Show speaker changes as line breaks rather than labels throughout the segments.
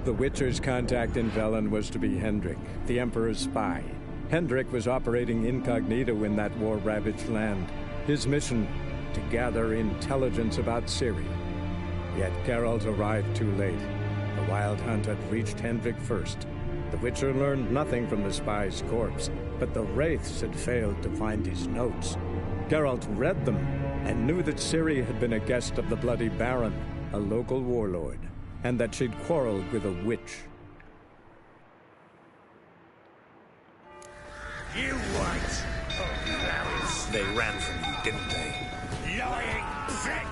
The Witcher's contact in Velen was to be Hendrik, the Emperor's spy. Hendrik was operating incognito in that war-ravaged land. His mission, to gather intelligence about Ciri. Yet Geralt arrived too late. The Wild Hunt had reached Hendrik first. The Witcher learned nothing from the spy's corpse, but the Wraiths had failed to find his notes. Geralt read them and knew that Ciri had been a guest of the Bloody Baron, a local warlord, and that she'd quarreled with a witch.
You wait! Oh, flowers!
They ran from you, didn't they?
Lying prick!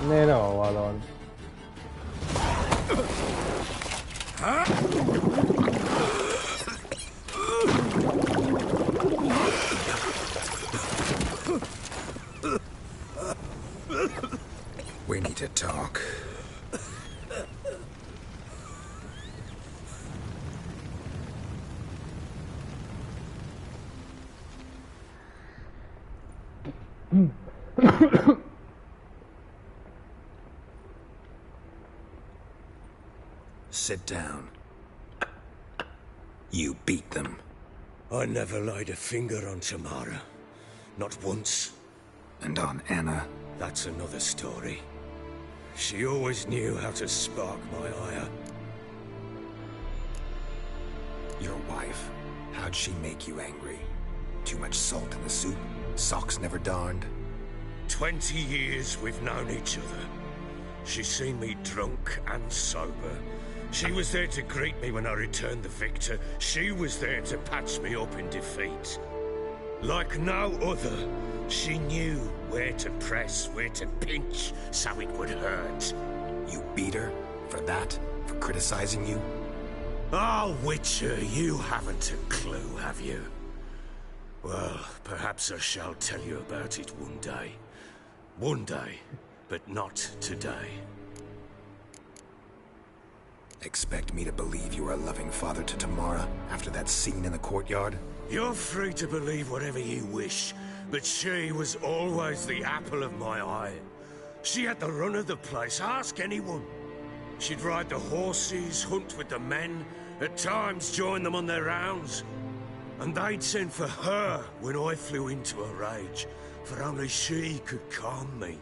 Neno, Walon.
We need to talk. Sit down. You beat them.
I never laid a finger on Tamara. Not once.
And on Anna?
That's another story. She always knew how to spark my ire.
Your wife, how'd she make you angry? Too much salt in the soup? Socks never darned?
20 years we've known each other. She's seen me drunk and sober. She was there to greet me when I returned the victor. She was there to patch me up in defeat. Like no other, she knew where to press, where to pinch, so it would hurt.
You beat her? For that? For criticizing you?
Oh, Witcher, you haven't a clue, have you? Well, perhaps I shall tell you about it one day. One day, but not today.
Expect me to believe you are a loving father to Tamara after that scene in the courtyard?
You're free to believe whatever you wish, but she was always the apple of my eye. She had the run of the place, ask anyone. She'd ride the horses, hunt with the men, at times join them on their rounds. And they'd send for her when I flew into a rage, for only she could calm me.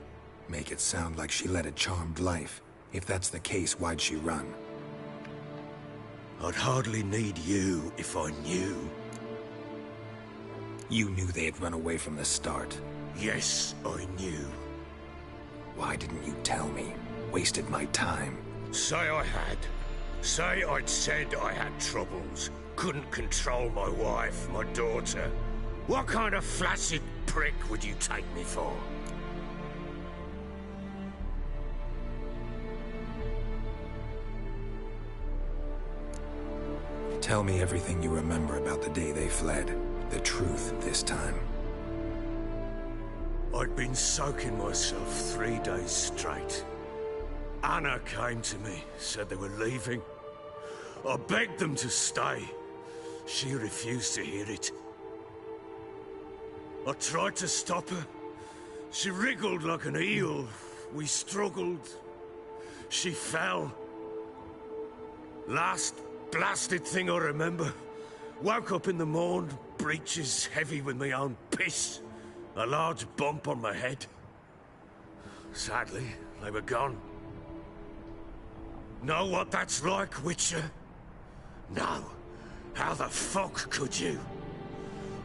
Make it sound like she led a charmed life. If that's the case, why'd she run?
I'd hardly need you if I knew.
You knew they had run away from the start.
Yes, I knew.
Why didn't you tell me? Wasted my time.
Say I had. Say I'd said I had troubles. Couldn't control my wife, my daughter. What kind of flaccid prick would you take me for?
Tell me everything you remember about the day they fled. The truth this time.
I'd been soaking myself 3 days straight. Anna came to me, said they were leaving. I begged them to stay. She refused to hear it. I tried to stop her. She wriggled like an eel. We struggled. She fell. Last blasted thing I remember. Woke up in the morn, breeches heavy with my own piss. A large bump on my head. Sadly, they were gone. Know what that's like, Witcher? No. How the fuck could you?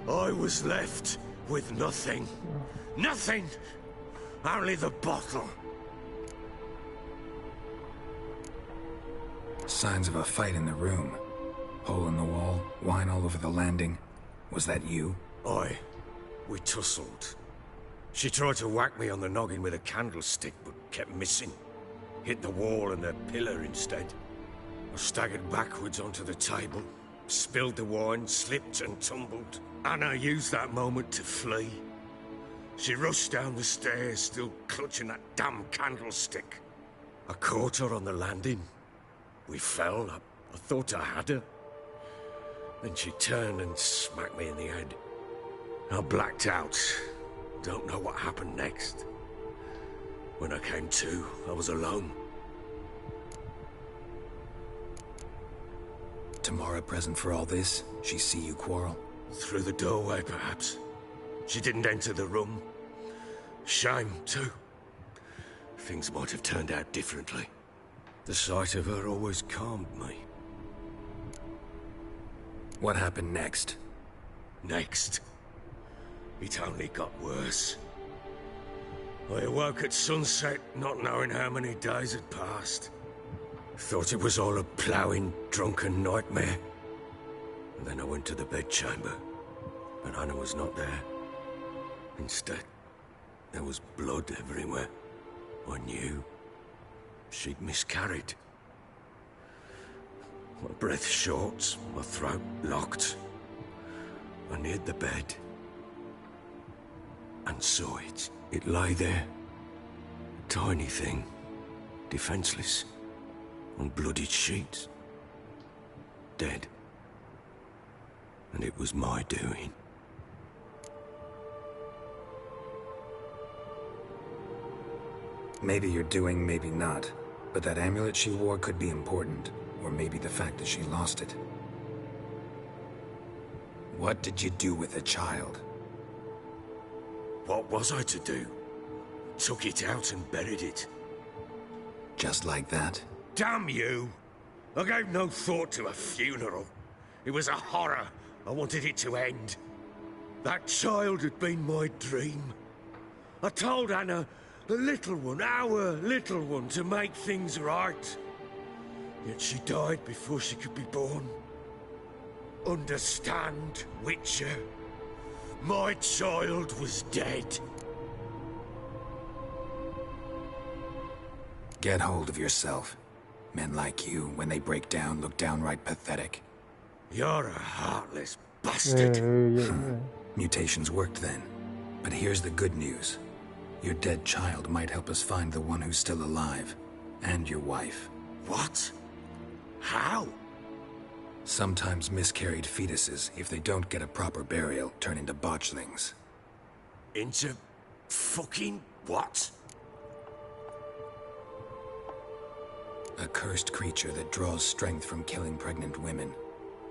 I was left with nothing. Nothing! Only the bottle.
Signs of a fight in the room. Hole in the wall, wine all over the landing. Was that you?
Aye. We tussled. She tried to whack me on the noggin with a candlestick, but kept missing. Hit the wall and the pillar instead. I staggered backwards onto the table, spilled the wine, slipped and tumbled. Anna used that moment to flee. She rushed down the stairs, still clutching that damn candlestick. I caught her on the landing. We fell. I thought I had her. Then she turned and smacked me in the head. I blacked out. Don't know what happened next. When I came to, I was alone.
Tamara present for all this? She see you quarrel?
Through the doorway, perhaps. She didn't enter the room. Shame, too. Things might have turned out differently. The sight of her always calmed me.
What happened next?
Next? It only got worse. I awoke at sunset, not knowing how many days had passed. Thought it was all a ploughing, drunken nightmare. And then I went to the bedchamber, but Anna was not there. Instead, there was blood everywhere. I knew she'd miscarried. My breath short, my throat locked. I neared the bed and saw it. It lay there, a tiny thing, defenseless, on bloodied sheets, dead. And it was my doing.
Maybe you're doing, maybe not. But that amulet she wore could be important. Or maybe the fact that she lost it. What did you do with the child?
What was I to do? Took it out and buried it.
Just like that?
Damn you! I gave no thought to a funeral. It was a horror. I wanted it to end. That child had been my dream. I told Anna, the little one, our little one, to make things right. Yet she died before she could be born. Understand, Witcher? My child was dead.
Get hold of yourself. Men like you, when they break down, look downright pathetic.
You're a heartless bastard.
Mutations worked then. But here's the good news. Your dead child might help us find the one who's still alive. And your wife.
What? How?
Sometimes miscarried fetuses, if they don't get a proper burial, turn into botchlings.
Into fucking what?
A cursed creature that draws strength from killing pregnant women.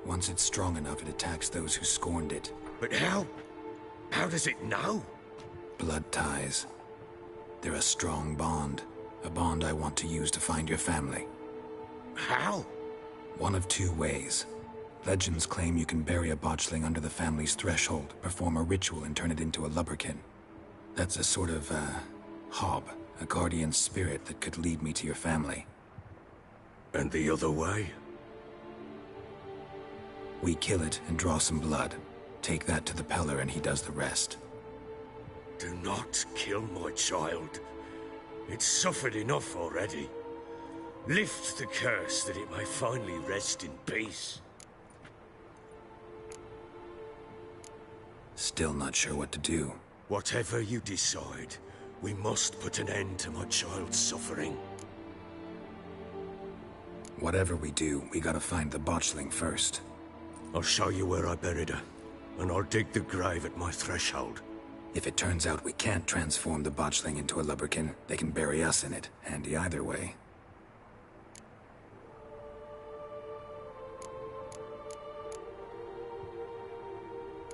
Once it's strong enough, it attacks those who scorned it.
But how? How does it know?
Blood ties. They're a strong bond. A bond I want to use to find your family.
How?
One of two ways. Legends claim you can bury a botchling under the family's threshold, perform a ritual and turn it into a lubberkin. That's a sort of, hob, a guardian spirit that could lead me to your family.
And the other way?
We kill it and draw some blood. Take that to the Peller and he does the rest.
Do not kill my child. It's suffered enough already. Lift the curse that it may finally rest in peace.
Still not sure what to do.
Whatever you decide, we must put an end to my child's suffering.
Whatever we do, we gotta find the botchling first.
I'll show you where I buried her, and I'll dig the grave at my threshold.
If it turns out we can't transform the botchling into a lubberkin, they can bury us in it. Handy either way.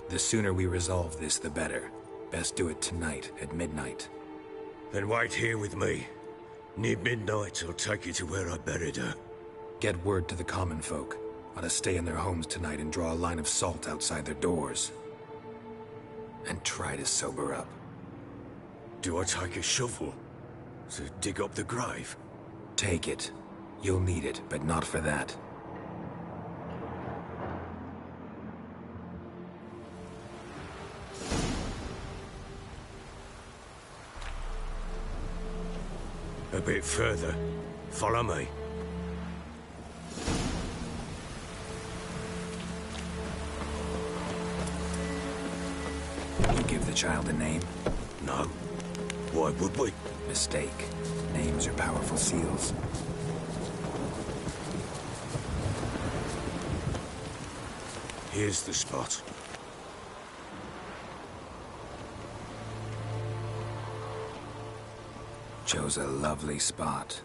The sooner we resolve this, the better. Best do it tonight, at midnight.
Then wait here with me. Near midnight, I'll take you to where I buried her.
Get word to the common folk. Ought to stay in their homes tonight and draw a line of salt outside their doors. And try to sober up.
Do I take a shovel to dig up the grave?
Take it. You'll need it, but not for that.
A bit further. Follow me.
You give the child a name?
No. Why would we?
Mistake. Names are powerful seals.
Here's the spot.
Chose a lovely spot.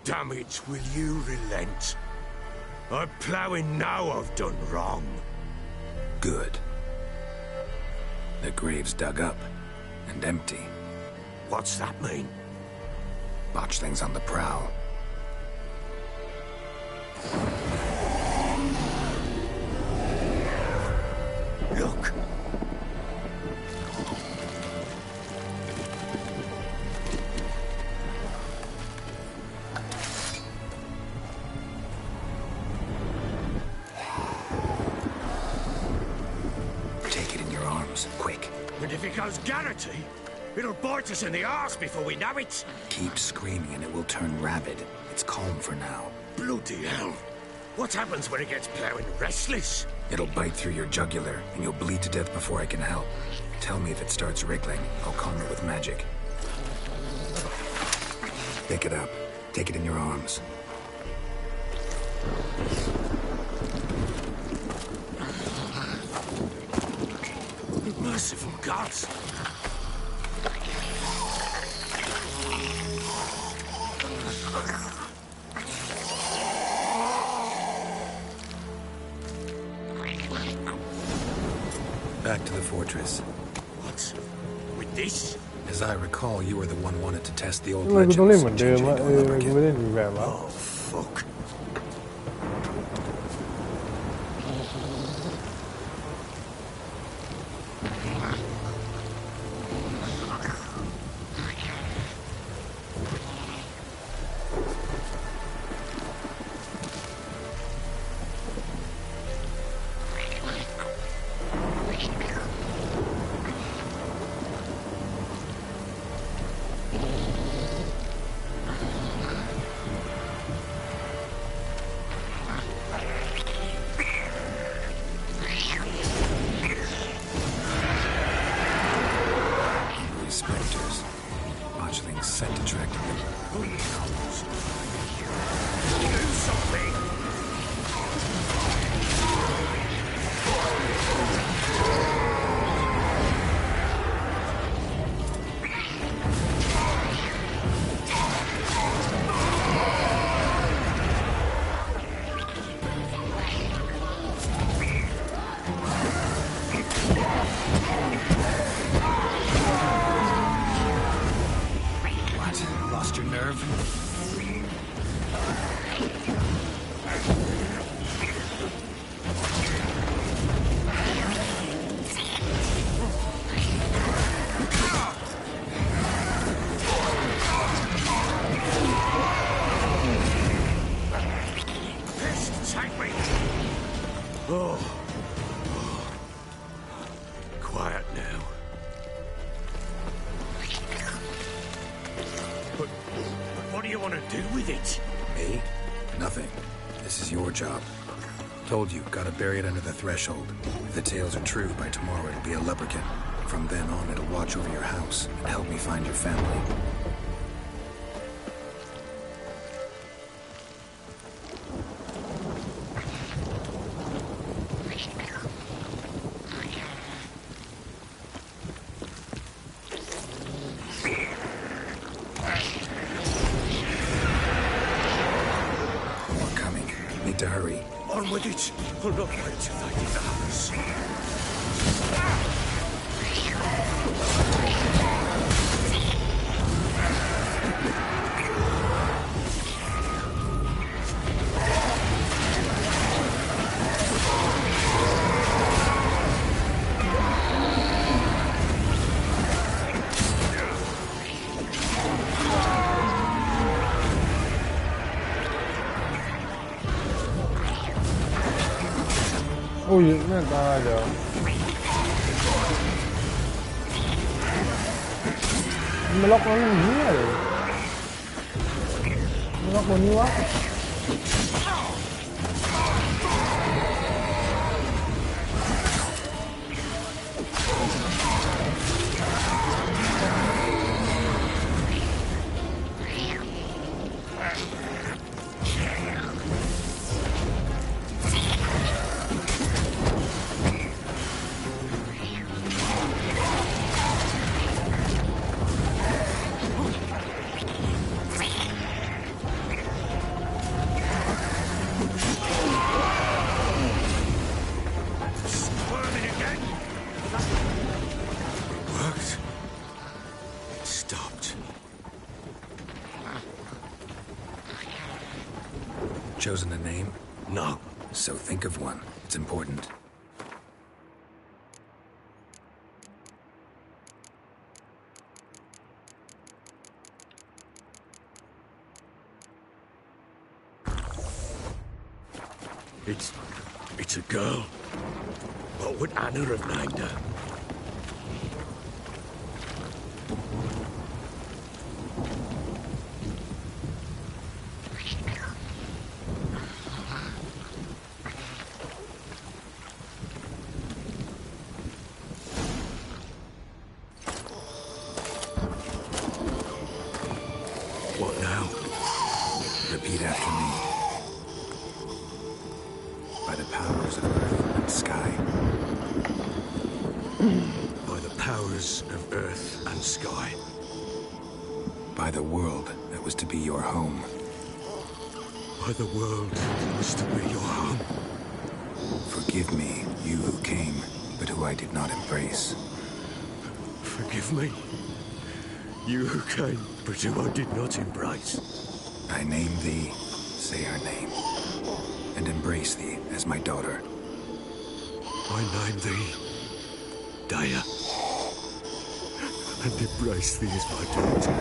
Damn it, will you relent? I'm ploughing now I've done wrong.
Good. The grave's dug up and empty.
What's that mean?
Botchling's on the prowl.
Look.
Take it in your arms, quick.
And if it goes Garrity, it'll bite us in the arse before we know it.
Keep screaming and it will turn rabid. It's calm for now.
Bloody hell. What happens when it gets ploughing restless?
It'll bite through your jugular, and you'll bleed to death before I can help. Tell me if it starts wriggling. I'll calm it with magic. Pick it up. Take it in your arms.
Merciful gods.
Back to the fortress.
What? With this?
As I recall, you were the one wanted to test the old
ทำไมกูต้องเล่น
legends
เหมือน
and
เดิม
change it
วะ
into a
กูไม่
lumberjack.
เล่นอีกแบบวะ
Oh, fuck.
Specters. Botchling's scent attracted them.
Do something!
What? Lost your nerve?
Take me! Oh. Quiet now. But what do you want to do with it?
Me? Nothing. This is your job. Told you, gotta bury it under the threshold. If the tales are true, by tomorrow it'll be a leprechaun. From then on, it'll watch over your house and help me find your family. More coming. Need to hurry.
On with it. I'll not wait till they get the house.
Ôi, nó ta giờ mà lóc nó làm gì vậy? Nó lóc bao nhiêu quá?
chosen a name?
No.
So think of one. It's important.
It's a girl. What would Anna have named her? What now?
Repeat after me. By the powers of earth and sky.
By the powers of earth and sky.
By the world that was to be your home.
By the world that was to be your home.
Forgive me, you who came, but who I did not embrace.
Forgive me. You who came, but who I did not embrace.
I name thee, say her name, and embrace thee as my daughter.
I name thee, Daya, and embrace thee as my daughter.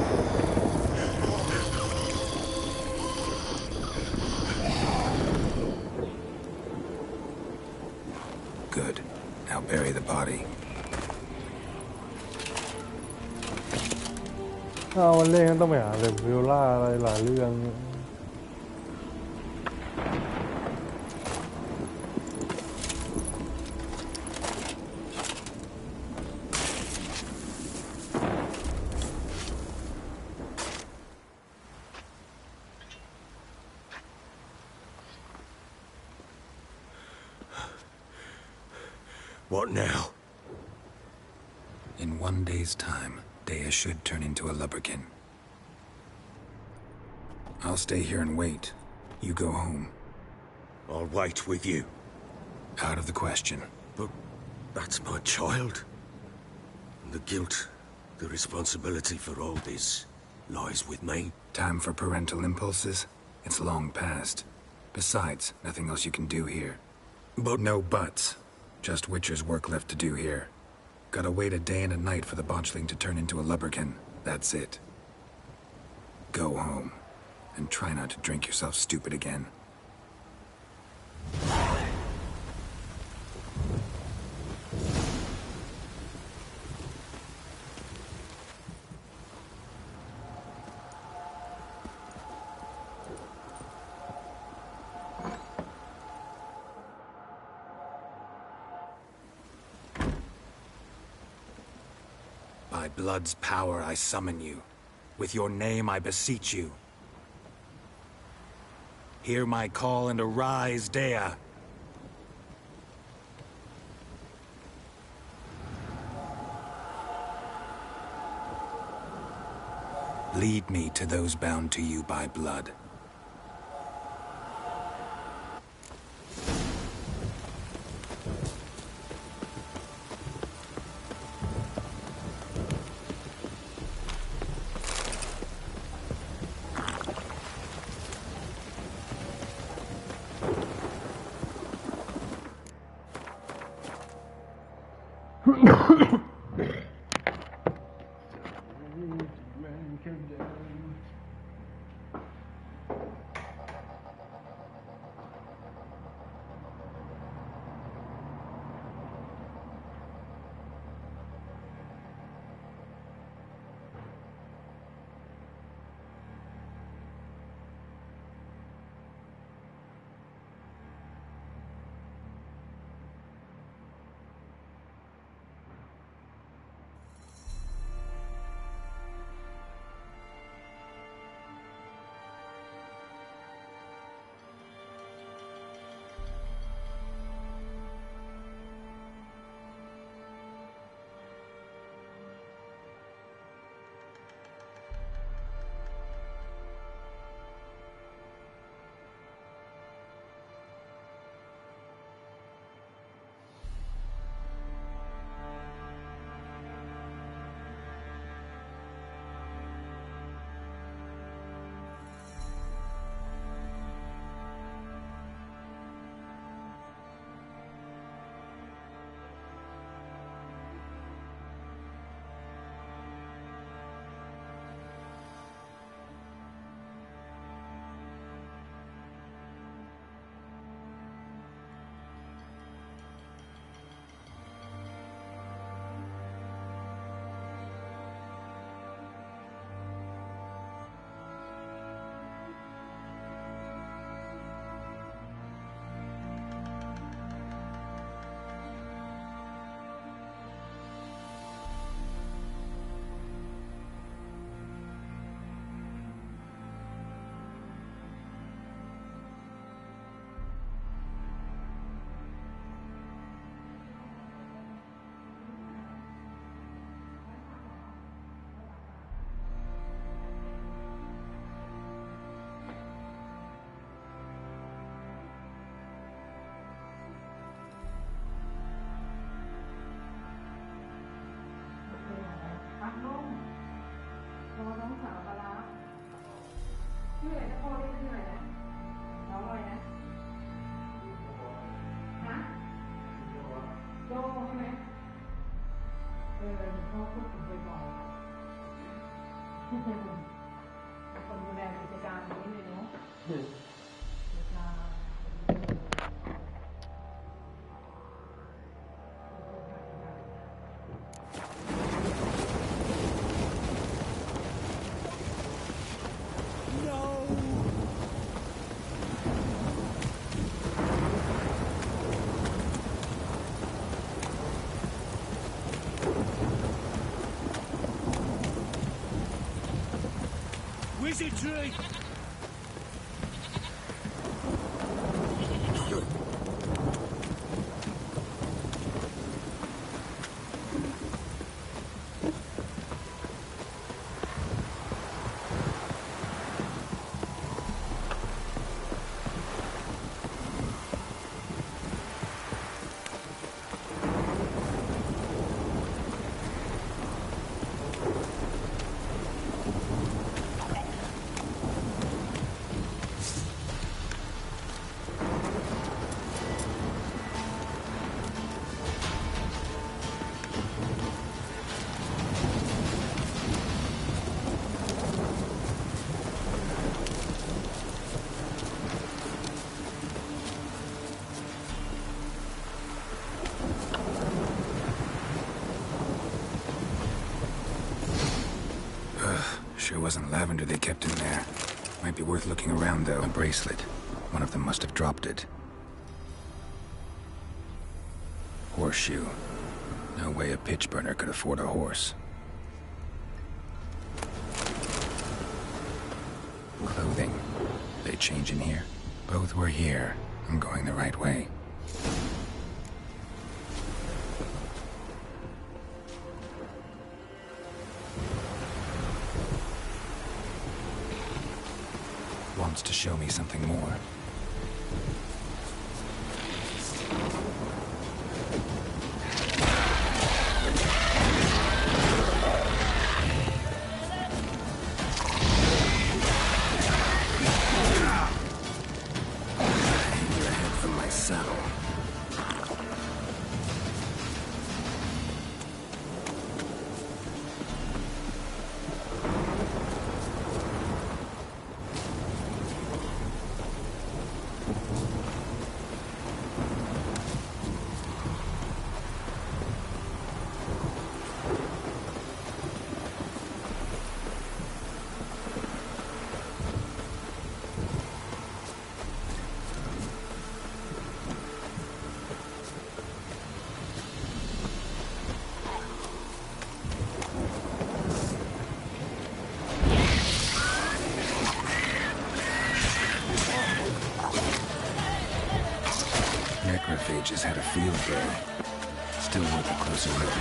Good. Now bury the body.
วันเล่นต้องไปหาเรวิลล่าอะไรหลายเรื่อง
What now?
In 1 day's time, Dea should turn into a lubberkin. I'll stay here and wait. You go home.
I'll wait with you.
Out of the question.
But that's my child. And the guilt, the responsibility for all this lies with me.
Time for parental impulses? It's long past. Besides, nothing else you can do here.
But
no buts. Just Witcher's work left to do here. Gotta wait a day and a night for the botchling to turn into a lubberkin. That's it. Go home. And try not to drink yourself stupid again. By blood's power I summon you. With your name I beseech you. Hear my call and arise, Dea. Lead me to those bound to you by blood.
คนดูแลกิจการนี้เลยเนาะ
Wizardry!
Sure wasn't lavender they kept in there. Might be worth looking around, though. A bracelet. One of them must have dropped it. Horseshoe. No way a pitch burner could afford a horse. Clothing. They change in here? Both were here. I'm going the right way. Wants to show me something more. Hang your head from my saddle. Necrophages had a field day. Still worth a closer look.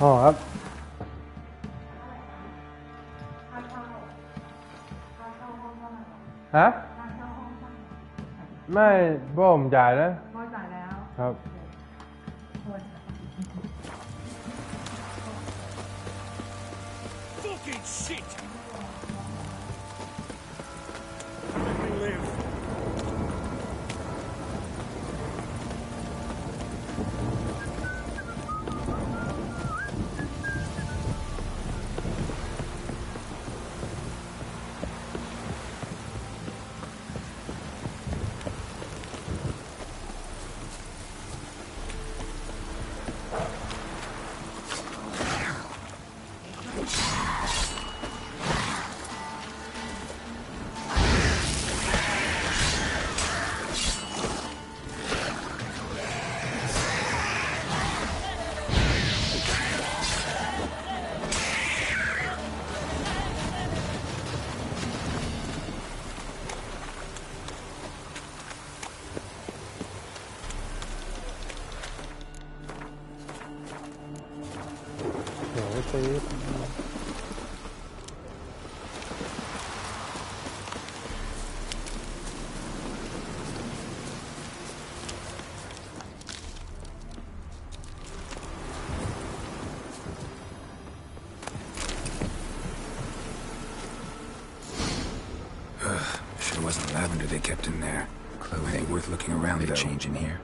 อ๋อครับฮะไม่บ่ผมจ่ายแล้ว
พ่อจ่ายแล้ว
ครับ
Fucking shit! Let me live.
wasn't lavender they kept in there. Clothing worth looking around, though. Change in here.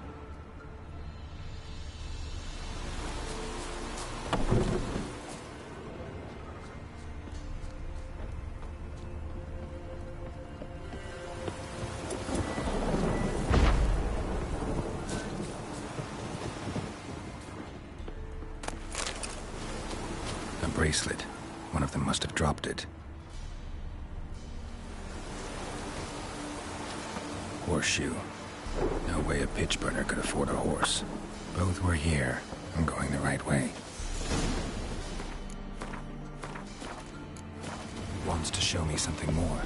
A bracelet. One of them must have dropped it. Horseshoe. No way a pitch burner could afford a horse. Both were here. I'm going the right way. He wants to show me something more.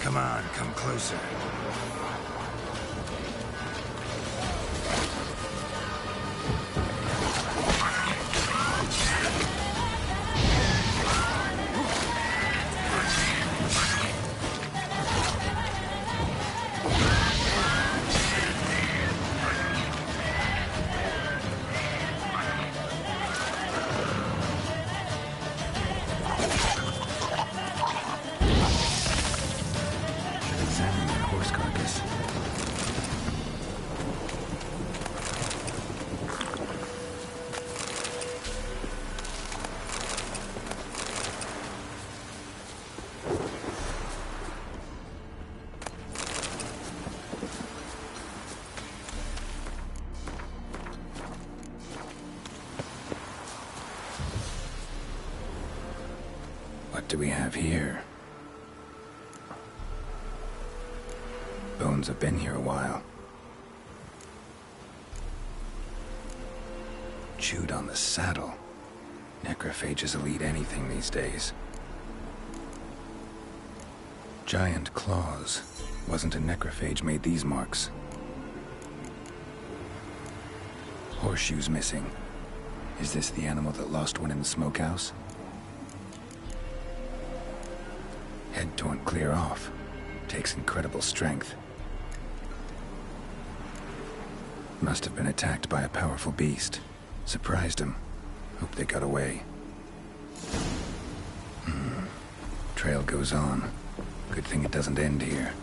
Come on, come closer. Examine that horse carcass. What do we have here? Bones have been here a while. Chewed on the saddle. Necrophages will eat anything these days. Giant claws. Wasn't a necrophage made these marks. Horseshoes missing. Is this the animal that lost one in the smokehouse? Head torn clear off. Takes incredible strength. Must have been attacked by a powerful beast. Surprised him. Hope they got away. Trail goes on. Good thing it doesn't end here.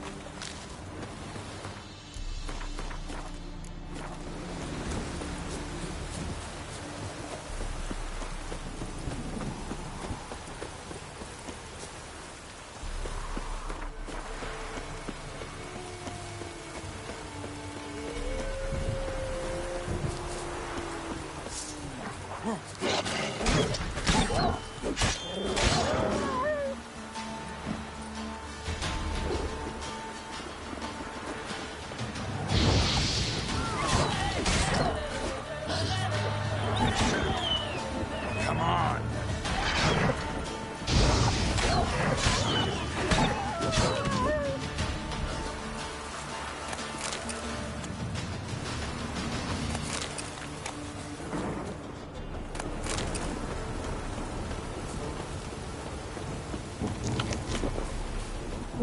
A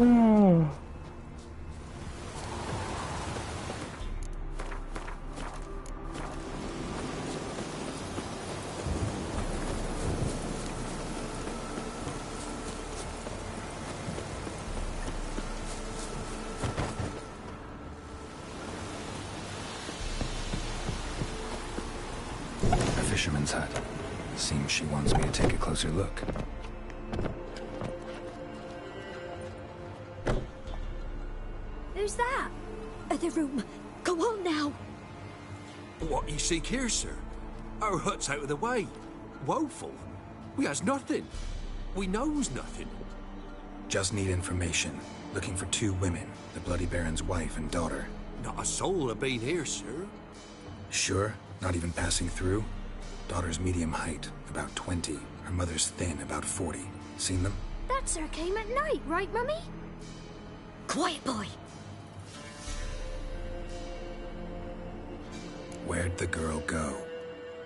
fisherman's hut. Seems she wants me to take a closer look.
Who's that? Other room. Go on now.
What you seek here, sir? Our hut's out of the way. Woeful. We has nothing. We knows nothing.
Just need information. Looking for two women, the Bloody Baron's wife and daughter.
Not a soul have been here, sir.
Sure? Not even passing through? Daughter's medium height, about 20. Her mother's thin, about 40. Seen them?
That sir came at night, right, Mummy? Quiet, boy.
Where'd the girl go?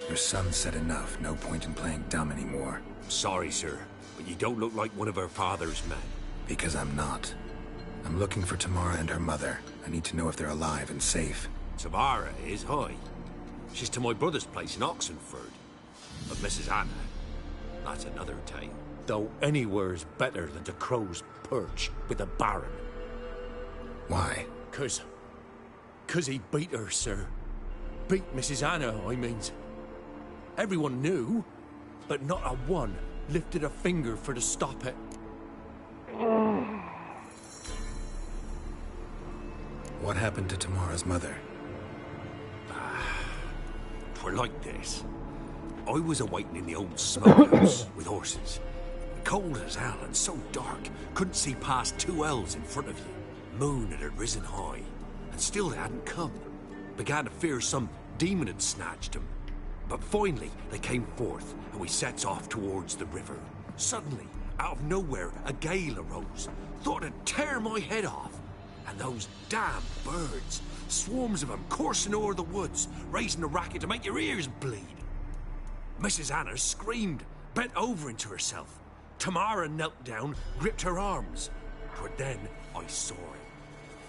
Your son said enough. No point in playing dumb anymore.
Sorry, sir, but you don't look like one of our father's men.
Because I'm not. I'm looking for Tamara and her mother. I need to know if they're alive and safe.
Tamara is high. She's to my brother's place in Oxenford. But Mrs. Anna, that's another tale. Though anywhere's better than the Crow's Perch with the Baron.
Why?
'Cause he beat her, sir. Beat Mrs. Anna, I means. Everyone knew, but not a one lifted a finger for to stop it.
What happened to Tamara's mother?
Twere like this. I was awaiting in the old smokehouse with horses. Cold as hell and so dark, couldn't see past 2 ells in front of you. Moon had risen high, and still they hadn't come. Began to fear some demon had snatched them. But finally, they came forth, and we sets off towards the river. Suddenly, out of nowhere, a gale arose. Thought it'd tear my head off. And those damn birds, swarms of them coursing over the woods, raising a racket to make your ears bleed. Mrs. Anna screamed, bent over into herself. Tamara knelt down, gripped her arms. But then I saw it.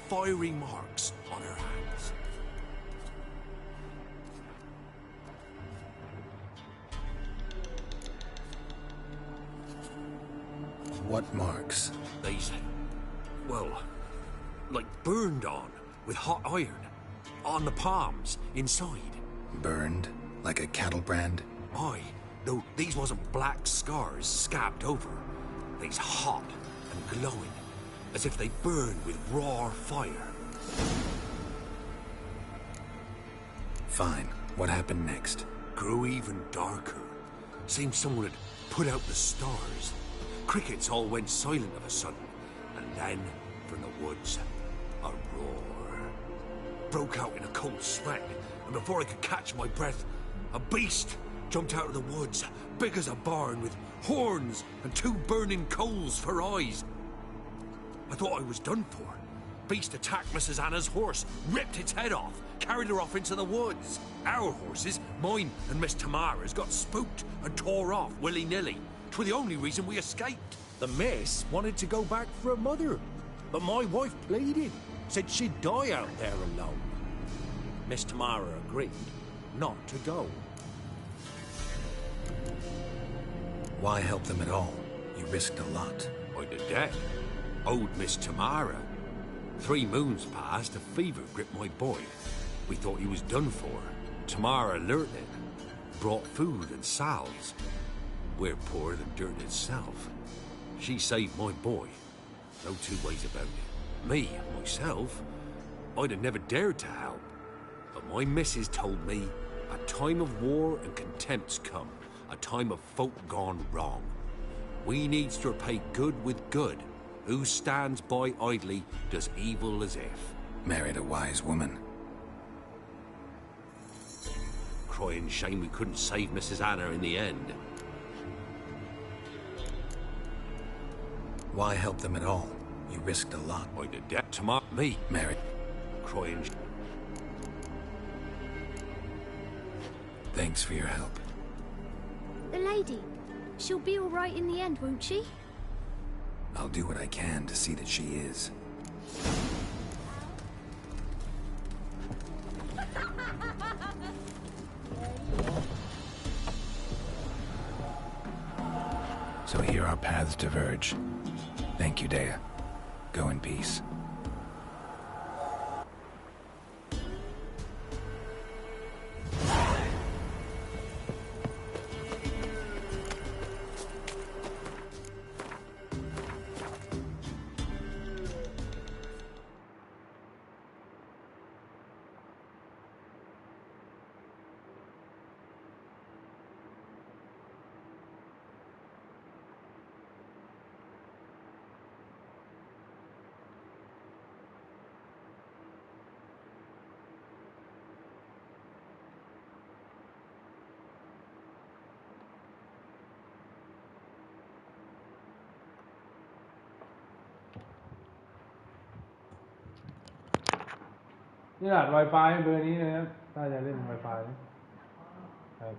Fiery marks on her hands.
What marks?
These, well, like burned on with hot iron. On the palms, inside.
Burned? Like a cattle brand?
Aye, though these wasn't black scars scabbed over. These hot and glowing, as if they burned with raw fire.
Fine. What happened next?
Grew even darker. Seemed someone had put out the stars. Crickets all went silent of a sudden, and then, from the woods, a roar. Broke out in a cold sweat, and before I could catch my breath, a beast jumped out of the woods, big as a barn, with horns and 2 burning coals for eyes. I thought I was done for. Beast attacked Mrs. Anna's horse, ripped its head off, carried her off into the woods. Our horses, mine and Miss Tamara's, got spooked and tore off willy-nilly. 'Twere the only reason we escaped. The miss wanted to go back for her mother, but my wife pleaded, said she'd die out there alone. Miss Tamara agreed not to go.
Why help them at all? You risked a lot.
I'd a debt. Owed Miss Tamara. 3 moons passed, a fever gripped my boy. We thought he was done for. Tamara learnt it. Brought food and salves. We're poorer than dirt itself. She saved my boy. No 2 ways about it. Me, myself, I'd have never dared to help. But my missus told me a time of war and contempt's come. A time of folk gone wrong. We needs to repay good with good. Who stands by idly does evil as if.
Married a wise woman.
Crying shame we couldn't save Mrs. Anna in the end.
Why help them at all? You risked a lot.
I did that to me.
Married.
Crying.
Thanks for your help.
The lady. She'll be all right in the end, won't she?
I'll do what I can to see that she is. So here our paths diverge. Thank you, Dea. Go in peace.
นี่รหัส Wi-Fi เบอร์นี้นะครับถ้าจะเล่น Wi-Fi ครับ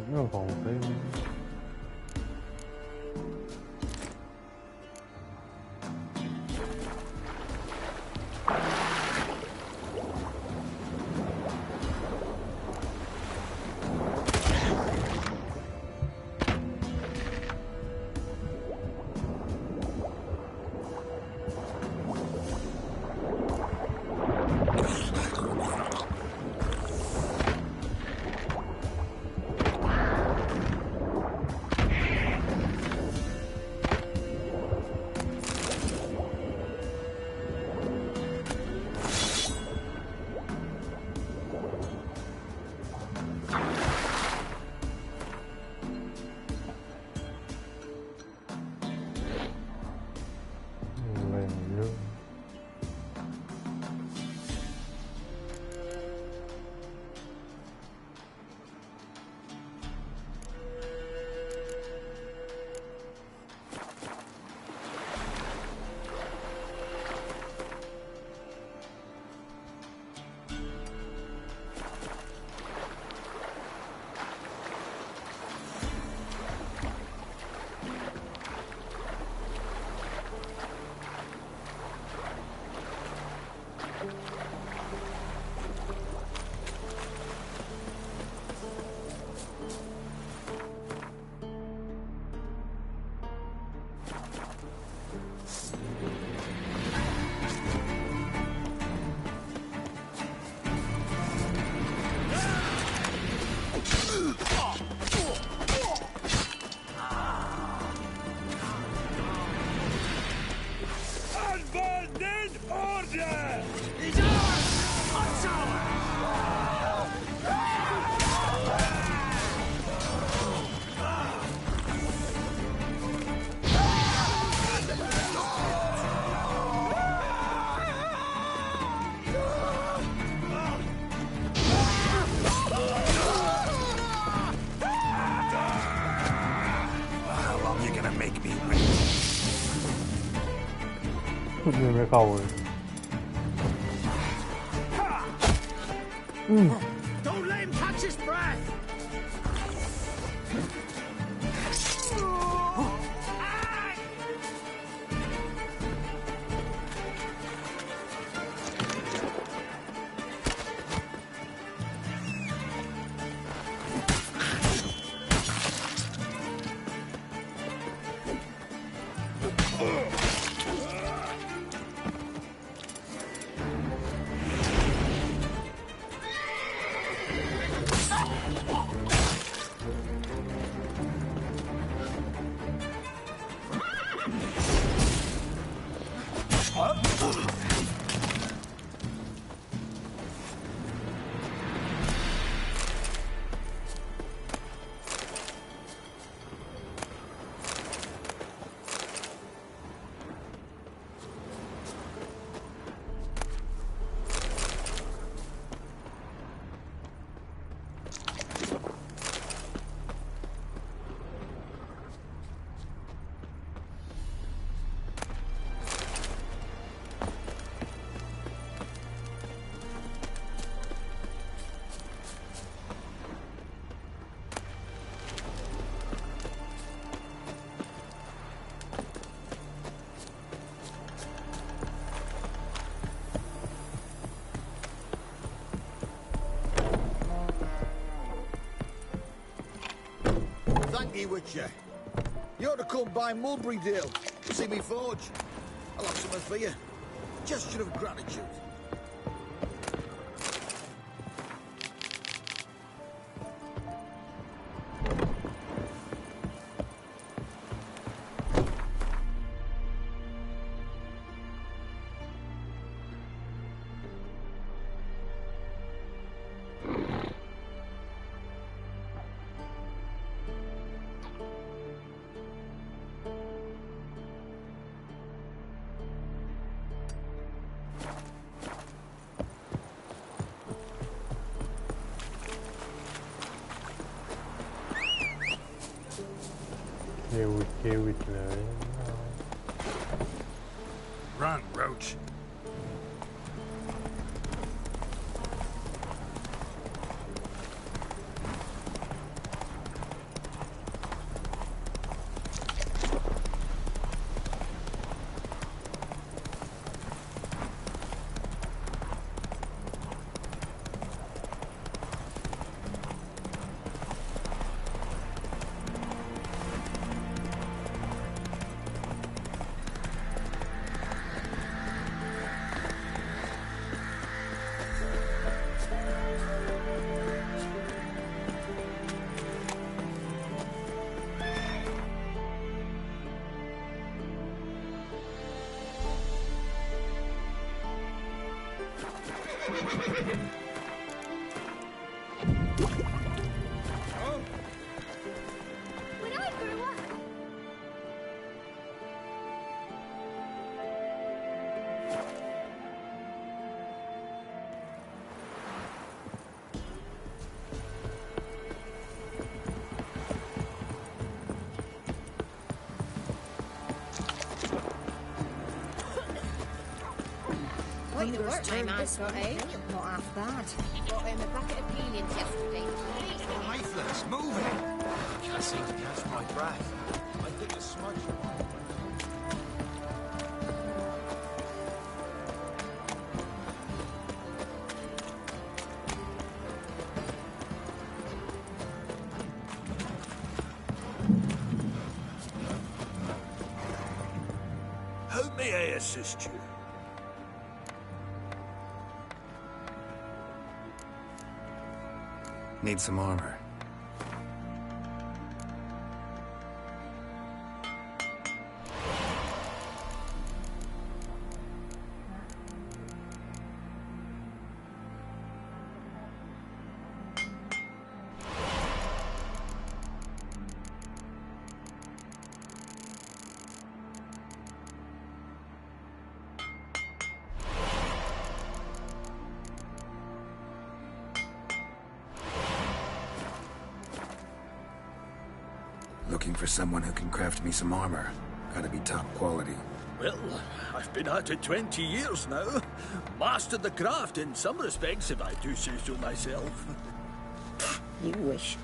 เรื่องของเต็ม
gonna make me wait.
ยังไม่เข้าเลย
Don't let him catch his breath!
Thank you, Witcher. You ought to come by Mulberrydale to see me forge. I'll have something for you. Gesture of gratitude.
David เลย
Run, Roach.
When I grew up,
Quite the work my man's got, eh? Not half bad. Bought him a bucket of peonies yesterday.
Lifeless, move it.
I can't seem to catch my breath. I think a smudge.
How may I assist you?
Need some armor. looking for someone who can craft me some armor. Gotta be top quality.
Well, I've been at it 20 years now. Mastered the craft in some respects, if I do say so myself.
You wish.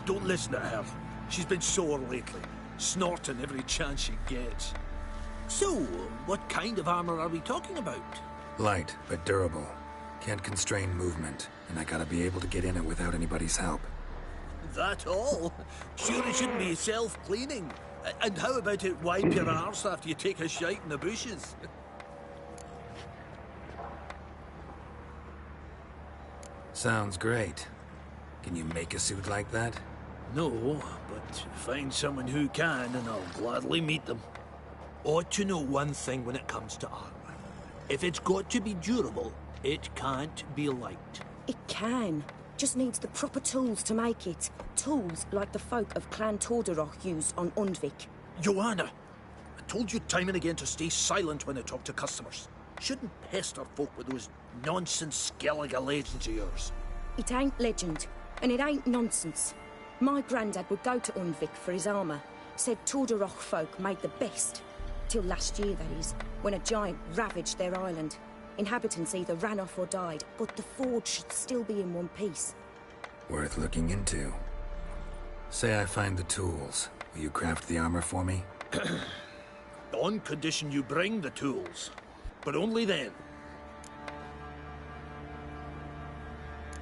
Don't listen to her. She's been sore lately, snorting every chance she gets. So, what kind of armor are we talking about?
Light, but durable. Can't constrain movement, and I gotta be able to get in it without anybody's help.
That all? Sure it shouldn't be self-cleaning. And how about it wipe your arse after you take a shite in the bushes?
Sounds great. Can you make a suit like that?
No, but find someone who can and I'll gladly meet them. Ought to know one thing when it comes to armor. If it's got to be durable, it can't be light.
It can. Just needs the proper tools to make it. Tools like the folk of Clan Tordarroch used on Undvik.
Joanna, I told you time and again to stay silent when I talk to customers. Shouldn't pester folk with those nonsense Skellige legends of yours.
It ain't legend, and it ain't nonsense. My granddad would go to Undvik for his armour. Said Tordarroch folk made the best. Till last year, that is, when a giant ravaged their island. Inhabitants either ran off or died, but the forge should still be in one piece.
Worth looking into. Say I find the tools. Will you craft the armor for me?
On condition you bring the tools. But only then.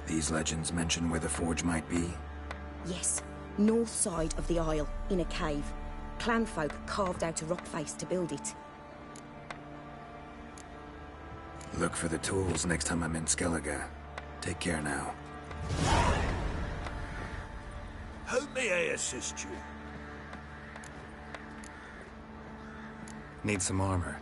These legends mention where the forge might be?
Yes, north side of the isle, in a cave. Clanfolk carved out a rock face to build it.
Look for the tools next time I'm in Skellige. Take care now.
How may I assist you?
Need some armor.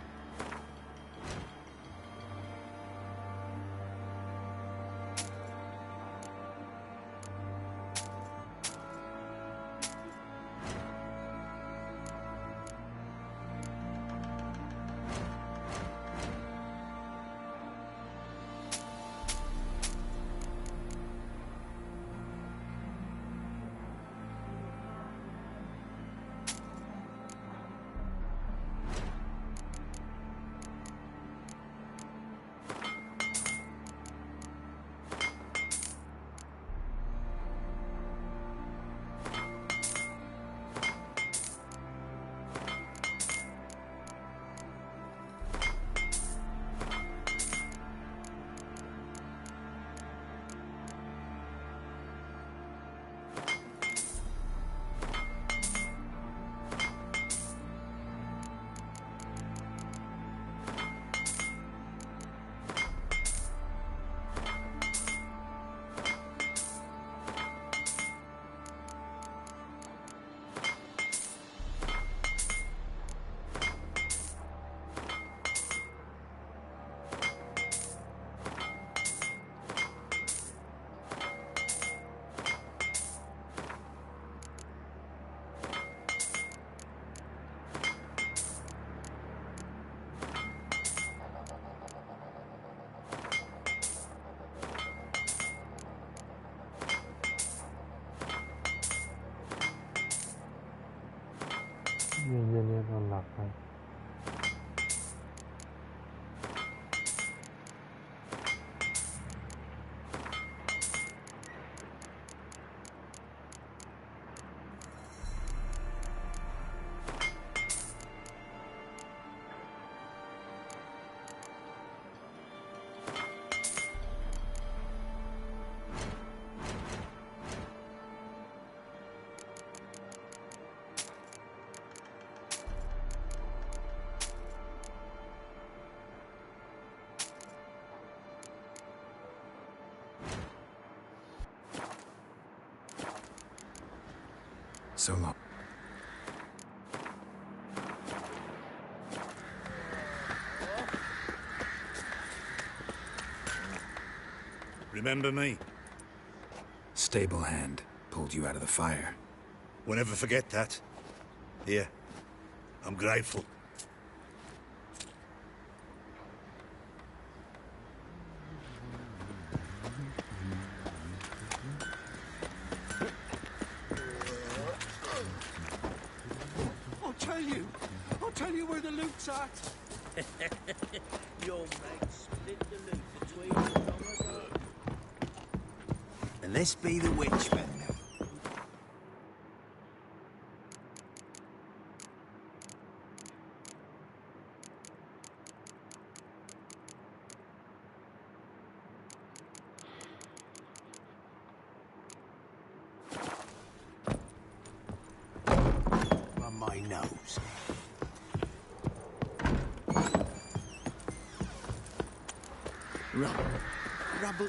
เนี่ยนอนหลับไป
So long.
Remember me?
Stable hand pulled you out of the fire.
We'll never forget that. Here, I'm grateful.
tell you where the loot's at?
Your mate split the loot between us on the road.
And this be the witchman. On my nose. Rubble.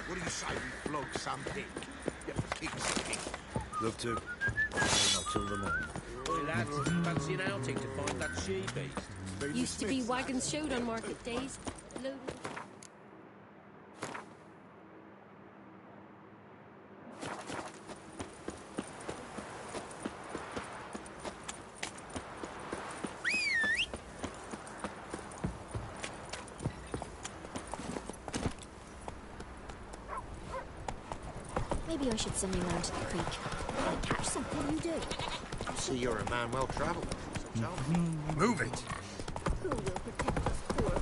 What do you say we flog some dick? Get the kicks in.
Love to. Not till the morning.
Oi, lads, fancy an outing to find that she-beast?
Used to be wagons showed on market days. Loaded. Maybe I should send you round to the creek. I'll catch something, you do.
I see you're a man well travelled. So tell me. Move it.
Who will protect us poor?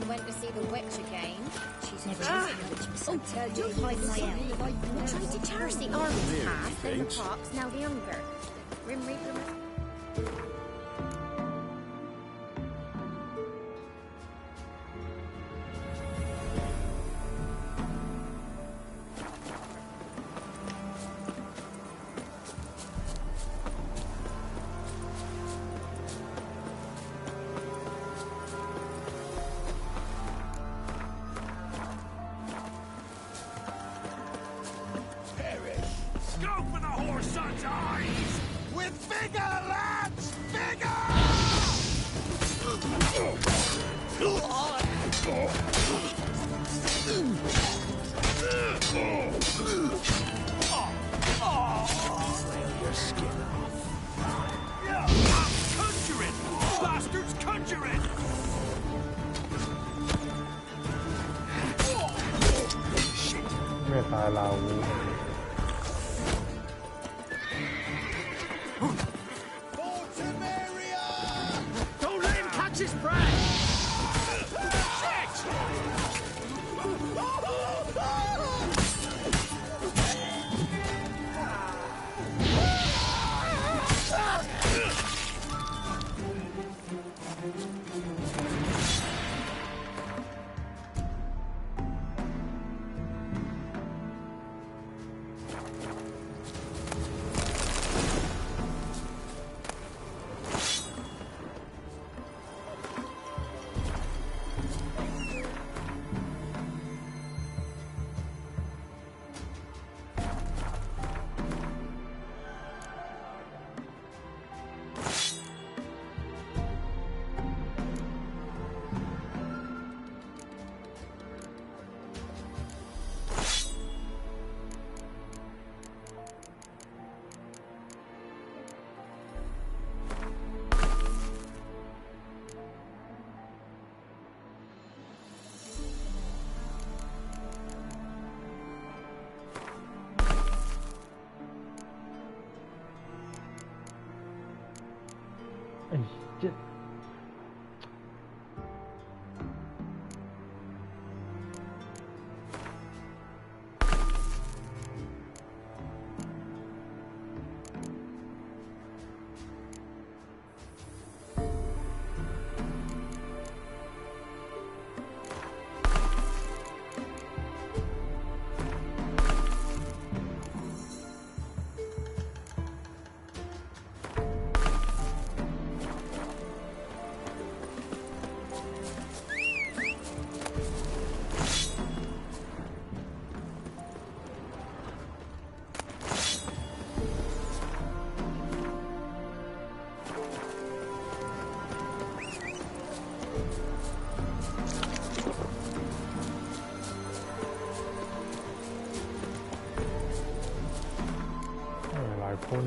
Went to see the witch again. She's never seen the witch before. Oh, tell you, hide my alley. We tried to charge the army's path, then the pox, now the hunger. Grim Reaper.
Go for the whoreson's eyes!
With vigor, lads! Vigor!
Flail your skin off. Conjure it! Bastards, conjure it! Shit.
ไม่ตายเรา
Don't let him catch his prey! Shit!
ไอ้เจ็ด
Maybe
ายคน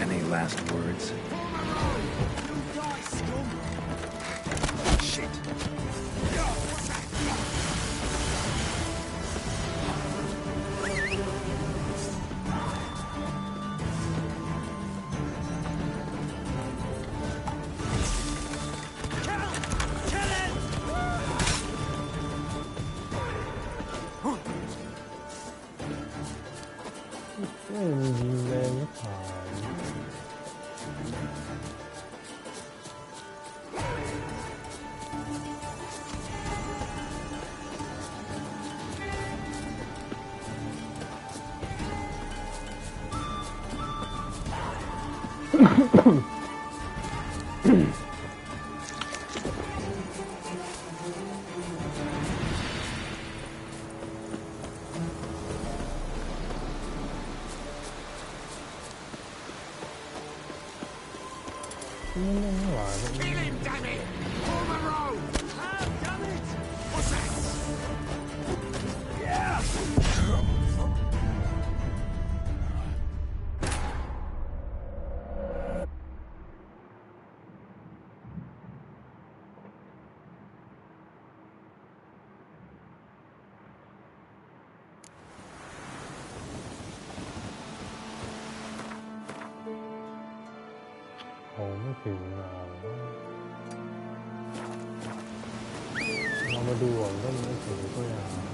Any last words? Shit.
Kill him, damn it! Pull the road! Oh, damn it! What's that? Yeah!
ไม่ถึงเรามาดูก่อนว่ามันไม่ถึงก็ยัง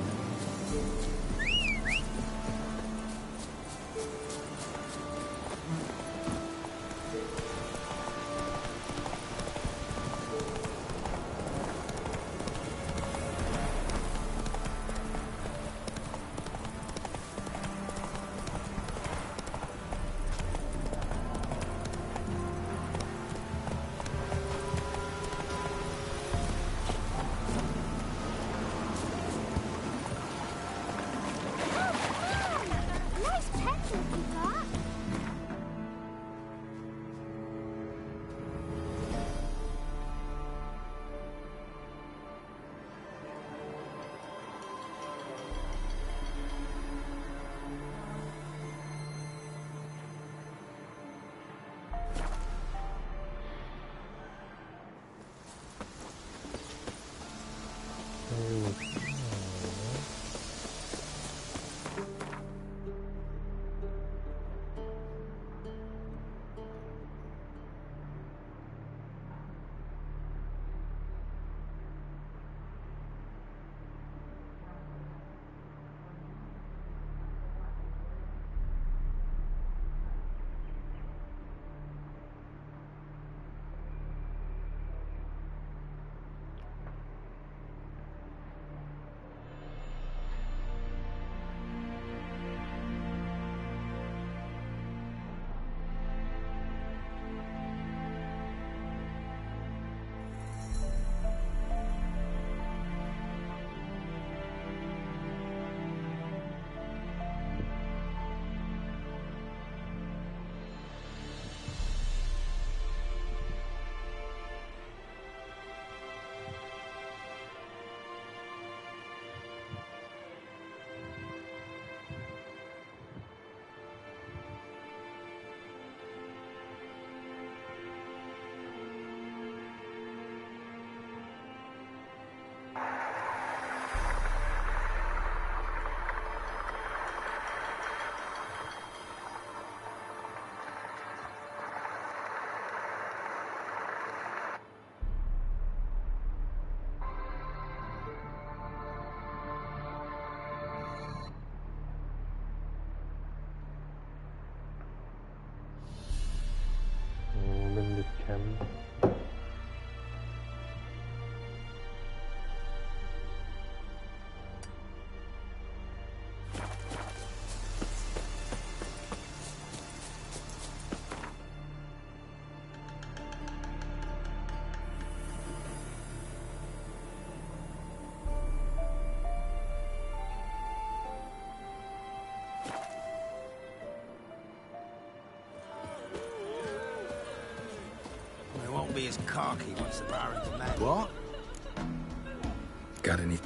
มป์
They won't be as cocky once the Baron's mad.
What? Got any?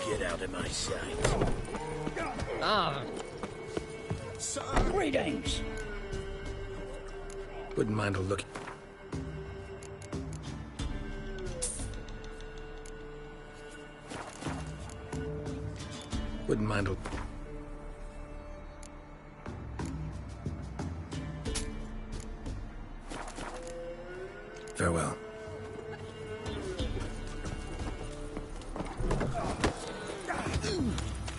Get out of my sight. Ah. Greetings.
Wouldn't mind a look. Wouldn't mind a... Farewell.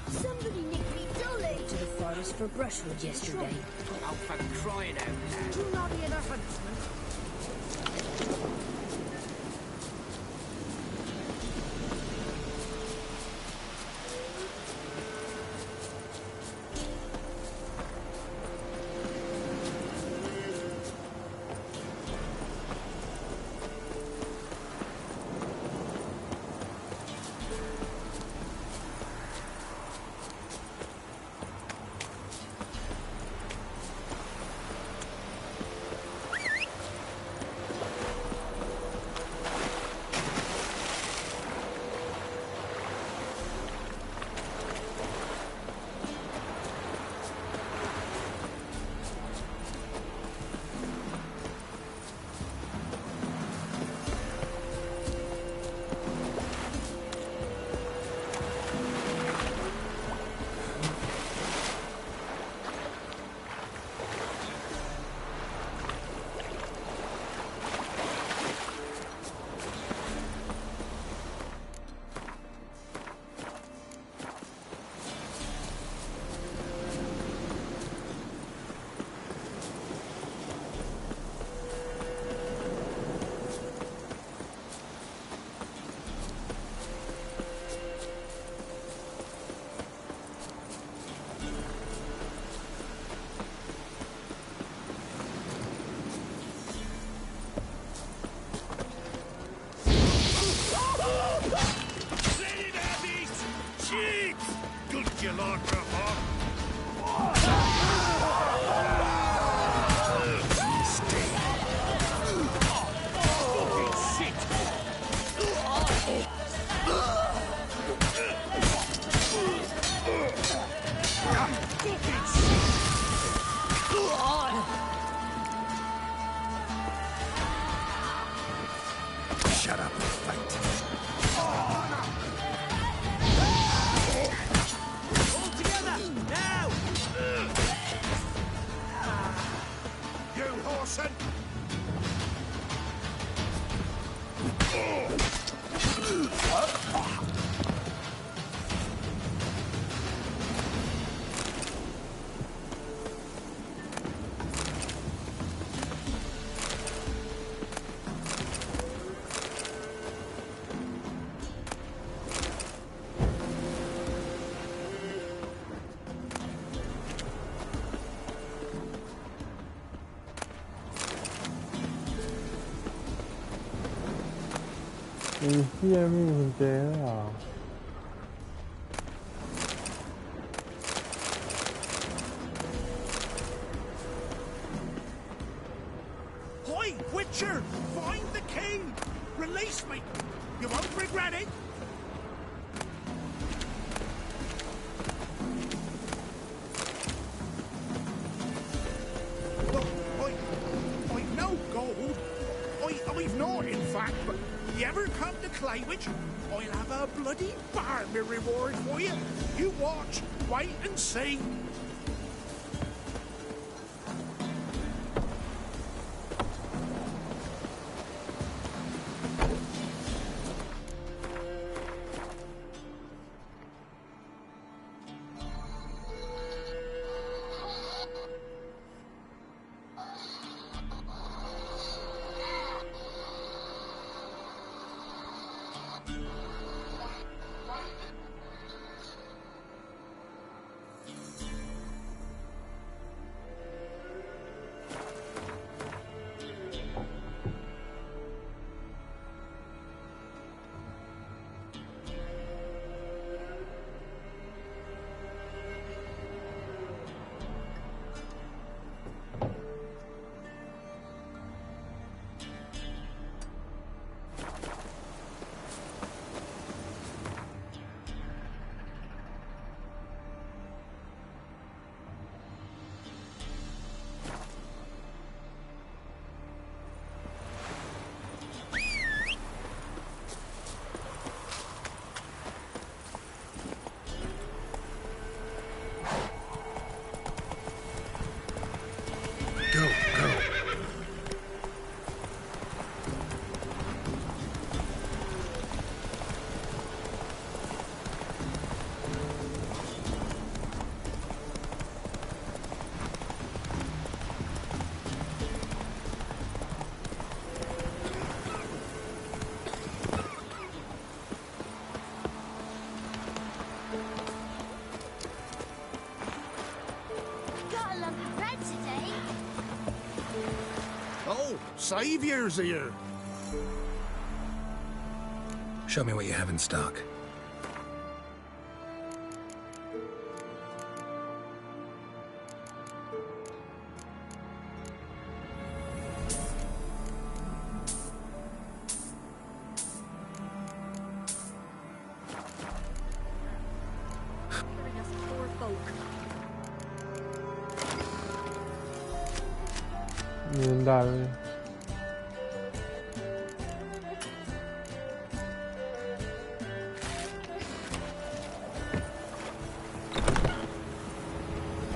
Somebody nicked me dolly.
To the forest for brushwood yesterday.
Oh, for crying out loud.
Do not hear the huntsman.
Shut up and fight.
All together, now!
You horseman!
ไอ้เหี้ยไม่มีกุญแจหรอ
Hoy, Witcher! Find the key! Release me! You won't regret it! Look, I've no gold. I've not, in fact, but you ever come to Claywich, I'll have a bloody barmy reward for you. You watch, wait and see. Oh, Saviour's here.
Show me what you have in stock.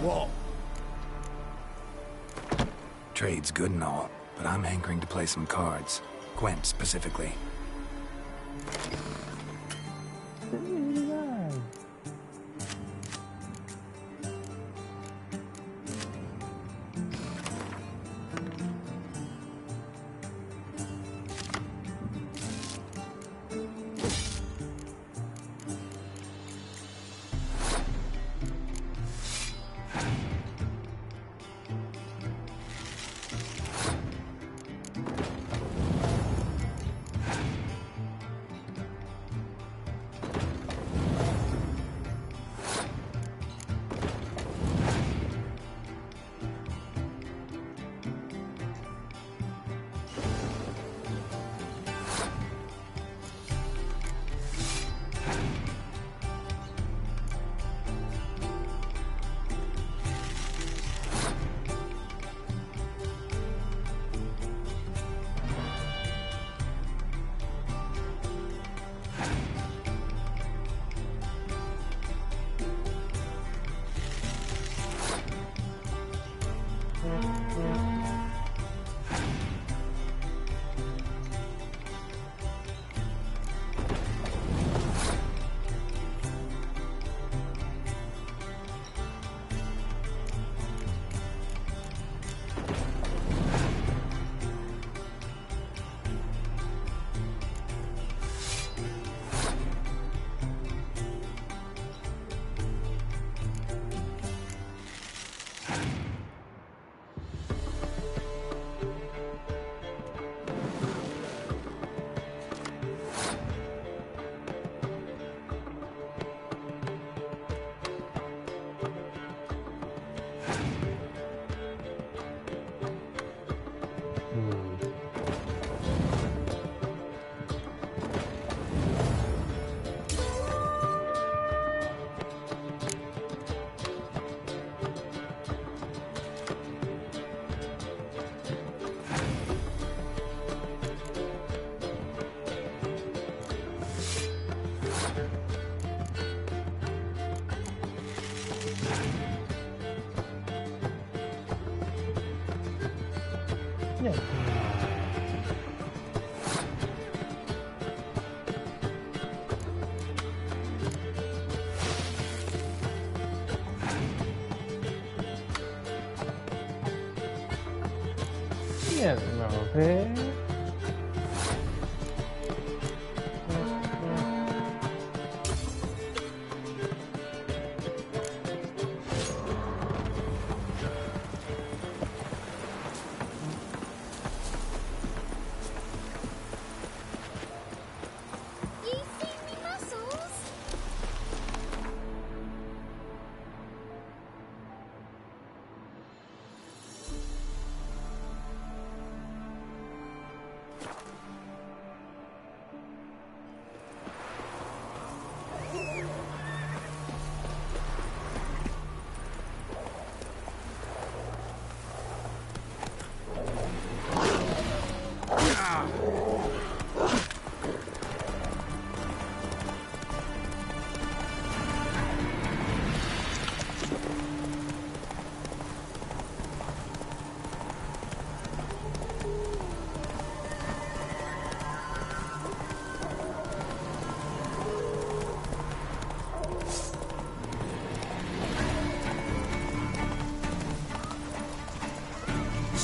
What?
Trade's good and all, but I'm hankering to play some cards. Gwent, specifically.
เนี่ยโอเค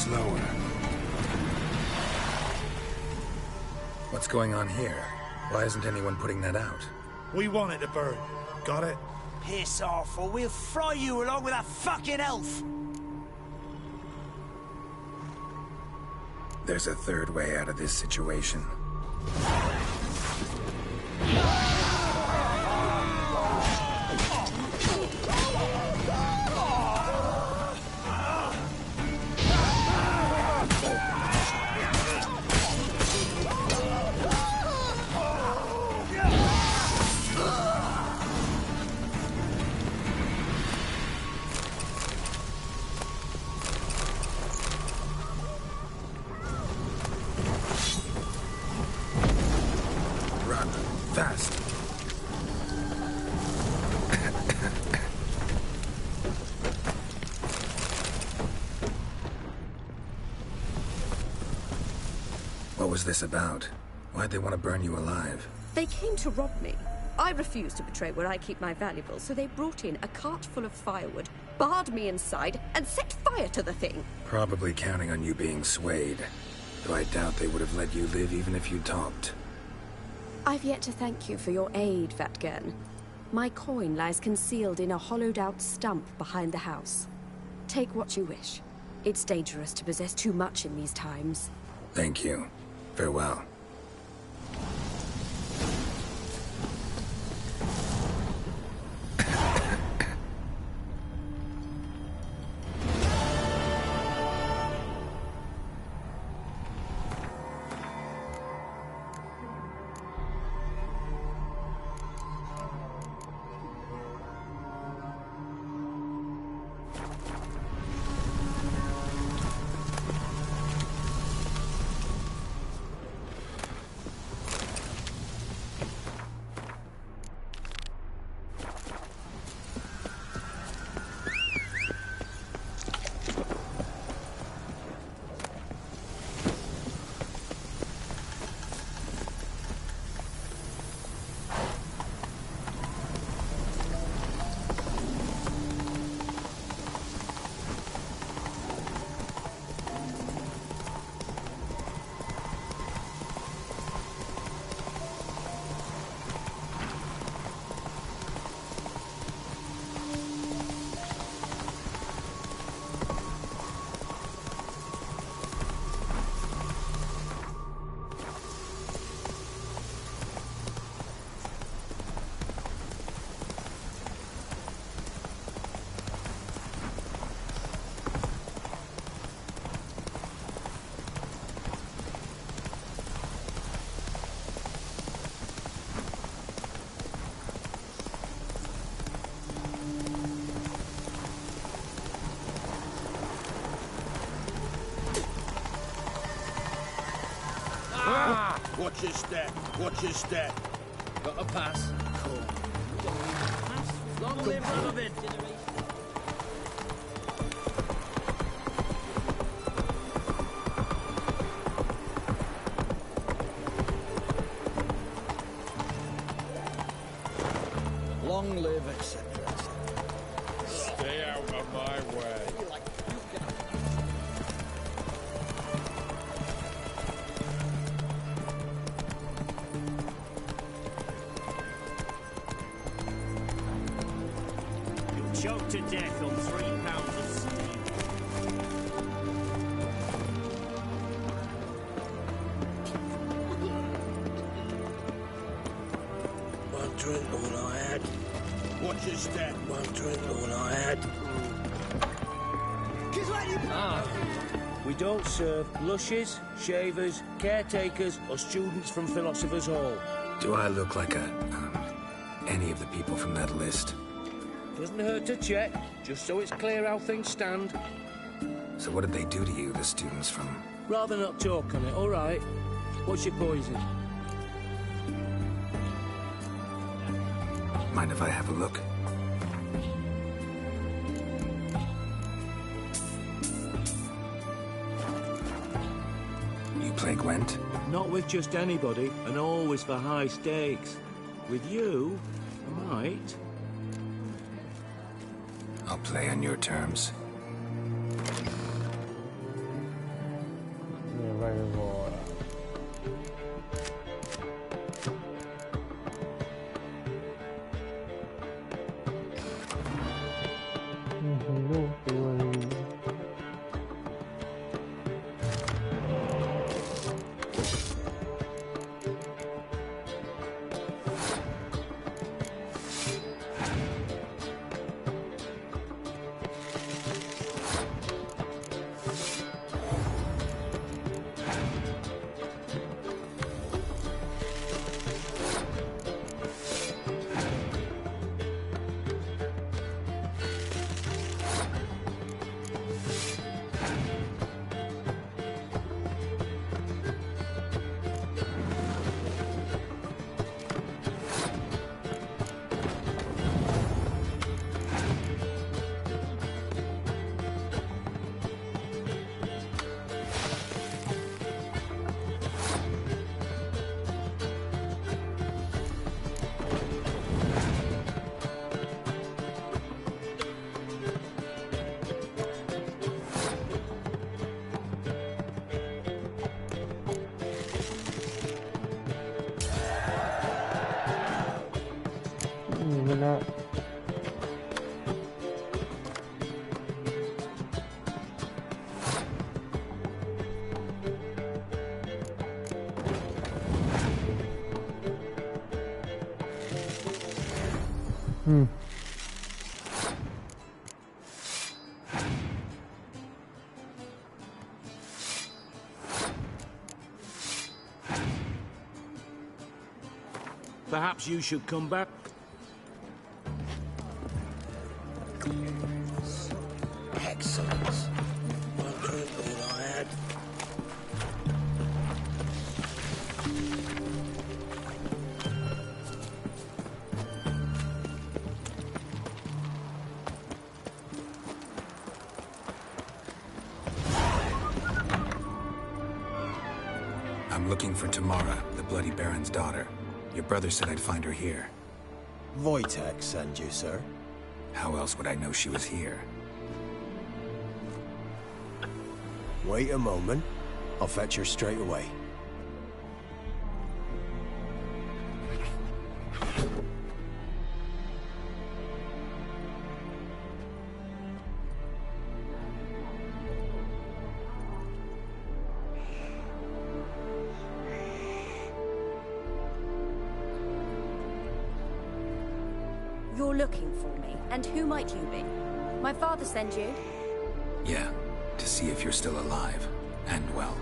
Slower. What's going on here? Why isn't anyone putting that out?
We want it to burn. Got it?
Piss off, or we'll fry you along with that fucking elf!
There's a third way out of this situation. Fast. What was this about? Why'd they want to burn you alive?
They came to rob me. I refused to betray where I keep my valuables, so they brought in a cart full of firewood, barred me inside, and set fire to the thing.
Probably counting on you being swayed. Though I doubt they would have let you live even if you talked.
I've yet to thank you for your aid, Vatgern. My coin lies concealed in a hollowed-out stump behind the house. Take what you wish. It's dangerous to possess too much in these times.
Thank you. Farewell.
Watch your step. Watch your step. Got a pass. Cool. Long live Robin. Starved to death on £3 of steam.
One drink, all I had.
What's your step?
One drink, all I had.
We don't serve lushes, shavers, caretakers, or students from Philosopher's Hall.
Do I look like any of the people from that list?
Doesn't hurt to check, just so it's clear how things stand.
So what did they do to you, the students from...
Rather not talk on it, all right. What's your poison?
Mind if I have a look? You play Gwent?
Not with just anybody, and always for high stakes. With you, I might.
I'll play on your terms.
ไปพอละลูกตัว ไม่น่า
Perhaps you should come back.
Excellent. One drink, all I had.
I'm looking for Tamara, the Bloody Baron's daughter. Your brother said I'd find her here.
Wojtek sent you, sir.
How else would I know she was here?
Wait a moment. I'll fetch her straight away.
You're looking for me, and who might you be? My father sent you?
Yeah, to see if you're still alive. And well.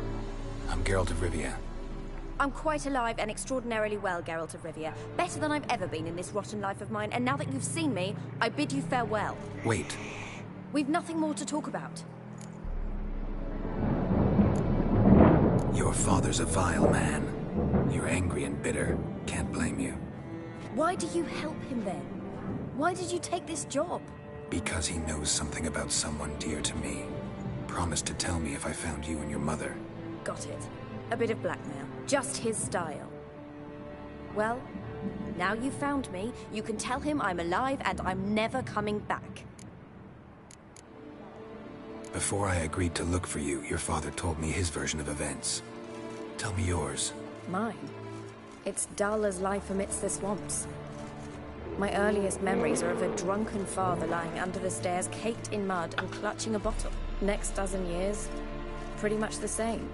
I'm Geralt of Rivia.
I'm quite alive and extraordinarily well, Geralt of Rivia. Better than I've ever been in this rotten life of mine, and now that you've seen me, I bid you farewell.
Wait.
We've nothing more to talk about.
Your father's a vile man. You're angry and bitter. Can't blame you.
Why do you help him then? Why did you take this job?
Because he knows something about someone dear to me. Promised to tell me if I found you and your mother.
Got it. A bit of blackmail. Just his style. Well, now you've found me, you can tell him I'm alive and I'm never coming back.
Before I agreed to look for you, your father told me his version of events. Tell me yours.
Mine? It's dull as life amidst the swamps.
My earliest memories are of a drunken father lying under the stairs, caked in mud and clutching a bottle. Next dozen years, pretty much the same.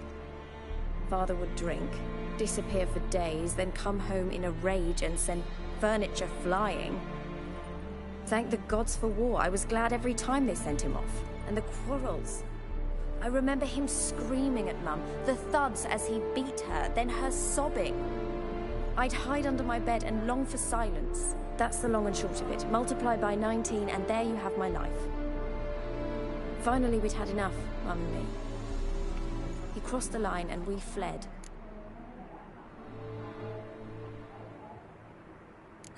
Father would drink, disappear for days, then come home in a rage and send furniture flying. Thank the gods for war. I was glad every time they sent him off. And the quarrels. I remember him screaming at Mum, the thuds as he beat her, then her sobbing. I'd hide under my bed and long for silence. That's the long and short of it. Multiply by 19 and there you have my life. Finally, we'd had enough, Mum and me. He crossed the line and we fled.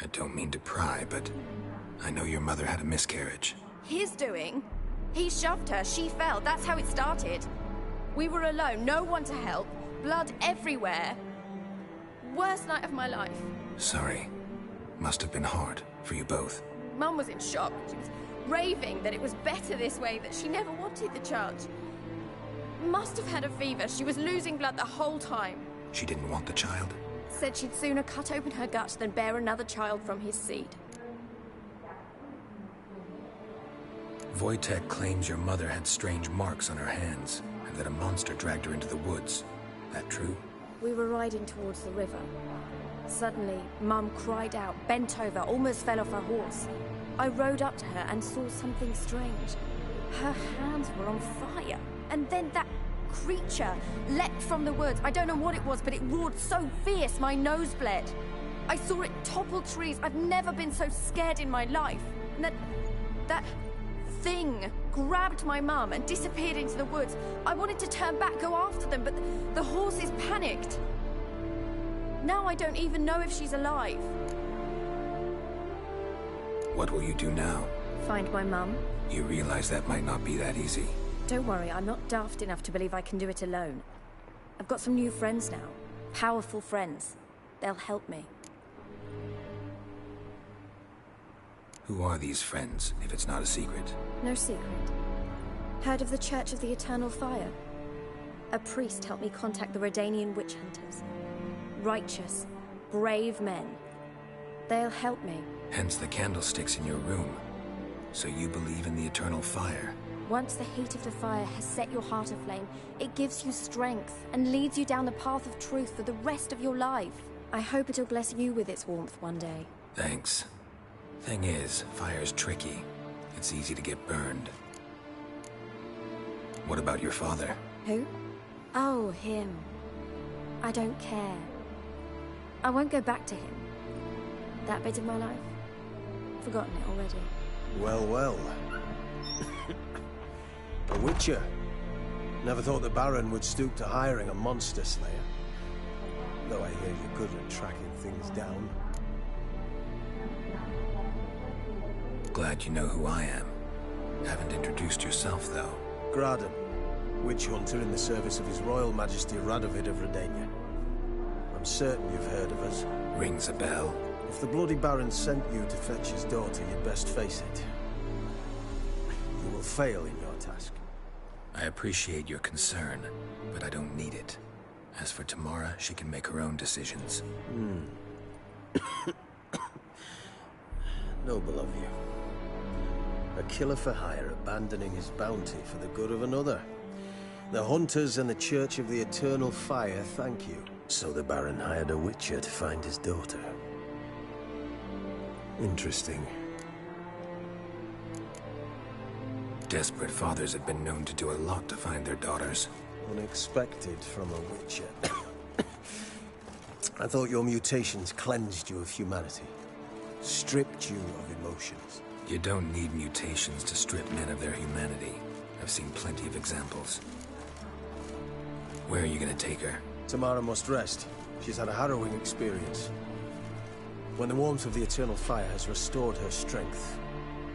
I don't mean to pry, but I know your mother had a miscarriage.
His doing? He shoved her, she fell, that's how it started. We were alone, no one to help, blood everywhere. Worst night of my life.
Sorry. Must have been hard for you both.
Mum was in shock. She was raving that it was better this way, that she never wanted the charge. Must have had a fever. She was losing blood the whole time.
She didn't want the child?
Said she'd sooner cut open her gut than bear another child from his seed.
Wojtek claims your mother had strange marks on her hands, and that a monster dragged her into the woods. That true?
We were riding towards the river. Suddenly, Mum cried out, bent over, almost fell off her horse. I rode up to her and saw something strange. Her hands were on fire. And then that creature leapt from the woods. I don't know what it was, but it roared so fierce my nose bled. I saw it topple trees. I've never been so scared in my life. And that thing grabbed my mum and disappeared into the woods. I wanted to turn back, go after them, but the horses panicked. Now I don't even know if she's alive.
What will you do now?
Find my mum.
You realize that might not be that easy.
Don't worry, I'm not daft enough to believe I can do it alone. I've got some new friends now. Powerful friends. They'll help me.
Who are these friends, if it's not a secret?
No secret. Heard of the Church of the Eternal Fire? A priest helped me contact the Redanian witch hunters. Righteous, brave men. They'll help me.
Hence the candlesticks in your room. So you believe in the eternal fire?
Once the heat of the fire has set your heart aflame, it gives you strength and leads you down the path of truth for the rest of your life. I hope it'll bless you with its warmth one day.
Thanks. Thing is, fire's tricky. It's easy to get burned. What about your father?
Who? Oh, him. I don't care. I won't go back to him. That bit of my life? Forgotten it already.
Well, well. A witcher. Never thought the Baron would stoop to hiring a monster slayer. Though I hear you're good at tracking things down.
Glad you know who I am. Haven't introduced yourself, though.
Graden, witch hunter in the service of His Royal Majesty Radovid of Redania. I'm certain you've heard of us.
Rings a bell.
If the Bloody Baron sent you to fetch his daughter, you'd best face it. You will fail in your task.
I appreciate your concern, but I don't need it. As for Tamara, she can make her own decisions.
Noble of you. A killer for hire abandoning his bounty for the good of another. The hunters and the Church of the Eternal Fire thank you. So the Baron hired a witcher to find his daughter. Interesting.
Desperate fathers have been known to do a lot to find their daughters.
Unexpected from a witcher. I thought your mutations cleansed you of humanity. Stripped you of emotions.
You don't need mutations to strip men of their humanity. I've seen plenty of examples. Where are you gonna take her?
Tamara must rest. She's had a harrowing experience. When the warmth of the Eternal Fire has restored her strength,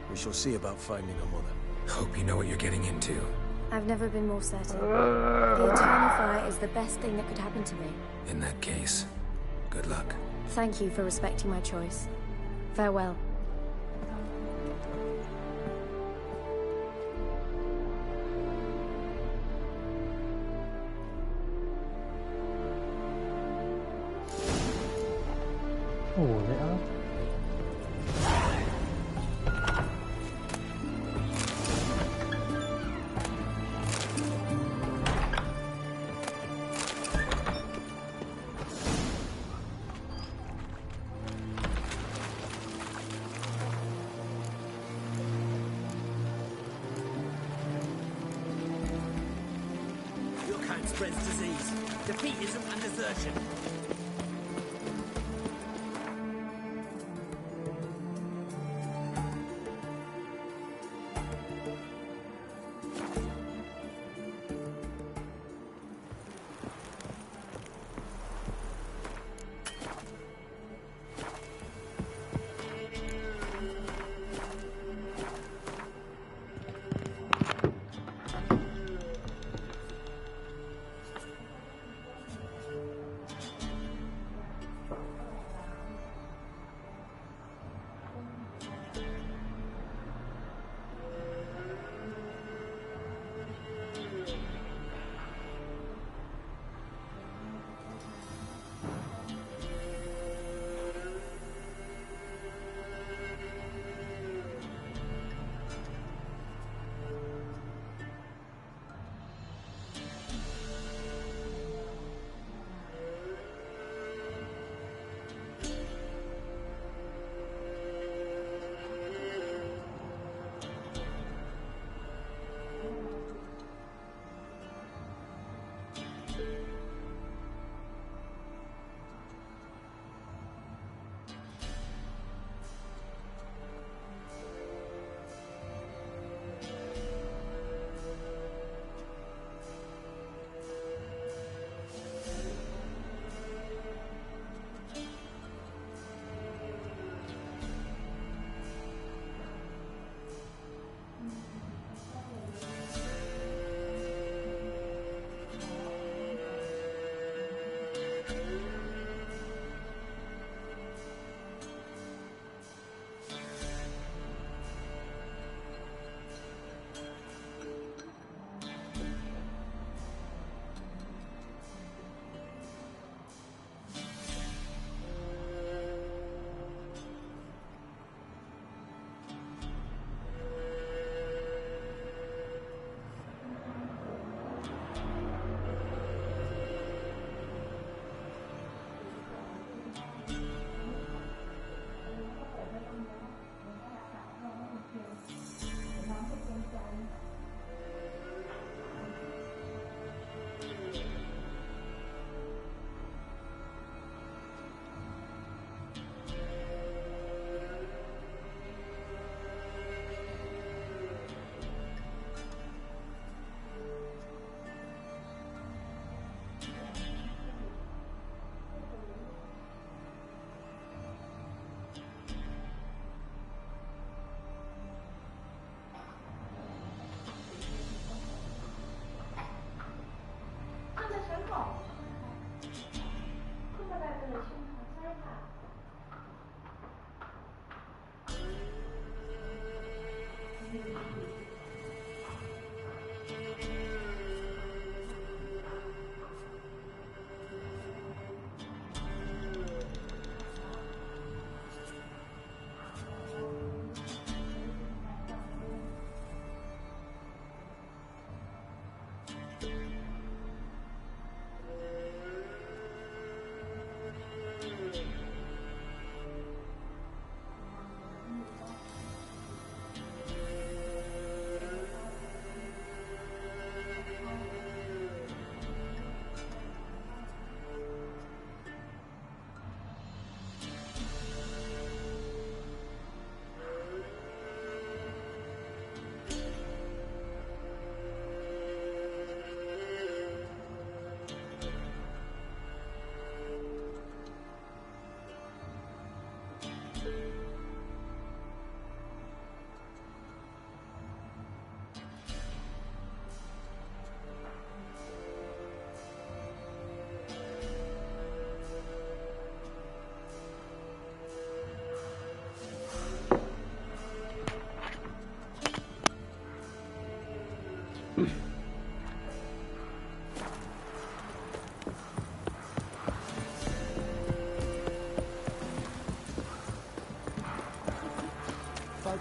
we shall see about finding her mother.
Hope you know what you're getting into.
I've never been more certain. The Eternal Fire is the best thing that could happen to me.
In that case, good luck.
Thank you for respecting my choice. Farewell.
Oh, yeah.
spreads disease. Defeatism and desertion.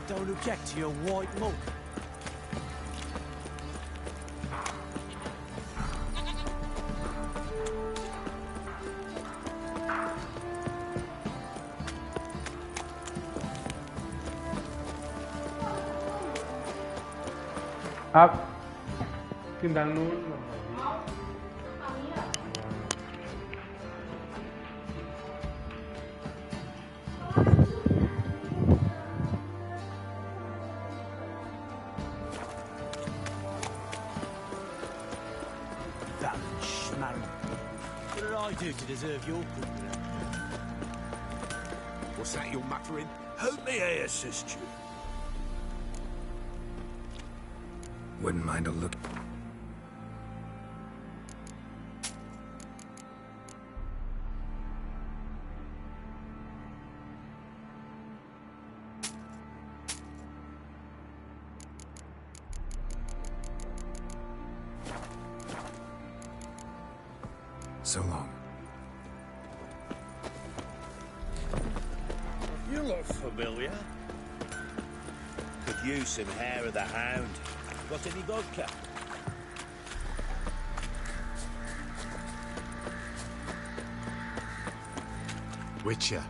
Don't object to your white look.
Up. ขึ้นทางนู้น
I do to deserve your company?
What's that you're muttering?
How may I assist you?
Wouldn't mind a look. So long.
You look familiar. Could use some hair of the hound. Got any vodka?
Witcher,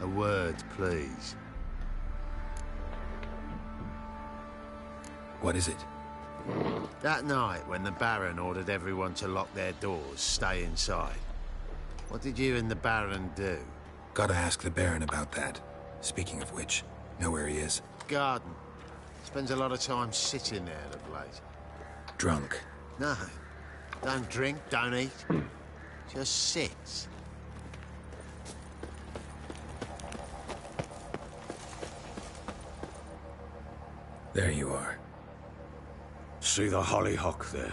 a word, please.
What is it?
That night when the Baron ordered everyone to lock their doors, stay inside. What did you and the Baron do?
Gotta ask the Baron about that. Speaking of which, know where he is?
Garden. Spends a lot of time sitting there of late.
Drunk.
No. Don't drink, don't eat. Just sits.
There you are.
See the hollyhock there?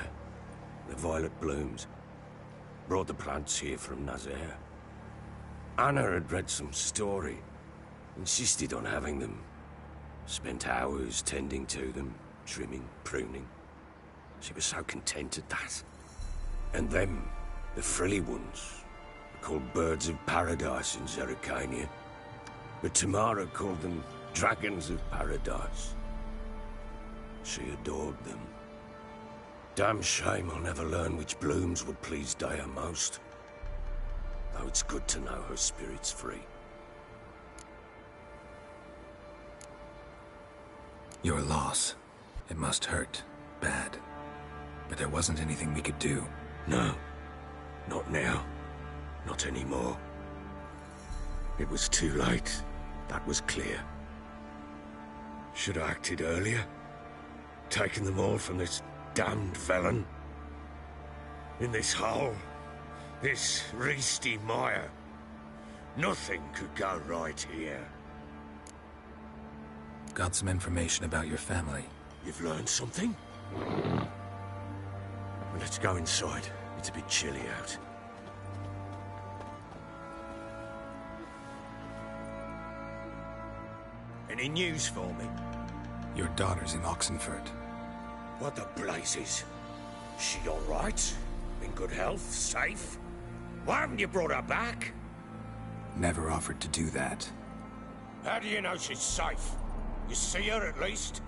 The violet blooms. Brought the plants here from Nazaire. Anna had read some story. Insisted on having them. Spent hours tending to them, trimming, pruning. She was so content at that. And them, the frilly ones, are called birds of paradise in Zerrikania. But Tamara called them dragons of paradise. She adored them. Damn shame I'll never learn which blooms would please Daya most. Though it's good to know her spirit's free.
Your loss. It must hurt. Bad. But there wasn't anything we could do.
No. Not now. Not anymore. It was too late. That was clear. Should have acted earlier. Taken them all from this damned felon. In this hole. This reesty mire. Nothing could go right here.
Got some information about your family.
You've learned something? Let's go inside. It's a bit chilly out. Any news for me?
Your daughter's in Oxenford.
What the blazes? She all right? In good health? Safe? Why haven't you brought her back?
Never offered to do that.
How do you know she's safe? You see her at least?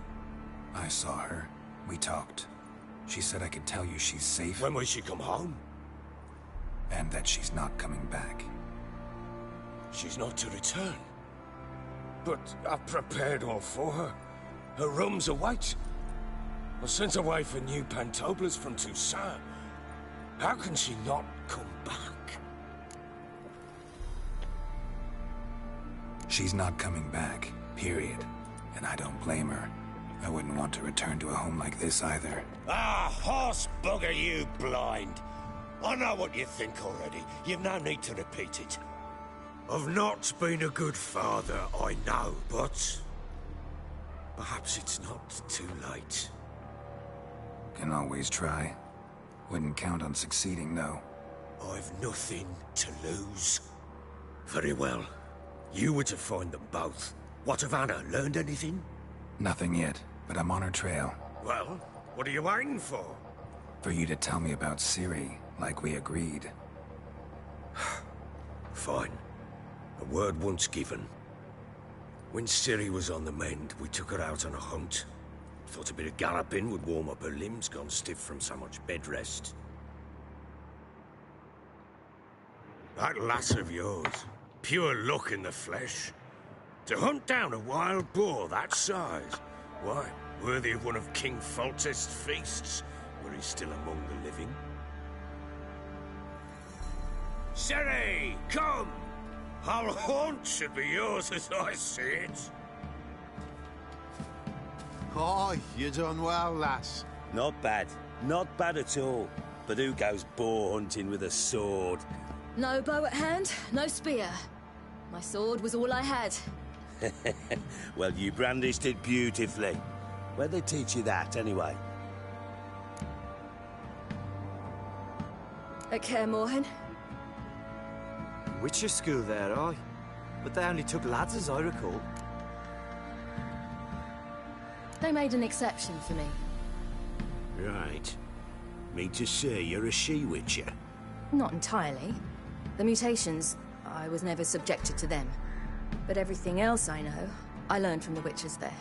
I saw her. We talked. She said I could tell you she's safe.
When will she come home?
And that she's not coming back.
She's not to return. But I've prepared all for her. Her rooms await. I sent away for new pantoblas from Toussaint. How can she not come back?
She's not coming back, period. And I don't blame her. I wouldn't want to return to a home like this either.
Ah, horse bugger, you blind. I know what you think already. You've no need to repeat it. I've not been a good father, I know, but perhaps it's not too late.
Can always try. Wouldn't count on succeeding, though.
I've nothing to lose. Very well. You were to find them both. What of Anna? Learned anything?
Nothing yet, but I'm on her trail.
Well, what are you waiting for?
For you to tell me about Ciri, like we agreed.
Fine. A word once given. When Ciri was on the mend, we took her out on a hunt. Thought a bit of galloping would warm up her limbs, gone stiff from so much bed rest. That lass of yours, pure luck in the flesh. To hunt down a wild boar that size, why, worthy of one of King Foltest's feasts, were he still among the living. Ciri, come! Our haunt should be yours as I see it.
Oh, you done well, lass.
Not bad. Not bad at all. But who goes boar hunting with a sword?
No bow at hand, no spear. My sword was all I had.
Well, you brandished it beautifully. Where'd they teach you that, anyway?
At Kaer Morhen.
Witcher school there, aye. But they only took lads, as I recall.
They made an exception for me.
Right. Mean to say you're a she-witcher?
Not entirely. The mutations, I was never subjected to them. But everything else I know, I learned from the witches there.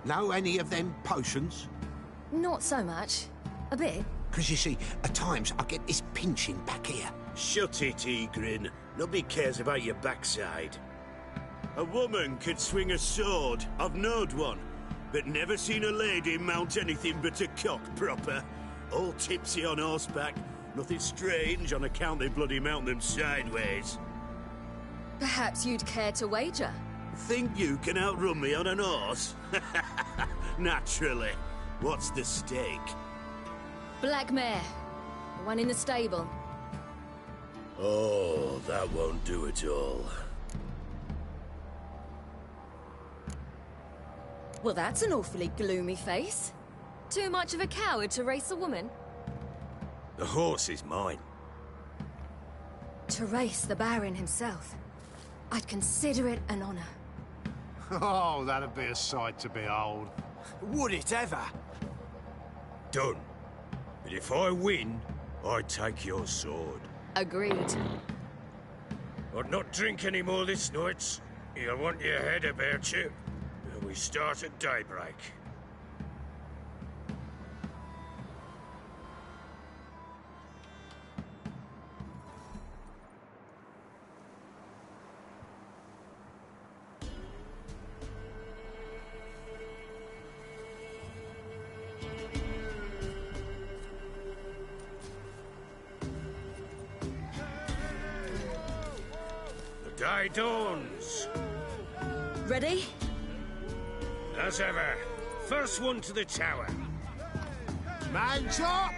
Know any of them potions?
Not so much. A bit.
Because you see, at times I get this pinching back here.
Shut it, Egrin. Nobody cares about your backside. A woman could swing a sword. I've knowed one. But never seen a lady mount anything but a cock proper. All tipsy on horseback. Nothing strange on account they bloody mount them sideways.
Perhaps you'd care to wager?
Think you can outrun me on an horse? Naturally. What's the stake?
Black mare. The one in the stable.
Oh, that won't do it all.
Well, that's an awfully gloomy face. Too much of a coward to race a woman?
The horse is mine.
To race the Baron himself. I'd consider it an honor.
Oh, that'd be a sight to behold.
Would it ever?
Done. But if I win, I take your sword.
Agreed.
I'd not drink any more this night. You'll want your head about you. And we start at daybreak. The day dawns.
Ready?
As ever, first one to the tower.
Man's up!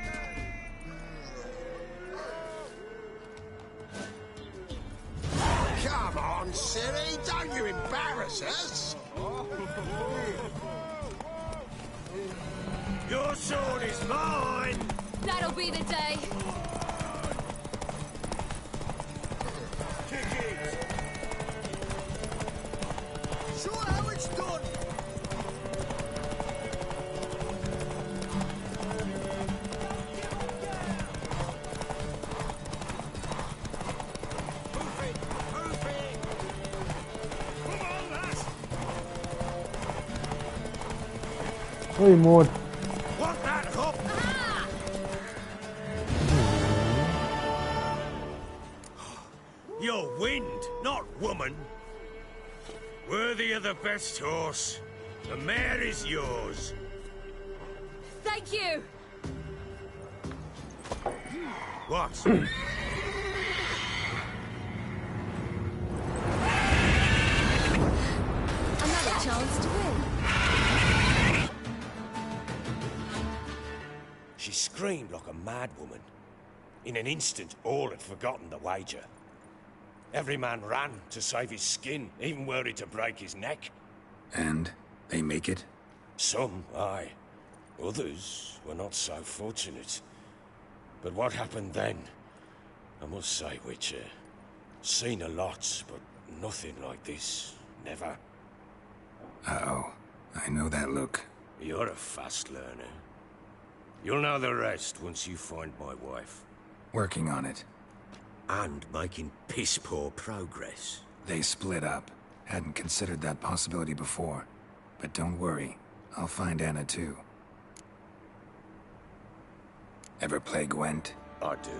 Come on, Siri, don't you embarrass us!
Your sword is mine!
That'll be the day.
Kick it!
Show how it's done!
Ôi một.
Want that hop? You're wind, not woman. Worthy of the best horse. The mare is yours.
Thank you.
What?
Another chance to win.
She screamed like a mad woman. In an instant, all had forgotten the wager. Every man ran to save his skin, even worried to break his neck.
And they make it?
Some, aye. Others were not so fortunate. But what happened then? I must say, Witcher, seen a lot, but nothing like this. Never.
Uh-oh. I know that look.
You're a fast learner. You'll know the rest once you find my wife.
Working on it.
And making piss-poor progress.
They split up. Hadn't considered that possibility before. But don't worry. I'll find Anna too. Ever play Gwent?
I do.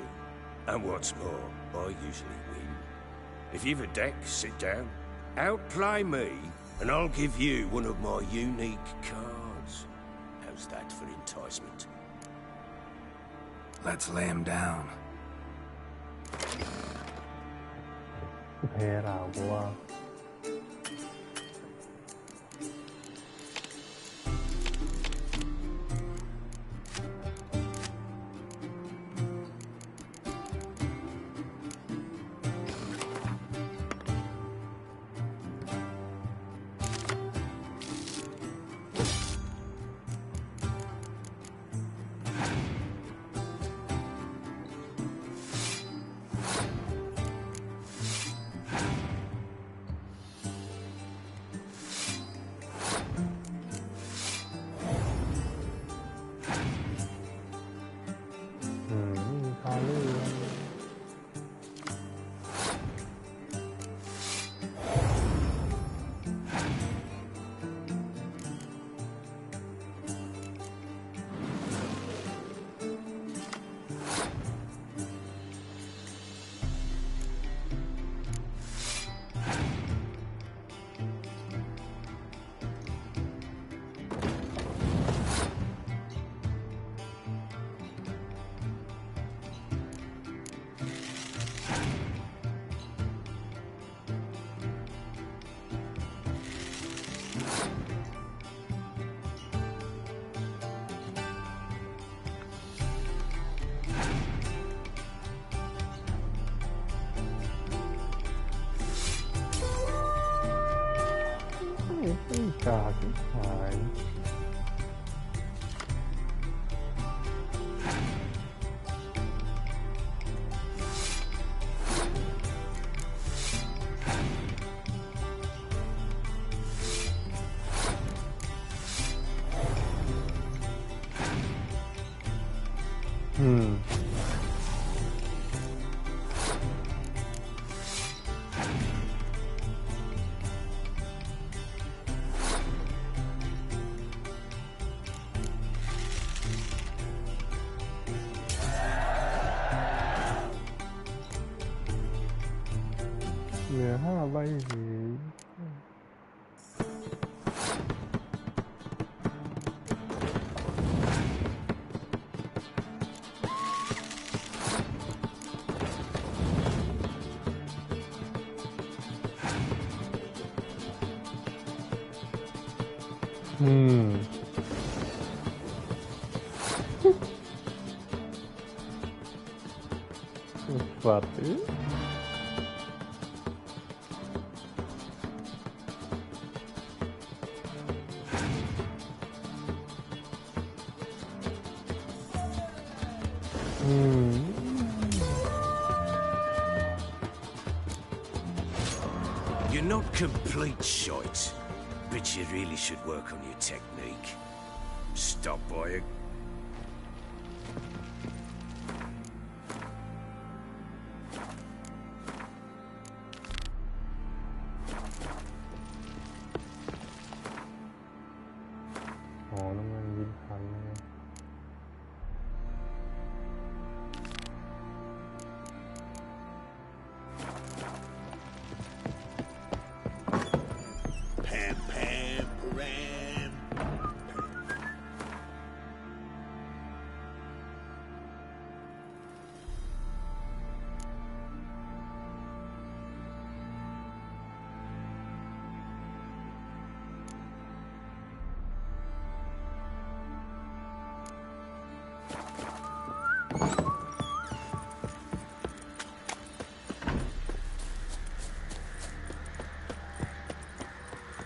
And what's more, I usually win. If you've a deck, sit down. Outplay me, and I'll give you one of my unique cards. How's that for enticement?
Let's lay him down.
แพ้เรากูว่า เหลือ5 ใบสี Faty.
You're not complete shite, but you really should work on your technique. Stop by a...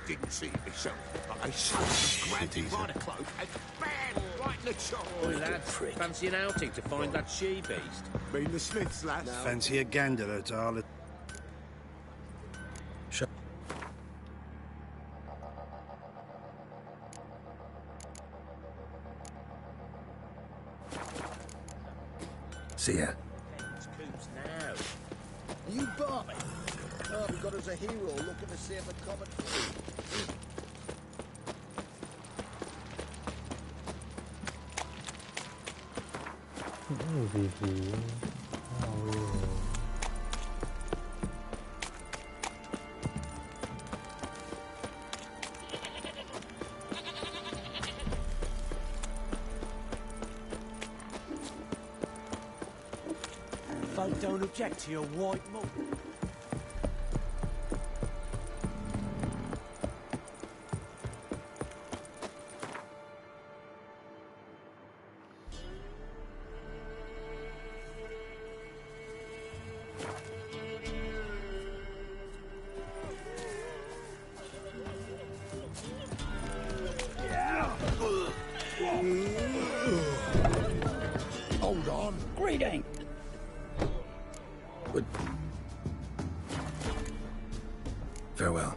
Didn't see it myself, but I suddenly grabbed him by the cloak and bam! Right in the chop.
Oi, lads, fancy an outing to find that she-beast?
Mean the Smiths, lads?
No.
Fancy a gander at Arlen?
See ya.
Boots now. Are you Barbie? Oh, we got us a hero looking to save the comet.
Folk don't object to your white mug.
Hold on.
Greeting.
But... farewell.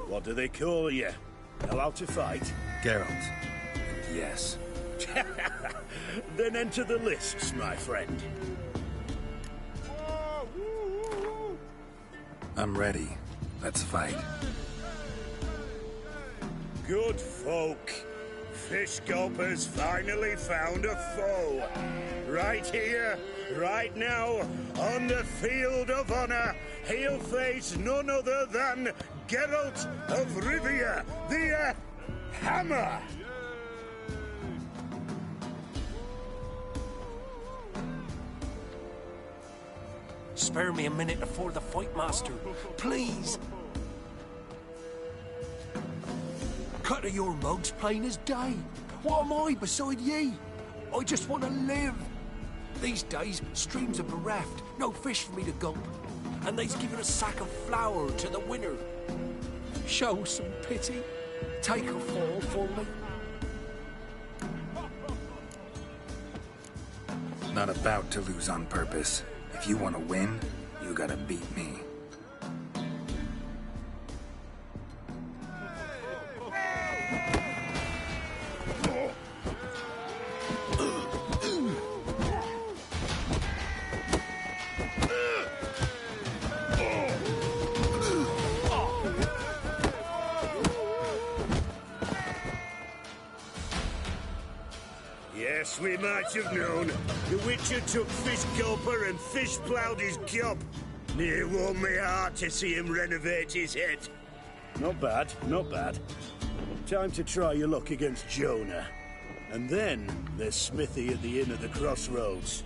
What do they call you? Know how to fight?
Geralt. Yes.
Then enter the lists, my friend.
I'm ready. Let's fight.
Good folk. Fish Gulper's finally found a foe. Right here, right now, on the field of honor, he'll face none other than Geralt of Rivia, the Hammer.
Spare me a minute before the fight, master. Please. Cut of your mugs plain as day. What am I beside ye? I just want to live. These days, streams are bereft, no fish for me to gulp. And they's given a sack of flour to the winner. Show some pity. Take a fall for me.
Not about to lose on purpose. If you want to win, you gotta beat me.
Yes, we might have known. The Witcher took Fish Gulper and Fish ploughed his gob. Near warmed me heart to see him renovate his head.
Not bad, not bad. Time to try your luck against Jonah. And then there's Smithy at the inn at the crossroads.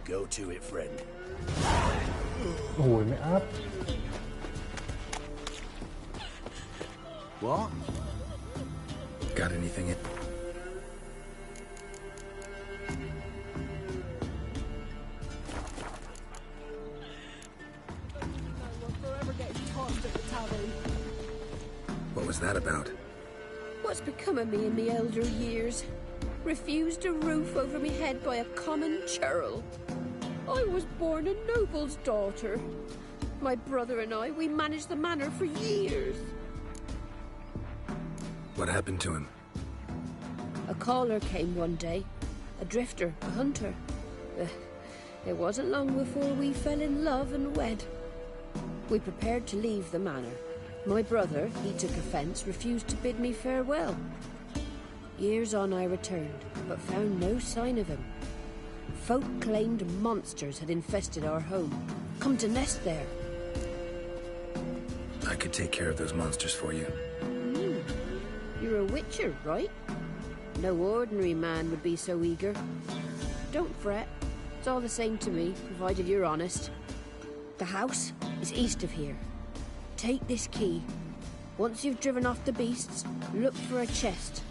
Go to it, friend.
โอ้โหไม่อัพ
What? Got anything in? What was that about?
What's become of me in me elder years? Refused a roof over me head by a common churl. I was born a noble's daughter. My brother and I, we managed the manor for years.
What happened to him?
A caller came one day. A drifter, a hunter. It wasn't long before we fell in love and wed. We prepared to leave the manor. My brother, he took offence, refused to bid me farewell. Years on I returned, but found no sign of him. Folk claimed monsters had infested our home, come to nest there.
I could take care of those monsters for you.
You're a witcher, right? No ordinary man would be so eager. Don't fret. It's all the same to me, provided you're honest. The house is east of here. Take this key. Once you've driven off the beasts, look for a chest.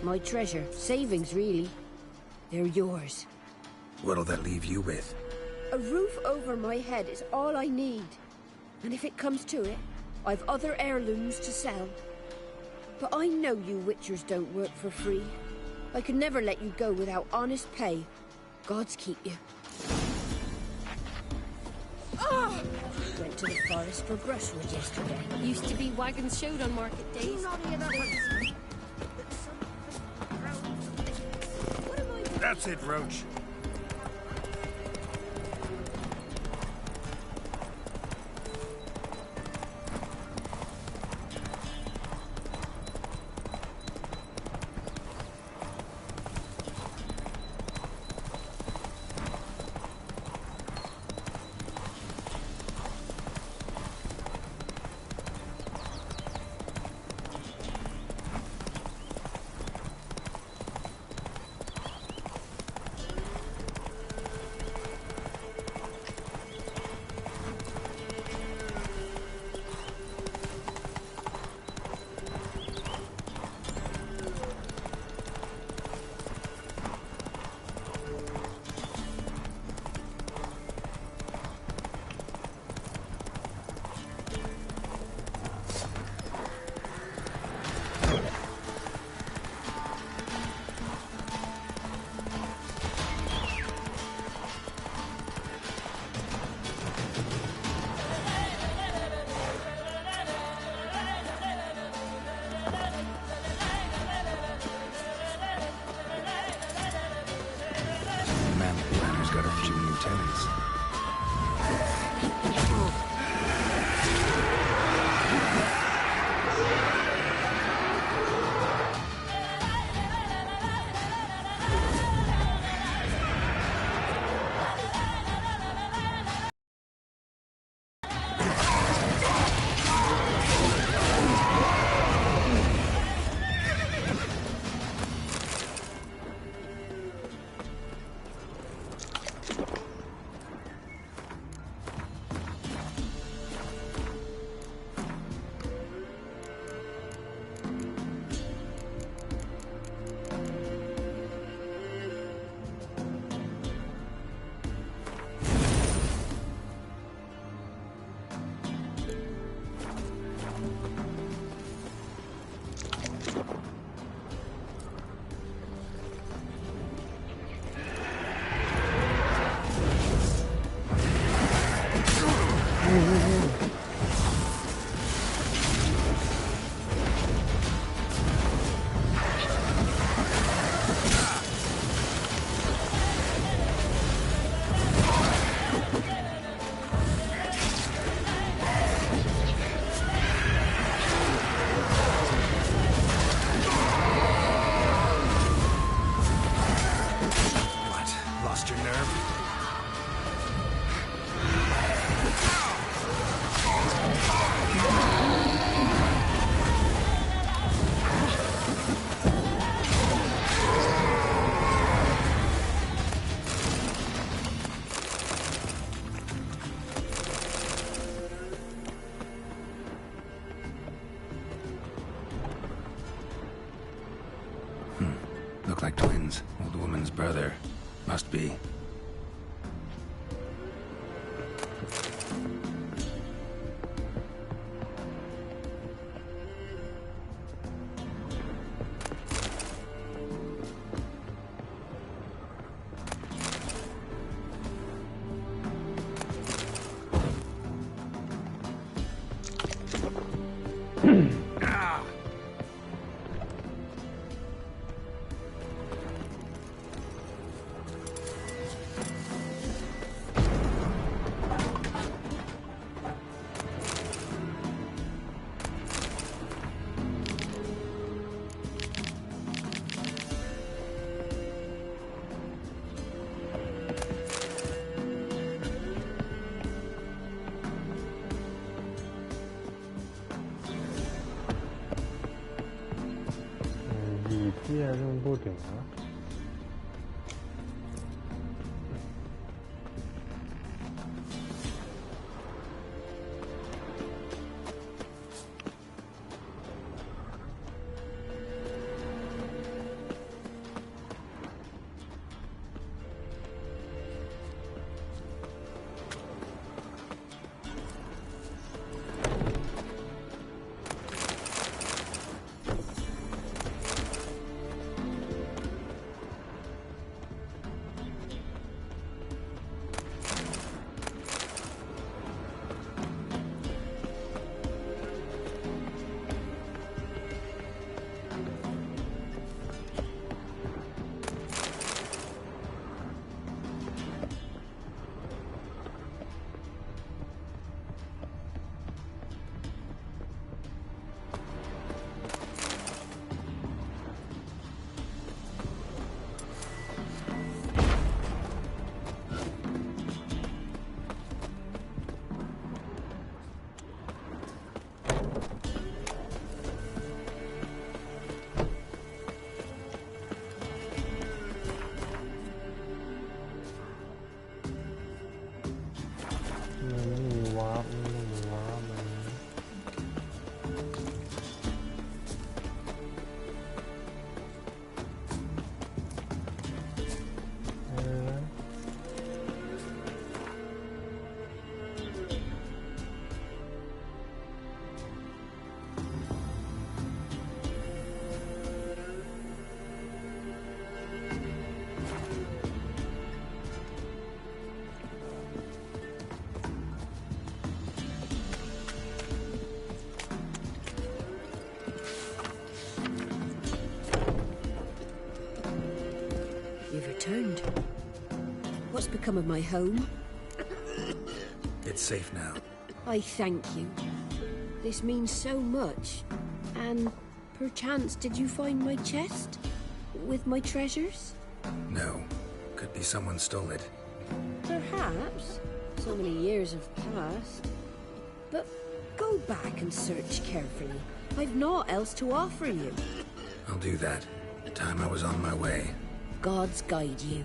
My treasure. Savings, really. They're yours.
What'll that leave you with?
A roof over my head is all I need. And if it comes to it, I've other heirlooms to sell. But I know you witchers don't work for free. I could never let you go without honest pay. Gods keep you. Went to the forest for brushwood yesterday.
Used to be wagons showed on market days.
That's it, Roach.
like twins. Old woman's brother. Must be.
ที่เราพูดถึงนะ
You've returned. What's become of my home?
It's safe now.
I thank you. This means so much. And perchance did you find my chest? With my treasures?
No. Could be someone stole it.
Perhaps. So many years have passed. But go back and search carefully. I've naught else to offer you.
I'll do that. Time I was on my way.
Gods guide you.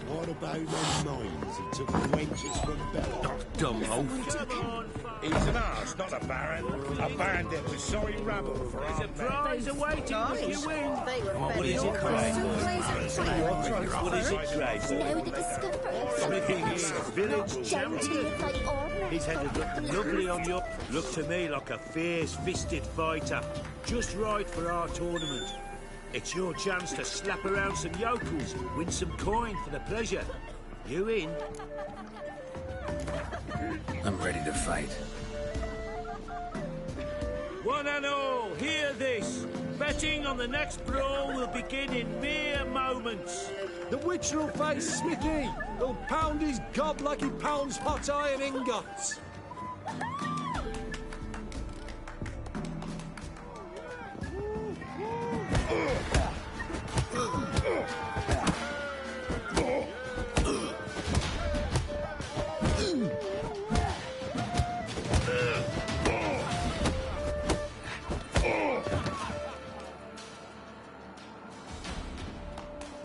What about them mines he took wenches from Bella?
Dumb oaf.
He's an arse, not a baron. A bandit with sorry rabble for our men.
Prize awaiting if you win.
What is it, Craig? What is it, Craig?
Now the discoverer.
Village champion.
His head would look lovely on you. Look to me like a fierce-fisted fighter. Just right for our tournament. It's your chance to slap around some yokels, win some coin for the pleasure. You in?
I'm ready to fight.
One and all, hear this. Betting on the next brawl will begin in mere moments.
The Witcher will face Smithy. He'll pound his gob like he pounds hot iron ingots.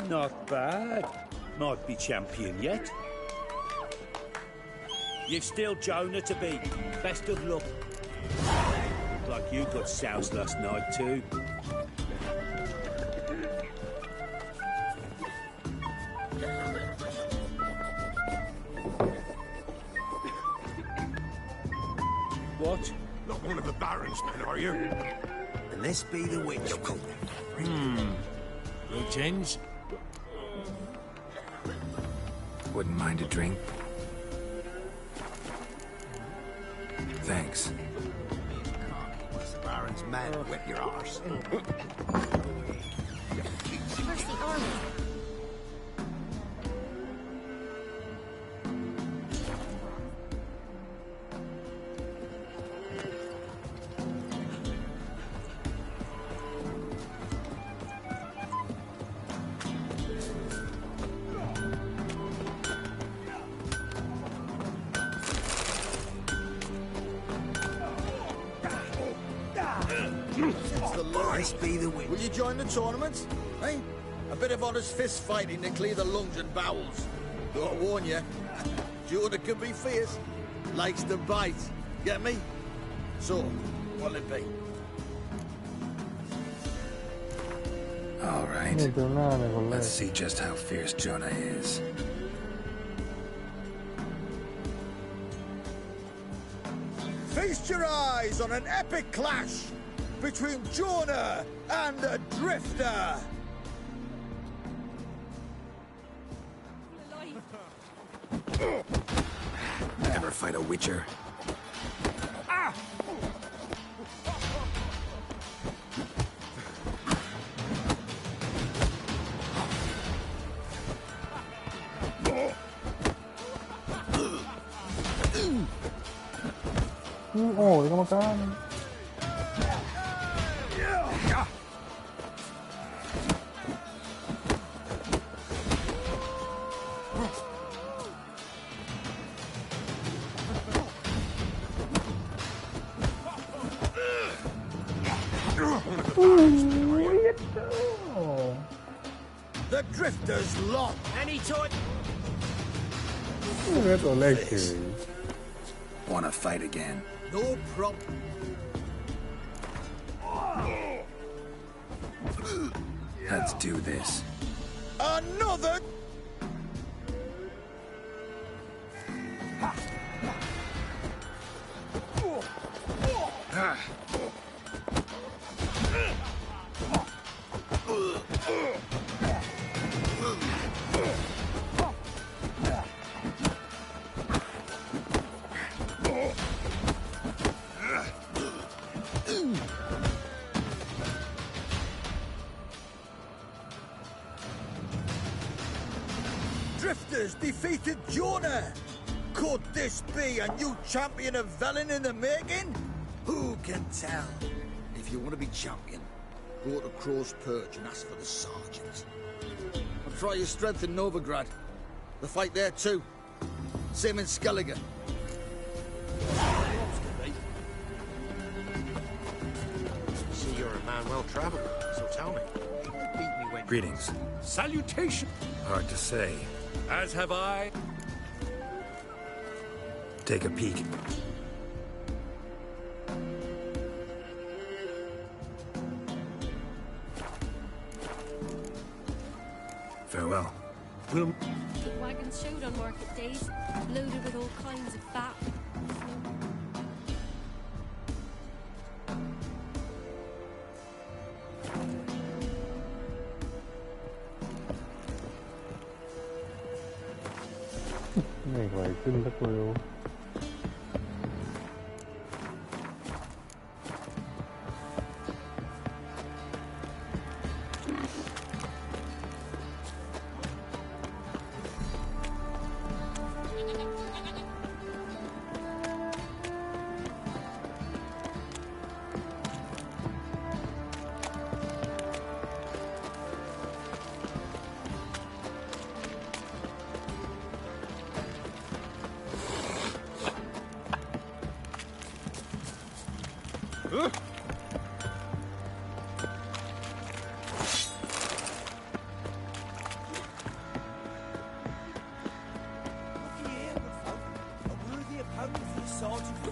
Not bad. Might be champion yet. You've still Jonah to beat. Best of luck. Like you got soused last night too. What?
Not one of the Baron's men, are you?
And this be the witch.
Routines?
Wouldn't mind a drink. Thanks.
What's the Baron's man? Whip your arse.
Where's the army?
Will you join the tournament? Eh? A bit of honest fist fighting to clear the lungs and bowels. Though I warn you, Jordan can be fierce. Likes to bite. Get me? So, what'll it be?
All right. Let's see just how fierce Jonah is.
Feast your eyes on an epic clash between Jonah and the Drifter.
Never fight a Witcher.
Ah!
Oh, come on.
The drifters lock.
Any time.
เลือดตัวเลขเฉย
Wanna fight again?
No problem.
Let's do this.
Another. Drifters defeated Jonah! Could this be a new champion of Velen in the making? Who can tell? If you want to be champion, go to Crow's Perch and ask for the sergeant. And try your strength in Novigrad. The fight there too. Same in Skellige.
See, you're a man well traveled, so tell me. Beat me when.
Greetings.
Salutation!
Hard to say.
As have I.
Take a peek. Farewell.
We'll...
The wagons showed on market days, loaded with all kinds of fat.
ไม่ไหวขึ้นสักเร็ว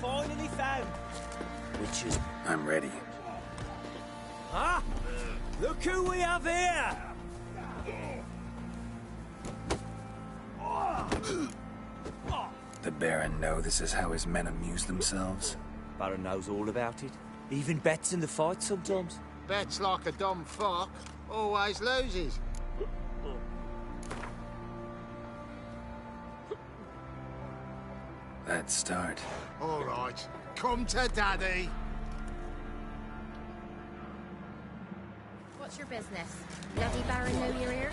Finally found.
Which is... I'm ready.
Huh? Look who we have here!
The Baron know this is how his men amuse themselves?
Baron knows all about it. Even bets in the fight sometimes.
Bets like a dumb fuck. Always loses.
Let's start.
All right. Come to Daddy.
What's your business? Bloody Baron know you're here?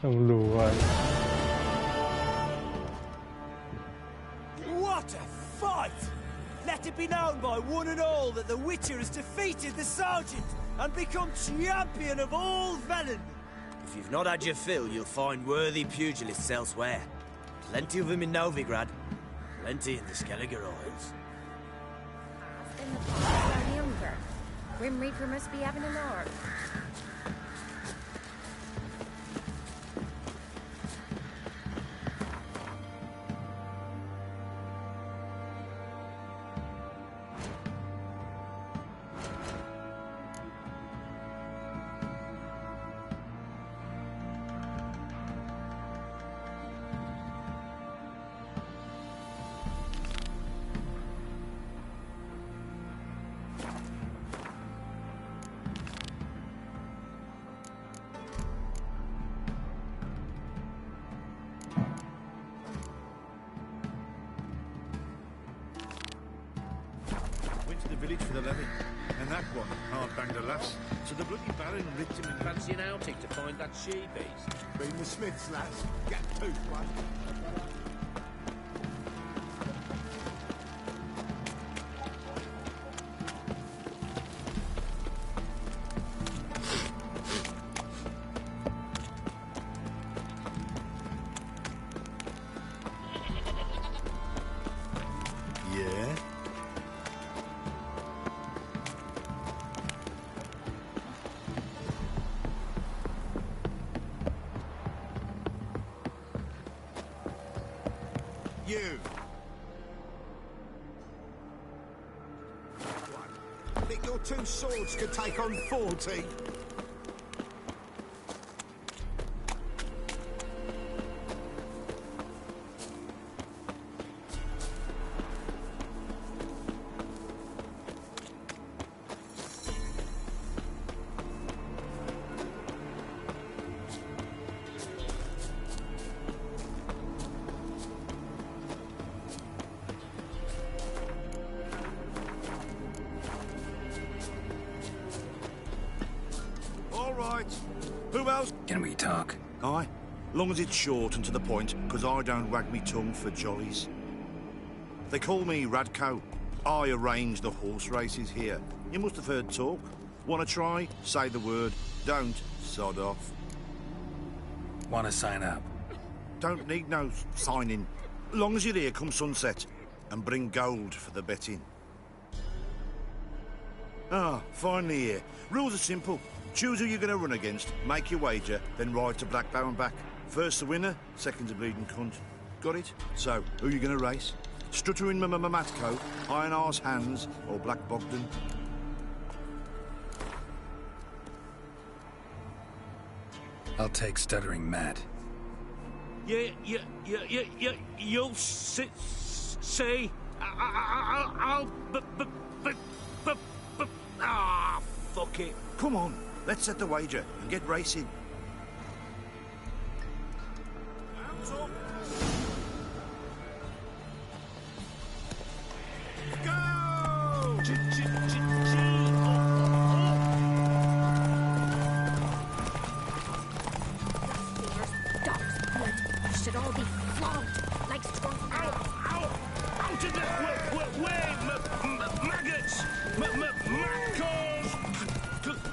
ต้องรู้ว่า
What a fight! Let it be known by one and all that the Witcher has defeated the Sergeant and become champion of all Velen. If you've not had your fill, you'll find worthy pugilists elsewhere. Plenty of them in Novigrad, plenty in the Skellige Isles.
In the past, down yonder. Grim Reaper must be having a lark.
Went to the village for the levy.
And that one hard-banged a lass. So the bloody Baron ripped him in...
Fancy an outing to find that she-beast?
Been the Smiths, lass. Get toothbrush.
Yeah?
You. Think your two swords could take on 40?
All right. Who else?
Can we talk?
Aye. Long as it's short and to the point, because I don't wag me tongue for jollies. They call me Radko. I arrange the horse races here. You must have heard talk. Want to try? Say the word. Don't, sod off.
Want to sign up?
Don't need no signing. Long as you're here come sunset. And bring gold for the betting. Ah, finally here. Rules are simple. Choose who you're going to run against, make your wager, then ride to Blackbow and back. First the winner, second the bleeding cunt. Got it? So, who you going to race? Stuttering Matko, Iron Arse Hands, or Black Bogdan?
I'll take Stuttering Matt.
You'll say... I'll... fuck it.
Come on, let's set the wager and get racing. Hands up. Go!
Dog's blood should all be flogged like strong.
Out of the way, maggots! Maccos!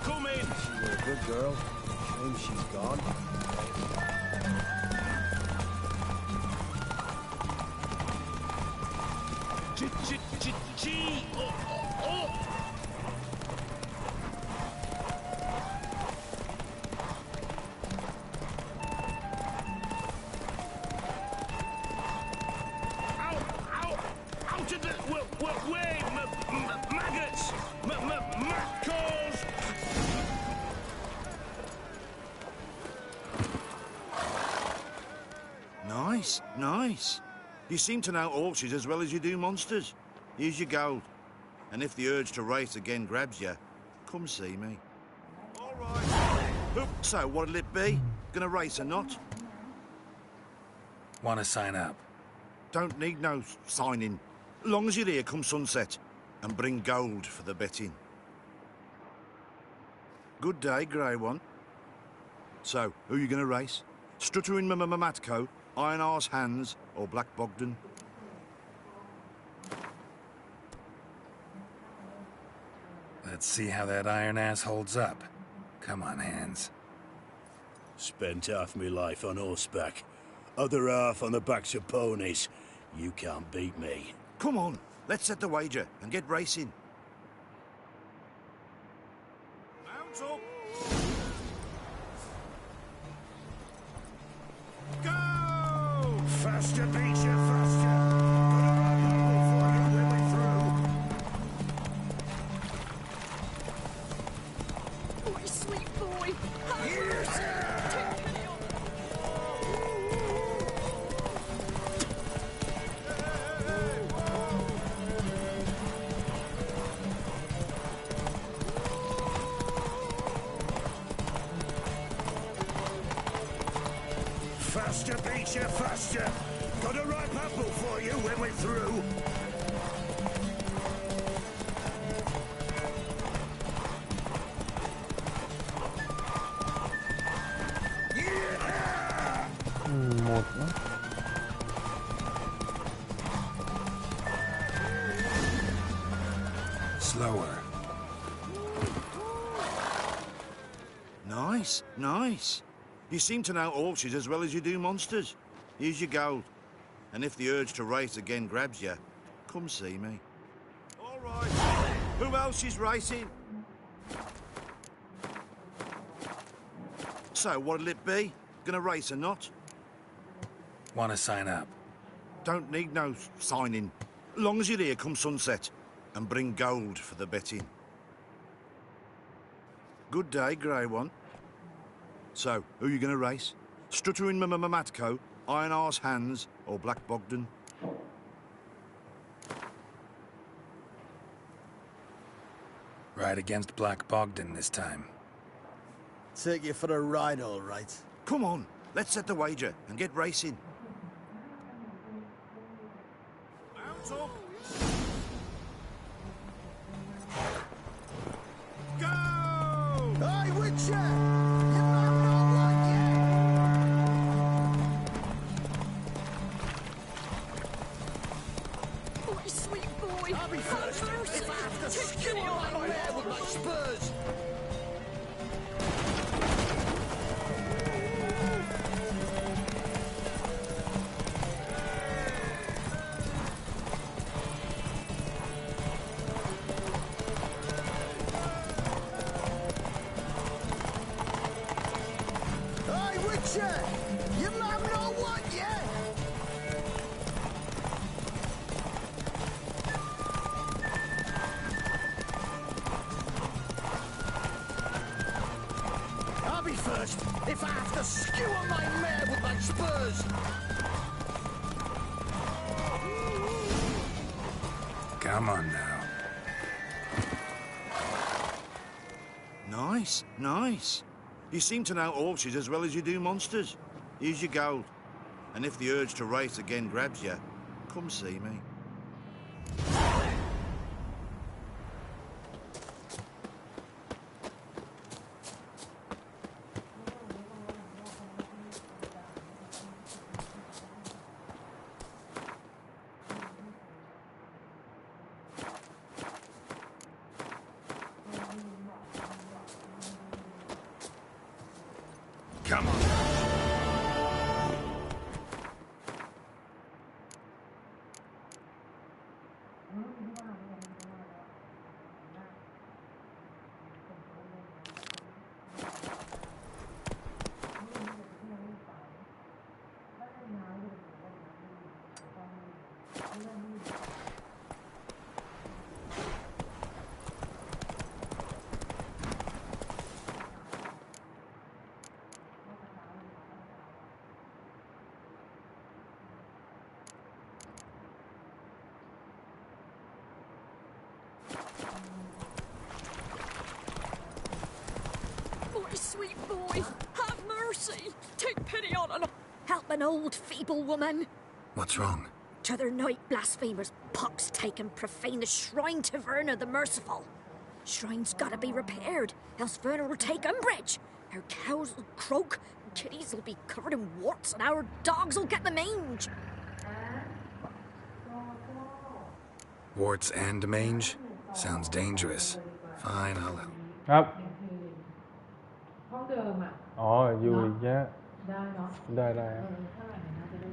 Come in!
You're a good girl. Shame she's gone.
Out of the way, maggots! Maccos!
Nice, nice. You seem to know horses as well as you do monsters. Here's your gold. And if the urge to race again grabs you, come see me. All right. So, what'll it be? Gonna race or not?
Want to sign up?
Don't need no signing. Long as you're here come sunset. And bring gold for the betting. Good day, grey one. So, who you gonna race? Stuttering Matko, Iron Arse Hands, or Black Bogdan?
Let's see how that iron ass holds up. Come on, Hands.
Spent half my life on horseback. Other half on the backs of ponies. You can't beat me. Come on, let's set the wager and get racing. Mount up! Go! Faster, beat you, faster! Got a rifle for you when we're through.
My sweet boy.
Yes! Faster, beat you, faster! Got a ripe apple for you when we're through.
มุดนะ
Slower.
Nice, nice. You seem to know horses as well as you do monsters. Here's your gold. And if the urge to race again grabs you, come see me. All right. Who else is racing? So, what'll it be? Gonna race or not?
Want to sign up?
Don't need no signing. Long as you're here come sunset. And bring gold for the betting. Good day, Grey One. So, who you gonna race? Stuttering Matco, Iron Arse Hands, or Black Bogdan?
Ride against Black Bogdan this time.
Take you for a ride, all right.
Come on, let's set the wager and get racing. Mount up! Go!
Hey, Witcher! You might not like it!
Boy, sweet boy.
I'll be first if I have to skewer my mare with my spurs. Hey, Witcher! You might not want yet! I'll be first if I have to skewer my mare with my spurs.
Come on now.
Nice, nice. You seem to know horses as well as you do monsters. Here's your gold. And if the urge to race again grabs you, come see me.
Come on.
Boy, sweet boy. Have mercy. Take pity on an... Help an old feeble woman.
What's wrong?
T'other night blasphemers pox take and profane the shrine to Verna the Merciful. Shrine's gotta be repaired, else Verna will take umbrage. Our cows will croak, kitties will be covered in warts, and our dogs will get the mange.
Warts and mange? Sounds dangerous. Fine, I'll help.
ครับ
ห้องเดิมอ่ะ
อ๋อ อยู่อีกแยะ
ได้เนาะ
ได้ได้
เท่าไหร่นะจะได้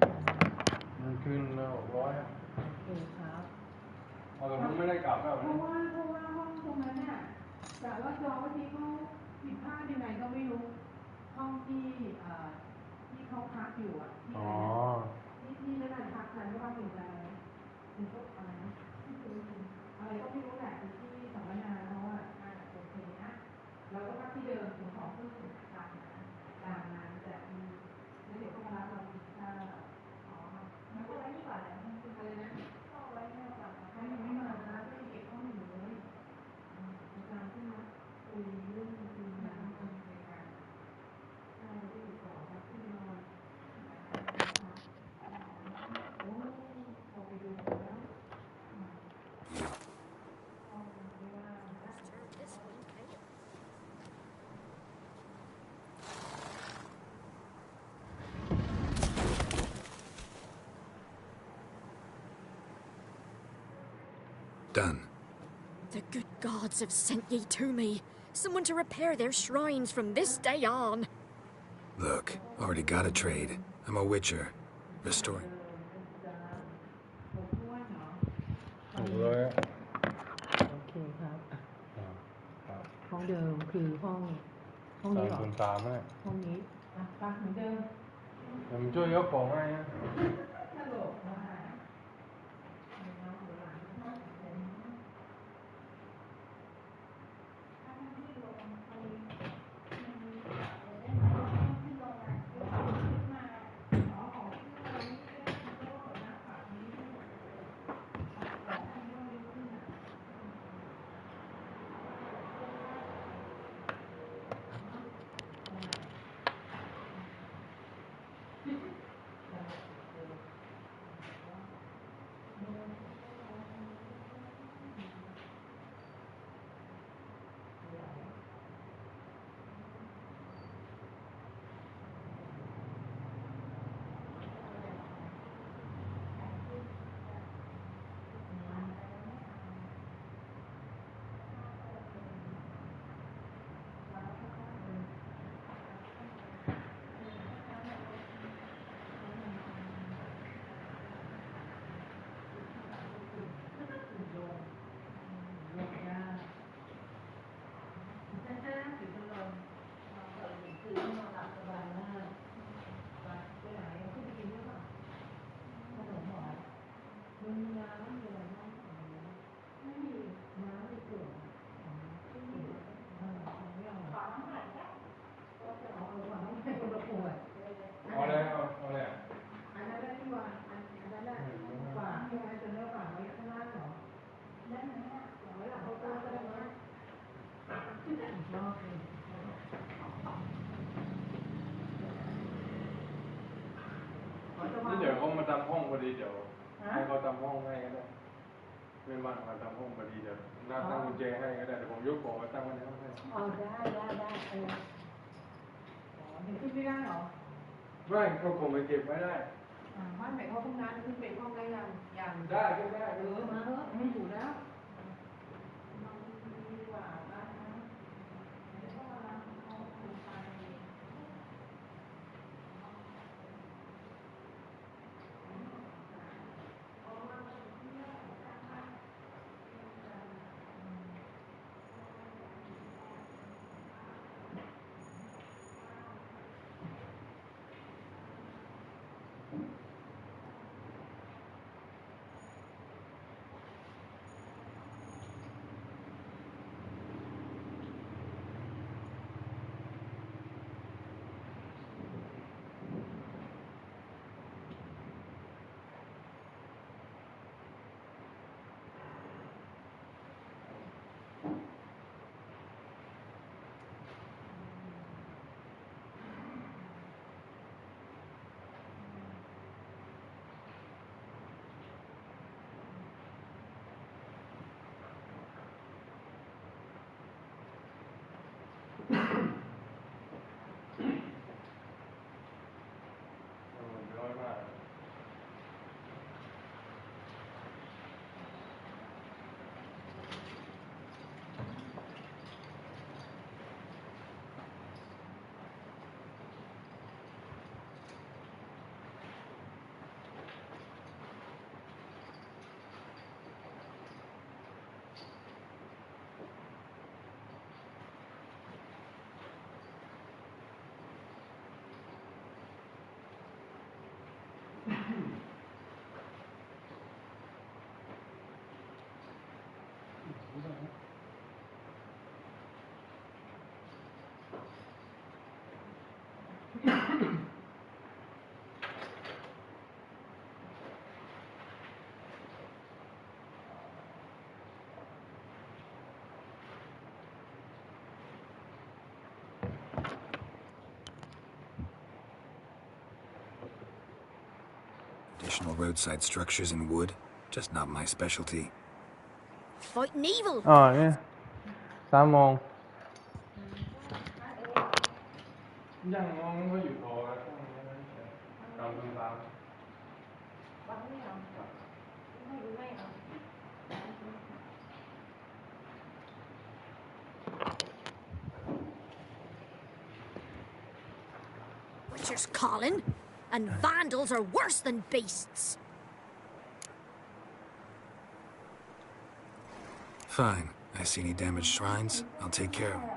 มันขึ้นแล้ว100ครับ
เออครับ
เอาแต่มันไม่ได้กลับแล้ว
เพราะว่าห้องตรงนั้นเนี่ยแต่ว่าจองเมื่อกี้เขาผิดพลาดยังไงก็ไม่รู้ห้องที่เขาพักอยู่อ่ะที่
อ๋อ
ที่นั่นน่ะพักกันก็ว่าเป็นเป็นพวกอะไรนะอะไรก็ไม่รู้แหละที่สัมมนาเขาอ่ะโอเคนะเราก็พักที่เดิมถึง2 ทุ่มตามนั้นแต่แล้วเดี๋ยวเขามารับเราอีกถ้าอ๋อมันก็ไว้นี่ก่อนแหละมันคืออะไรนะก็ไว้แค่ก่อนเขายังไม่มานะก็เก็บข้อมูลเลยอาจารย์ที่นัดคุยเรื่องคุยงานในการใช่ที่ติดต่อที่นอน
done.
The good gods have sent ye to me. Someone to repair their shrines from this day on.
Look, already got a trade. I'm a witcher. Restoring.
ถูกเลยอะ
โอเคครับห้องเดิมคือห้องนี้เหรอ
303เนี่ย
ห้องนี้อ่ะไปเหมือนเดิม
เดี๋ยวมันช่วยยกของให้นะ
ฮัลโหลมา
เอาเลยเอาเลย
อันนั้นได้ที่วางอันนั้นน่ะฝากใช่ไหมจะเลือกฝากไว้ข้างล่างเหรอได้ไหมเนี่ยเอาไว้หลังโต๊ะก็ได้ไหมอีกรอบนึง
นี่เดี๋ยวเขามาทำห้องพอดีเดี๋ยวให้เขาทำห้องให้ก็ได้ไม่มาทำห้องพอดีเดี๋ยวน่าตั้งกุญแจให้ก็ได้เดี๋ยวผมยกของมาตั้งไว้ในห้องให้
อ๋อได้เออเห็นขึ้นไม่ได้เหรอ
ไม่ก็คงไปเก็บไว้ได้
บ้านไหนเขาห้องน้ำขึ้นไปห้องได้ยัง
ได้ก็ได้
มาเถอะไม่อยู่แล้วดีกว่าบ้านนะ
น้อยมาก
Additional roadside structures in wood, just not my specialty.
Fighting evil.
อ๋อเนี่ย3 โมงยังมองก็อยู่พอแล้วตามตาม
Witcher's calling, and vandals are worse than beasts.
Fine. I see any damaged shrines, I'll take care of them.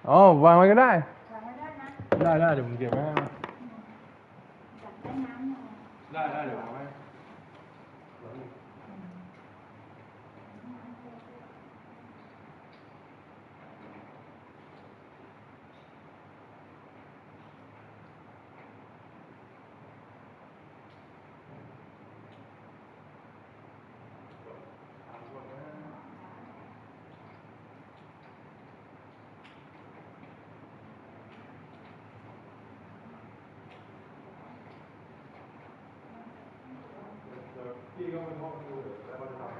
อ๋อวางไว้ก็ได้ได้เดี๋ยวผมเก็บไว้ให้ได้เดี๋ยวผมให้พี่ก็ไม่ต้องดูแล้วก็จะทำ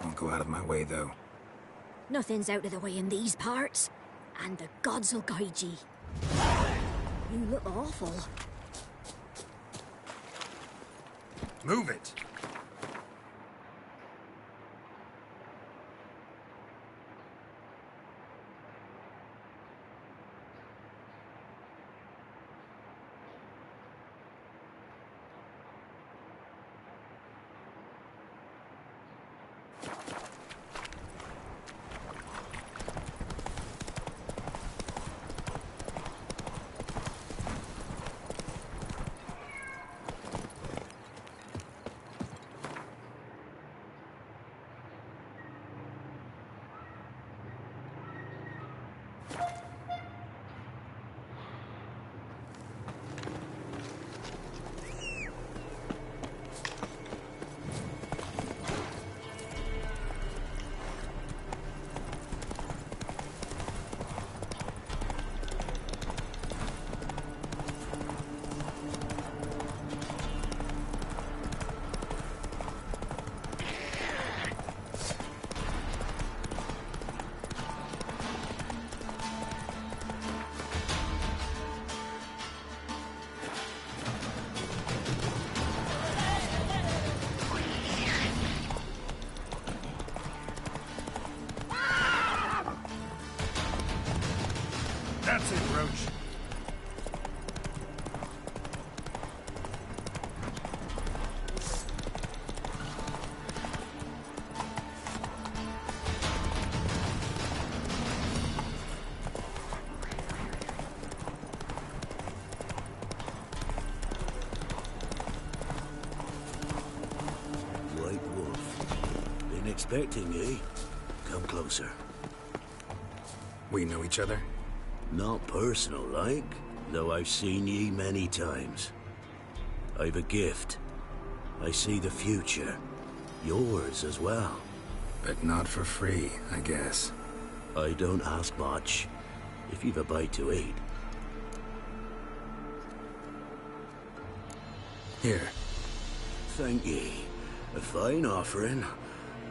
Won't go out of my way, though.
Nothing's out of the way in these parts, and the gods will guide ye. You look awful.
Move it!
That's it, Roach.
White Wolf. Been expecting ye. Come closer.
We know each other?
Not personal, like, though I've seen ye many times. I've a gift. I see the future. Yours as well.
But not for free, I guess.
I don't ask much, if you've a bite to eat.
Here.
Thank ye. A fine offering.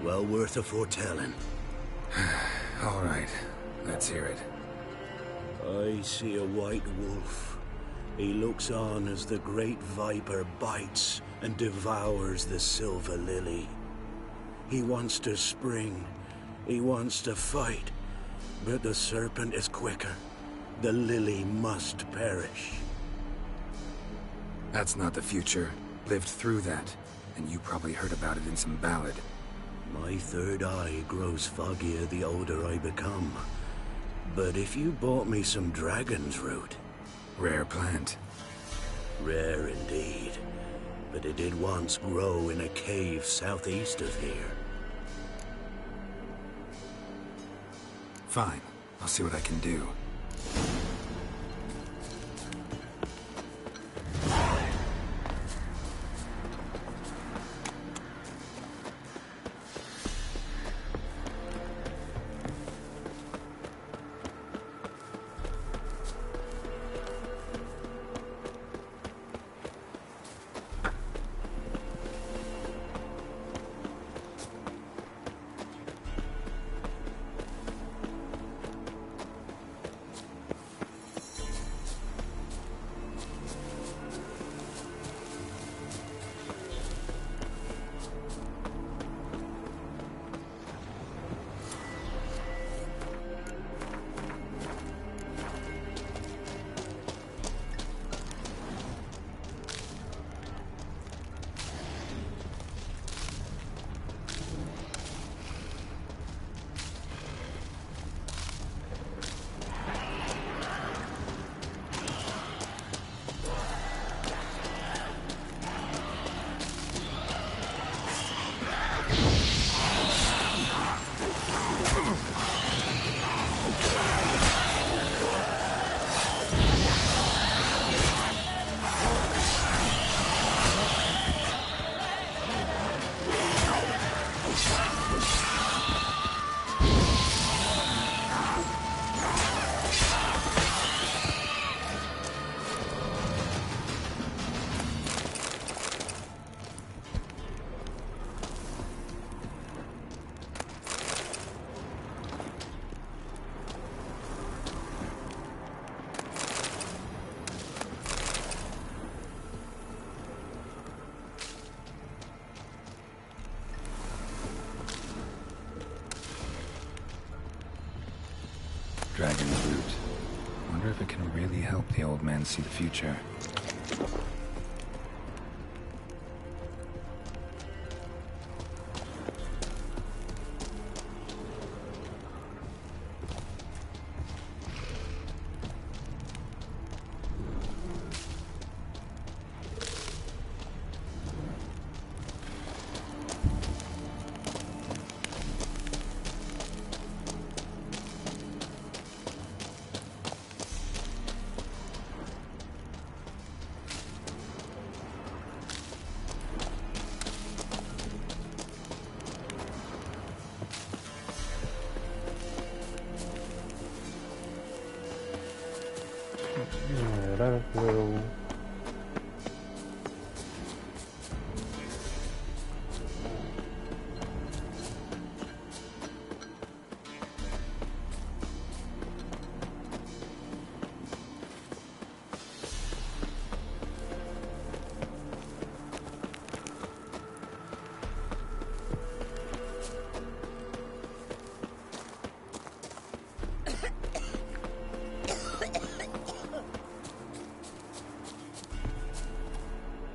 Well worth a foretelling.
All right. Let's hear it.
I see a white wolf. He looks on as the great viper bites and devours the silver lily. He wants to spring. He wants to fight. But the serpent is quicker. The lily must perish.
That's not the future. Lived through that. And you probably heard about it in some ballad.
My third eye grows foggier the older I become. But if you bought me some dragon's root...
Rare plant.
Rare indeed. But it did once grow in a cave southeast of here.
Fine. I'll see what I can do. Dragon's root. Wonder if it can really help the old man see the future.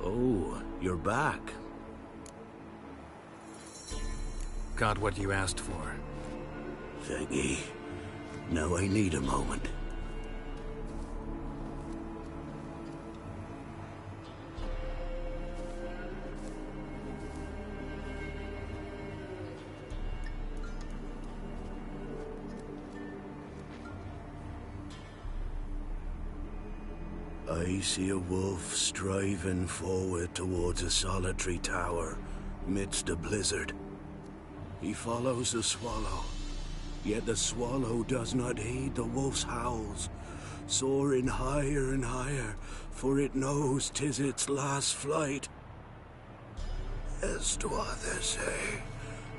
Oh, you're back.
Got what you asked for.
Thanky. Now I need a moment. I see a wolf striving forward towards a solitary tower, midst a blizzard. He follows the swallow, yet the swallow does not heed the wolf's howls, soaring higher and higher, for it knows 'tis its last flight. As to others say,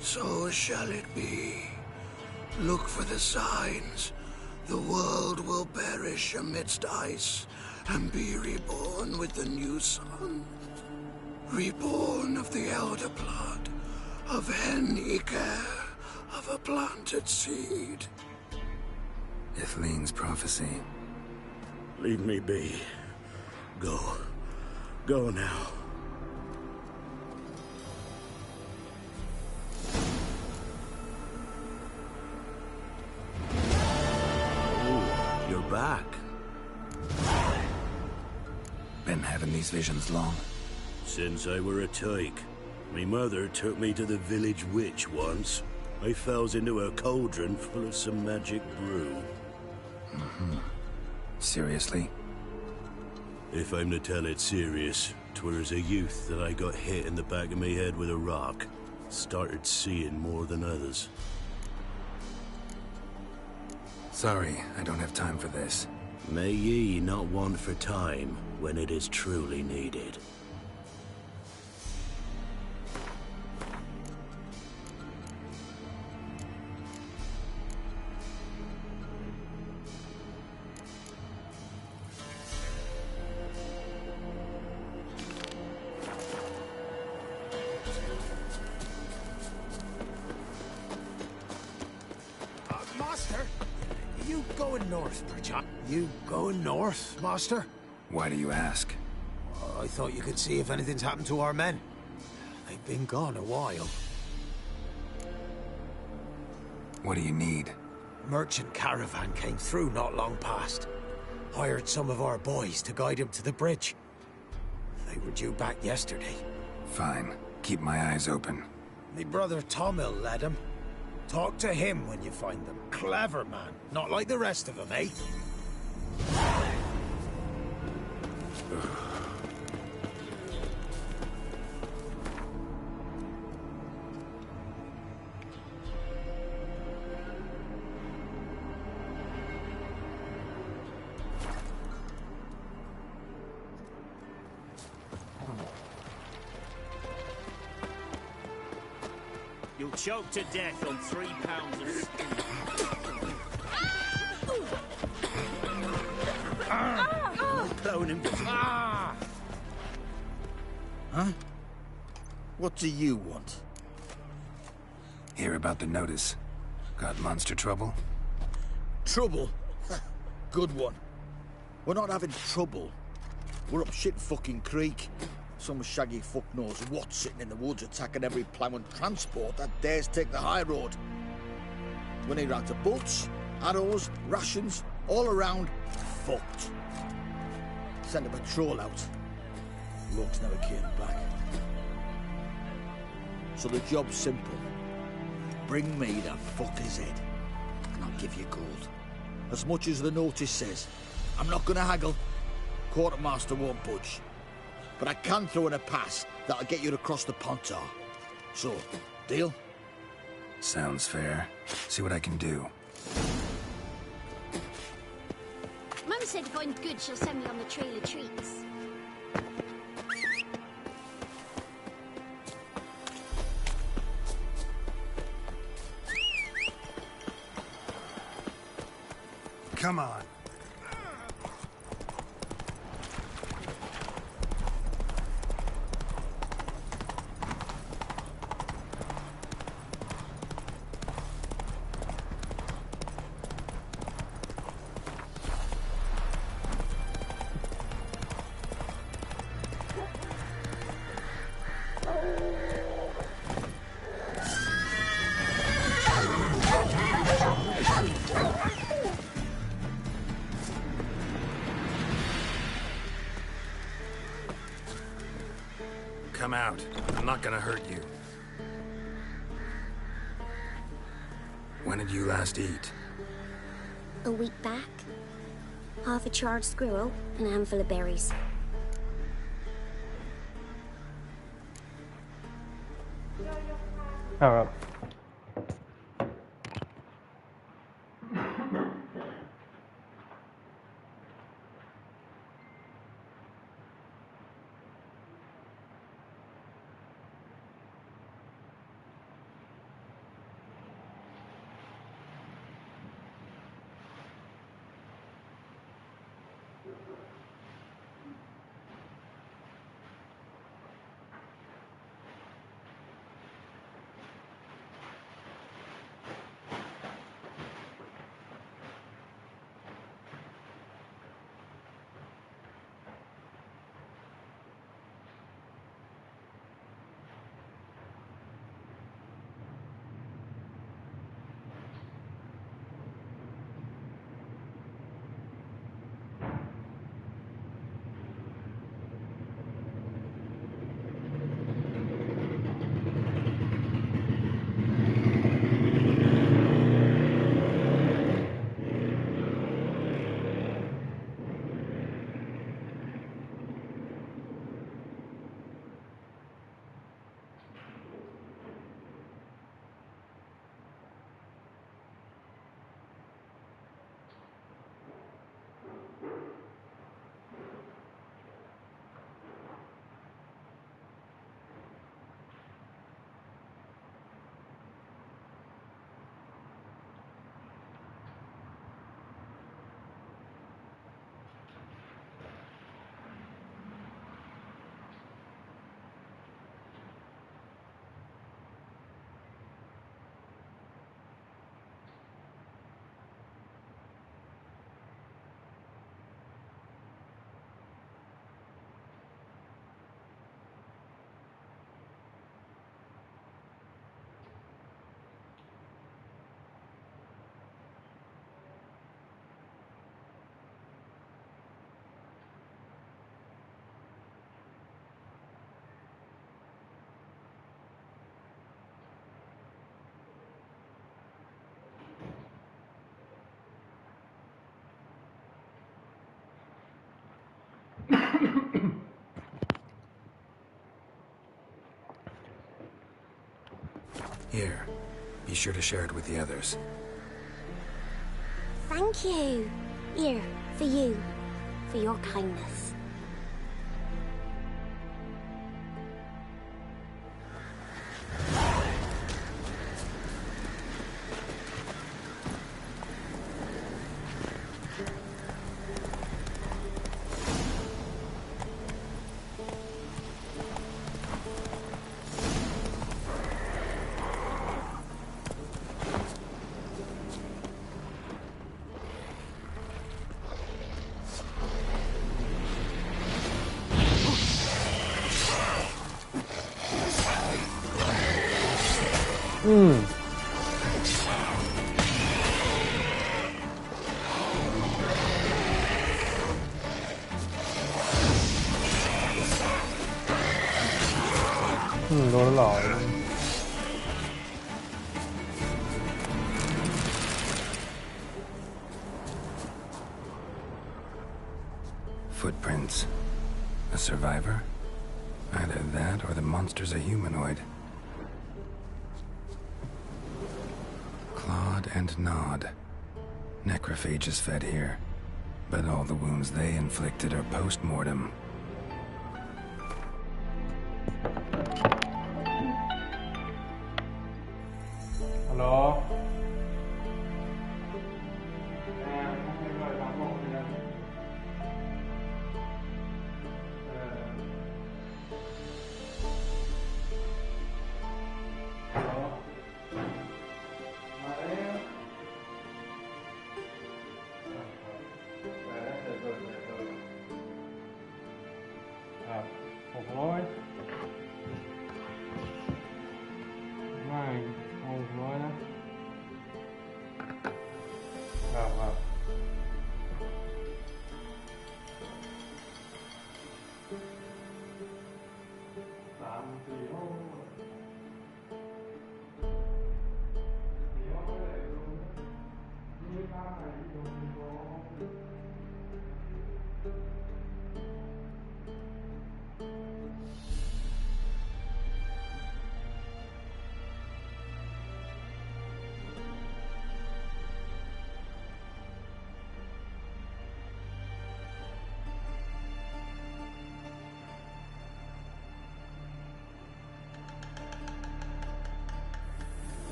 so shall it be. Look for the signs. The world will perish amidst ice, and be reborn with the new sun. Reborn of the elder blood, of Hen-Iker, of a planted seed.
Ithleen's prophecy.
Leave me be. Go. Go now. Oh, you're back.
Been having these visions long?
Since I were a tyke. Me mother took me to the village witch once. I fells into a cauldron full of some magic brew.
Seriously?
If I'm to tell it serious, 'twere as a youth that I got hit in the back of me head with a rock. Started seeing more than others.
Sorry, I don't have time for this.
May ye not want for time when it is truly needed.
Master, you going north, perchance? You going north, Master?
Why do you ask?
I thought you could see if anything's happened to our men. They've been gone a while.
What do you need?
Merchant caravan came through not long past. Hired some of our boys to guide him to the bridge. They were due back yesterday.
Fine. Keep my eyes open.
Me brother Tomil led him. Talk to him when you find them. Clever man. Not like the rest of them, eh?
You'll choke to death on 3 pounds of steam. Blowing him.
Huh? What do you want?
Hear about the notice. Got monster trouble?
Trouble? Good one. We're not having trouble. We're up shit fucking creek. Some shaggy fuck knows what sitting in the woods attacking every plough and transport that dares take the high road. We need round to butts, arrows, rations, all around, fucked. Sent a patrol out. Looks never came back. So the job's simple. Bring me the fucker's head, and I'll give you gold. As much as the notice says. I'm not gonna haggle. Quartermaster won't budge. But I can throw in a pass that'll get you across the Pontar. So, deal?
Sounds fair. See what I can do.
Mum said if I'm good, she'll send me on the trail of treats.
Come on.
Come out. I'm not gonna hurt you. When did you last eat?
A week back. Half a charred squirrel and a handful of berries.
Alright.
Here. Be sure to share it with the others.
Thank you. Here, for you. For your kindness.
โดนหลอก
Footprints. A survivor? Either that or the monster's a humanoid. Clawed and gnawed. Necrophages fed here, but all the wounds they inflicted are post-mortem.
Hello?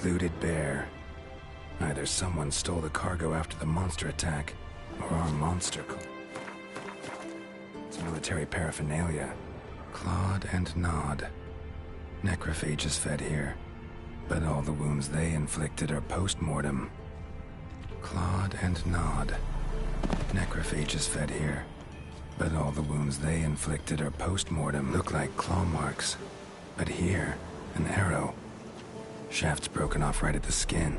Looted bear. Either someone stole the cargo after the monster attack, or our monster. It's military paraphernalia. Clawed and gnawed. Necrophages fed here, but all the wounds they inflicted are post-mortem. Clawed and gnawed. Necrophages fed here, but all the wounds they inflicted are post-mortem. Look like claw marks, but here, an arrow. Shaft's broken off right at the skin.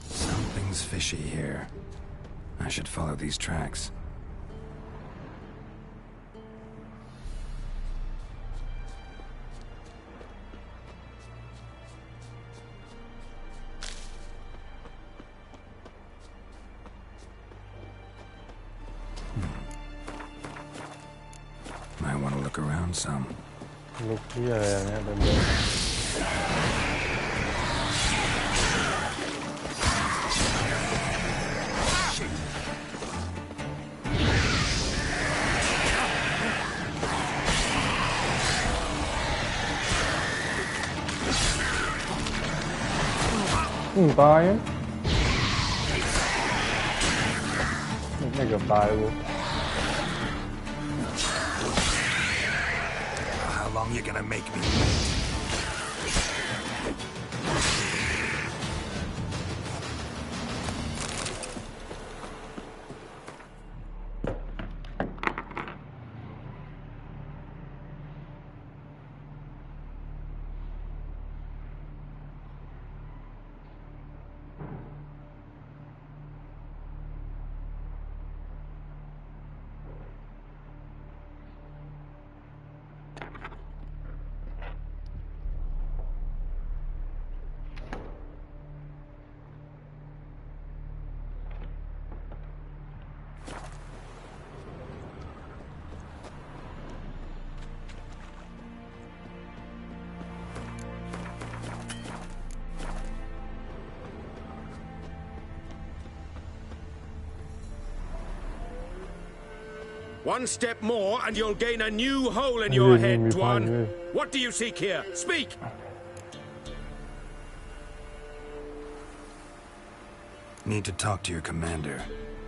Something's fishy here. I should follow these tracks. Might want to look around some.
Look here, yeah, ตายไม่เกือบตายกู
How long you gonna make me?
One step more and you'll gain a new hole in your head, Dwan. What do you seek here? Speak!
Need to talk to your commander.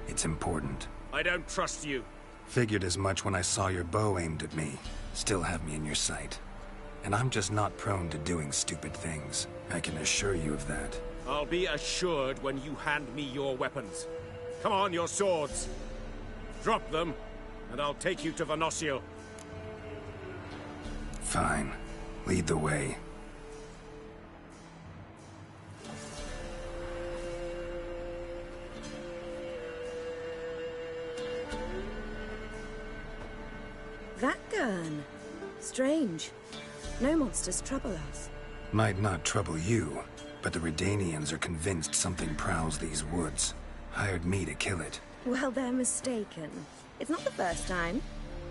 It's important.
I don't trust you.
Figured as much when I saw your bow aimed at me. Still have me in your sight. And I'm just not prone to doing stupid things. I can assure you of that.
I'll be assured when you hand me your weapons. Come on, your swords. Drop them, and I'll take you to Venosio.
Fine. Lead the way.
That gun. Strange. No monsters trouble us.
Might not trouble you, but the Redanians are convinced something prowls these woods. Hired me to kill it.
Well, they're mistaken. It's not the first time.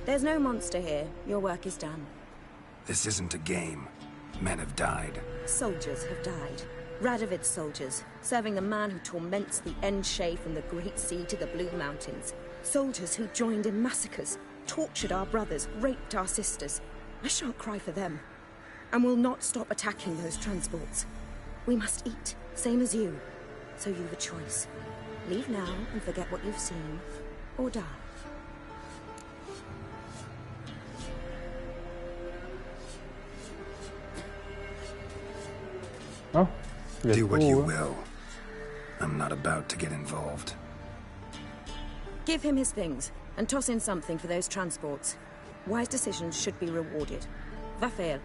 There's no monster here. Your work is done.
This isn't a game. Men have died.
Soldiers have died. Radovid's soldiers, serving the man who torments the End-Shay from the Great Sea to the Blue Mountains. Soldiers who joined in massacres, tortured our brothers, raped our sisters. I shan't cry for them. And will not stop attacking those transports. We must eat, same as you. So you've a choice. Leave now and forget what you've seen, or die.
Oh,
do what you will. I'm not about to get involved.
Give him his things, and toss in something for those transports. Wise decisions should be rewarded. Vafael.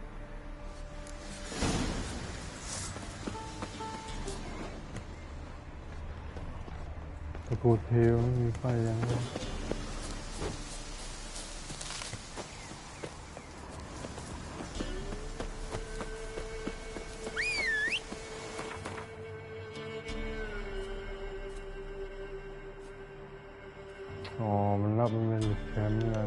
The good hill, we find. Oh, mình lắp bên kém là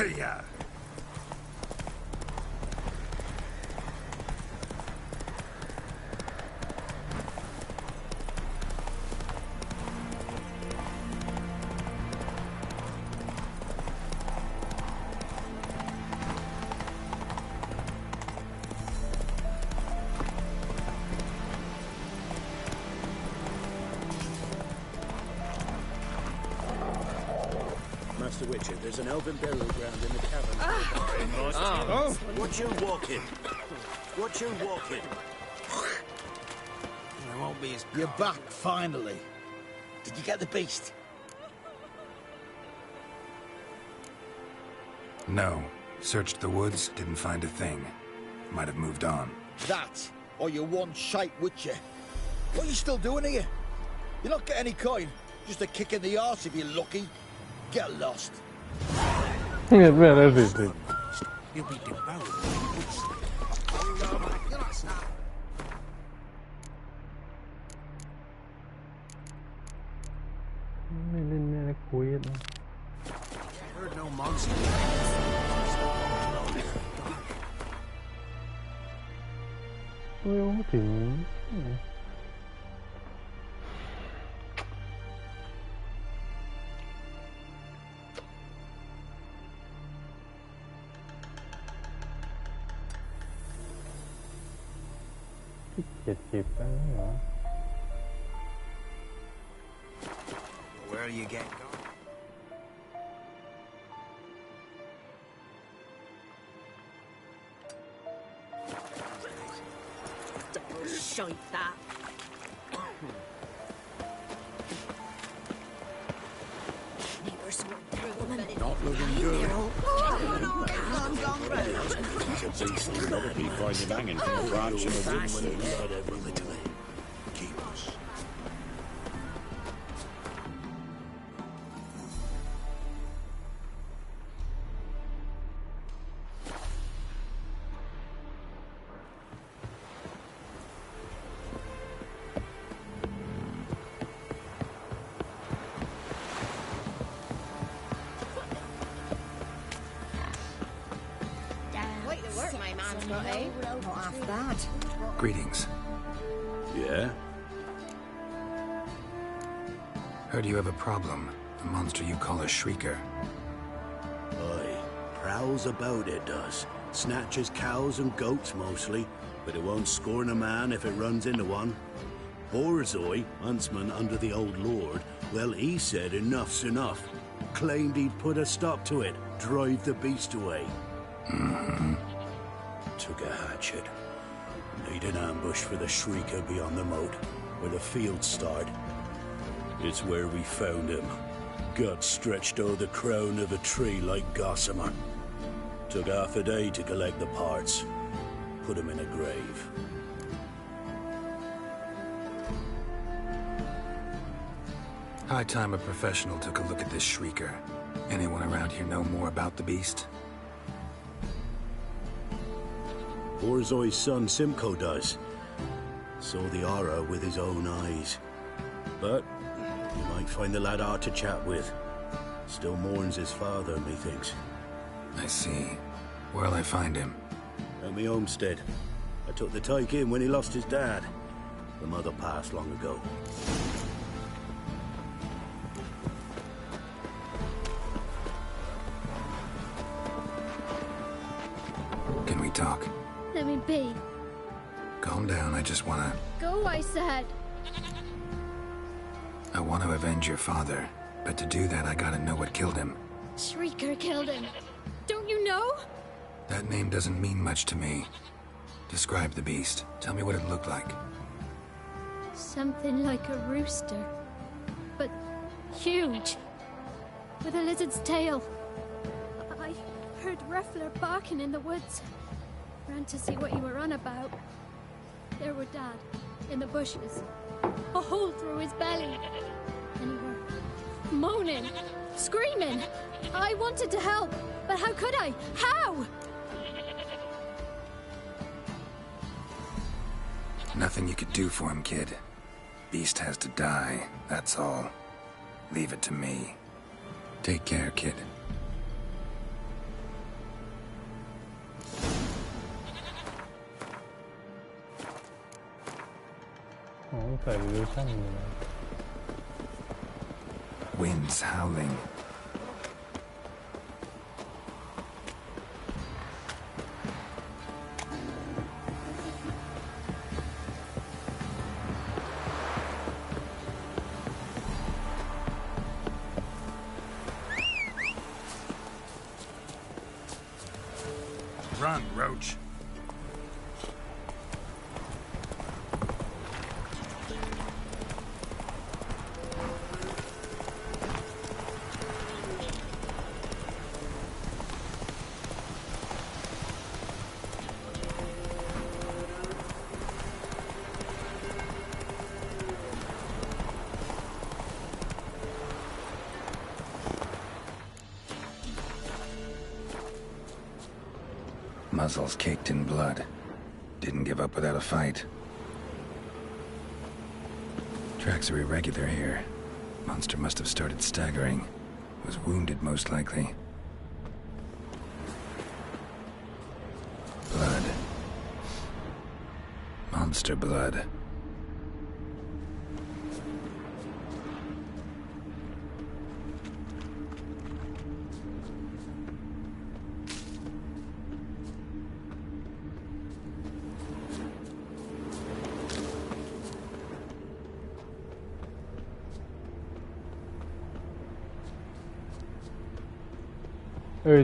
Hey-ya!
Master Witcher, there's an elven burial ground in the cavern.
Watch your walking. Watch your walking.
I won't be as
You're back, finally. Did you get the beast?
No. Searched the woods, didn't find a thing. Might have moved on.
That, or you're one shite witcher. What are you still doing here? You're not getting any coin. Just a kick in the arse if you're lucky. Get lost.
You'll be devoured. ไม่เล่นแม่ได้คุยนะ
Heard no monster.
ไม่รู้ถึงที่70กันเหรอ
Where are you getting going?
Double shite that. Neighbours woman.
Not looking good.
They're all
It's a beastly lot of people find him hanging from a branch of a wood.
Keep us.
Wait to work, my man's got, eh? Not half bad.
Greetings.
Yeah?
Heard you have a problem. A monster you call a shrieker.
Aye, prowls about it does. Snatches cows and goats mostly, but it won't scorn a man if it runs into one. Borzoi, huntsman under the old lord, well, he said enough's enough. Claimed he'd put a stop to it, drive the beast away. Took a hatchet. Made an ambush for the shrieker beyond the moat, where the fields start. It's where we found him. Gut stretched o'er the crown of a tree like gossamer. Took half a day to collect the parts. Put him in a grave.
High time a professional took a look at this shrieker. Anyone around here know more about the beast?
Borzoi's son Simcoe does. Saw the aura with his own eyes. But you might find the lad hard to chat with. Still mourns his father, methinks.
I see. Where'll I find him?
At me homestead. I took the tyke in when he lost his dad. The mother passed long ago.
Can we talk?
Let me be.
Calm down, I just wanna...
Go, I said.
I want to avenge your father, but to do that I gotta know what killed him.
Shrieker killed him. Don't you know?
That name doesn't mean much to me. Describe the beast. Tell me what it looked like.
Something like a rooster. But huge. With a lizard's tail. I heard Ruffler barking in the woods. Ran to see what you were on about. There were Dad, in the bushes. A hole through his belly. And you were moaning, screaming. I wanted to help, but how could I? How?
Nothing you could do for him, kid. Beast has to die, that's all. Leave it to me. Take care, kid. Winds howling.
Run, Roach.
Muzzles caked in blood. Didn't give up without a fight. Tracks are irregular here. Monster must have started staggering. Was wounded, most likely. Blood. Monster blood.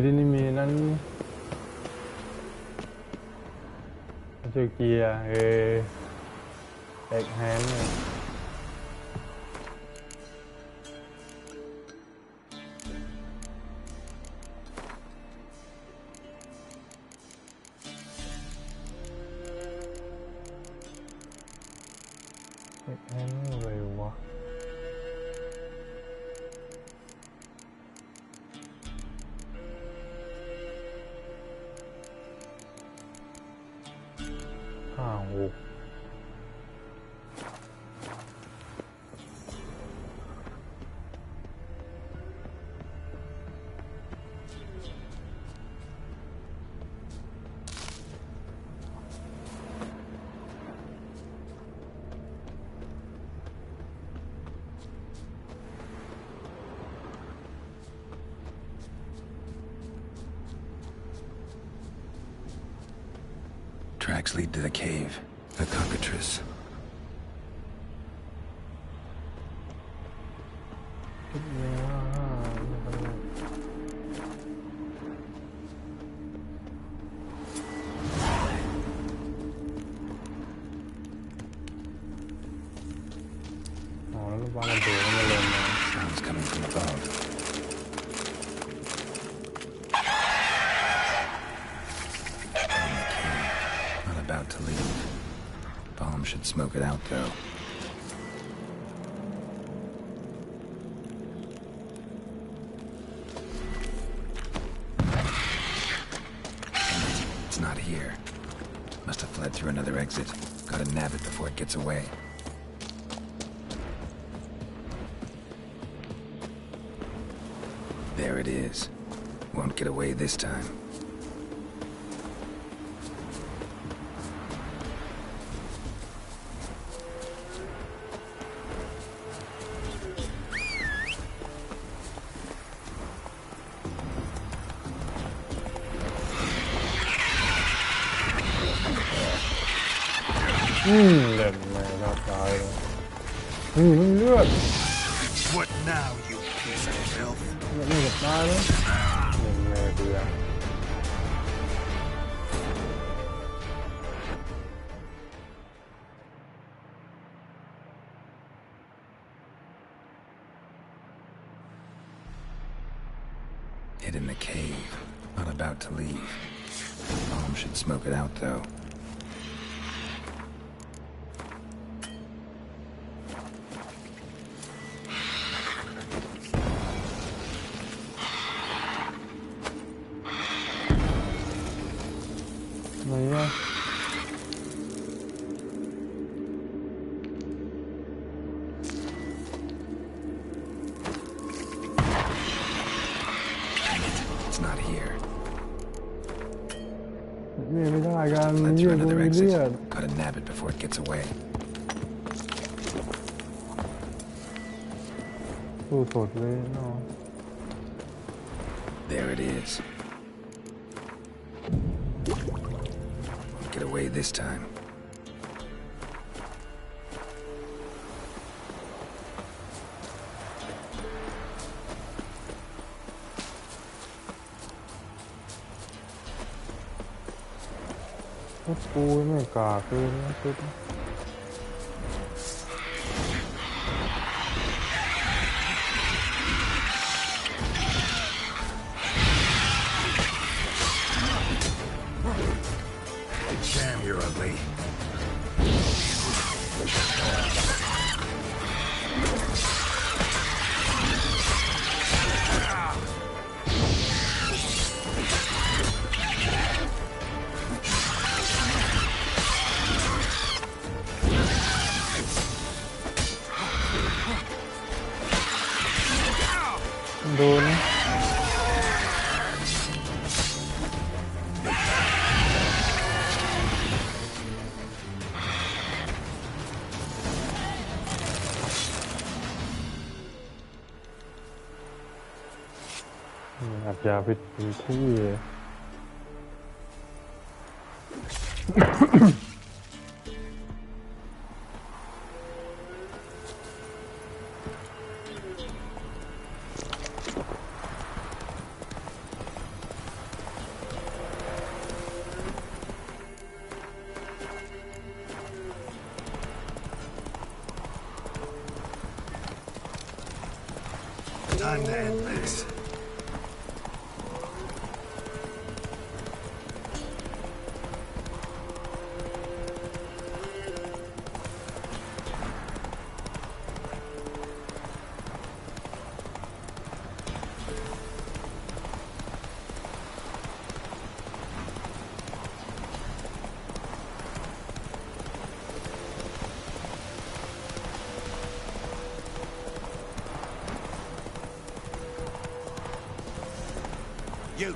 ที่นี่มีนั้นเจอเกียร์แบกแฮนด์แบกแฮนด์อะไรวะ
Tracks lead to the cave. A cockatrice. Sounds coming from above. About to leave. Bomb should smoke it out, though. It's not here. Must have fled through another exit. Gotta nab it before it gets away. There it is. Won't get away this time.
What now, you piece of filth?
Hid in the cave. Not about to leave. Bomb should smoke it out, though. It's not here. Fled through another exit. Gotta nab it before it gets away. There it is. Won't get away this time. Damn, you're ugly.
โดนอาจจะผิดที่
Time to end this. You.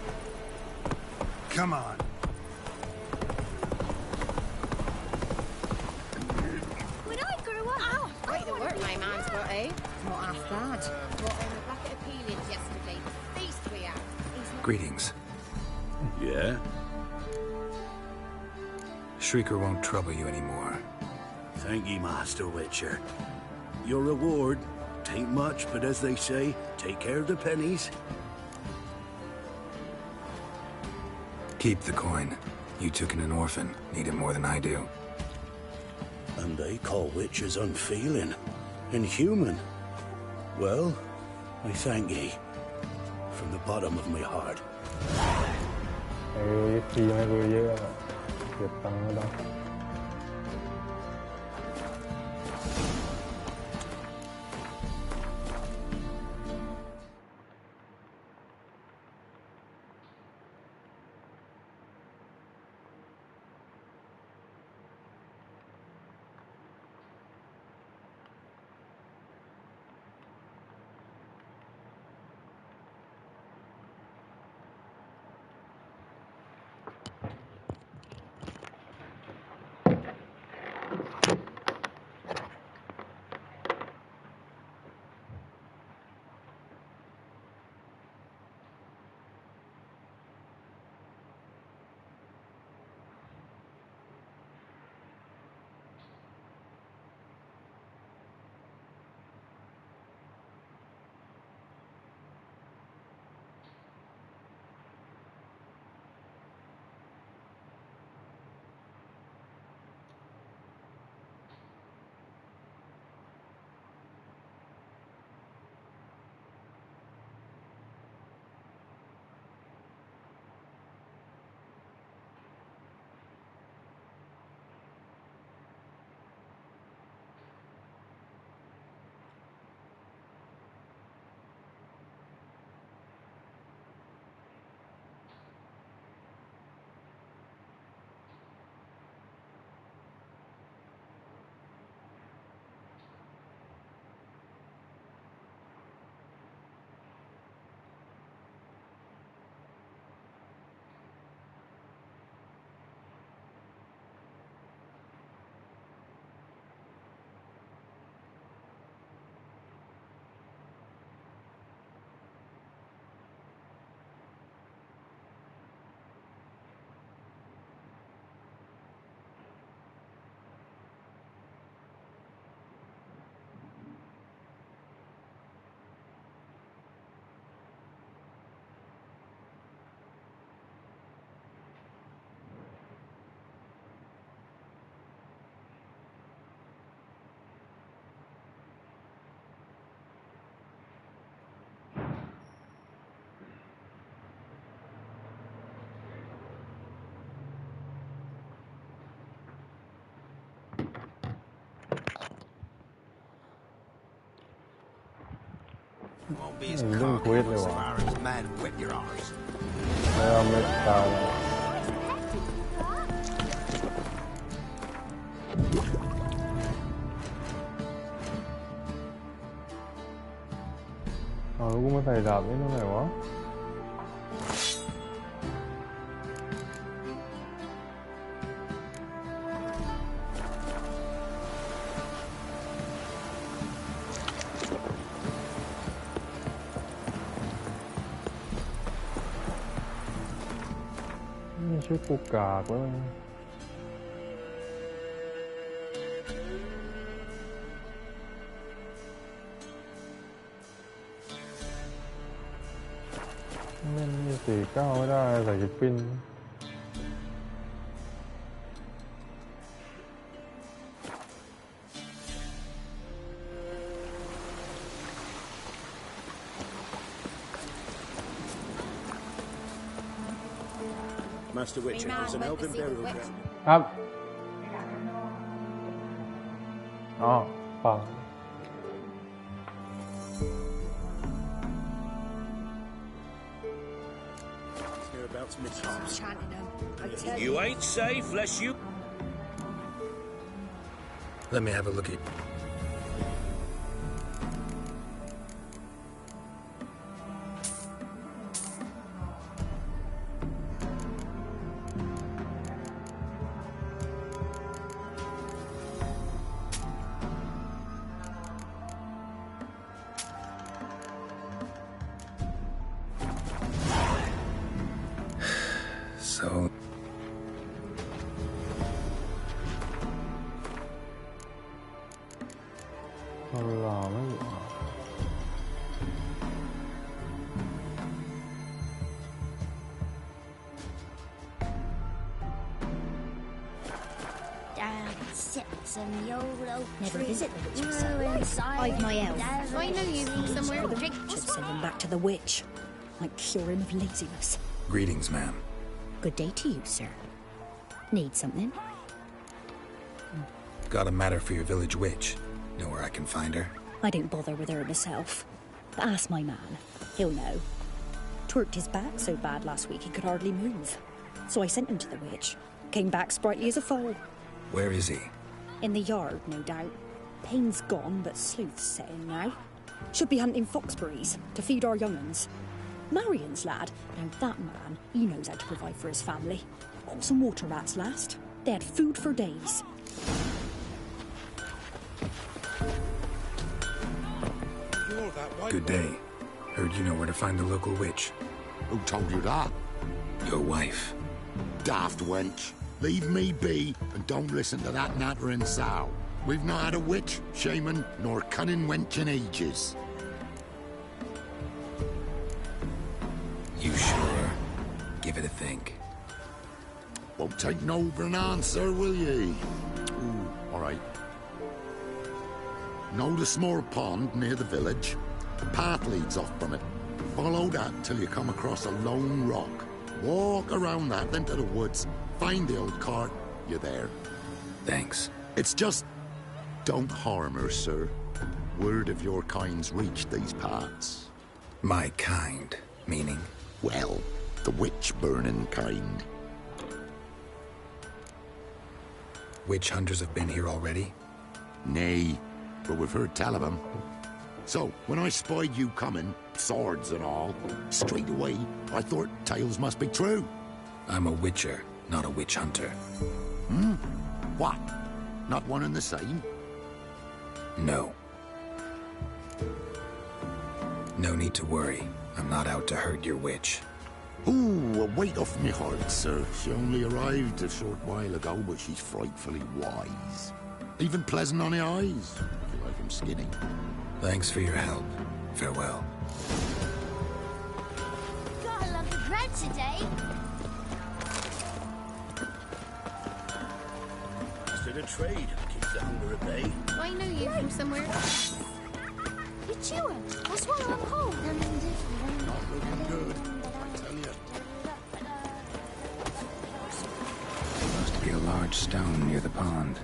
Come on.
When I grew up...
Oh, great the work my man's got, eh? Not half bad. Brought him a bucket of peelings yesterday. Feast we had.
Greetings.
Yeah?
Shrieker won't trouble you anymore.
Thank ye, Master Witcher. Your reward, tain't much, but as they say, take care of the pennies.
Keep the coin. You took in an orphan. Need it more than I do.
And they call witches unfeeling, inhuman. Well, I thank ye. From the bottom of my heart.
ตีไม่รู้เยอะเก็บตังค์ไม่ได้
Won't be as cocky as far as man whip your arse.
แล้วไม่ตายแล้วเอา แล้วกูมาใส่ดาบนี่ตรงไหนวะนี่ชื่อกูกากเว้ยมันมี49ไม่ได้ใส่กิปปิ้น
Master Witcher is an elven burial ground.
ครับอ๋อฟัง
You ain't safe lest you...
Let me have a looky. So...
Never visit the witch myself. I've my elf.
I know you from somewhere.
Should send him back to the witch. Might cure him of laziness.
Greetings, ma'am.
Good day to you, sir. Need something?
Got a matter for your village witch. Know where I can find her?
I don't bother with her myself. But ask my man. He'll know. Twerked his back so bad last week he could hardly move. So I sent him to the witch. Came back sprightly as a foal.
Where is he?
In the yard, no doubt. Pain's gone, but sleuth's set in now. Should be hunting foxberries to feed our young'uns. Marion's lad. Now that man, he knows how to provide for his family. Caught some water rats last. They had food for days.
Good day. Heard you know where to find the local witch.
Who told you that?
Your wife.
Daft wench. Leave me be and don't listen to that nattering sow. We've not had a witch, shaman, nor cunning wench in ages.
You sure? Give it a think.
Won't take no for an answer, will ye? Ooh, all right. Know the small pond near the village? The path leads off from it. Follow that till you come across a lone rock. Walk around that, then to the woods. Find the old cart. You're there.
Thanks.
It's just... don't harm her, sir. Word of your kind's reached these parts.
My kind? Meaning?
Well, the witch-burning kind.
Witch hunters have been here already?
Nay, but we've heard tell of them. So, when I spied you coming, swords and all, straight away, I thought tales must be true.
I'm a witcher, not a witch hunter.
Hmm? What? Not one and the same?
No. No need to worry. I'm not out to hurt your witch.
Ooh, a weight off me heart, sir. She only arrived a short while ago, but she's frightfully wise. Even pleasant on the eyes, if you like them skinny.
Thanks for your help. Farewell.
Got a lot of bread today.
Instead of trade, keeps the hunger at bay.
I know you from somewhere.
It's you. That's why I'm home.
Not looking good, I tell you.
Must be a large stone near the pond.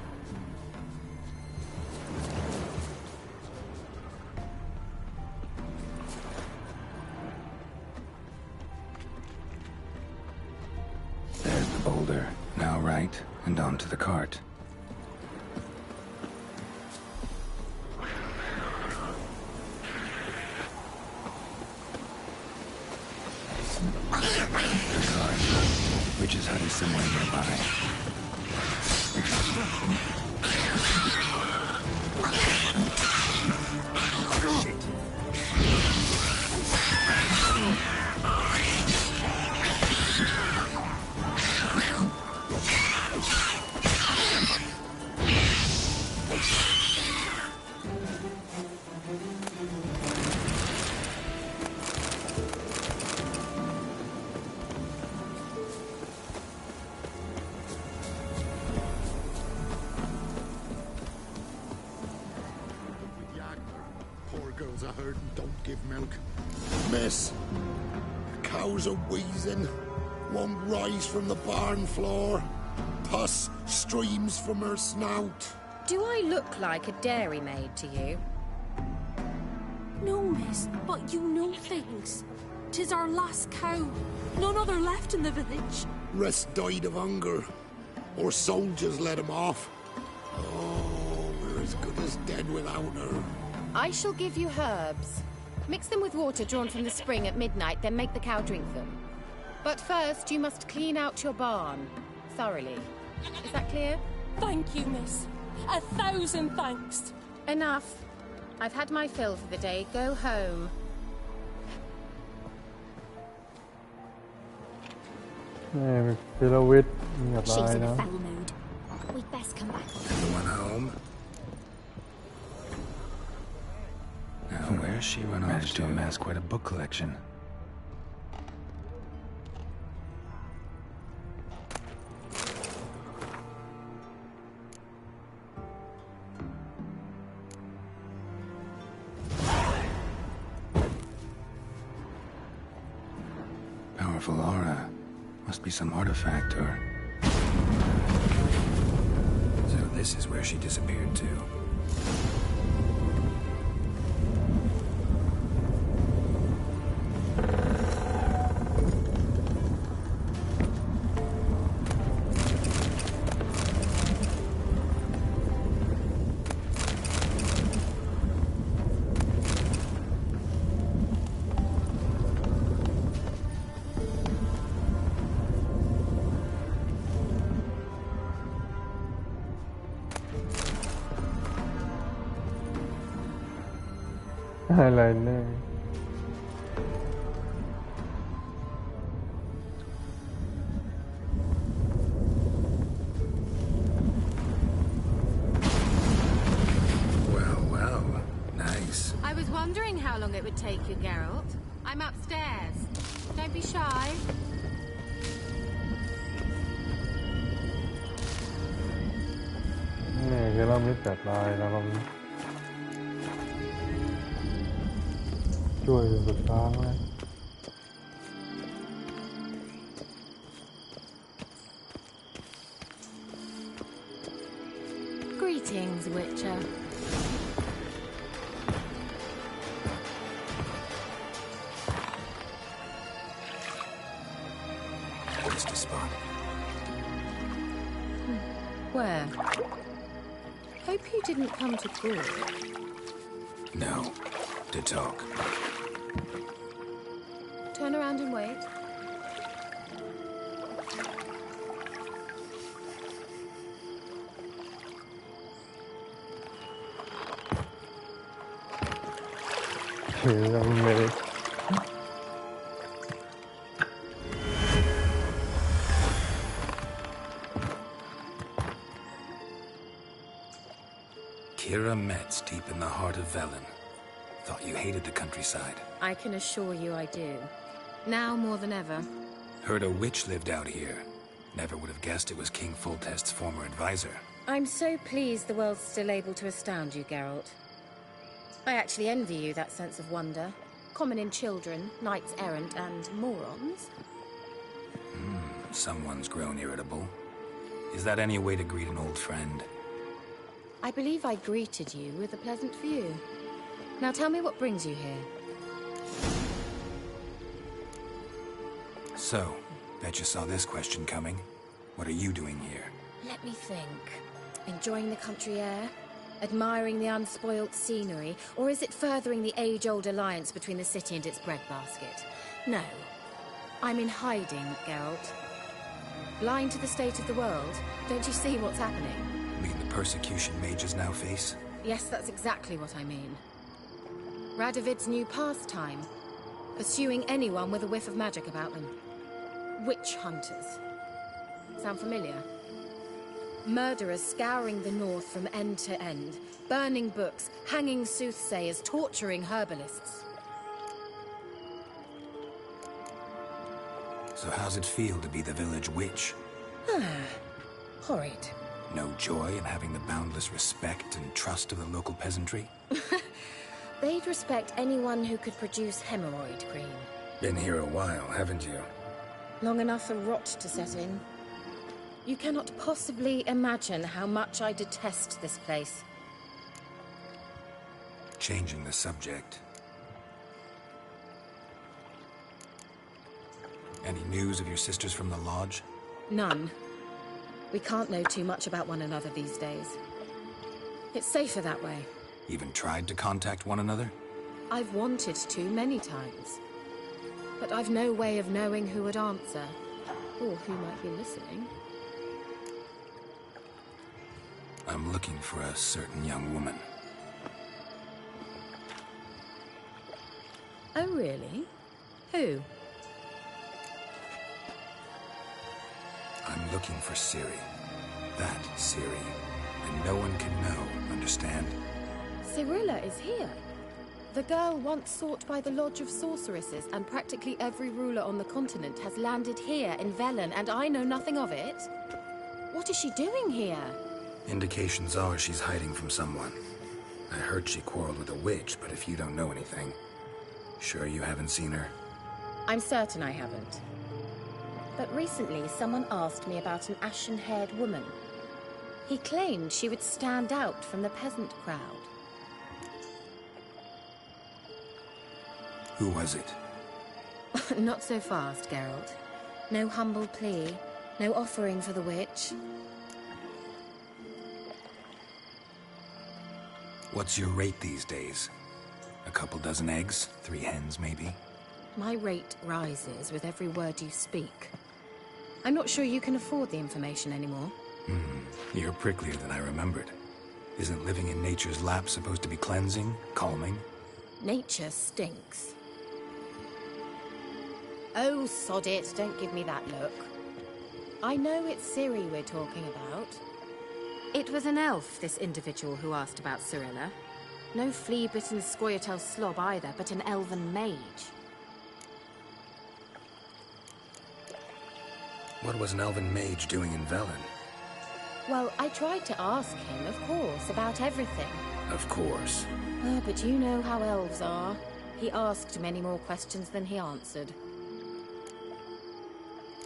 There's the boulder. Now right, and onto the cart. Witch's hut is somewhere nearby.
Shit.
Girls are hurt and don't give milk. Miss, the cows are wheezing, won't rise from the barn floor. Pus streams from her snout.
Do I look like a dairymaid to you?
No, miss, but you know things. 'Tis our last cow. None other left in the village.
Rest died of hunger, or soldiers let him off. Oh, we're as good as dead without her.
I shall give you herbs. Mix them with water drawn from the spring at midnight, then make the cow drink them. But first, you must clean out your barn. Thoroughly. Is that clear?
Thank you, miss. 1,000 thanks.
Enough. I've had my fill for the day. Go home.
She's in foul mood. We'd best come back.
Everyone home? Now, where's she run off? Managed to amass quite a book collection. Powerful aura. Must be some artifact or... So this is where she disappeared to.
Eyeliner.
Well, nice.
I was wondering how long it would take you, Geralt. I'm upstairs. Don't be shy. Greetings, Witcher.
Just a spot.
Where? Hope you didn't come to court.
No, to talk.
Turn around and wait.
Kira Metz, deep in the heart of Velen. Thought you hated the countryside.
I can assure you I do. Now more than ever.
Heard a witch lived out here. Never would have guessed it was King Foltest's former advisor.
I'm so pleased the world's still able to astound you, Geralt. I actually envy you that sense of wonder. Common in children, knights errant, and morons.
Someone's grown irritable. Is that any way to greet an old friend?
I believe I greeted you with a pleasant view. Now tell me what brings you here.
So, bet you saw this question coming. What are you doing here?
Let me think. Enjoying the country air? Admiring the unspoilt scenery? Or is it furthering the age-old alliance between the city and its breadbasket? No. I'm in hiding, Geralt. Blind to the state of the world. Don't you see what's happening?
You mean the persecution mages now face?
Yes, that's exactly what I mean. Radovid's new pastime. Pursuing anyone with a whiff of magic about them. Witch hunters. Sound familiar? Murderers scouring the north from end to end. Burning books, hanging soothsayers, torturing herbalists.
So how's it feel to be the village witch?
Horrid.
No joy in having the boundless respect and trust of the local peasantry?
They'd respect anyone who could produce hemorrhoid cream.
Been here a while, haven't you?
Long enough for rot to set in. You cannot possibly imagine how much I detest this place.
Changing the subject. Any news of your sisters from the lodge?
None. We can't know too much about one another these days. It's safer that way.
Even tried to contact one another?
I've wanted to many times. But I've no way of knowing who would answer. Or who might be listening.
I'm looking for a certain young woman.
Oh, really? Who?
I'm looking for Ciri. That Ciri. And no one can know, understand?
Cirilla is here. The girl once sought by the Lodge of Sorceresses, and practically every ruler on the continent has landed here in Velen, and I know nothing of it. What is she doing here?
Indications are she's hiding from someone. I heard she quarreled with a witch, but if you don't know anything, sure you haven't seen her?
I'm certain I haven't. But recently someone asked me about an ashen-haired woman. He claimed she would stand out from the peasant crowd.
Who was it?
Not so fast, Geralt. No humble plea, no offering for the witch.
What's your rate these days? A couple dozen eggs? 3 hens, maybe?
My rate rises with every word you speak. I'm not sure you can afford the information anymore.
You're pricklier than I remembered. Isn't living in nature's lap supposed to be cleansing, calming?
Nature stinks. Oh, sod it, don't give me that look. I know it's Ciri we're talking about. It was an elf, this individual who asked about Cirilla. No flea-bitten Scoia'tael slob either, but an elven mage.
What was an elven mage doing in Velen?
Well, I tried to ask him, of course, about everything.
Of course.
But you know how elves are. He asked many more questions than he answered.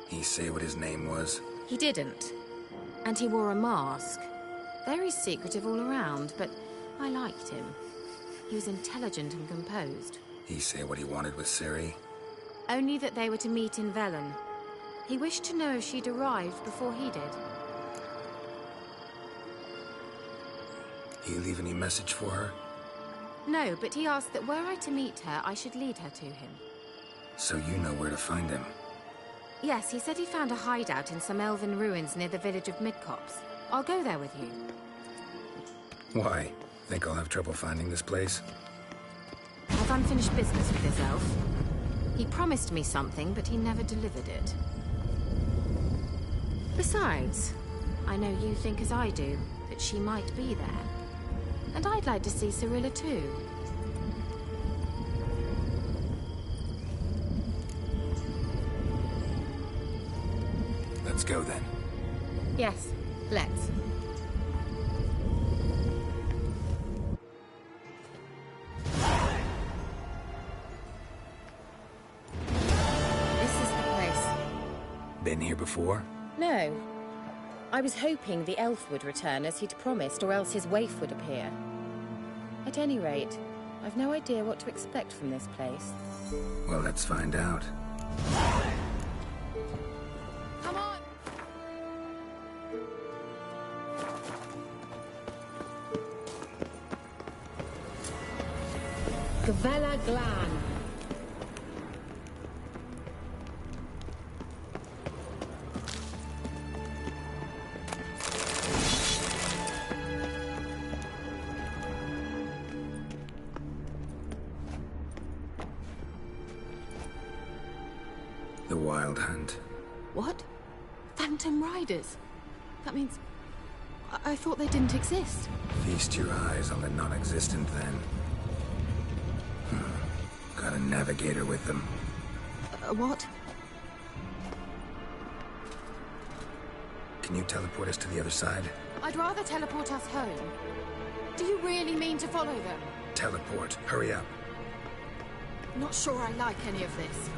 He say what his name was?
He didn't. And he wore a mask. Very secretive all around, but I liked him. He was intelligent and composed.
He say what he wanted with Ciri?
Only that they were to meet in Velen. He wished to know if she'd arrived before he did.
He leave any message for her?
No, but he asked that were I to meet her, I should lead her to him.
So you know where to find him?
Yes, he said he found a hideout in some elven ruins near the village of Midcopse. I'll go there with you.
Why? Think I'll have trouble finding this place?
I've unfinished business with this elf. He promised me something, but he never delivered it. Besides, I know you think as I do, that she might be there. And I'd like to see Cirilla too.
Let's go then.
Yes, let's. This is the place.
Been here before?
No. I was hoping the elf would return as he'd promised, or else his waif would appear. At any rate, I've no idea what to expect from this place.
Well, let's find out.
Come on! Gavella Glan.
The Wild Hunt.
What? Phantom Riders? That means... I thought they didn't exist.
Feast your eyes on the non-existent, then. Got a navigator with them.
What?
Can you teleport us to the other side?
I'd rather teleport us home. Do you really mean to follow them?
Teleport. Hurry up.
Not sure I like any of this.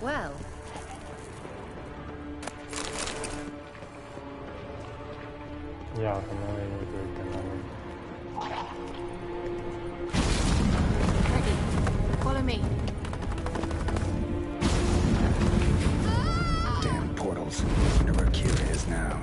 Well.
Yeah,
Ready. Follow me.
Damn portals. Wonder where Kira is now.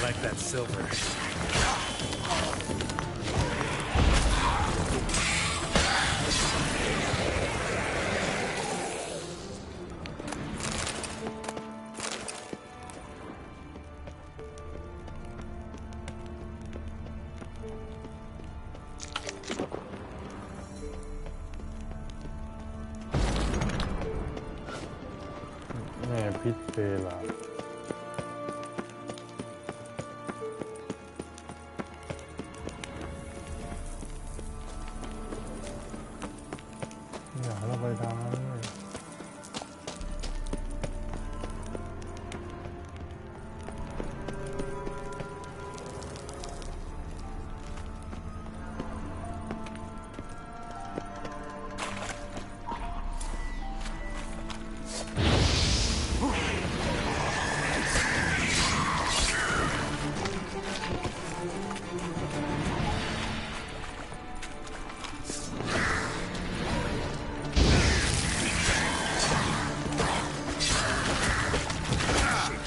Like that silver.
พิษเซลาอยากเราไปทางนั้นเลย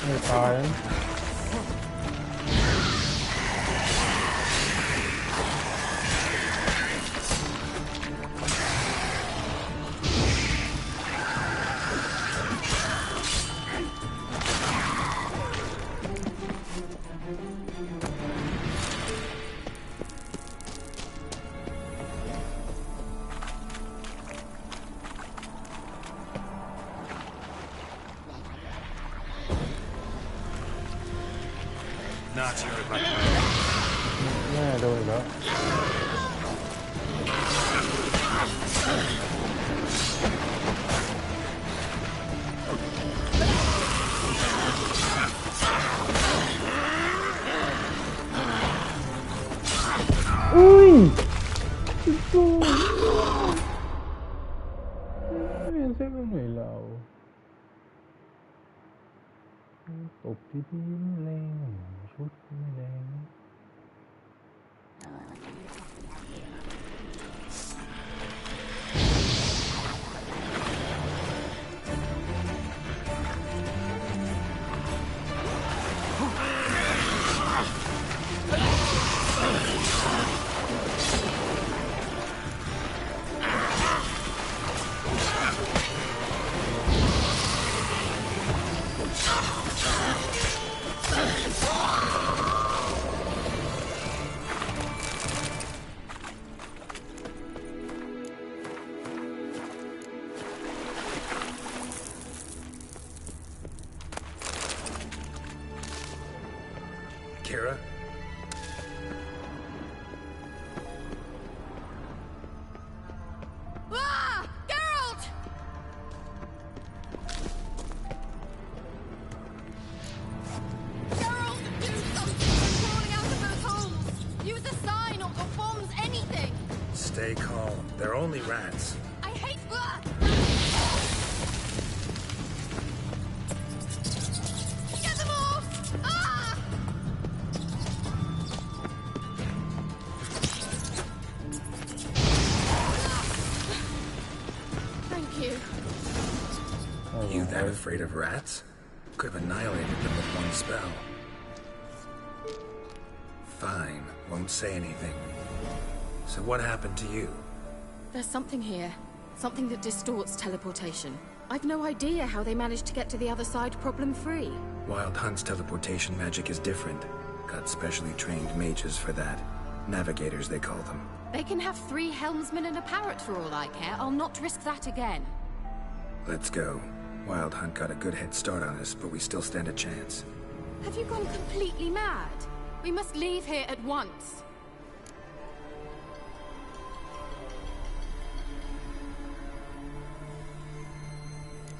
ไม่ตายแม่โดนแล้วอุ้ยกูไม่ใช่เป็นหน่วยเราตบที่พี่แรงชุดไม่แรง
เ Kira.
Ah! Geralt! Geralt, do something! They're crawling out of those holes! Use a sign or bombs, anything!
Stay calm. They're only rats.
I hate... Ah! Get them off! Ah! Thank you.
You that afraid of rats? Could have annihilated them with one spell. Fine, won't say anything. So what happened to you?
There's something here. Something that distorts teleportation. I've no idea how they managed to get to the other side problem-free.
Wild Hunt's teleportation magic is different. Got specially trained mages for that. Navigators, they call them.
They can have 3 helmsmen and a parrot for all I care. I'll not risk that again.
Let's go. Wild Hunt got a good head start on us, but we still stand a chance.
Have you gone completely mad? We must leave here at once.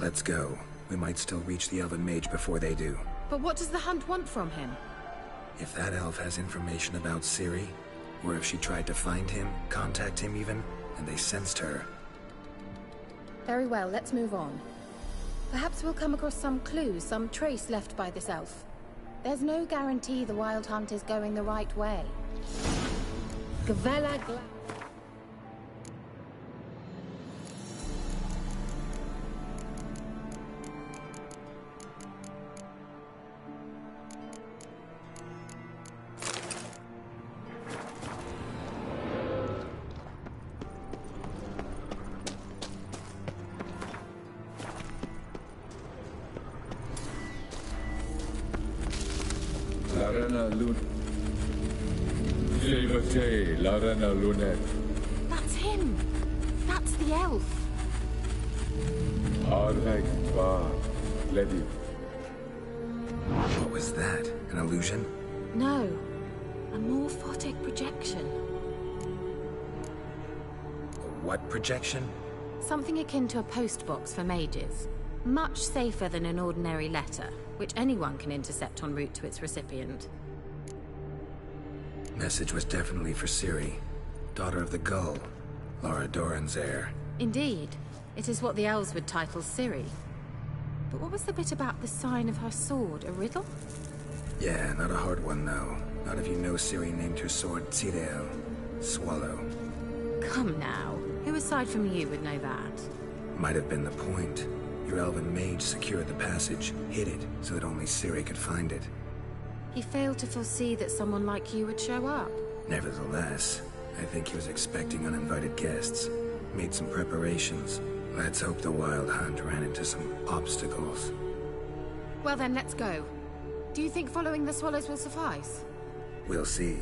Let's go. We might still reach the Elven Mage before they do.
But what does the Hunt want from him?
If that elf has information about Ciri, or if she tried to find him, contact him even, and they sensed her.
Very well, let's move on. Perhaps we'll come across some clue, some trace left by this elf. There's no guarantee the Wild Hunt is going the right way. Gavella Gla... That's him! That's the elf!
What was that? An illusion?
No. A morphotic projection.
What projection?
Something akin to a postbox for mages. Much safer than an ordinary letter, which anyone can intercept en route to its recipient.
Message was definitely for Ciri, daughter of the Gull, Lara Doran's heir.
Indeed. It is what the elves would title Ciri. But what was the bit about the sign of her sword? A riddle?
Yeah, not a hard one, though. Not if you know Ciri named her sword Tidel, Swallow.
Come now. Who aside from you would know that?
Might have been the point. Your elven mage secured the passage, hid it, so that only Ciri could find it.
He failed to foresee that someone like you would show up.
Nevertheless, I think he was expecting uninvited guests. Made some preparations. Let's hope the Wild Hunt ran into some obstacles.
Well then, let's go. Do you think following the swallows will suffice?
We'll see.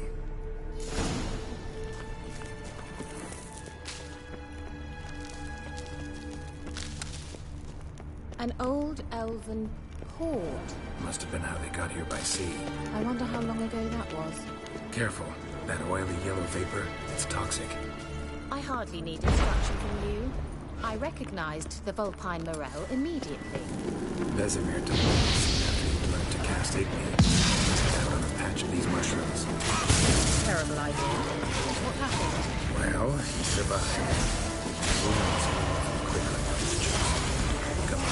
An old elven port.
Must have been how they got here by sea.
I wonder how long ago that was.
Careful. That oily yellow vapor, it's toxic.
I hardly need instruction from you. I recognized the Vulpine Morel immediately.
Vesemir took us after he learned to cast Igni. Out on a patch of these mushrooms.
Terrible idea. What happened?
Well, he survived. Wounds healed quickly on his chest. Come on.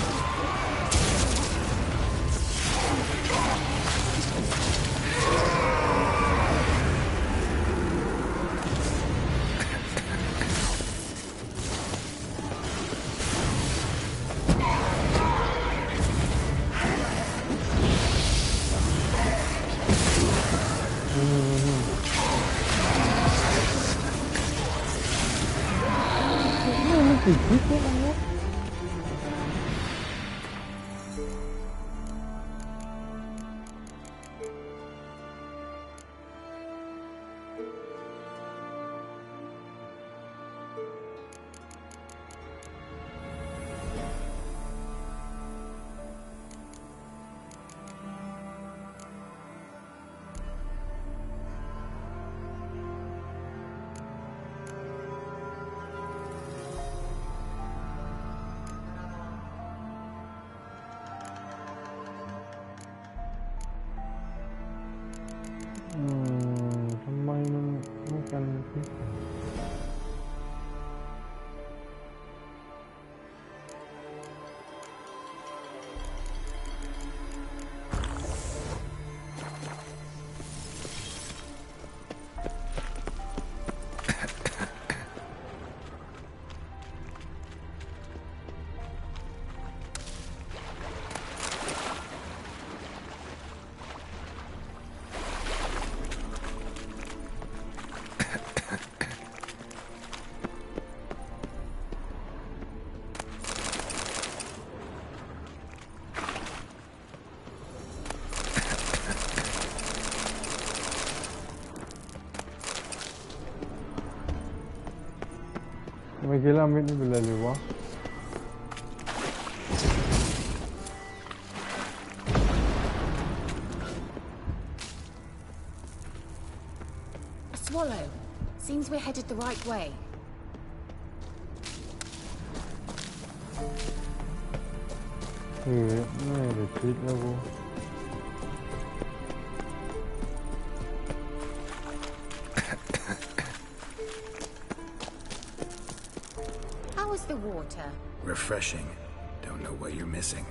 มื่อกี้เราไม่ได้เป็นไรเลยวะ
A swallow. Seems we're headed the right way.
คือไม่ได้คิดแล้วกู
How is the water?
Refreshing. Don't know what you're missing.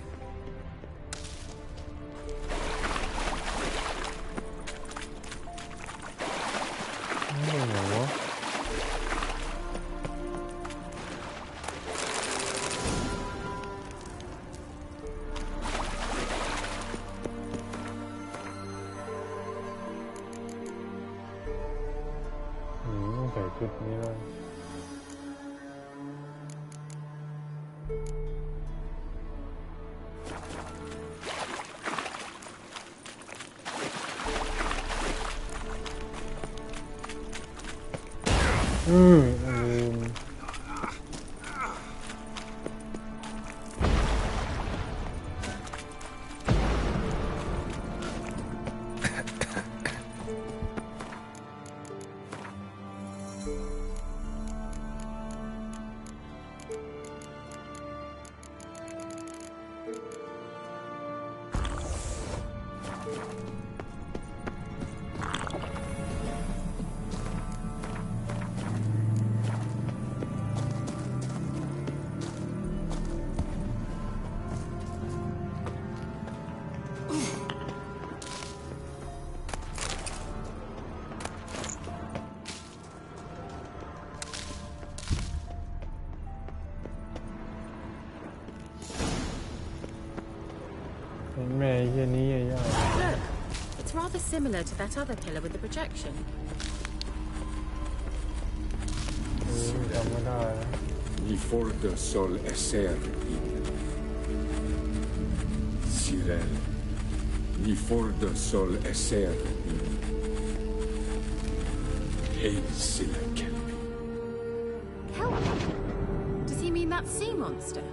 Look, it's rather similar to that other pillar with the projection.
Ni forte sol esser in Sirel. Ni forte sol esser in Hey Silla Kelpie.
Kelpie? Does he mean that sea monster?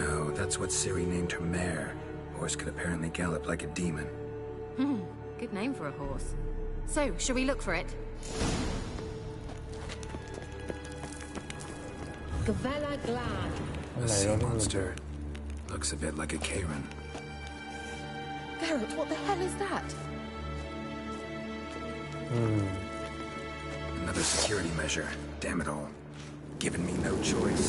No, that's what Ciri named her mare. Horse could apparently gallop like a demon.
Good name for a horse. So, shall we look for it?
Gavella Glad.
A sea monster. Looks a bit like a Karen.
Geralt, what the hell is that?
Another security measure. Damn it all. Giving me no choice.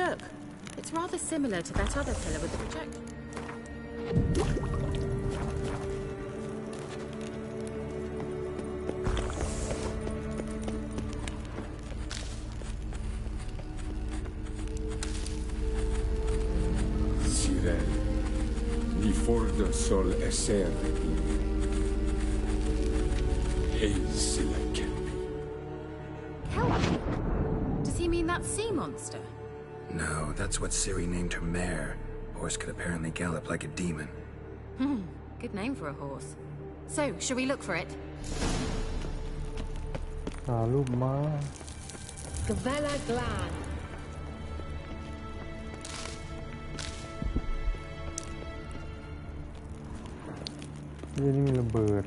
Look,
it's rather similar to that other pillar with the projector.
Ni forte sol esser in Hey Silla Kelpie.
Kelpie? Does he mean that sea monster?
No, that's what Ciri named her mare. Horse could apparently gallop like a demon.
Good name for a horse. So, shall we look for it?
Gavella Glad.
นี่มีระเบิด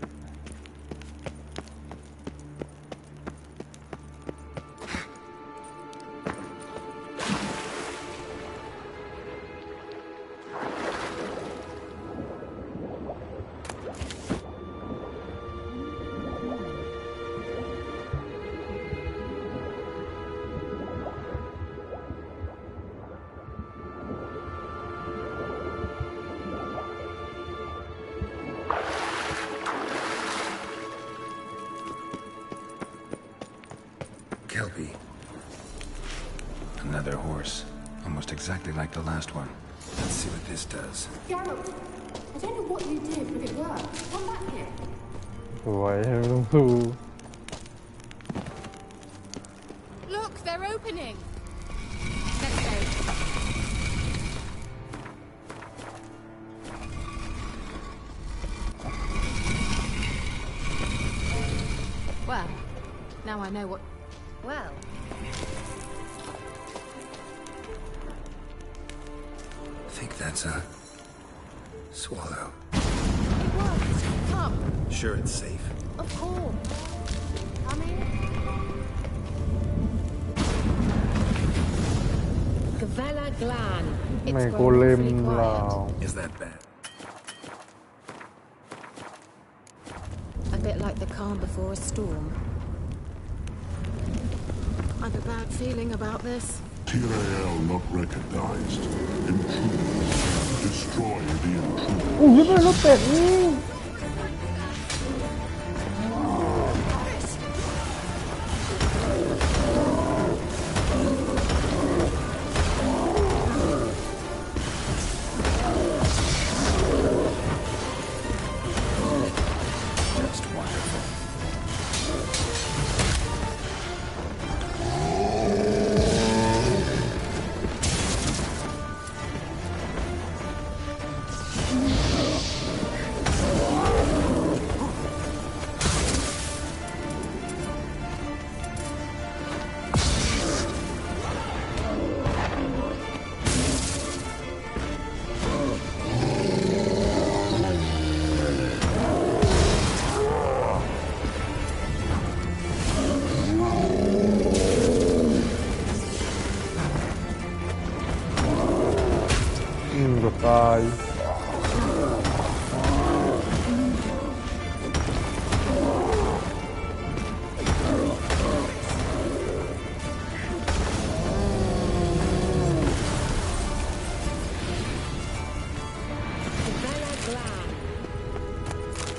Kelpie. Another horse. Almost exactly like the last one. Let's see what this does.
Geralt, I don't know what you did, but it worked. Come back here.
สวยลุงซู
Look, they're opening. Let's go.
Well, now I know what... Well...
I think that's a... swallow.
It worked. Come.
Sure it's safe.
Of course. Come in.
Gavella Glan.
ไม่โกเลมเรา
Is that bad?
A bit like the calm before a storm. I've a bad feeling about this.
Tyrael not recognized. Intruders. Destroy the intruders.
อู้ยมันรถเป็ดนี่
Just wonderful.
ตาย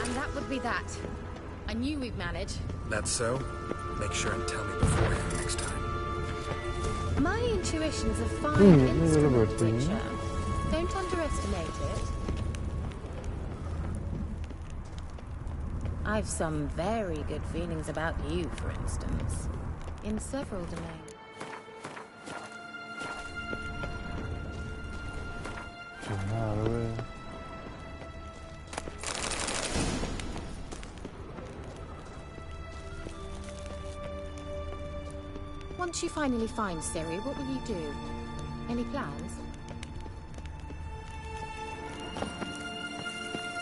And that would be that. I knew we'd manage.
That's so? Make sure and tell me beforehand next time.
My intuition's a fine instrument, Witcher. Don't underestimate it. I've some very good feelings about you, for instance. In several domains. Once you finally find Ciri, what will you do? Any plans?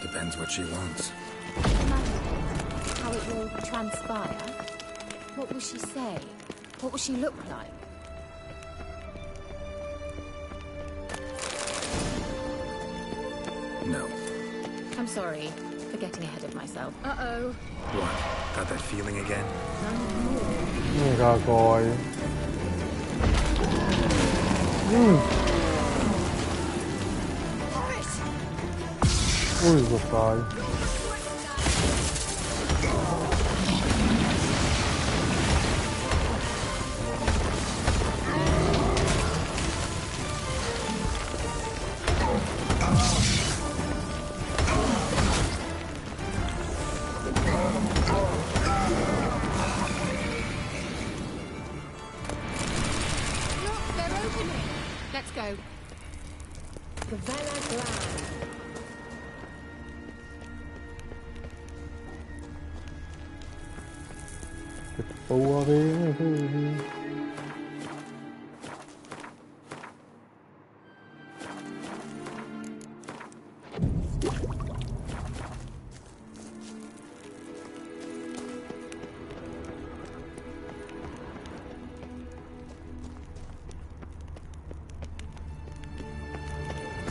Depends what she wants.
Imagine how it will transpire. What will she say? What will she look like?
No.
I'm sorry for getting ahead of myself. Uh-oh.
What? Got that feeling again?
นี่กากอยอุ้ยเกือบตาย
Let's go.
Gavella Glan.
ตัวเองคือ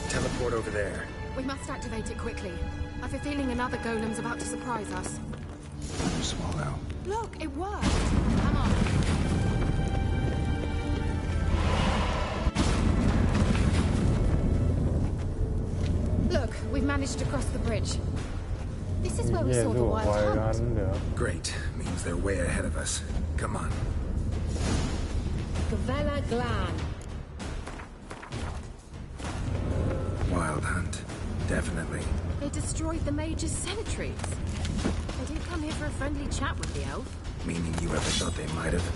Teleport over there.
We must activate it quickly. I've a feeling another golem's about to surprise us.
Swallow.
Look, it worked. Come on. Look, we've managed to cross the bridge. This is where we saw the Wild Hunt.
Great. Means they're way ahead of us. Come on.
Gavella Glan.
Wild Hunt. Definitely.
They destroyed the Mage's sentries. They did come here for a friendly chat with the elf.
Meaning you ever thought they might have?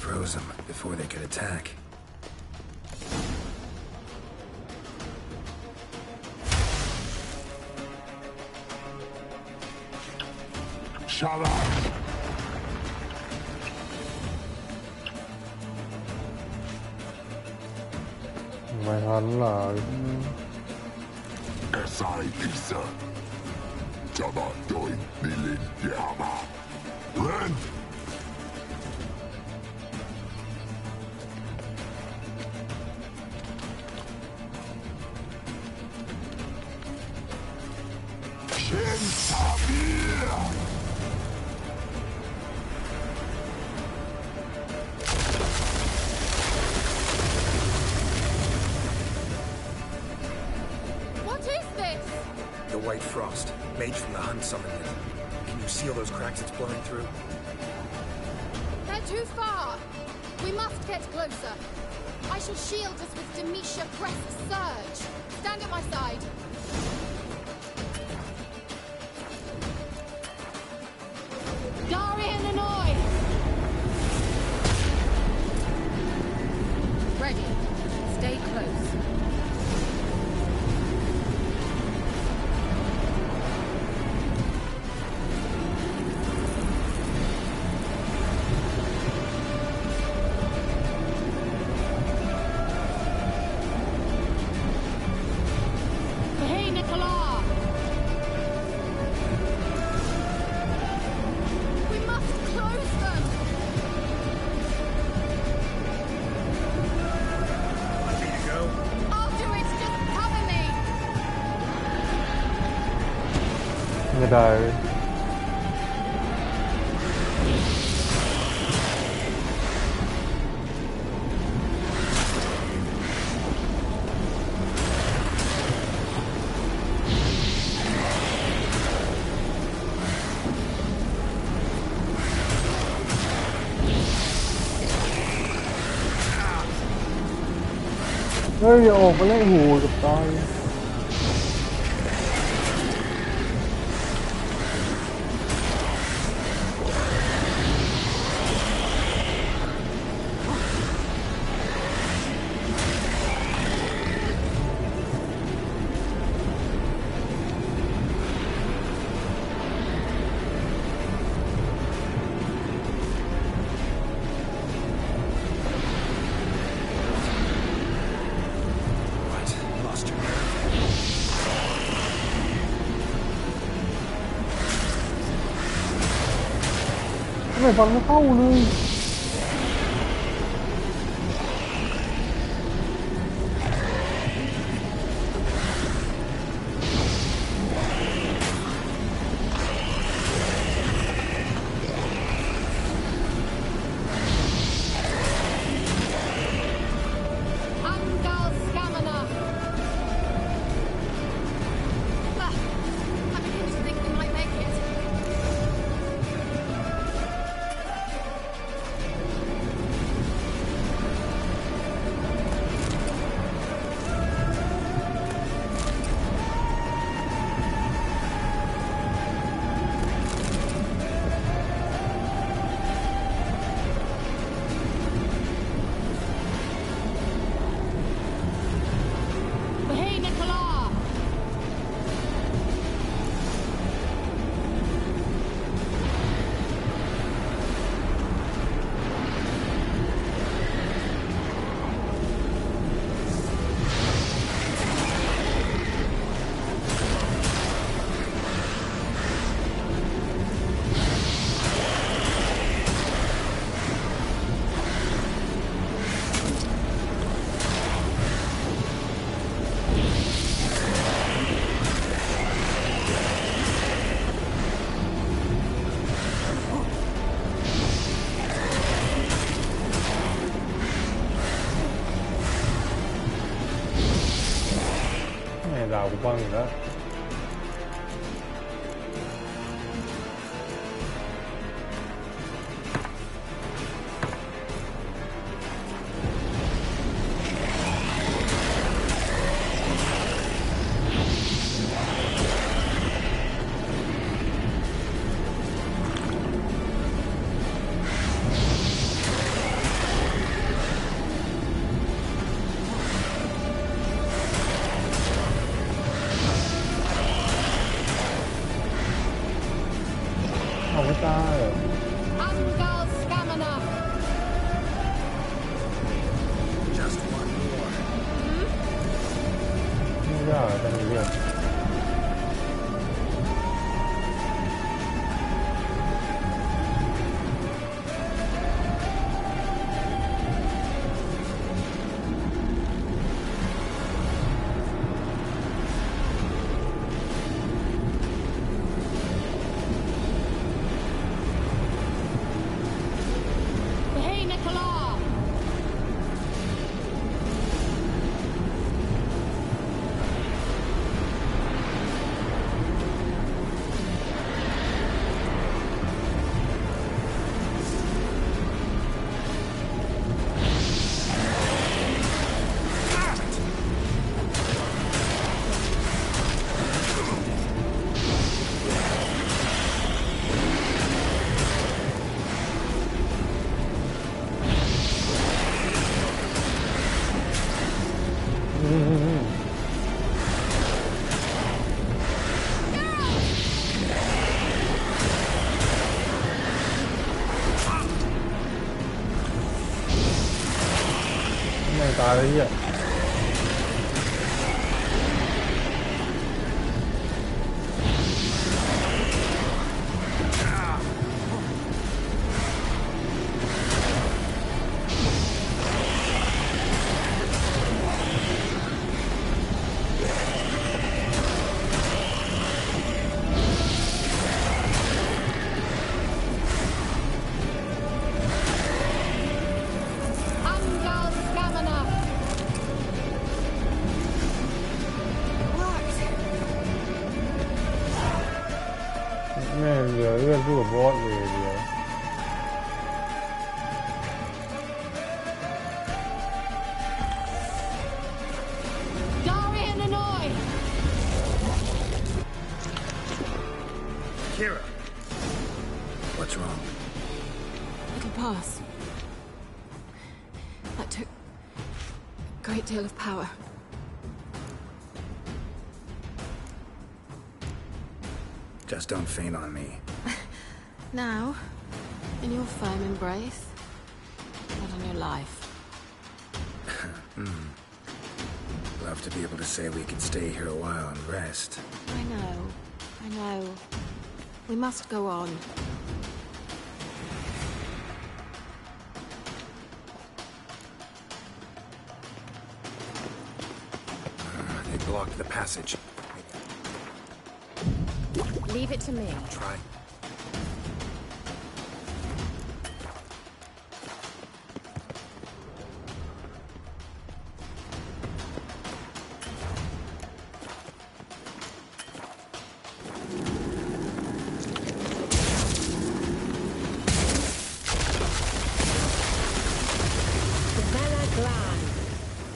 Froze them before they could attack.
Shut up!
Mày hắn là
S.I. Lisa. Chaba doin nilin yama. Ren! Shen Tabir!
What is this?
The White Frost. Mage from the Hunt summoned it. Can you seal those cracks it's blowing through?
They're too far. We must get closer. I shall shield us with Demetia Crest's Surge. Stand at my side. Dari and Hanoi!
Ready. Stay close.
Hey, Nicola! We must close them!
Want me to go?
I'll do it, just cover me!
ไม่ได้ เฮ้ยอย่าออกมาเล่นหูกับตาย ทำไมฟันไม่เข้าเลย
Angal Scamina! I begin to think we might make it.
ด่ากูบ้างอีกแล้วตายเลยเหี้ยแม่เหลือเลือดสู้กับบอสเลยเดียว
Kira, what's wrong?
It'll pass. That took a great deal of power.
Just don't faint on me.
Now, in your firm embrace, not on your life.
Love to be able to say we can stay here a while and rest.
I know. We must go on.
They blocked the passage.
Leave it to me.
Try.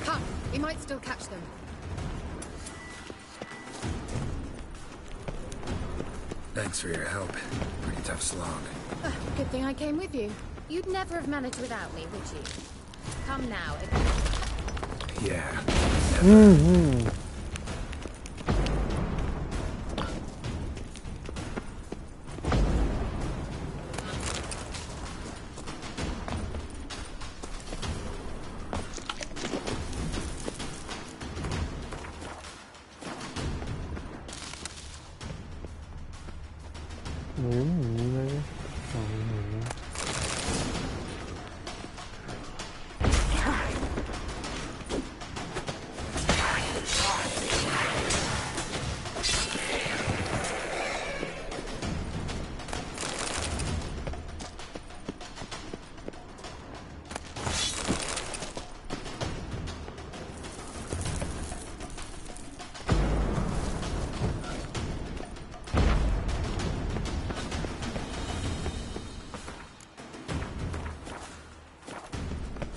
Come, we might still catch them.
Thanks for your help. Pretty tough slog.
Good thing I came with you. You'd never have managed without me, would you? Come now.
Yeah.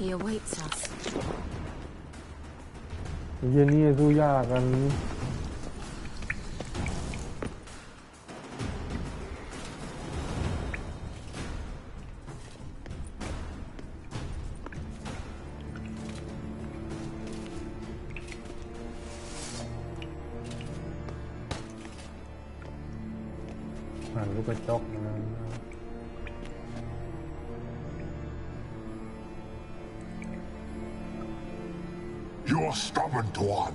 He awaits us.
เย็นนี้สู้ยากกันลูกกระจกนะ
You're stubborn, Tuan.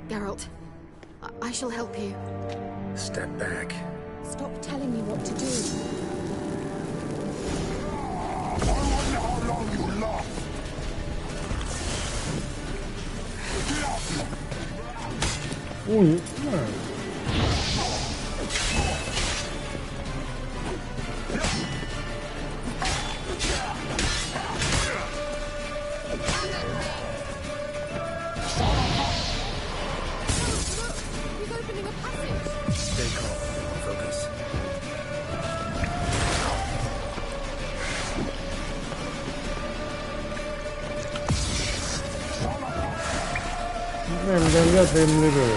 Geralt, I shall help you.
Step back.
Stop telling me what to do.
I wonder how long you last. Get up!
อุ้ยแม่มันจะเลือดเต็มเลยเหรอ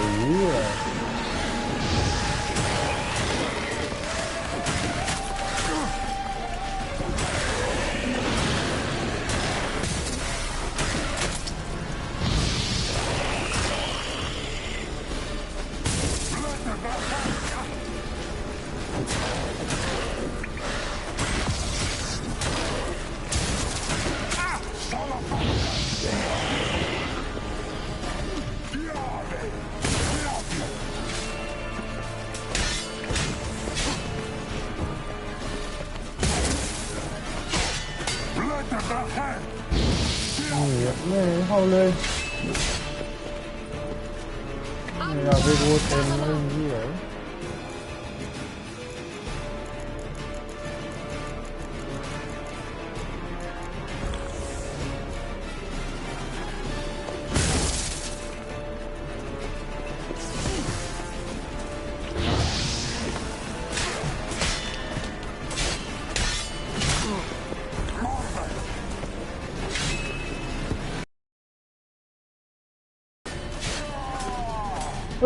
แม่เข้าเลยอยากไปดูเต็มเลยนี่เหรอ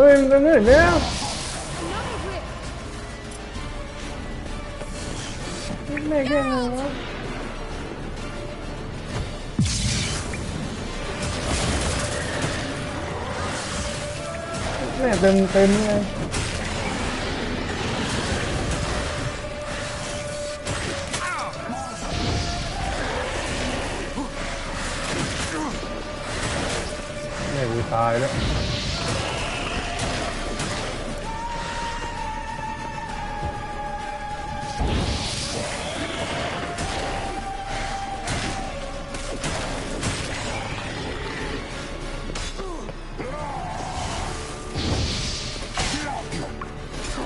เฮ้ยมันจะเหนื่อยแล้วแม่แค่ไหนวะแม่เต็มเลยแม่กูตายแล้ว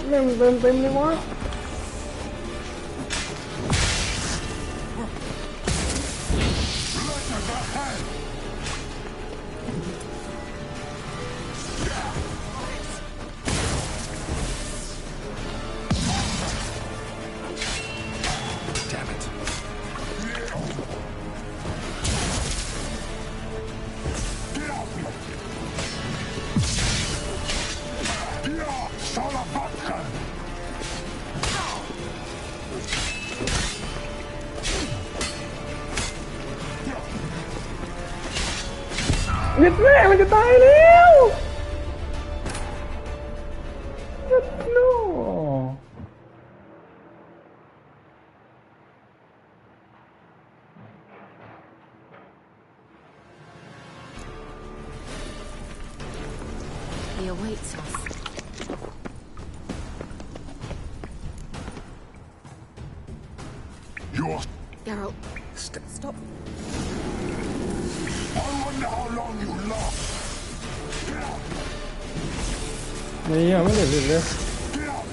แม่งเต็มเลยวะเย็ดแม่มันจะตายแล้วเย็ดโน่
He awaits us.
You're...
Geralt.
Stop.
I wonder how long you last. Get up!
นี่ไม่ได้เลย
Get up!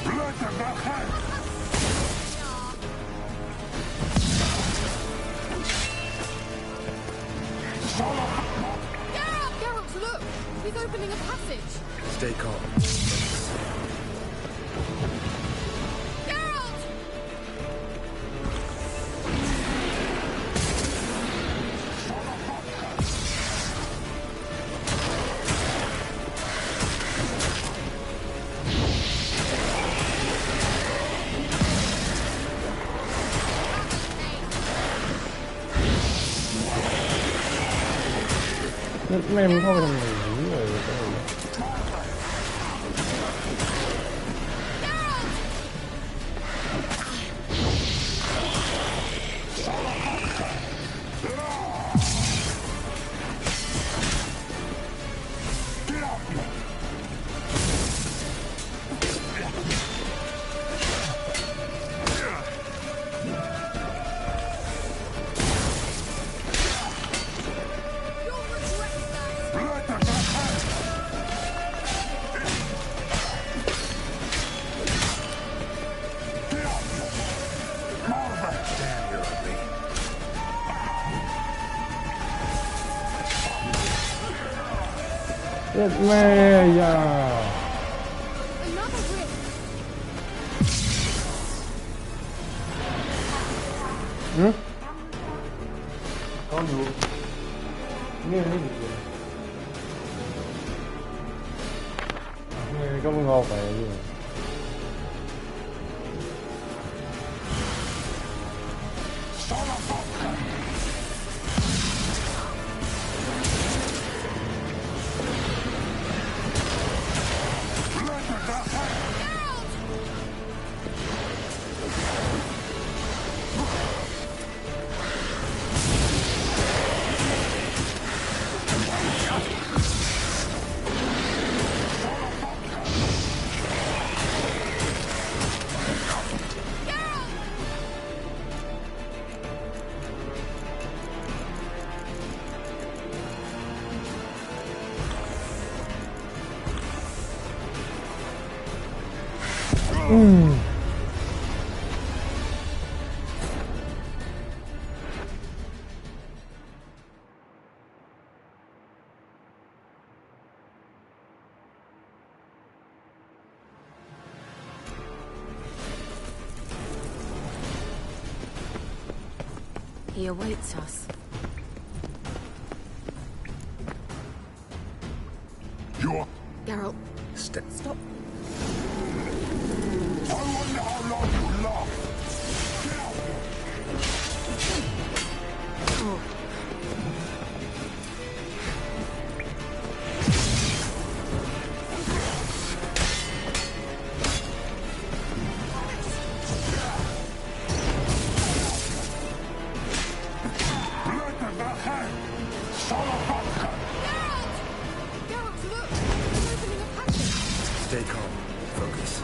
Blood to the head!
Geralt, look! He's opening a passage.
Stay calm.
ไม่มึงเข้าไปทำไมเลย เจ็ดแม่ย่าต้องดูนี่ไม่ดีเลยนี่ก็มึงเอาไปอยู่
He awaits us.
You're...
Geralt.
Stop.
I wonder how long you last.
Oh.
Stay calm. Focus.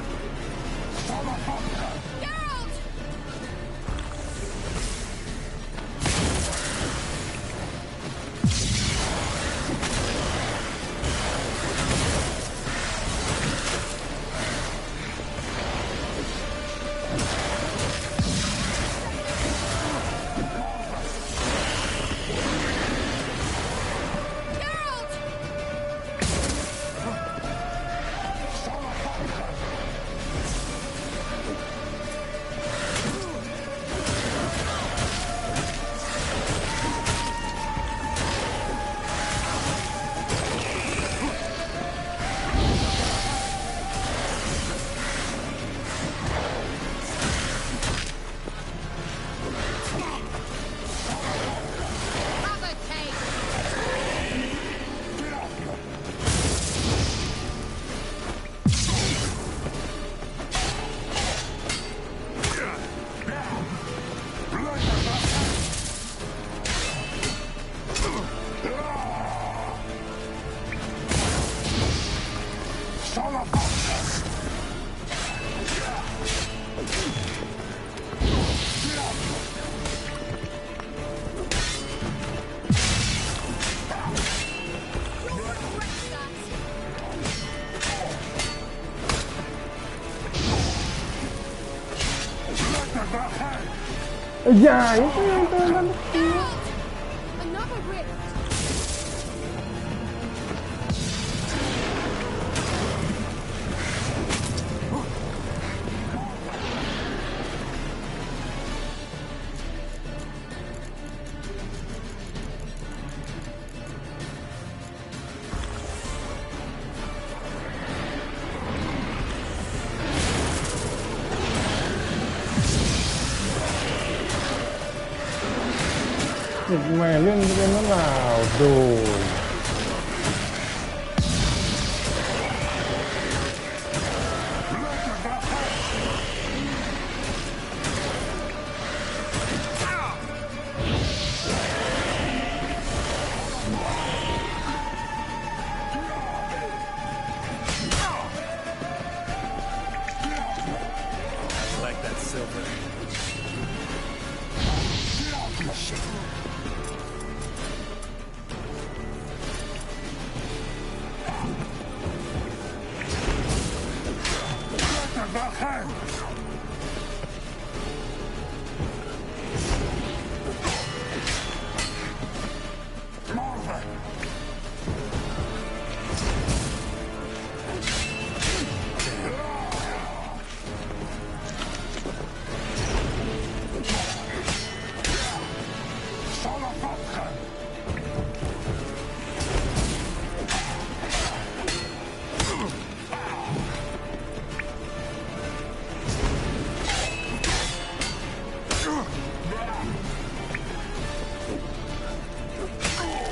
Ya, itu yang teman dịch mẹ lên cái nó nào đồ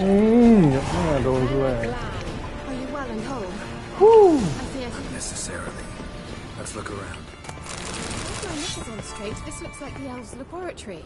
เนี่ยโดนด้วย
Are you well and whole?
Unnecessarily. Let's look around.
If my look is on straight, this looks like the elves' laboratory.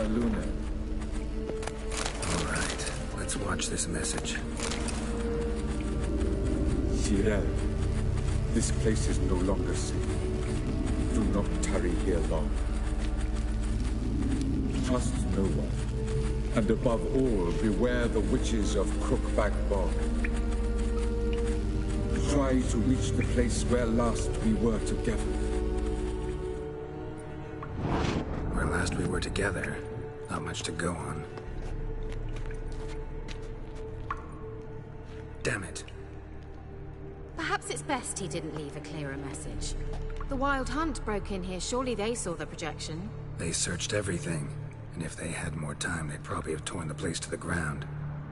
Luna. All right, let's watch this message.
Tyrell, this place is no longer safe. Do not tarry here long. Trust no one. And above all, beware the witches of Crookback Bog. Try to reach the place where last we were together.
Where last we were together, not much to go on. Damn it.
Perhaps it's best he didn't leave a clearer message. The Wild Hunt broke in here. Surely they saw the projection.
They searched everything, and if they had more time, they'd probably have torn the place to the ground.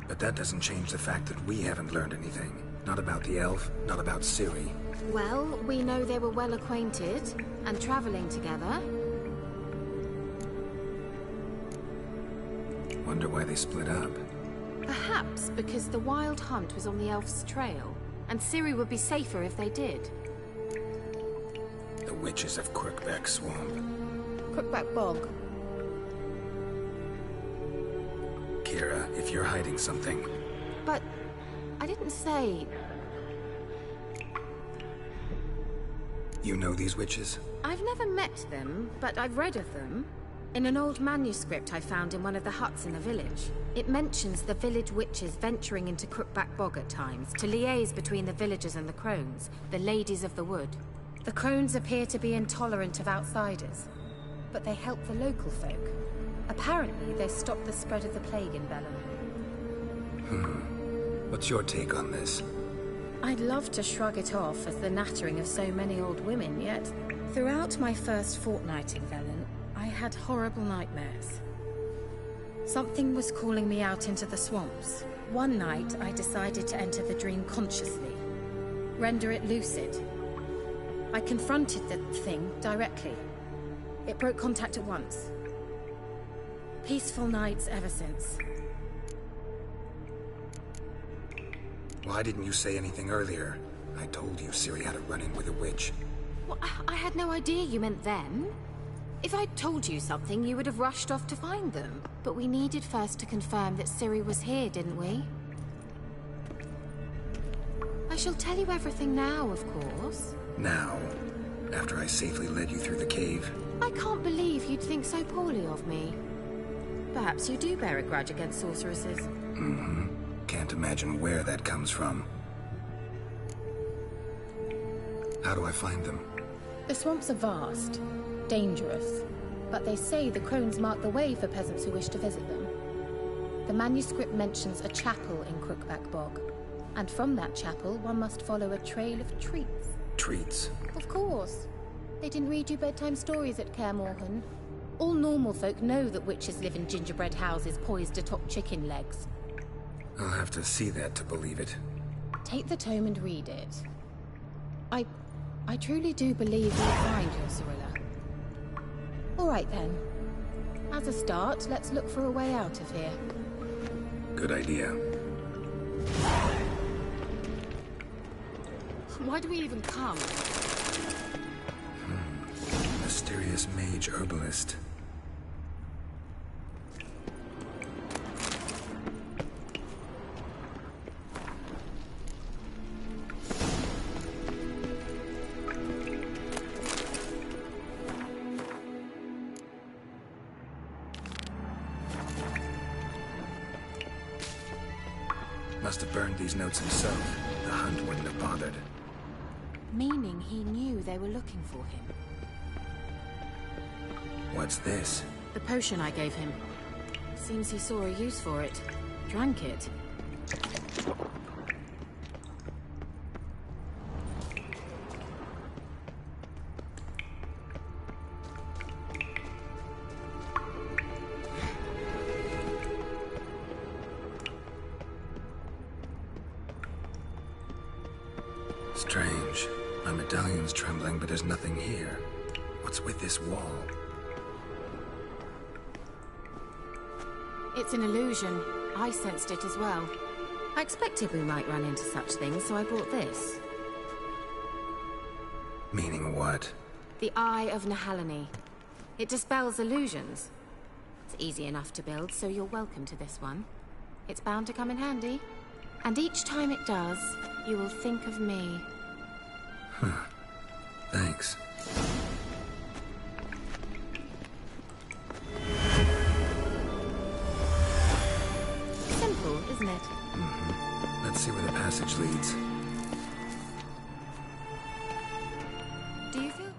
But that doesn't change the fact that we haven't learned anything. Not about the elf, not about Ciri.
Well, we know they were well acquainted and traveling together.
Wonder why they split up.
Perhaps because the Wild Hunt was on the elf's trail, and Ciri would be safer if they did.
The witches of Crookback Swamp.
Crookback Bog.
Kira, if you're hiding something...
But I didn't say...
You know these witches?
I've never met them, but I've read of them. In an old manuscript I found in one of the huts in the village, it mentions the village witches venturing into Crookback Bog at times to liaise between the villagers and the crones, the ladies of the wood. The crones appear to be intolerant of outsiders, but they help the local folk. Apparently, they stopped the spread of the plague in Bellum.
What's your take on this?
I'd love to shrug it off as the nattering of so many old women, yet throughout my first fortnight in Velen, I had horrible nightmares. Something was calling me out into the swamps. One night, I decided to enter the dream consciously, render it lucid. I confronted the thing directly. It broke contact at once. Peaceful nights ever since.
Why didn't you say anything earlier? I told you Ciri had a run-in with a witch.
Well, I had no idea you meant them. If I'd told you something, you would have rushed off to find them. But we needed first to confirm that Ciri was here, didn't we? I shall tell you everything now, of course.
Now? After I safely led you through the cave?
I can't believe you'd think so poorly of me. Perhaps you do bear a grudge against sorceresses.
Mm-hmm. Can't imagine where that comes from. How do I find them?
The swamps are vast, dangerous, but they say the crones mark the way for peasants who wish to visit them. The manuscript mentions a chapel in Crookback Bog, and from that chapel one must follow a trail of treats.
Treats?
Of course. They didn't read you bedtime stories at Kaer Morhen. All normal folk know that witches live in gingerbread houses poised atop chicken legs.
I'll have to see that to believe it.
Take the tome and read it. I truly do believe you'll find your Cirilla. All right then. As a start, let's look for a way out of here.
Good idea.
Why do we even come?
Mysterious mage herbalist. Must have burned these notes himself. The hunt wouldn't have bothered.
Meaning he knew they were looking for him.
What's this?
The potion I gave him. Seems he saw a use for it. Drank it.
Strange. My medallion's trembling, but there's nothing here. What's with this wall?
It's an illusion. I sensed it as well. I expected we might run into such things, so I brought this.
Meaning what?
The Eye of Nehaleni. It dispels illusions. It's easy enough to build, so you're welcome to this one. It's bound to come in handy. And each time it does, you will think of me.
Thanks.
Simple, isn't it?
Mm-hmm. Let's see where the passage leads.
Do you feel?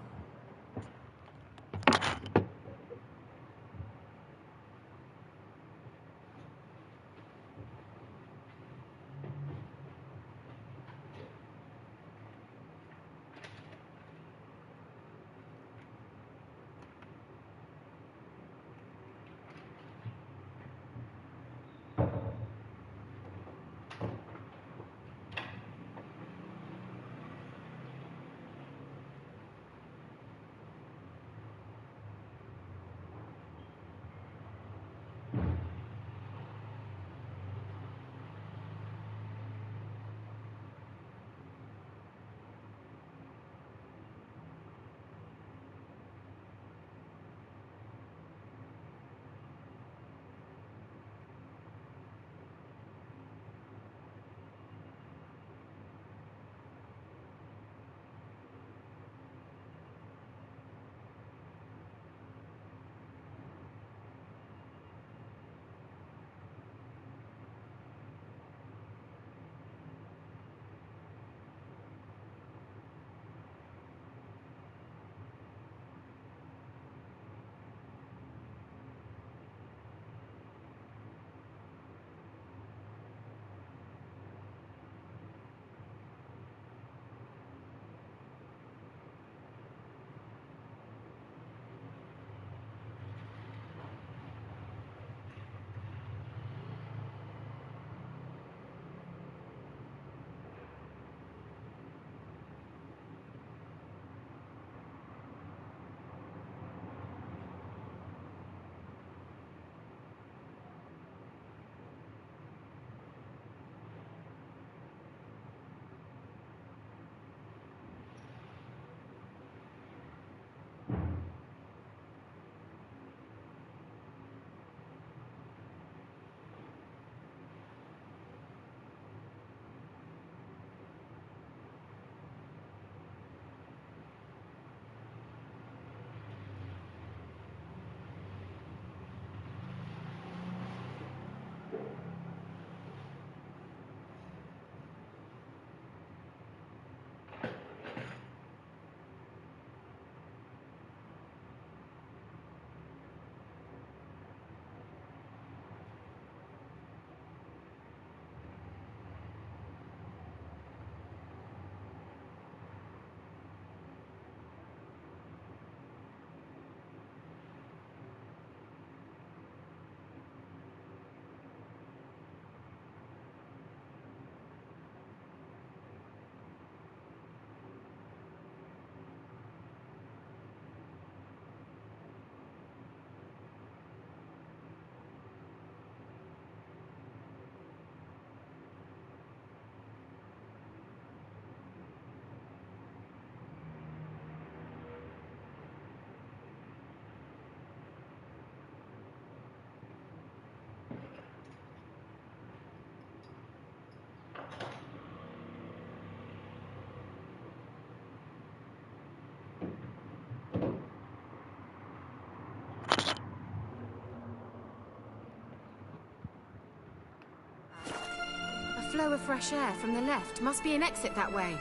flow of fresh air from the left. Must be an exit that way.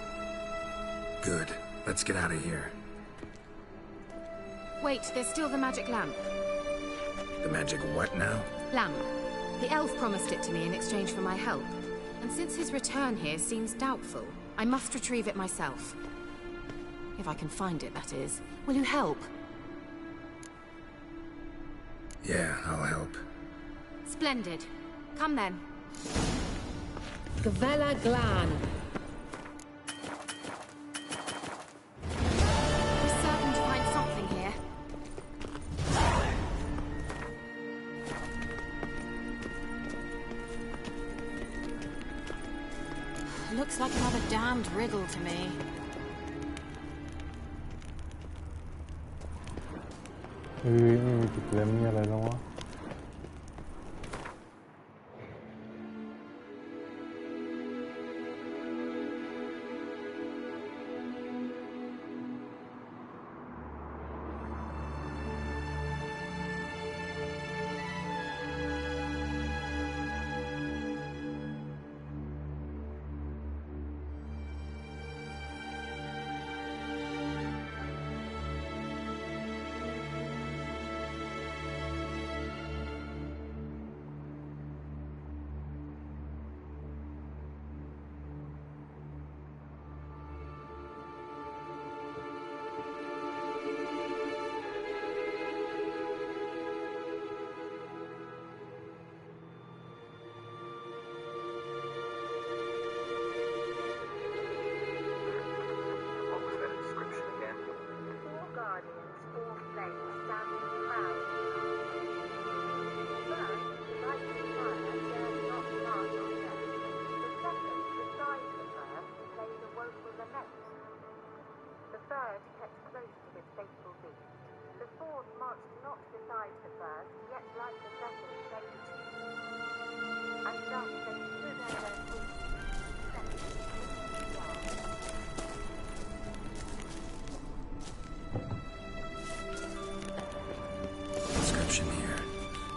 Good. Let's get out of here.
Wait, there's still the magic lamp.
The magic what now?
Lamp. The elf promised it to me in exchange for my help. And since his return here seems doubtful, I must retrieve it myself. If I can find it, that is. Will you help?
Yeah, I'll help.
Splendid. Come then.
Gavella Glan.
We're certain to find something here. Looks like another damned riddle to me.
นี่จุดเล่มนี่อะไรแล้ววะ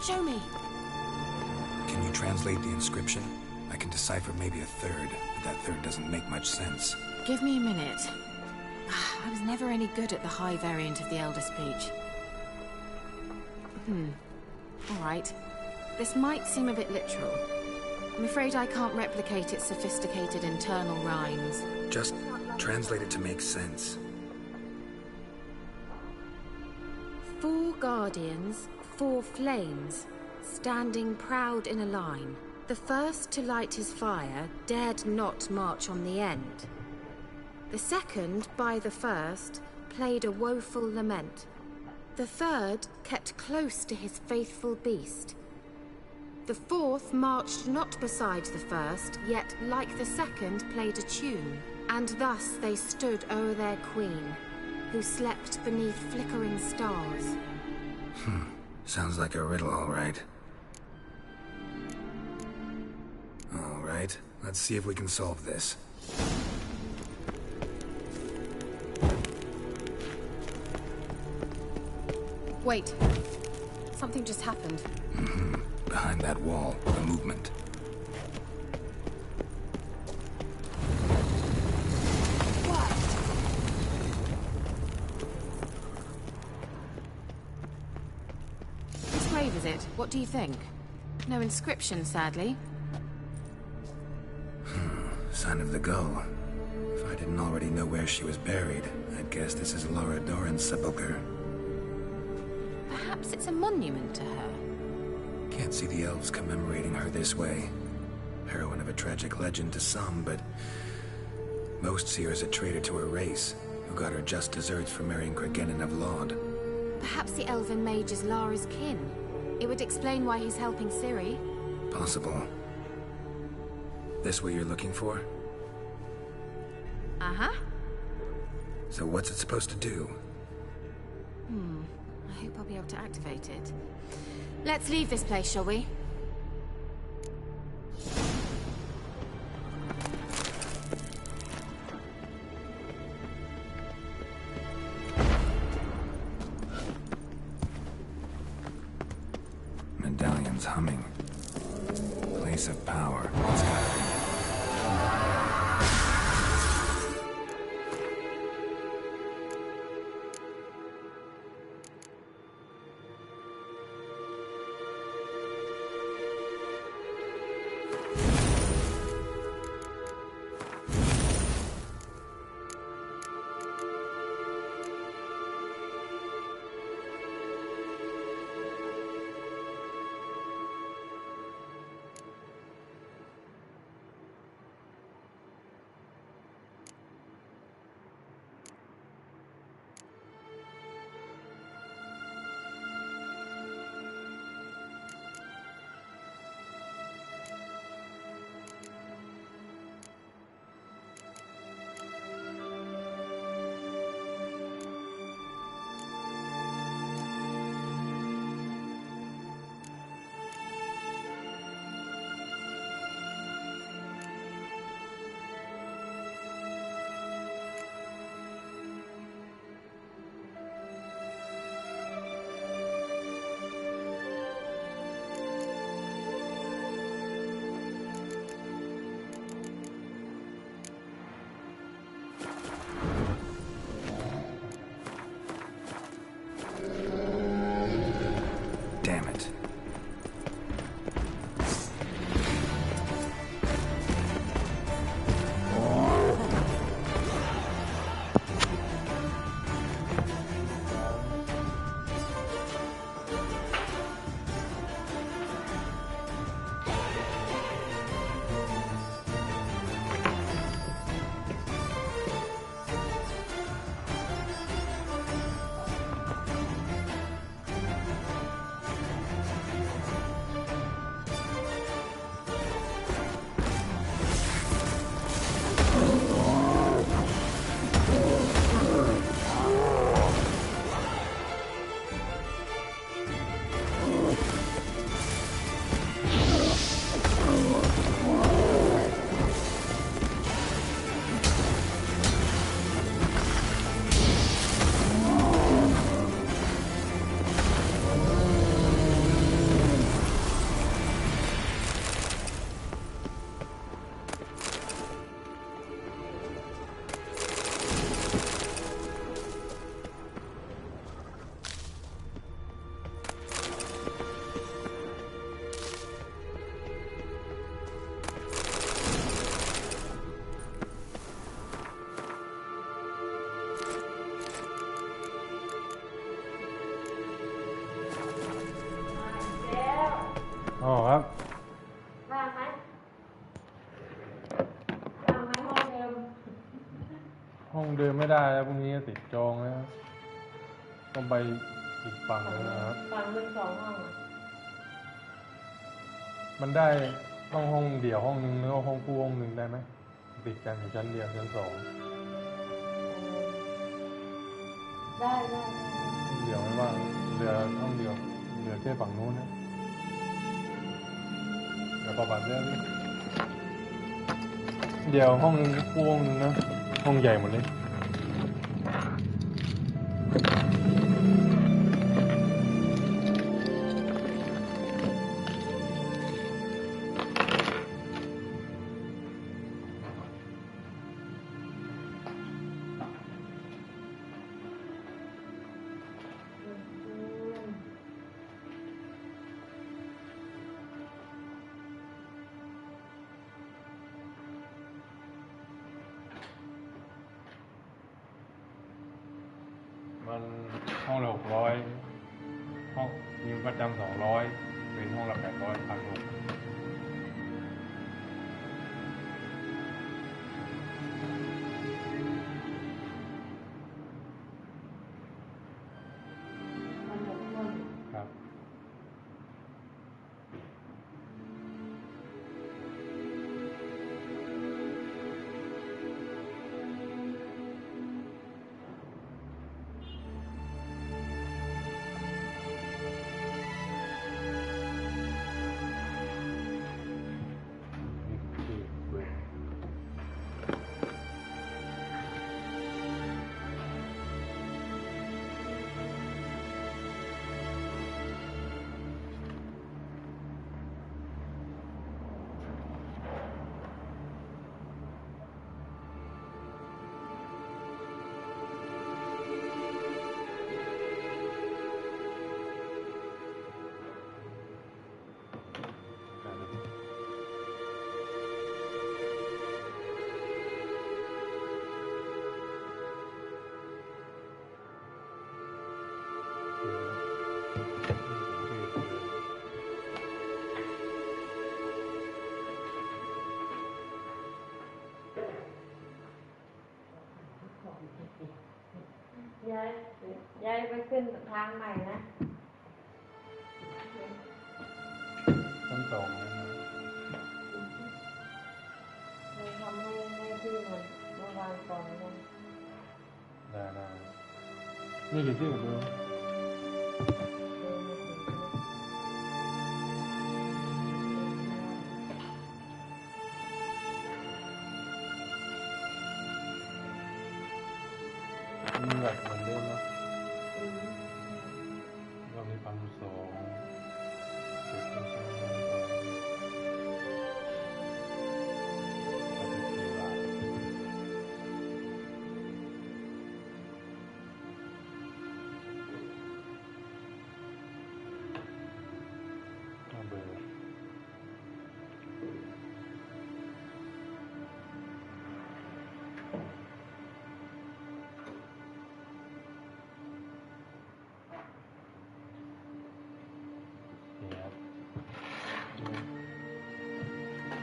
Show me.
Can you translate the inscription? I can decipher maybe a third, but that third doesn't make much sense.
Give me a minute. I was never any good at the high variant of the Elder Speech. All right. This might seem a bit literal. I'm afraid I can't replicate its sophisticated internal rhymes.
Just translate it to make sense.
4 guardians, 4 flames, standing proud in a line. The first to light his fire dared not march on the end. The second, by the first, played a woeful lament. The third kept close to his faithful beast. The fourth marched not beside the first, yet like the second played a tune. And thus they stood o'er their queen, who slept beneath flickering stars.
Sounds like a riddle, all right. All right, let's see if we can solve this.
Wait. Something just happened.
Behind that wall, a movement.
Is it? What do you think? No inscription, sadly.
Sign of the gull. If I didn't already know where she was buried, I'd guess this is Laura Doran's sepulcher.
Perhaps it's a monument to her.
Can't see the elves commemorating her this way. Heroine of a tragic legend to some, but most see her as a traitor to her race, who got her just desserts for marrying Cregennan of Laud.
Perhaps the elven mage is Lara's kin. It would explain why he's helping Ciri.
Possible. This what you're looking for?
Uh-huh.
So what's it supposed to do?
I hope I'll be able to activate it. Let's leave this place, shall we?
Medallion's humming. Place of power. It's gotta be.
ห้องเดินไม่ได้แล้วพรุ่งนี้ติดจองแล้วต้องไปอีกฝั่งนึงนะครับ
ฝั่งหนึ่ง2 ห้อง
มันได้ห้องเดี่ยวห้องนึงแล้วก็ห้องคู่ห้องนึงได้ไหมติดกันอยู่ชั้นเดียวชั้น2
ได้
เดี่ยวไม่ว่างเหลือห้องเดียวเหลือแค่ฝั่งนู้นนะเดี๋ยวประมาณนี้เดี๋ยวห้องนึงคู่ห้องนึงนะห้องใหญ่หมดเลยมันห้องละ600ห้องมีประจำ200เป็นห้องละ800 1,600ครับ
ย้ายไปขึ้นทางใหม่นะ
ชั้น2
เลยทำให้ที่มันเมื่อวานก่อนนะ
ได้นี่กี่ที่เหมือนเดิมมีแบบเหมือนเดิมนะเรามี1,200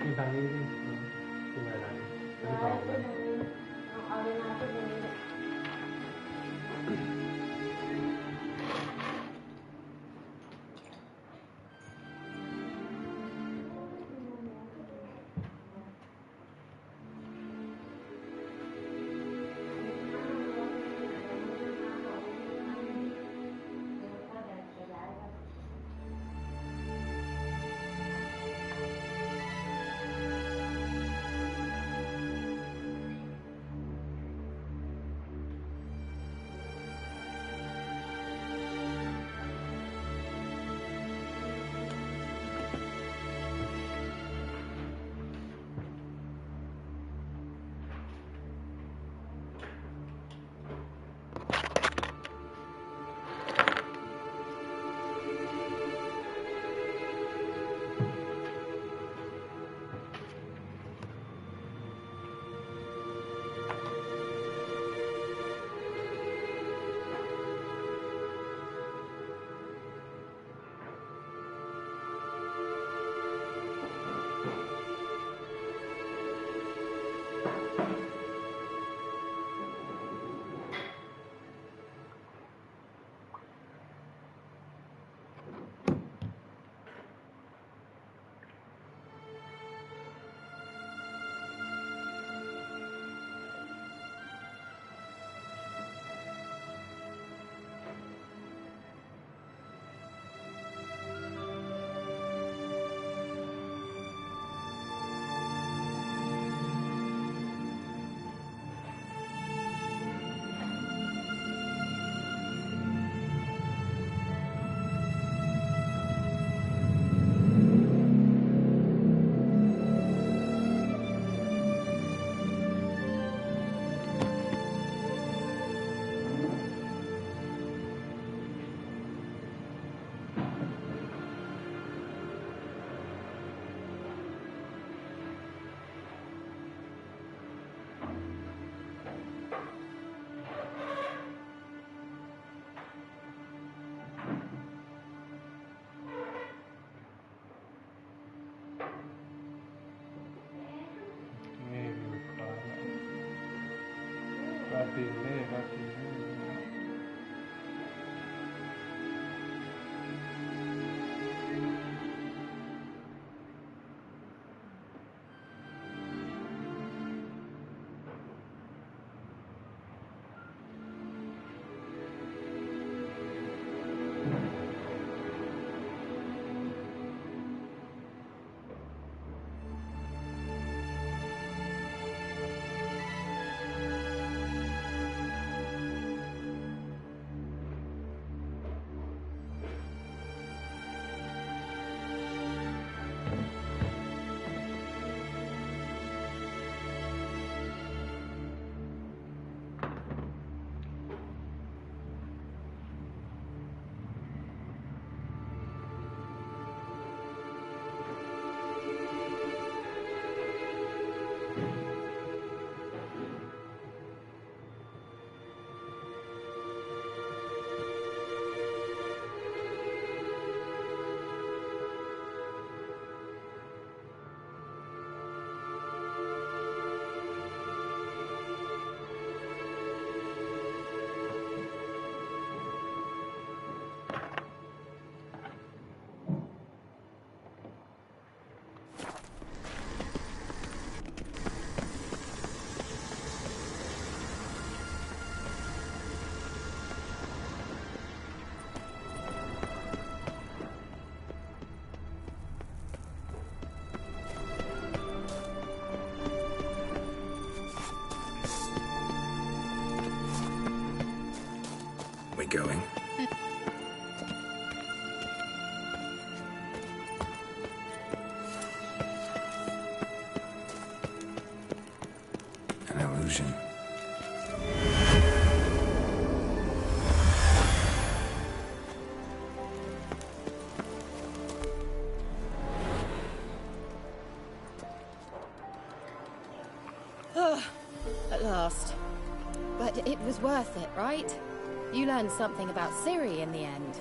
ที่ทางนี้ที่ไหนชั้น2เลย
เอาเวลาที่ตรงนี้
We going? An illusion.
At last. But it was worth it, right? You learned something about Ciri in the end.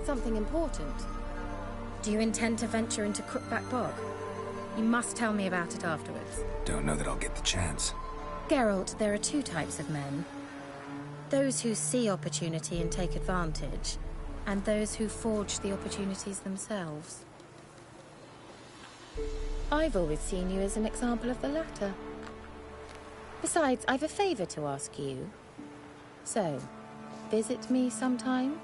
Something important. Do you intend to venture into Crookback Bog? You must tell me about it afterwards.
Don't know that I'll get the chance.
Geralt, there are two types of men. Those who see opportunity and take advantage, and those who forge the opportunities themselves. I've always seen you as an example of the latter. Besides, I've a favor to ask you. So, visit me sometime?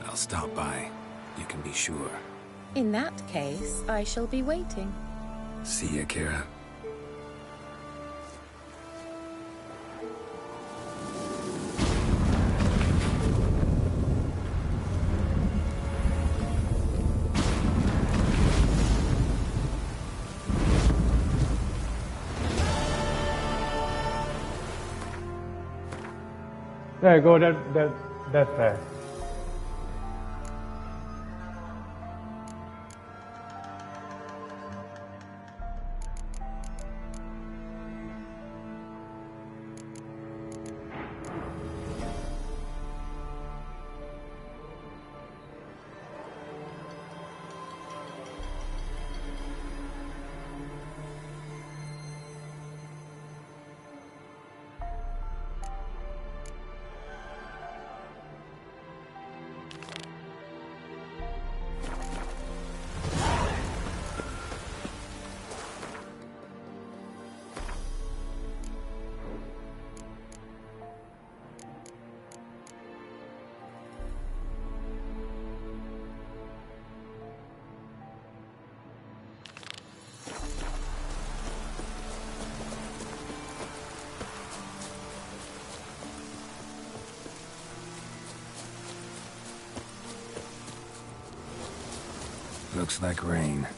I'll stop by. You can be sure.
In that case, I shall be waiting.
See ya, Kira.
There you go, that's fair.
Looks like rain.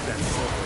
that supper.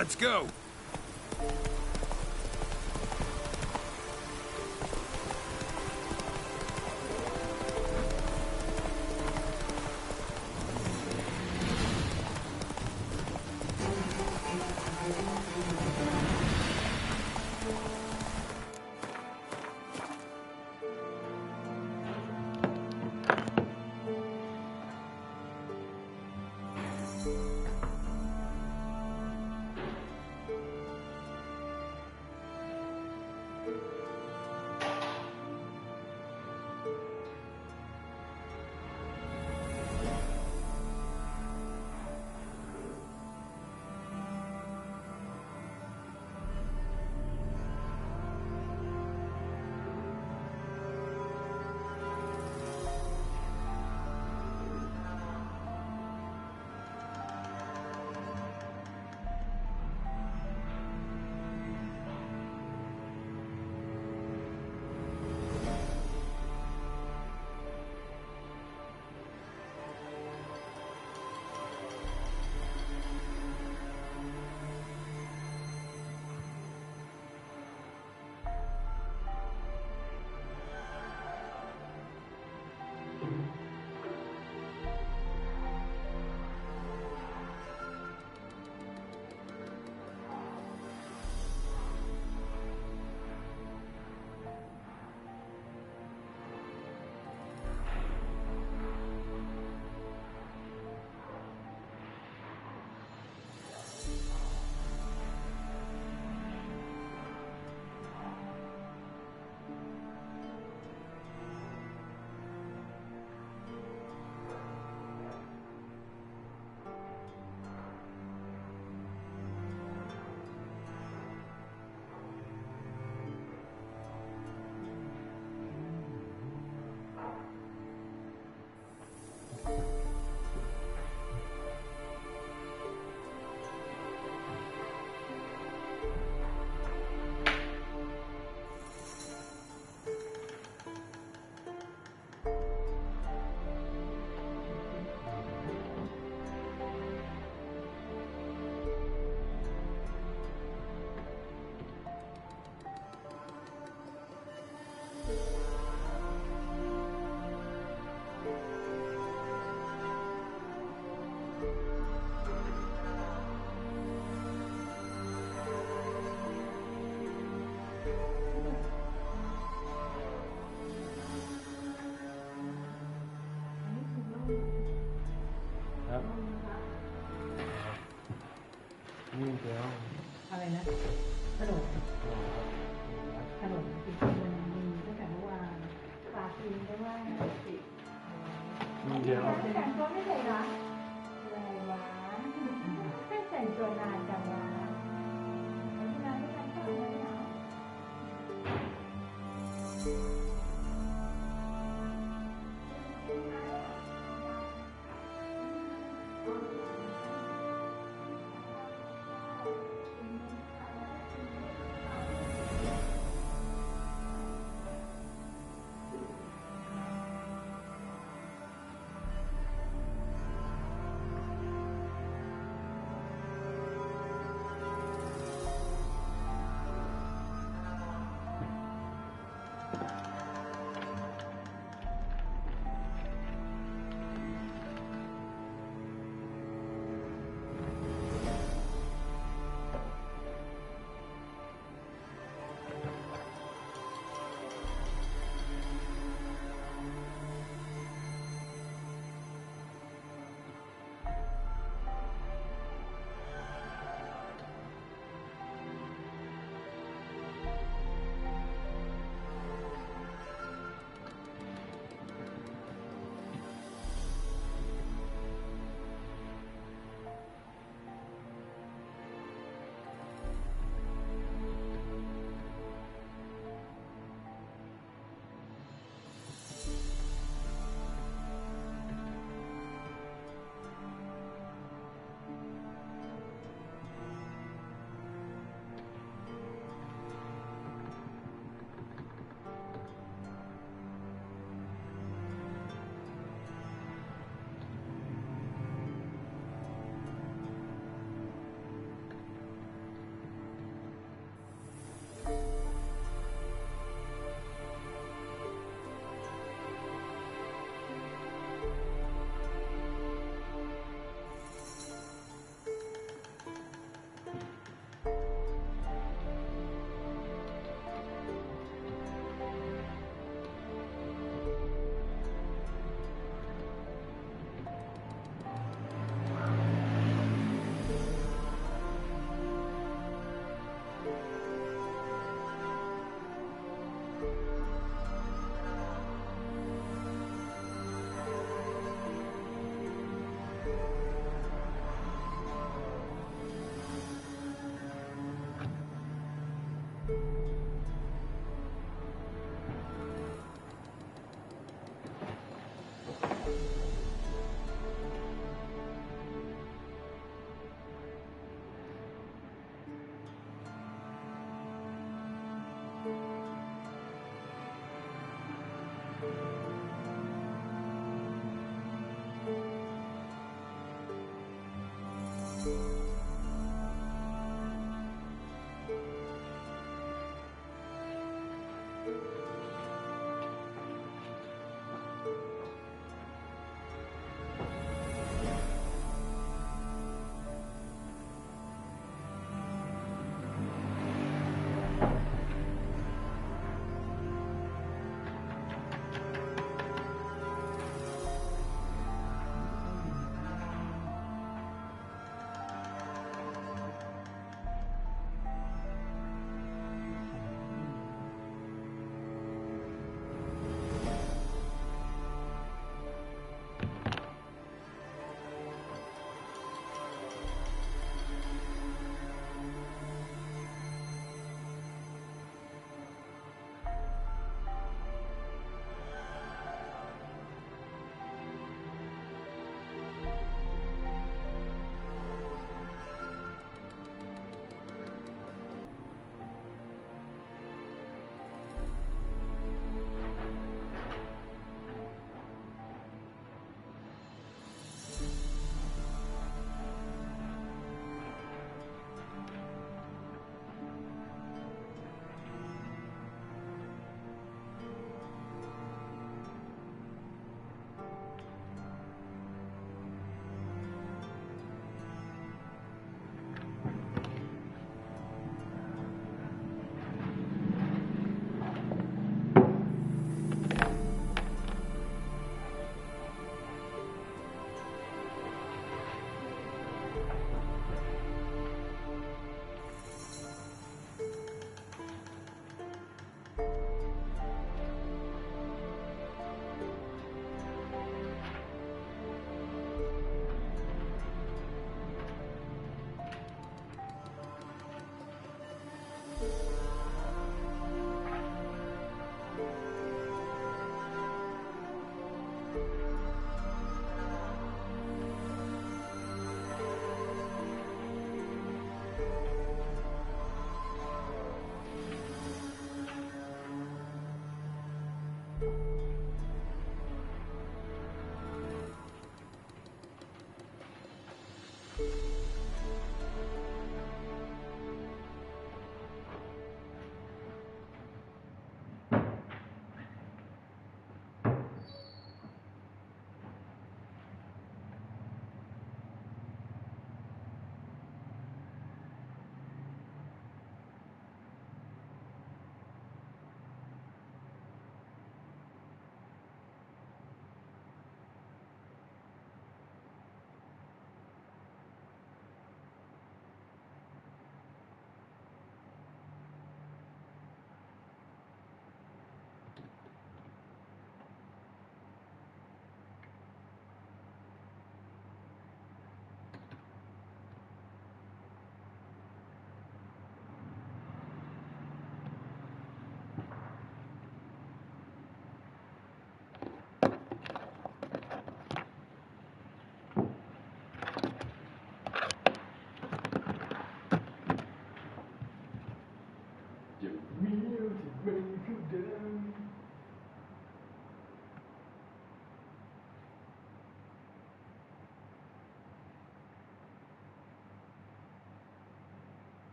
Let's go.
นี่เดียวอะไรนะขนมจริงๆมันมีตั้งแต่เมื่อวานปลาตีนก็ว่าสิ
นี่เดียว
แต่งตัวไม่เลยนะอะไรวะไม่แต่งตัวนานจังวะนานไม่แต่งตัวเลยนะ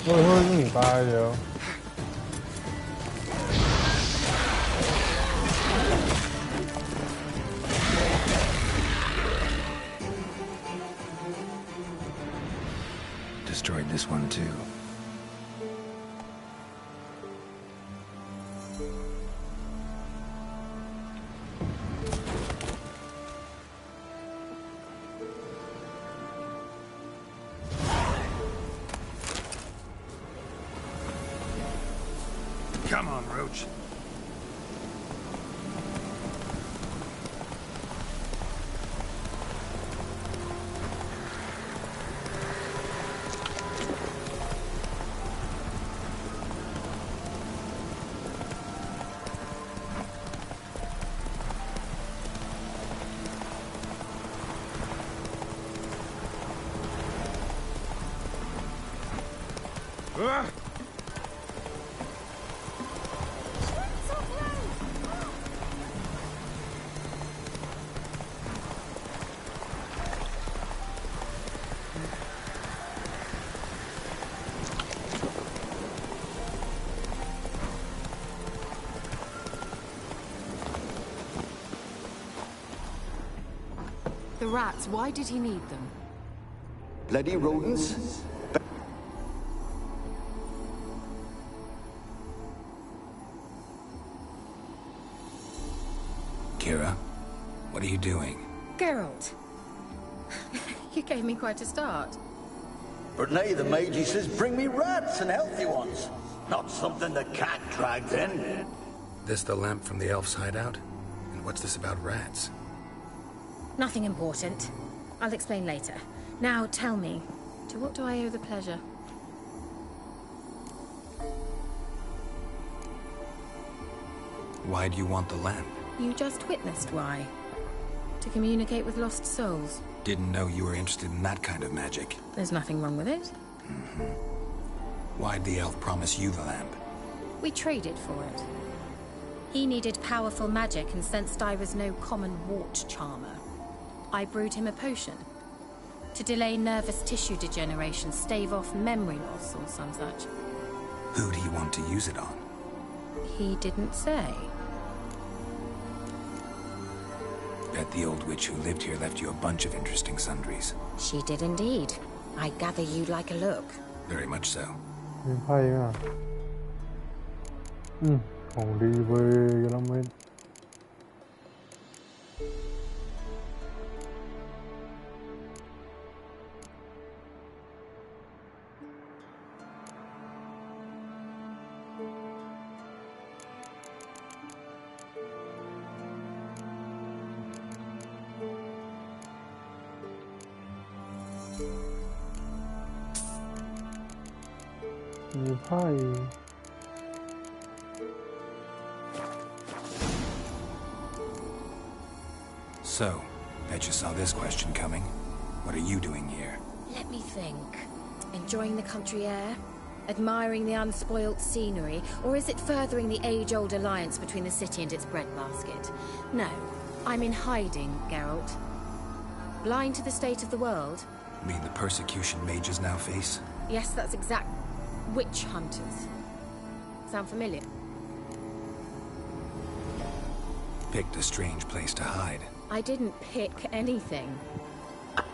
เฮ้ยหนีตายเดี๋ยว
Destroyed this one too.
Come on, Roach.
The rats, why did he need them?
Bloody rodents.
Kira, what are you doing?
Geralt. You gave me quite a start.
But nay, the mage says, bring me rats and healthy ones. Not something the cat dragged in.
This the lamp from the elf's hideout? And what's this about rats?
Nothing important. I'll explain later. Now tell me, to what do I owe the pleasure?
Why do you want the lamp?
You just witnessed why. To communicate with lost souls.
Didn't know you were interested in that kind of magic.
There's nothing wrong with it.
Why'd the elf promise you the lamp?
We traded for it. He needed powerful magic and sensed I was no common wart charmer. I brewed him a potion. To delay nervous tissue degeneration, stave off memory loss or some such.
Who'd he want to use it on?
He didn't say.
Bet the old witch who lived here left you a bunch of interesting sundries.
She did indeed. I gather you'd like a look.
Very much so.
มีไพ่อ่ะของดีเว้ยกำลังไม่ มีไพ่
So, bet you saw this question coming. What are you doing here?
Let me think. Enjoying the country air? Admiring the unspoilt scenery? Or is it furthering the age-old alliance between the city and its breadbasket? No, I'm in hiding, Geralt. Blind to the state of the world?
You mean the persecution mages now face?
Yes, that's exact. Witch hunters. Sound familiar?
Picked a strange place to hide.
I didn't pick anything.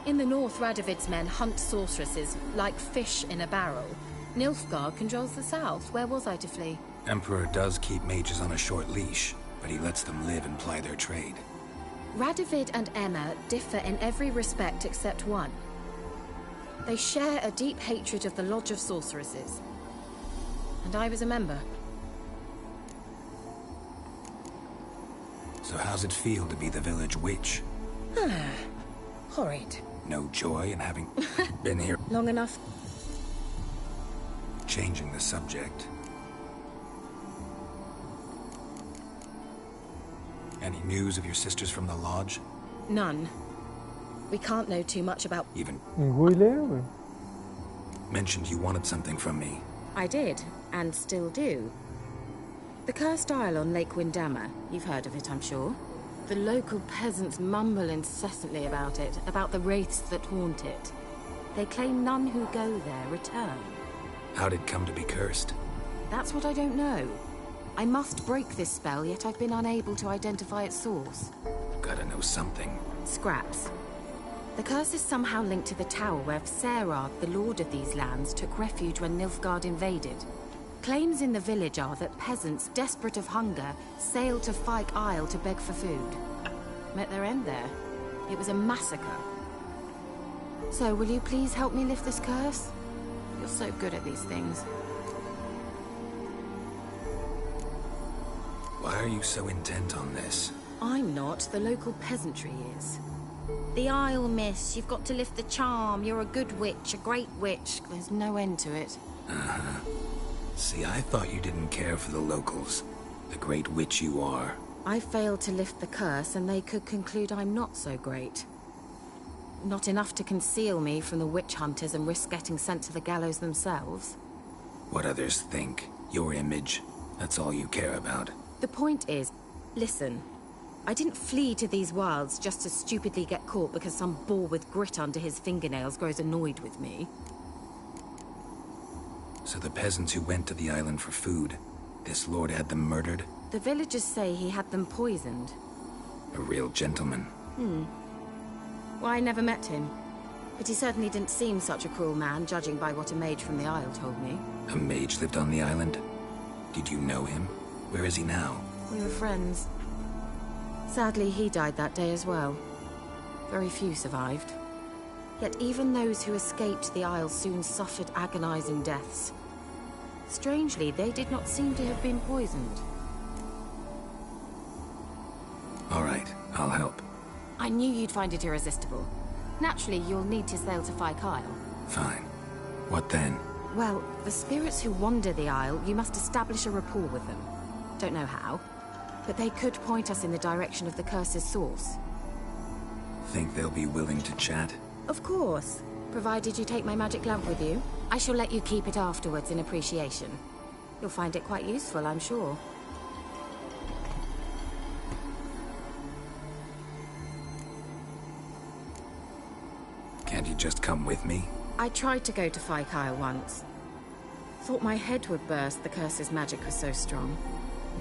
In the north, Radovid's men hunt sorceresses like fish in a barrel. Nilfgaard controls the south. Where was I to flee?
Emperor does keep mages on a short leash, but he lets them live and ply their trade.
Radovid and Emma differ in every respect except one. They share a deep hatred of the Lodge of Sorceresses. And I was a member.
So how's it feel to be the village witch?
Horrid.
No joy in having been here?
Long enough.
Changing the subject. Any news of your sisters from the lodge?
None. We can't know too much about...
Even
คุยแล้ว
mentioned you wanted something from me.
I did, and still do. The cursed isle on Lake Windammer. You've heard of it, I'm sure. The local peasants mumble incessantly about it, about the wraiths that haunt it. They claim none who go there return.
How'd it come to be cursed?
That's what I don't know. I must break this spell, yet I've been unable to identify its source.
Gotta know something.
Scraps. The curse is somehow linked to the tower where Sarah, the lord of these lands, took refuge when Nilfgaard invaded. Claims in the village are that peasants, desperate of hunger, sailed to Fyke Isle to beg for food. Met their end there. It was a massacre. So, will you please help me lift this curse? You're so good at these things.
Why are you so intent on this?
I'm not. The local peasantry is.
The Isle, miss. You've got to lift the charm. You're a good witch, a great witch.
There's no end to it.
Uh-huh. See, I thought you didn't care for the locals. The great witch you are.
I failed to lift the curse, and they could conclude I'm not so great. Not enough to conceal me from the witch hunters and risk getting sent to the gallows themselves.
What others think. Your image. That's all you care about.
The point is, listen. I didn't flee to these wilds just to stupidly get caught because some boar with grit under his fingernails grows annoyed with me.
So the peasants who went to the island for food, this lord had them murdered?
The villagers say he had them poisoned.
A real gentleman.
Well, I never met him. But he certainly didn't seem such a cruel man, judging by what a mage from the Isle told me.
A mage lived on the island? Did you know him? Where is he now?
We were friends. Sadly, he died that day as well. Very few survived. Yet even those who escaped the Isle soon suffered agonizing deaths. Strangely, they did not seem to have been poisoned.
All right, I'll help.
I knew you'd find it irresistible. Naturally, you'll need to sail to Fyke Isle.
Fine. What then?
Well, the spirits who wander the Isle, you must establish a rapport with them. Don't know how, but they could point us in the direction of the curse's source.
Think they'll be willing to chat?
Of course. Provided you take my magic lamp with you. I shall let you keep it afterwards in appreciation. You'll find it quite useful, I'm sure.
Can't you just come with me?
I tried to go to Fyke Isle once. Thought my head would burst, the curse's magic was so strong.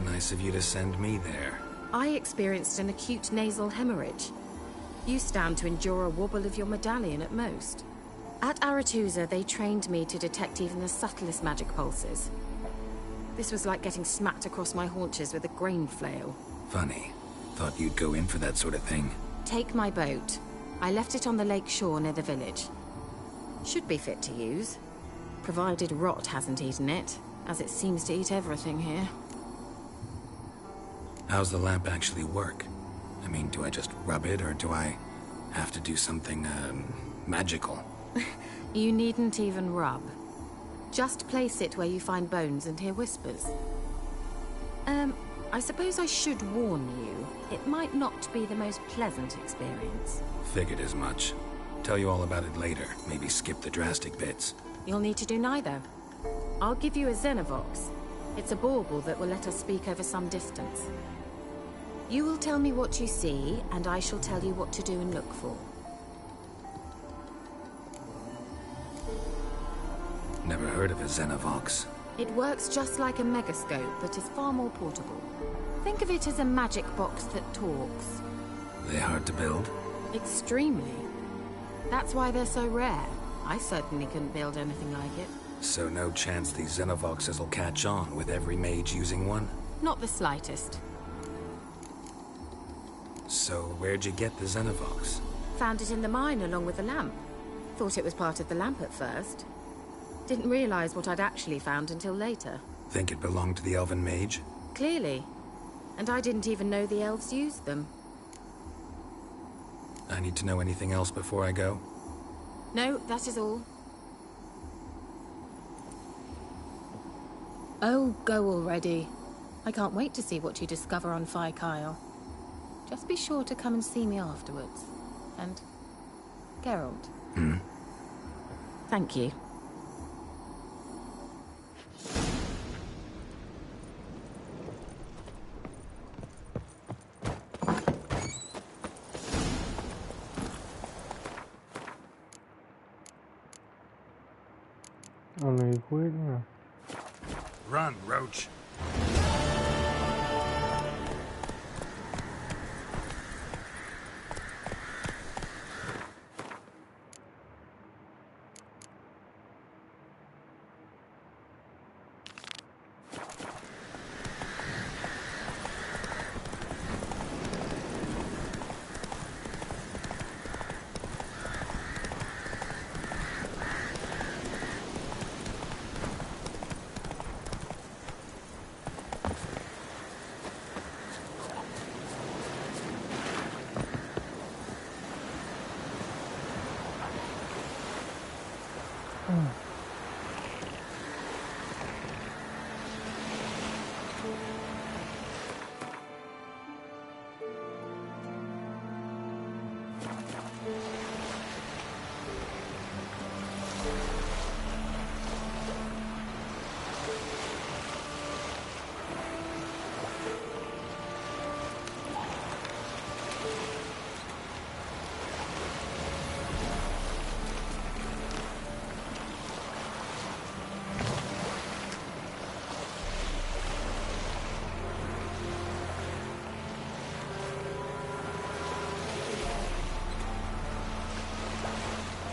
Nice of you to send me there.
I experienced an acute nasal hemorrhage. You stand to endure a wobble of your medallion at most. At Aretusa, they trained me to detect even the subtlest magic pulses. This was like getting smacked across my haunches with a grain flail.
Funny. Thought you'd go in for that sort of thing.
Take my boat. I left it on the lake shore near the village. Should be fit to use. Provided rot hasn't eaten it, as it seems to eat everything here.
How's the lamp actually work? I mean, do I just rub it, or do I have to do something, magical?
You needn't even rub. Just place it where you find bones and hear whispers. I suppose I should warn you. It might not be the most pleasant experience.
Figured as much. Tell you all about it later. Maybe skip the drastic bits.
You'll need to do neither. I'll give you a Xenovox. It's a bauble that will let us speak over some distance. You will tell me what you see, and I shall tell you what to do and look for.
Never heard of a Xenovox.
It works just like a megascope, but is far more portable. Think of it as a magic box that talks.
They hard to build?
Extremely. That's why they're so rare. I certainly couldn't build anything like it.
So no chance these Xenovoxes will catch on with every mage using one?
Not the slightest.
So where'd you get the Xenovox?
Found it in the mine along with the lamp. Thought it was part of the lamp at first. Didn't realize what I'd actually found until later.
Think it belonged to the elven mage?
Clearly. And I didn't even know the elves used them.
I need to know anything else before I go?
No, that is all. Oh, go already. I can't wait to see what you discover on Fyke Isle. Just be sure to come and see me afterwards. And Geralt. Thank you.
Only
Run, Roach.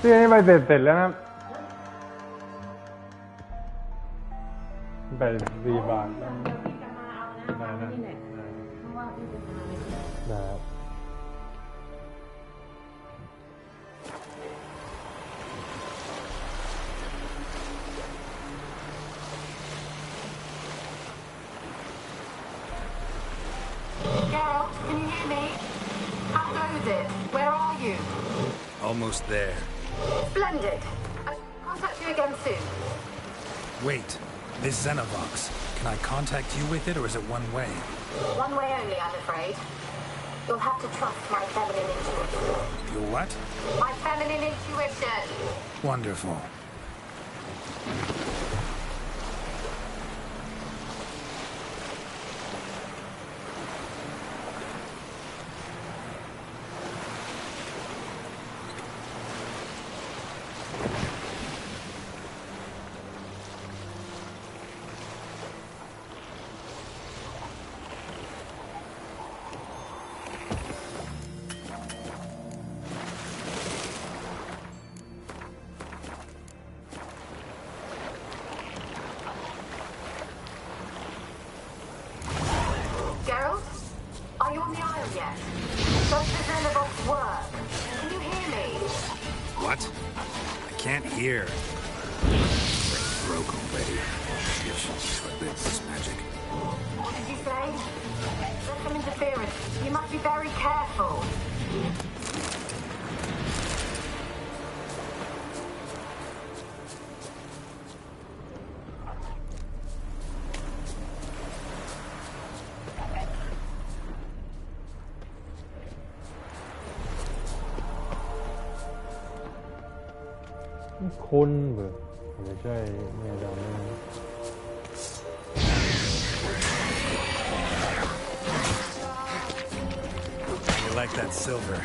ที่นี่ไปเสร็จแล้วนะไป4 บาทได้ได้
Geralt, can you hear me? How goes it? Where are you?
Almost there.
Splendid. I'll contact you again soon.
Wait, this Xenovox. Can I contact you with it, or is it one way?
One way only, I'm afraid. You'll have to trust my feminine intuition.
Your what?
My feminine intuition.
Wonderful.
Geralt, are you on the isle yet? Does the Xenovox work? Can you hear me?
What? I can't hear. Broke already. This is magic.
What did you say? There's some interference. You must be very careful.
Kunde.ไม่ใช่ไม่ได้
You like that silver?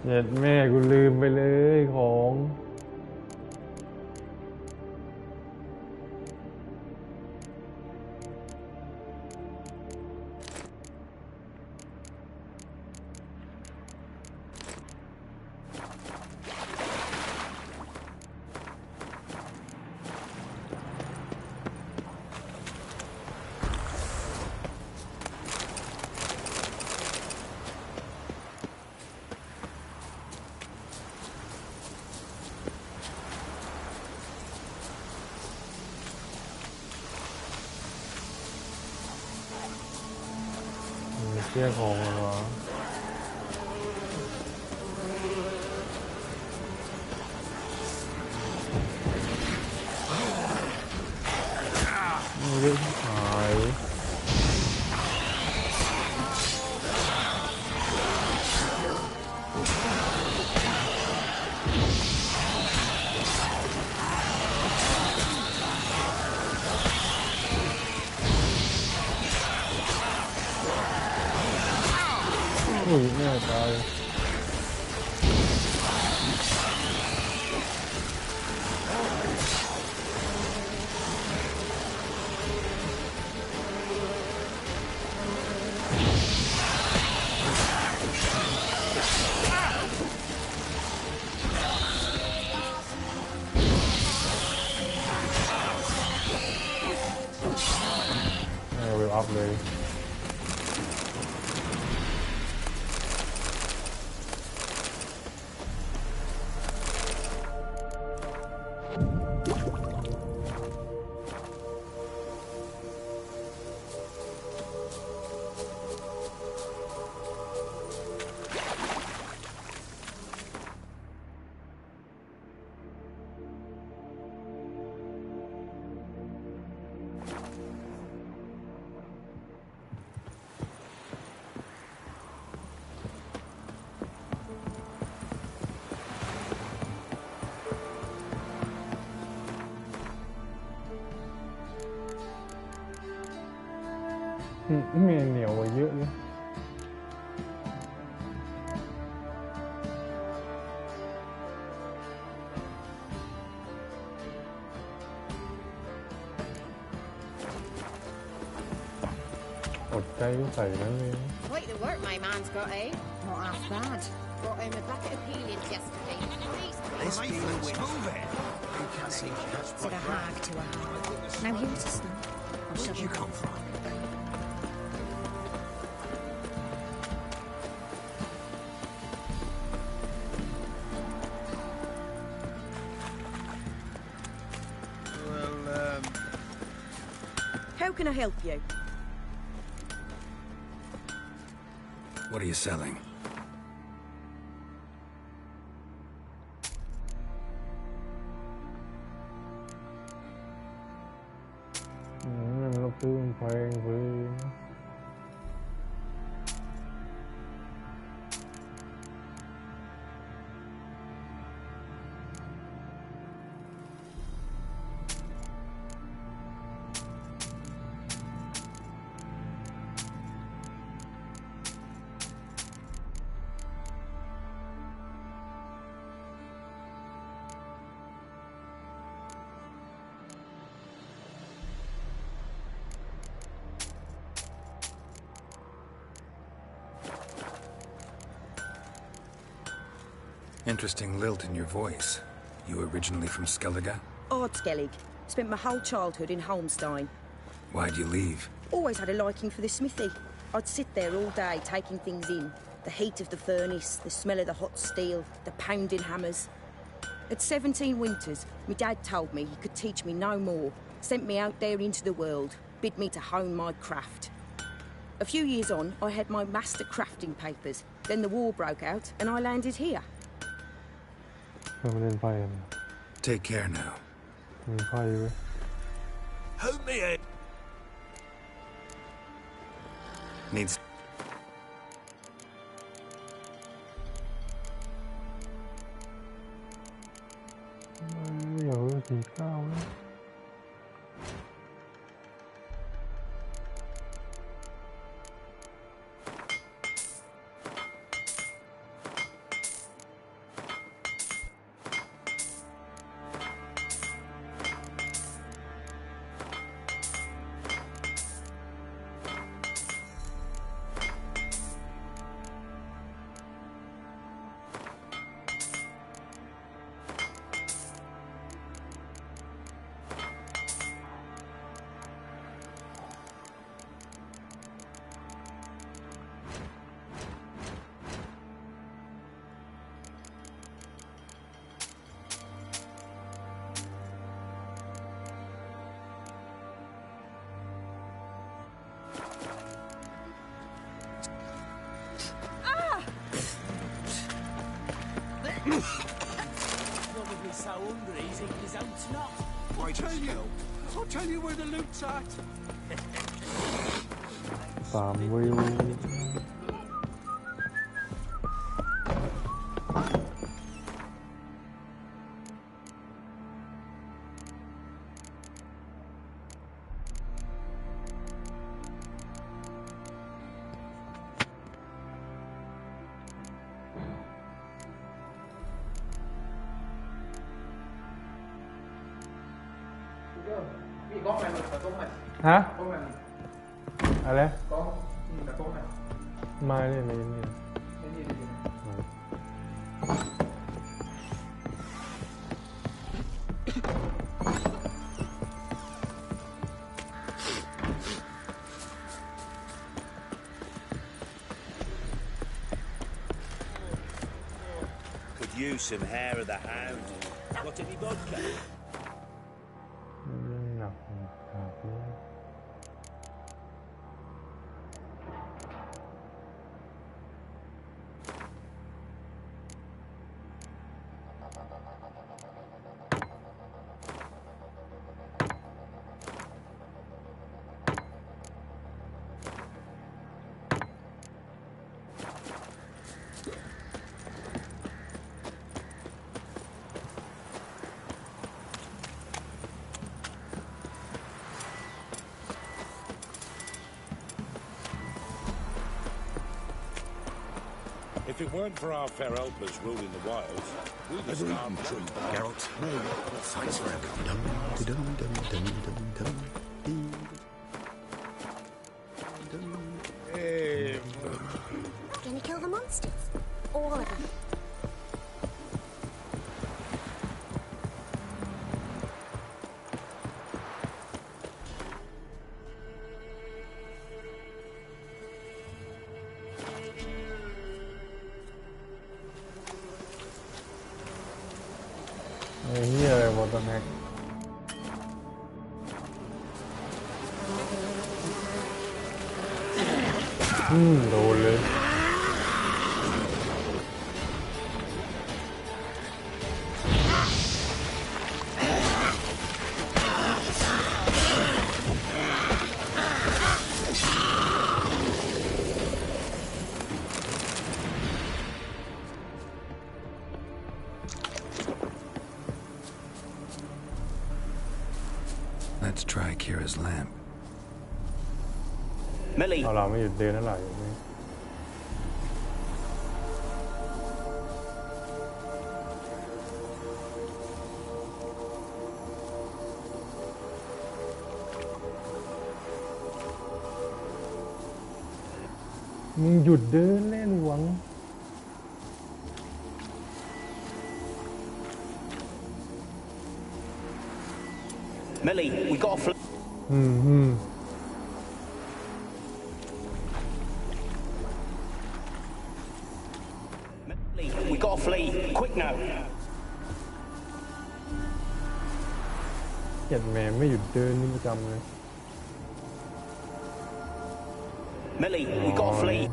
เน็ตแม่กูลืมไปเลยของ เชี่ยของเหรอ
อุ้ยแม่ตาย เวลอัพเลย เมนเหนียวกว่าเยอะเลยอดใจใส่นั่นเลย
Quite the work my man's got, eh? Not half bad. Brought home a bucket of peelings yesterday.
This feeling's moving.
Said a hag to a hag. Now here's a stump.
Where'd you come from?
How can I help you?
What are you selling?
Nó tương phèn với
Interesting lilt in your voice. You originally from Skellige?
Ardskellig. Spent my whole childhood in Holmstein.
Why'd you leave?
Always had a liking for the smithy. I'd sit there all day taking things in. The heat of the furnace, the smell of the hot steel, the pounding hammers. At 17 winters, my dad told me he could teach me no more. Sent me out there into the world, bid me to hone my craft. A few years on, I had my master crafting papers. Then the war broke out and I landed here.
Take care now.
Help me out.
Needs...
thì cao lắm.
Probably so hungry he's eating his own snot. I'll tell you where the loot's at.
3 วิว
ฮะอะไรมาเนี่ยไม่เนี่ย
Use some hair of the hound. Got any vodka?
No.
If it weren't for our fair helpers ruling the wilds, we'd have starved.
Geralt, no, thanks for everything.
Gonna kill the monsters? All of them?
What the heck? โดนเลย
Let's try Kira's lamp.
Millie.
เราไม่หยุดเดินนั่นแหละมึงหยุดเดินเล่นหวัง
Millie, we got a Millie, we got to flee. Quick now.
เจ็ดแม่ไม่หยุดเดินนี่ประจำเลย
Millie, we got to flee.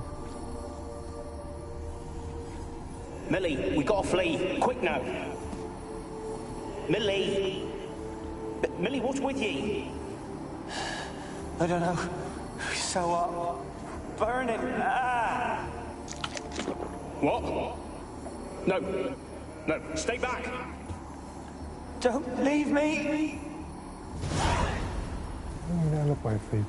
Millie, we got to flee. Quick now. Millie. Millie, what's with you?
I don't know. So burning. Ah!
What? No. No, stay back.
Don't leave me.
ไม่ได้เราปล่อยฟรี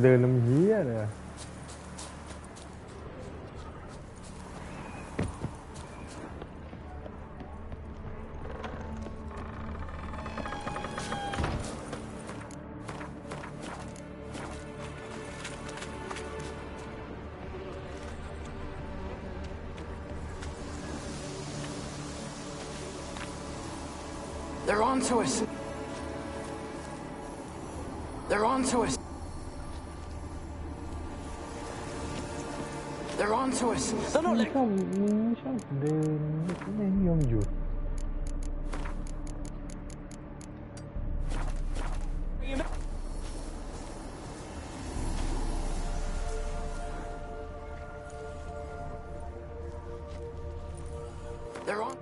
เดินน้ำเหี้ยเลย
They're onto us. They're onto us. They're onto us. They're not letting.
มึงชอบเดินไม่ยอมหยุด
They're on.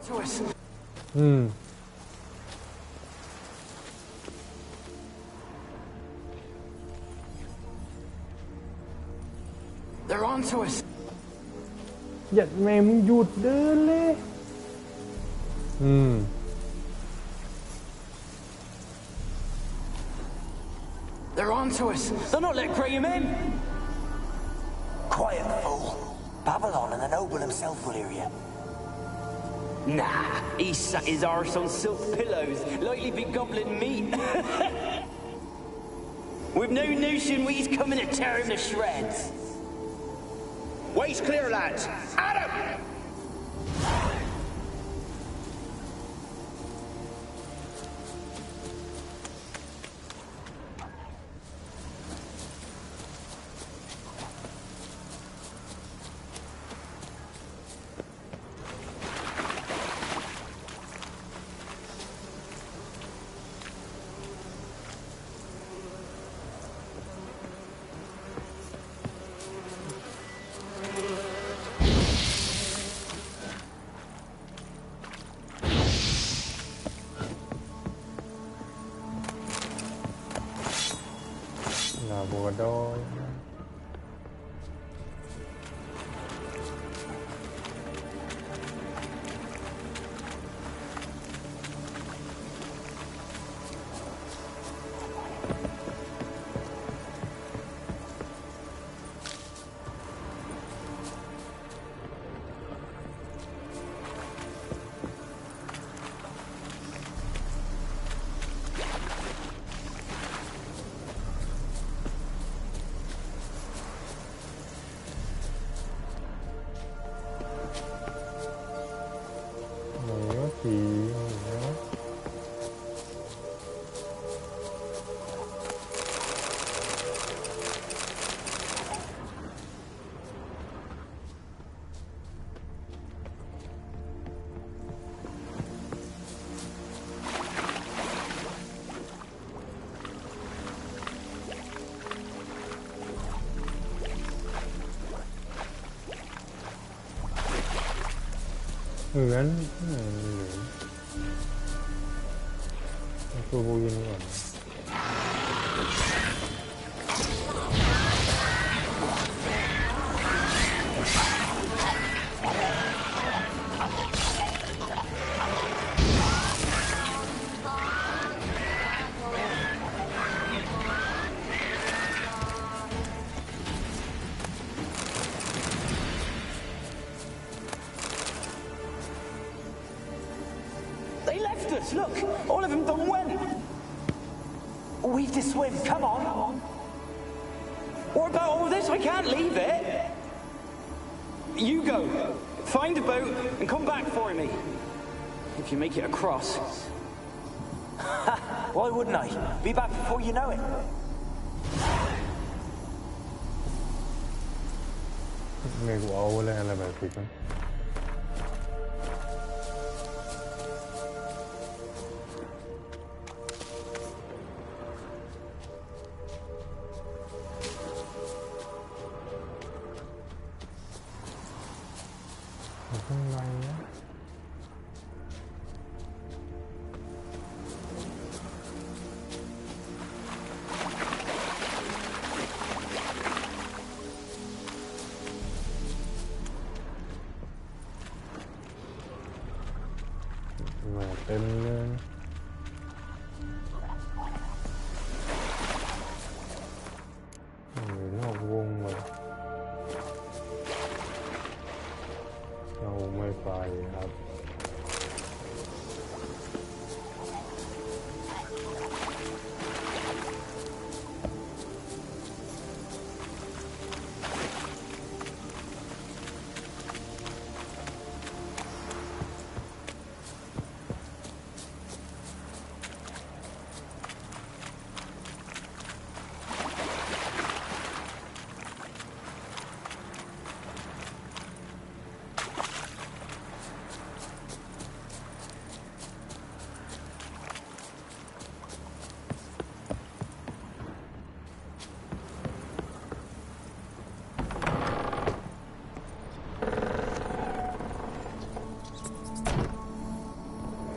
To us. They're on to us.
อย่าแม่มึงหยุดเดินเลย
They're onto us. They'll not let Graham in.
Quiet, fool. Babylon and the noble himself will hear you.
Nah, he sat his arse on silk pillows, likely be gobbling meat. We've no notion he's coming to tear him to shreds.
Waist clear, lads. Adam!
Bùa đôi. Ướn tôi vô yên rồi.
Look, all of them done went. We've to swim, come on. What about all this? I can't leave it. You go, find a boat and come back for me. If you make it across.
Why wouldn't I? Be back before you know it.
Nghe của Âu là bài kịch không?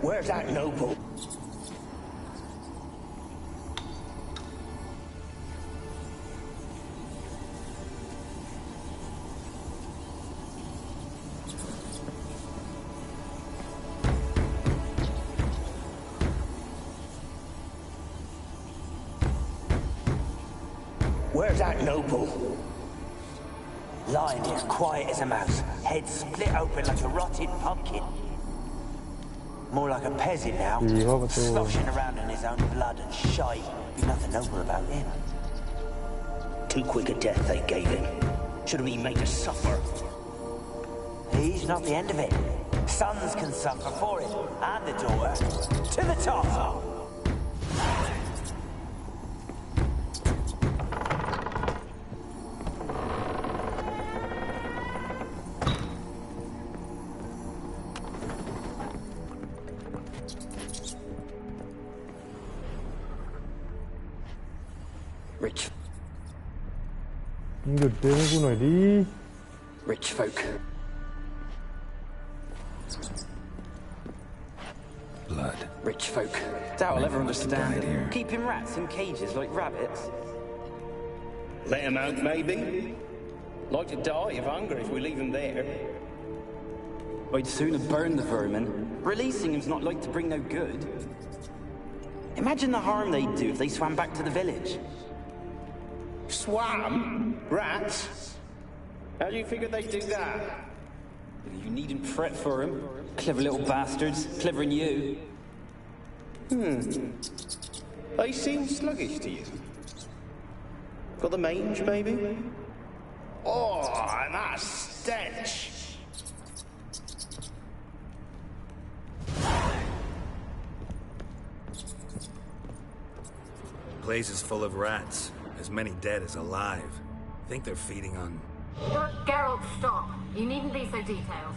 Where's that noble? Where's that noble? Lying as quiet as a mouse, head split open like a rotted pumpkin. More like a peasant now, sloshing around in his own blood and shite. Be nothing noble about him.
Too quick a death they gave him. Should have been made to suffer.
He's not the end of it. Sons can suffer for it, and the daughter. To the top!
Rich.
หยุดเดินให้กูหน่อยดิ
Rich folk.
Blood.
Rich folk. Doubt I'll ever understand it. Keeping rats in cages like rabbits.
Let him out, maybe. Like to die of hunger if we leave him there.
I'd sooner burn the vermin. Releasing him's not like to bring no good. Imagine the harm they'd do if they swam back to the village.
Swam? Rats? How do you figure they'd do that?
You needn't fret for them. Clever little bastards. Clever than you.
They seem sluggish to you. Got the mange, maybe? Oh, and that stench!
The place is full of rats. As many dead as alive. Think they're feeding on...
Geralt, stop. You needn't be so detailed.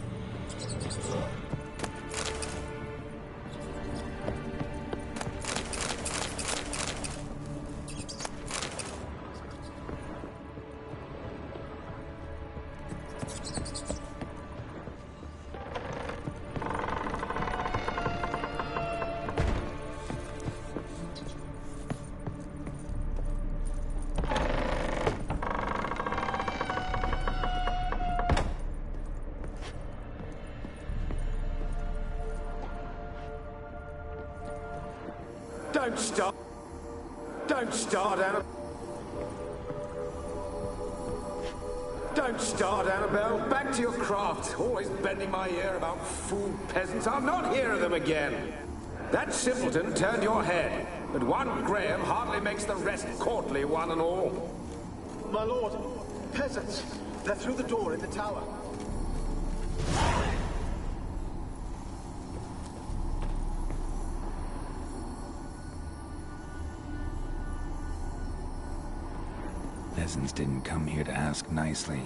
Don't start. Don't start, Annabelle. Don't start, Annabelle. Back to your craft. Always bending my ear about fool peasants. I'll not hear of them again. That simpleton turned your head, but one Graham hardly makes the rest courtly, one and all.
My lord, peasants. They're through the door in the tower.
Peasants didn't come here to ask nicely.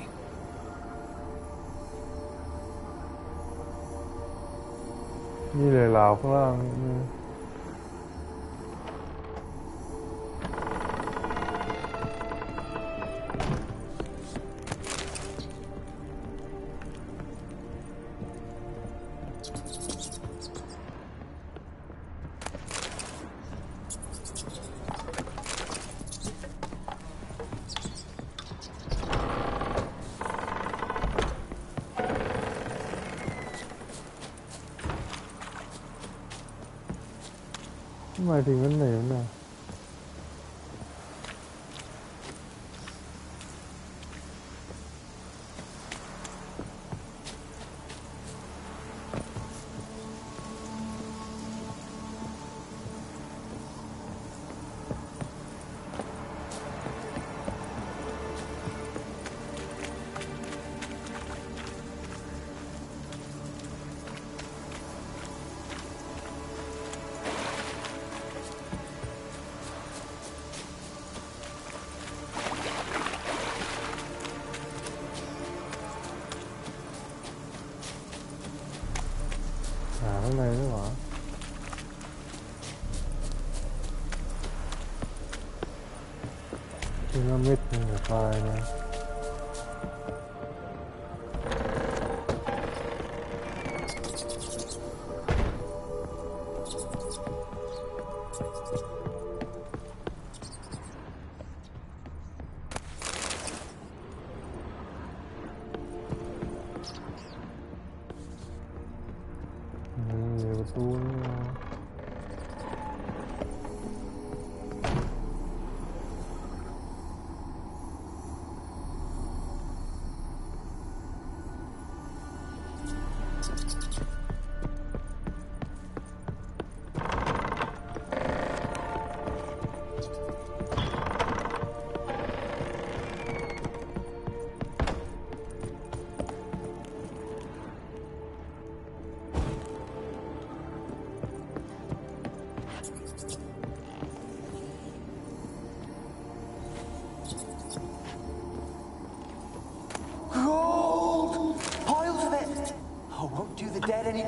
นี่เลยลาวข้างล่าง หมายถึงวันไหนน่ะ ข้างในด้วยเหรอพีระมิดหนึ่งไฟนะ ประตูนี่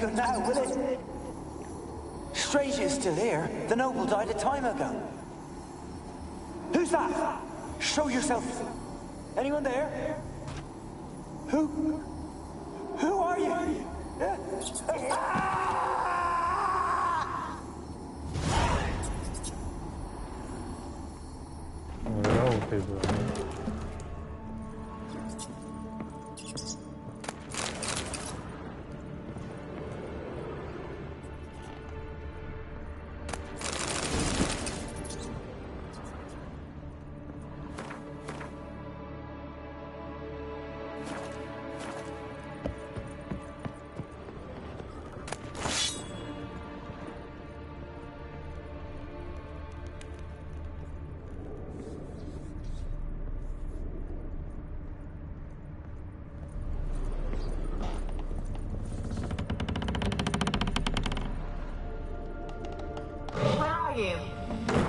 good now, will it? Strange it's still here. The noble died a time ago. Who's that? Show yourself. Anyone there? Who are you?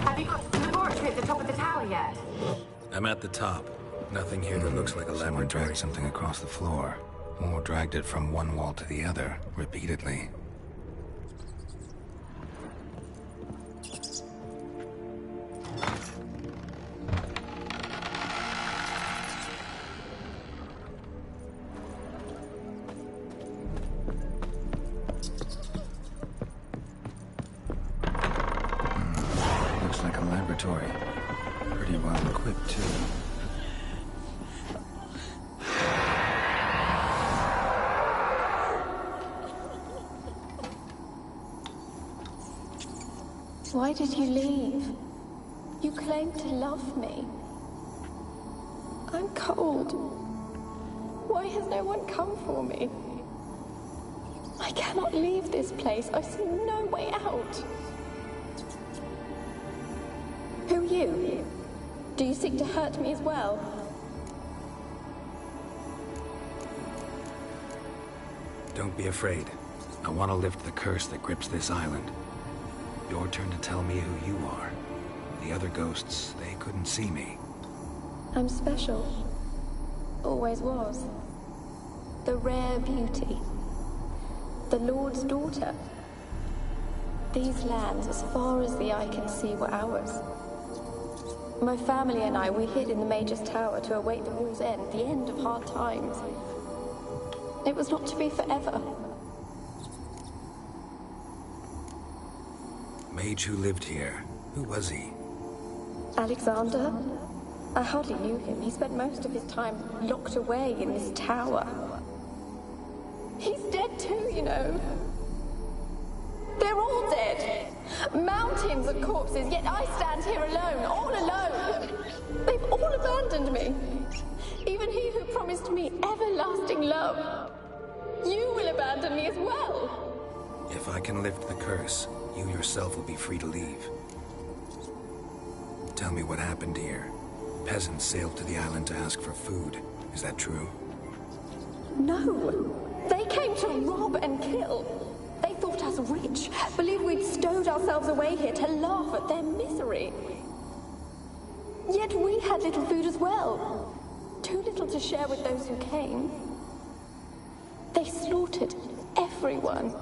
Have you got to the laboratory at the top of the tower yet?
I'm at the top. Nothing here that looks like a laboratory. Someone dragged something across the floor. Or dragged it from one wall to the other, repeatedly. Looks like a laboratory. Pretty well equipped, too.
Why did you leave? You claimed to love me. I'm cold. Why has no one come for me? I cannot leave this place. I see no way out. Who are you? Do you seek to hurt me as well?
Don't be afraid. I want to lift the curse that grips this island. Your turn to tell me who you are. The other ghosts, they couldn't see me.
I'm special. Always was. The rare beauty. The Lord's daughter. These lands, as far as the eye can see, were ours. My family and I, we hid in the Major's Tower to await the war's end, the end of hard times. It was not to be forever.
Mage who lived here. Who was he?
Alexander? I hardly knew him. He spent most of his time locked away in this tower. He's dead too, you know. They're all dead. Mountains of corpses, yet I stand here alone, all alone. They've all abandoned me. Even he who promised me everlasting love. You will abandon me as well.
If I can lift the curse, you yourself will be free to leave. Tell me what happened here. Peasants sailed to the island to ask for food. Is that true?
No. They came to rob and kill. They thought us rich, believed we'd stowed ourselves away here to laugh at their misery. Yet we had little food as well. Too little to share with those who came. They slaughtered everyone.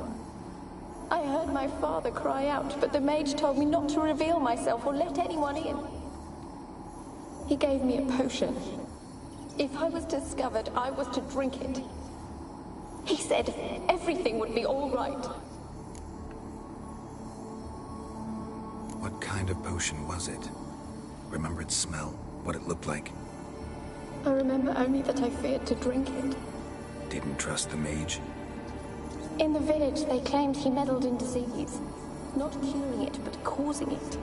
I heard my father cry out, but the mage told me not to reveal myself or let anyone in. He gave me a potion. If I was discovered, I was to drink it. He said everything would be all right.
What kind of potion was it? Remember its smell? What it looked like?
I remember only that I feared to drink it.
Didn't trust the mage?
In the village, they claimed he meddled in disease. Not curing it, but causing it.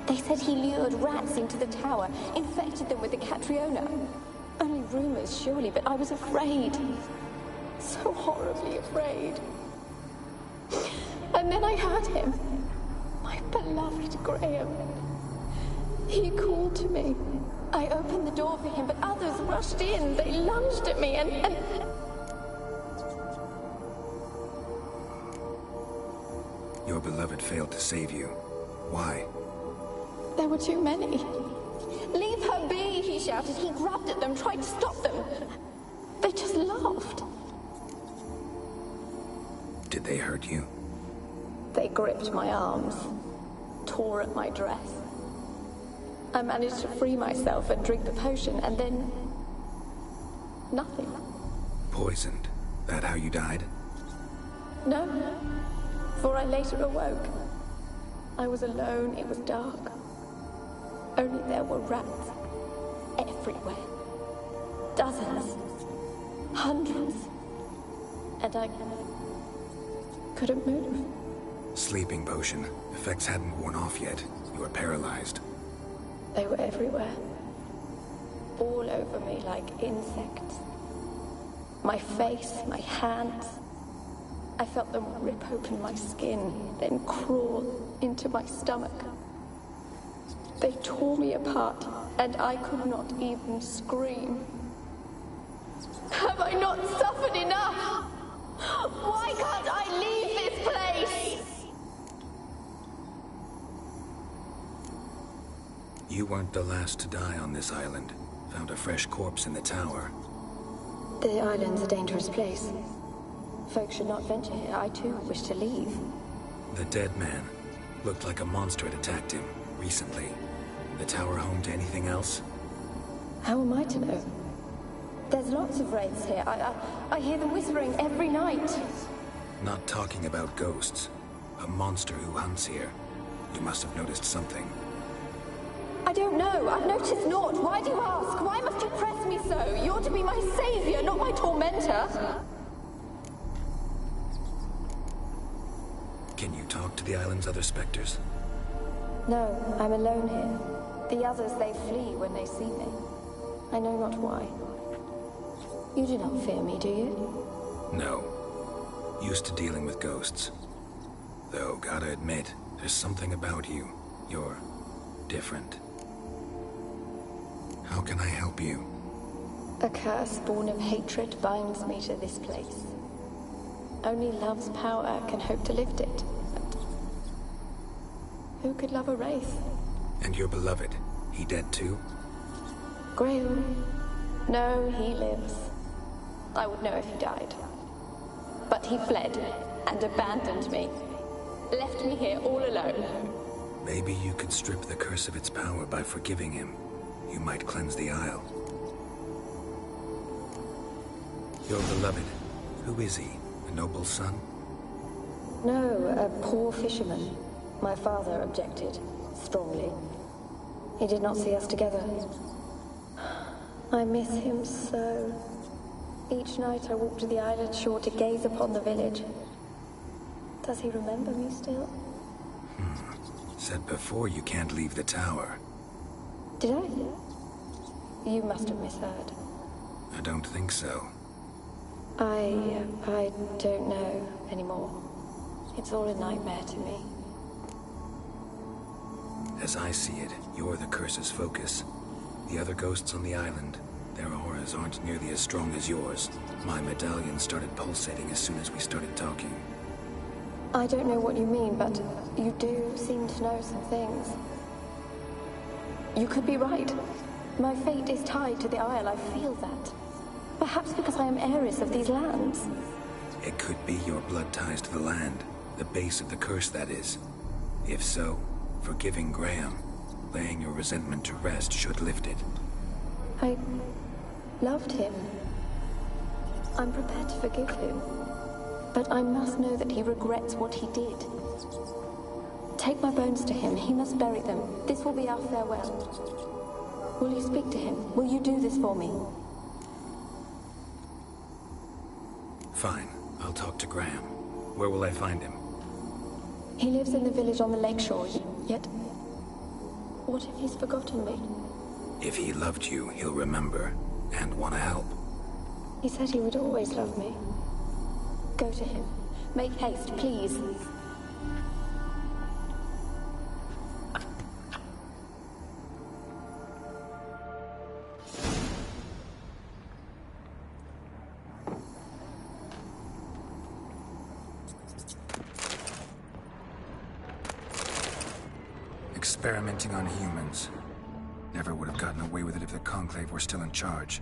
They said he lured rats into the tower, infected them with the Catriona. Only rumors, surely, but I was afraid. So horribly afraid. And then I heard him. My beloved Graham. He called to me. I opened the door for him, but others rushed in. They lunged at me and...
Your beloved failed to save you. Why?
There were too many. Leave her be, he shouted. He grabbed at them, tried to stop them. They just laughed.
Did they hurt you?
They gripped my arms, tore at my dress. I managed to free myself and drink the potion, and then... nothing.
Poisoned? That how you died?
No, for I later awoke. I was alone, it was dark. Only there were rats everywhere. Dozens. Hundreds. And I couldn't move.
Sleeping potion. Effects hadn't worn off yet. You were paralyzed.
They were everywhere. All over me like insects. My face, my hands. I felt them rip open my skin, then crawl into my stomach. They tore me apart, and I could not even scream. Have I not suffered enough? Why can't I leave this place?
You weren't the last to die on this island. Found a fresh corpse in the tower.
The island's a dangerous place. Folks should not venture here. I too wish to leave.
The dead man. Looked like a monster had attacked him, recently. The tower home to anything else?
How am I to know? There's lots of wraiths here. I hear them whispering every night.
Not talking about ghosts. A monster who hunts here. You must have noticed something.
I don't know. I've noticed naught. Why do you ask? Why must you press me so? You're to be my savior, not my tormentor.
Can you talk to the island's other specters?
No, I'm alone here. The others, they flee when they see me. I know not why. You do not fear me, do you?
No. Used to dealing with ghosts. Though, gotta admit, there's something about you. You're different. How can I help you?
A curse born of hatred binds me to this place. Only love's power can hope to lift it. But who could love a wraith?
And your beloved, he dead too?
Grail? No, he lives. I would know if he died. But he fled and abandoned me. Left me here all alone.
Maybe you could strip the curse of its power by forgiving him. You might cleanse the isle. Your beloved, who is he? A noble son?
No, a poor fisherman. My father objected, strongly. He did not see us together. I miss him so. Each night I walk to the island shore to gaze upon the village. Does he remember me still?
Said before you can't leave the tower.
Did I? You must have misheard.
I don't think so.
I don't know anymore. It's all a nightmare to me.
As I see it, you're the curse's focus. The other ghosts on the island, their auras aren't nearly as strong as yours. My medallion started pulsating as soon as we started talking.
I don't know what you mean, but you do seem to know some things. You could be right. My fate is tied to the Isle, I feel that. Perhaps because I am heiress of these lands.
It could be your blood ties to the land, the base of the curse, that is. If so, forgiving Graham, laying your resentment to rest should lift it.
I loved him. I'm prepared to forgive him. But I must know that he regrets what he did. Take my bones to him. He must bury them. This will be our farewell. Will you speak to him? Will you do this for me?
Fine. I'll talk to Graham. Where will I find him?
He lives in the village on the lakeshore, yet... what if he's forgotten me?
If he loved you, he'll remember, and want to help.
He said he would always love me. Go to him. Make haste, please.
Experimenting on humans. Never would have gotten away with it if the Conclave were still in charge.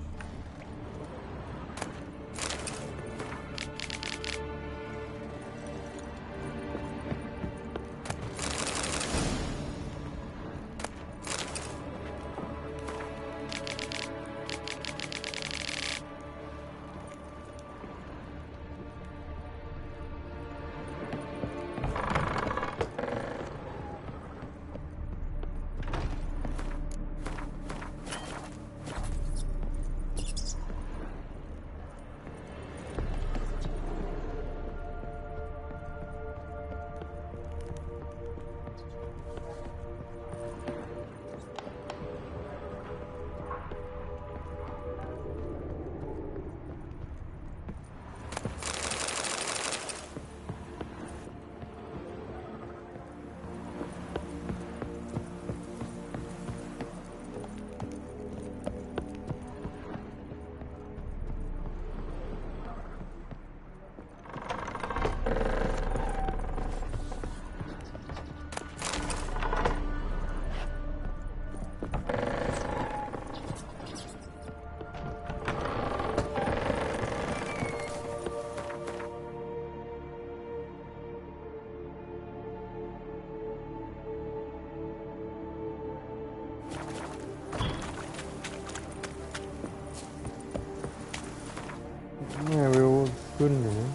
ขึ้นอยู่มั้ง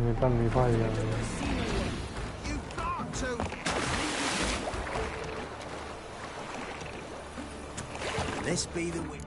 มีปั้นมีไฟอย่างนี้
This be the way.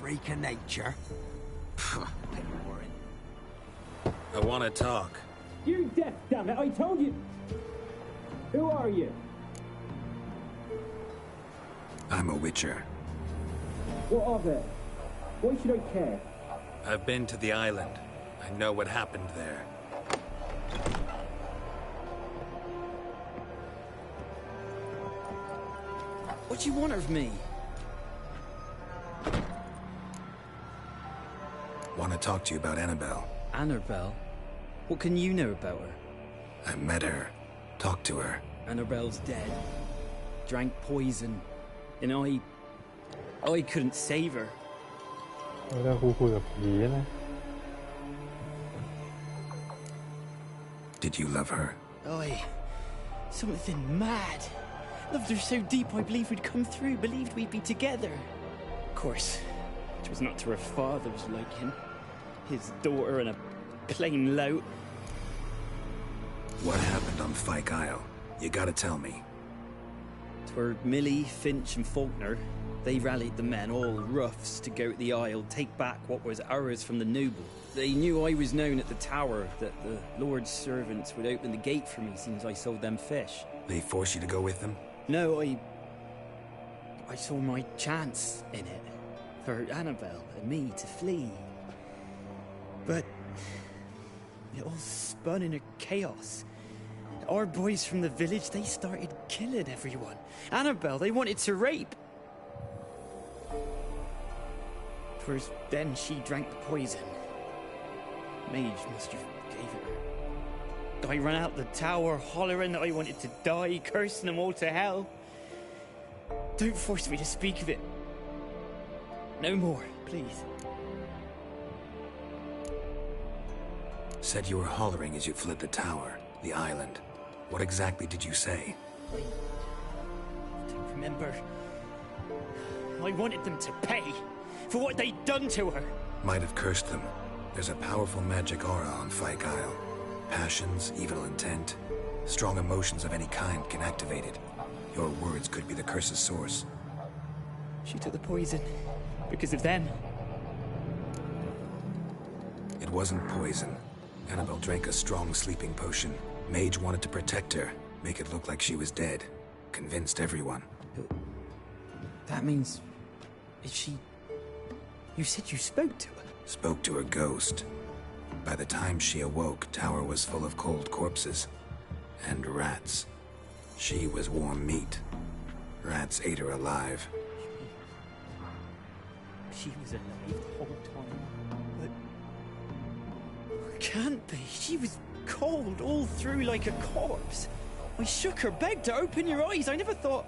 freak of nature.
I want to talk.
You're deaf, damn it! I told you! Who are you?
I'm a witcher.
What of it? Why should I care?
I've been to the island. I know what happened there.
What do you want of me?
Want to talk to you about Annabelle.
Annabelle? What can you know about her?
I met her. Talked to her.
Annabelle's dead. Drank poison. And I couldn't save her.
Did you love her?
Something mad. Loved her so deep I believed we'd come through, believed we'd be together. Of course, it was not to her father's like him. His daughter and a plain lout.
What happened on Fyke Isle? You gotta tell me.
'Twere Millie, Finch and Faulkner. They rallied the men, all roughs, to go to the Isle, take back what was ours from the noble. They knew I was known at the tower, that the Lord's servants would open the gate for me since I sold them fish.
They forced you to go with them?
No, I saw my chance in it. For Annabelle and me to flee. But it all spun in a chaos. Our boys from the village, they started killing everyone. Annabelle, they wanted to rape. 'Twas then she drank the poison. Mage must have gave it her. I ran out the tower, hollering that I wanted to die, cursing them all to hell. Don't force me to speak of it. No more, please.
Said you were hollering as you fled the tower, the island. What exactly did you say?
I don't remember. I wanted them to pay for what they'd done to her.
Might have cursed them. There's a powerful magic aura on Fyke Isle. Passions, evil intent, strong emotions of any kind can activate it. Your words could be the curse's source.
She took the poison because of them.
It wasn't poison. Annabelle drank a strong sleeping potion. Mage wanted to protect her, make it look like she was dead. Convinced everyone.
But that means... is she... You said you spoke to her?
Spoke to her ghost. By the time she awoke, tower was full of cold corpses. And rats. She was warm meat. Rats ate her alive.
She was alive the whole time. But... can't be. She was cold all through like a corpse. I shook her, begged her, open your eyes. I never thought...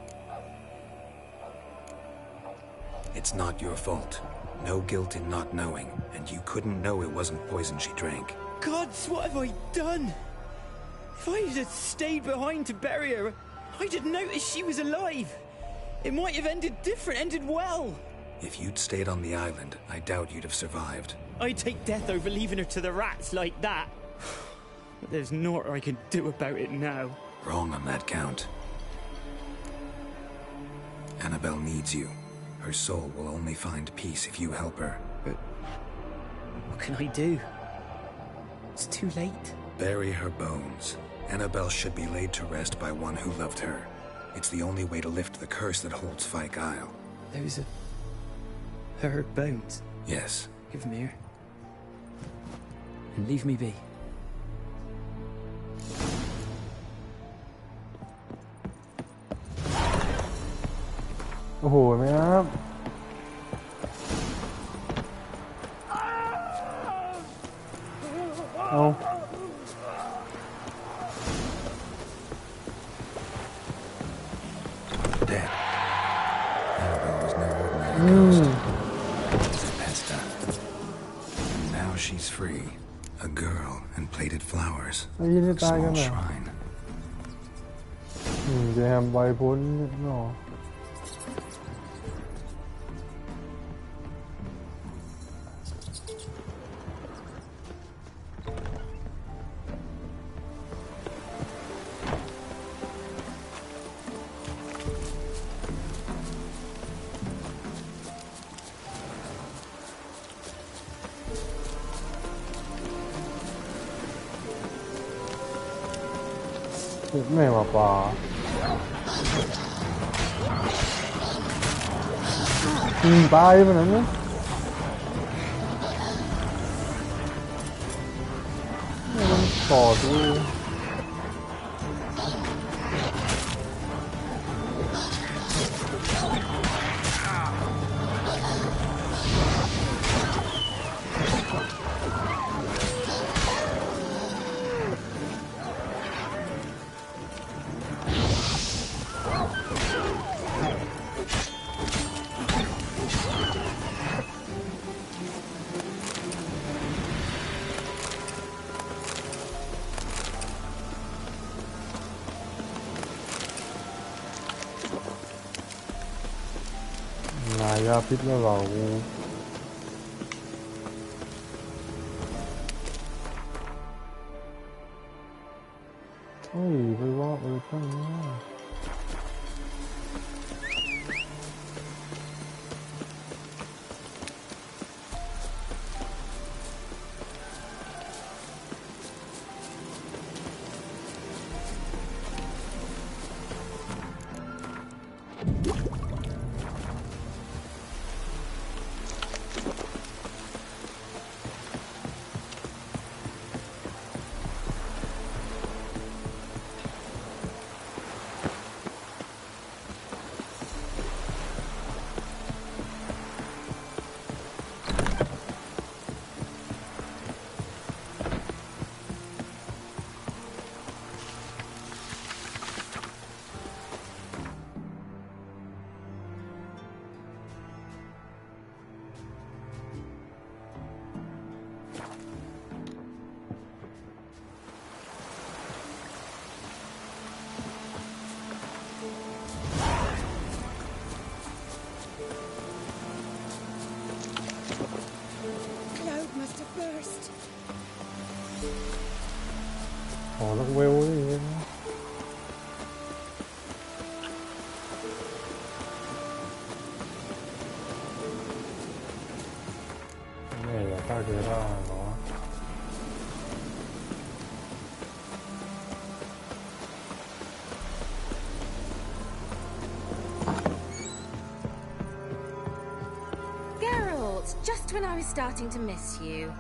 It's not your fault. No guilt in not knowing, and you couldn't know it wasn't poison she drank.
Gods, what have I done? If I had stayed behind to bury her, I didn't notice she was alive. It might have ended different, ended well.
If you'd stayed on the island, I doubt you'd have survived.
I'd take death over leaving her to the rats like that. But there's naught I can do about it now.
Wrong on that count. Annabelle needs you. Her soul will only find peace if you help her.
But what can I do? It's too late.
Bury her bones. Annabelle should be laid to rest by one who loved her. It's the only way to lift the curse that holds Fyke Isle.
Those are... her bones?
Yes.
Give them here. And leave me be.
Oh, man. Oh.
Dead. Annabelle was no ordinary ghost. Pesta. And now she's free. A girl and plated flowers. A small shrine.
จะทำใบพ้นเนาะ แม่ว่าปลาตายไปไหนเนี่ยมันต่อดูยาพิษแล้วเราเฮ้ยไปว่าตั้งนี้ขอลักเวลนี่แม่อย่าฆ่าเกล้าหรอ
Just when I was starting to miss you.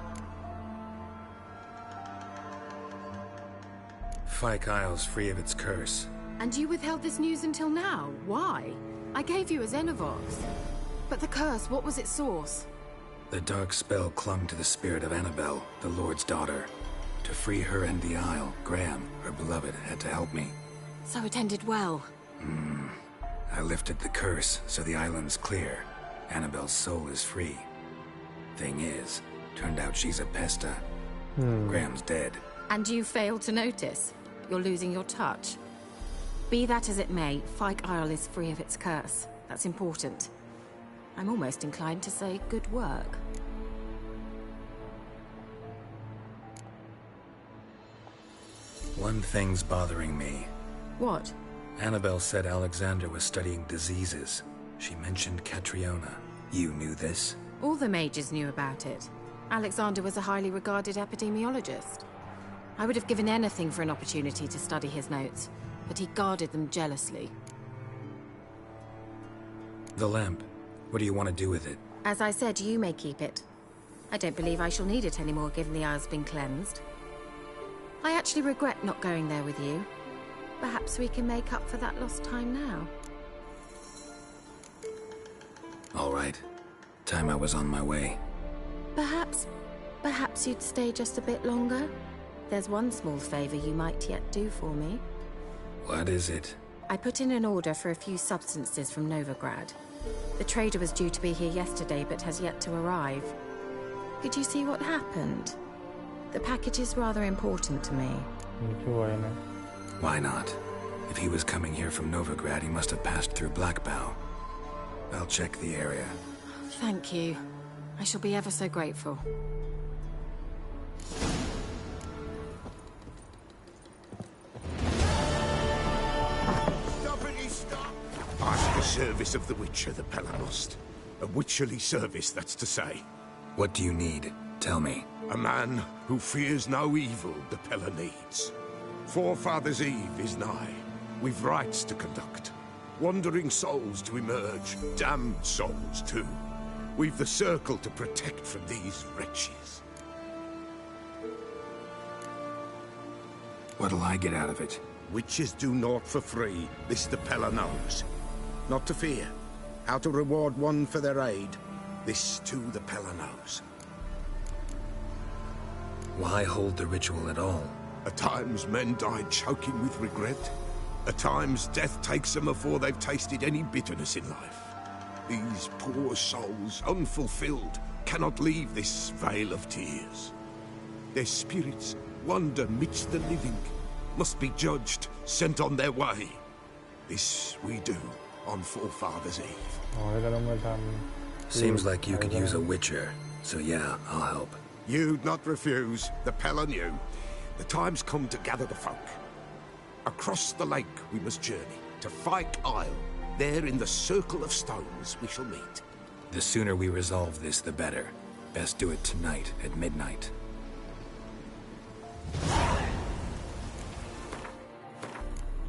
Fyke Isle's free of its curse.
And you withheld this news until now? Why? I gave you a Xenovox. But the curse, what was its source?
The dark spell clung to the spirit of Annabelle, the Lord's daughter. To free her and the Isle, Graham, her beloved, had to help me.
So it ended well.
I lifted the curse, so the island's clear. Annabelle's soul is free. Thing is, turned out she's a pesta. Graham's dead.
And you failed to notice? You're losing your touch. Be that as it may, Fyke Isle is free of its curse. That's important. I'm almost inclined to say good work.
One thing's bothering me.
What?
Annabelle said Alexander was studying diseases. She mentioned Catriona. You knew this?
All the mages knew about it. Alexander was a highly regarded epidemiologist. I would have given anything for an opportunity to study his notes, but he guarded them jealously.
The lamp. What do you want to do with it?
As I said, you may keep it. I don't believe I shall need it anymore, given the Isle's been cleansed. I actually regret not going there with you. Perhaps we can make up for that lost time now.
All right. Time I was on my way.
Perhaps you'd stay just a bit longer? There's one small favor you might yet do for me.
What is it?
I put in an order for a few substances from Novigrad. The trader was due to be here yesterday, but has yet to arrive. Could you see what happened? The package is rather important to me.
Why not? If he was coming here from Novigrad, he must have passed through Blackbow. I'll check the area.
Thank you. I shall be ever so grateful.
Ask the service of the Witcher, the Pellamust. A witcherly service, that's to say.
What do you need? Tell me.
A man who fears no evil the Pella needs. Forefathers' Eve is nigh. We've rites to conduct. Wandering souls to emerge. Damned souls, too. We've the circle to protect from these wretches.
What'll I get out of it?
Witches do naught for free. This the Pella knows. Not to fear. How to reward one for their aid. This too the Pella knows.
Why hold the ritual at all?
At times men die choking with regret. At times death takes them before they've tasted any bitterness in life. These poor souls, unfulfilled, cannot leave this vale of tears. Their spirits wander midst the living, must be judged, sent on their way. This we do on Forefathers' Eve.
Seems like you could use a witcher, so yeah, I'll help.
You'd not refuse, the Pella knew. The time's come to gather the folk. Across the lake we must journey, to Fyke Isle. There in the circle of stones we shall meet.
The sooner we resolve this, the better. Best do it tonight at midnight.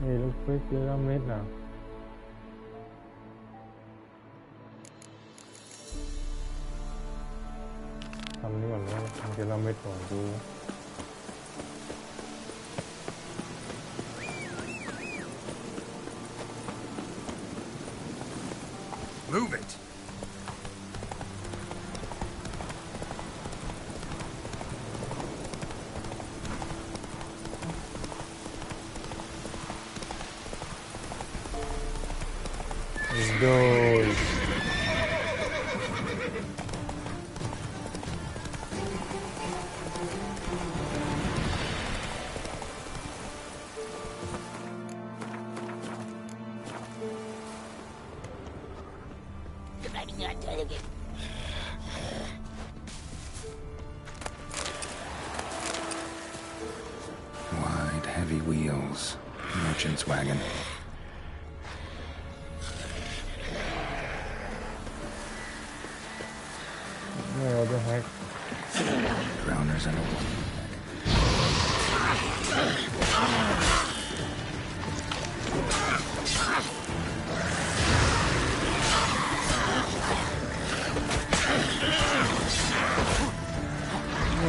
Hey, look quick, you're on mid now.
Move it!
Let's go!
Wide, heavy wheels. Merchant's wagon.
What the heck?
Drowners and a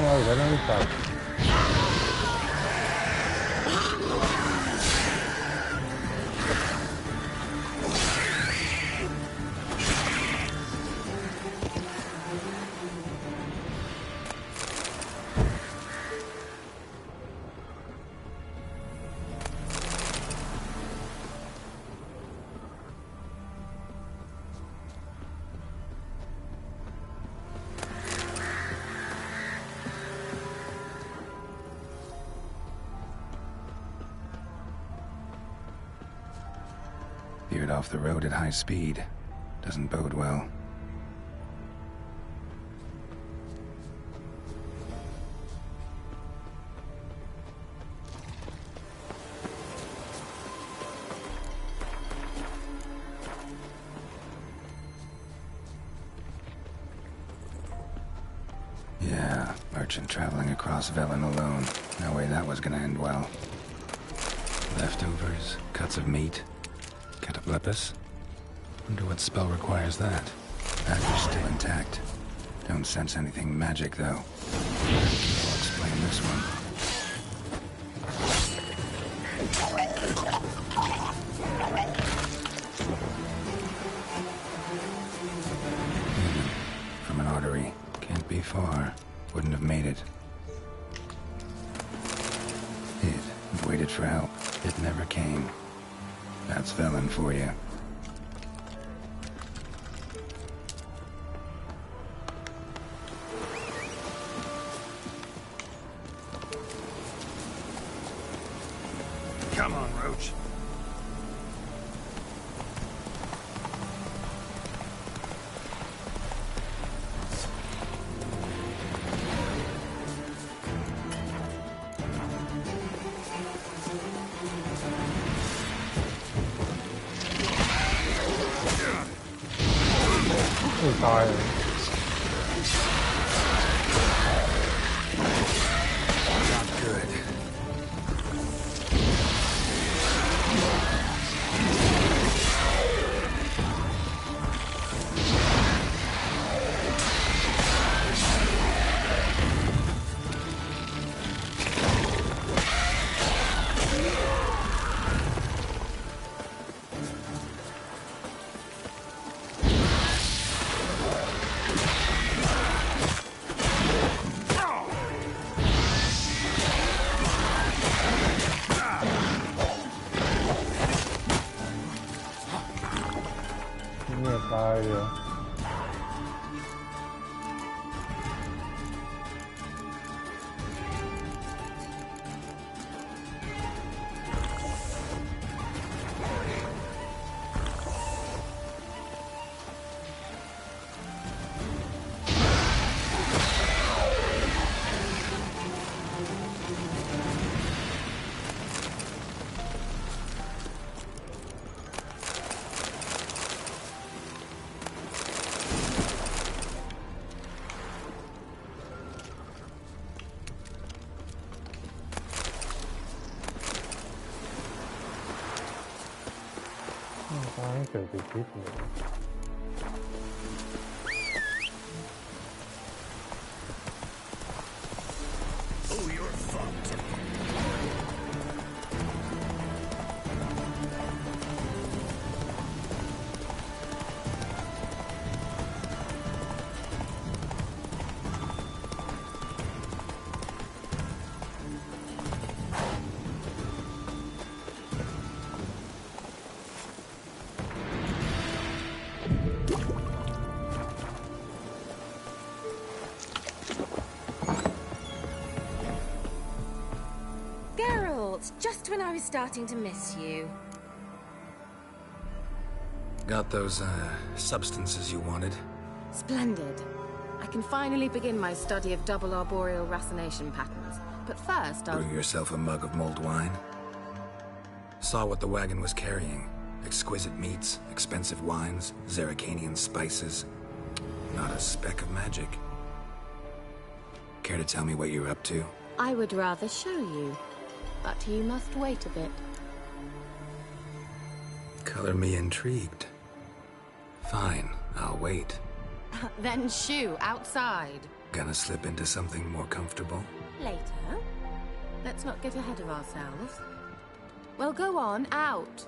Oh, that only sucks.
Veered off the road at high speed. Doesn't bode well. Yeah, merchant traveling across Velen alone. No way that was gonna end well. Leftovers, cuts of meat. Cataplepis? Wonder what spell requires that. Dagger's still intact. Don't sense anything magic, though. I'll explain this one. From an artery. Can't be far. Wouldn't have made it. It waited for help. It never came. That's Velen for you.
Come on, Roach.
Tired.
Not good.
เหรอตายเกิดไปคิดเลย
Oh, you're fucked.
Just when I was starting to miss you.
Got those, substances you wanted?
Splendid. I can finally begin my study of double arboreal racination patterns. But first, I'll...
Brew yourself a mug of mulled wine? Saw what the wagon was carrying. Exquisite meats, expensive wines, Zerrikanian spices. Not a speck of magic. Care to tell me what you're up to?
I would rather show you. But you must wait a bit.
Color me intrigued. Fine, I'll wait.
Then shoo, outside.
Gonna slip into something more comfortable?
Later. Let's not get ahead of ourselves. Well, go on, out.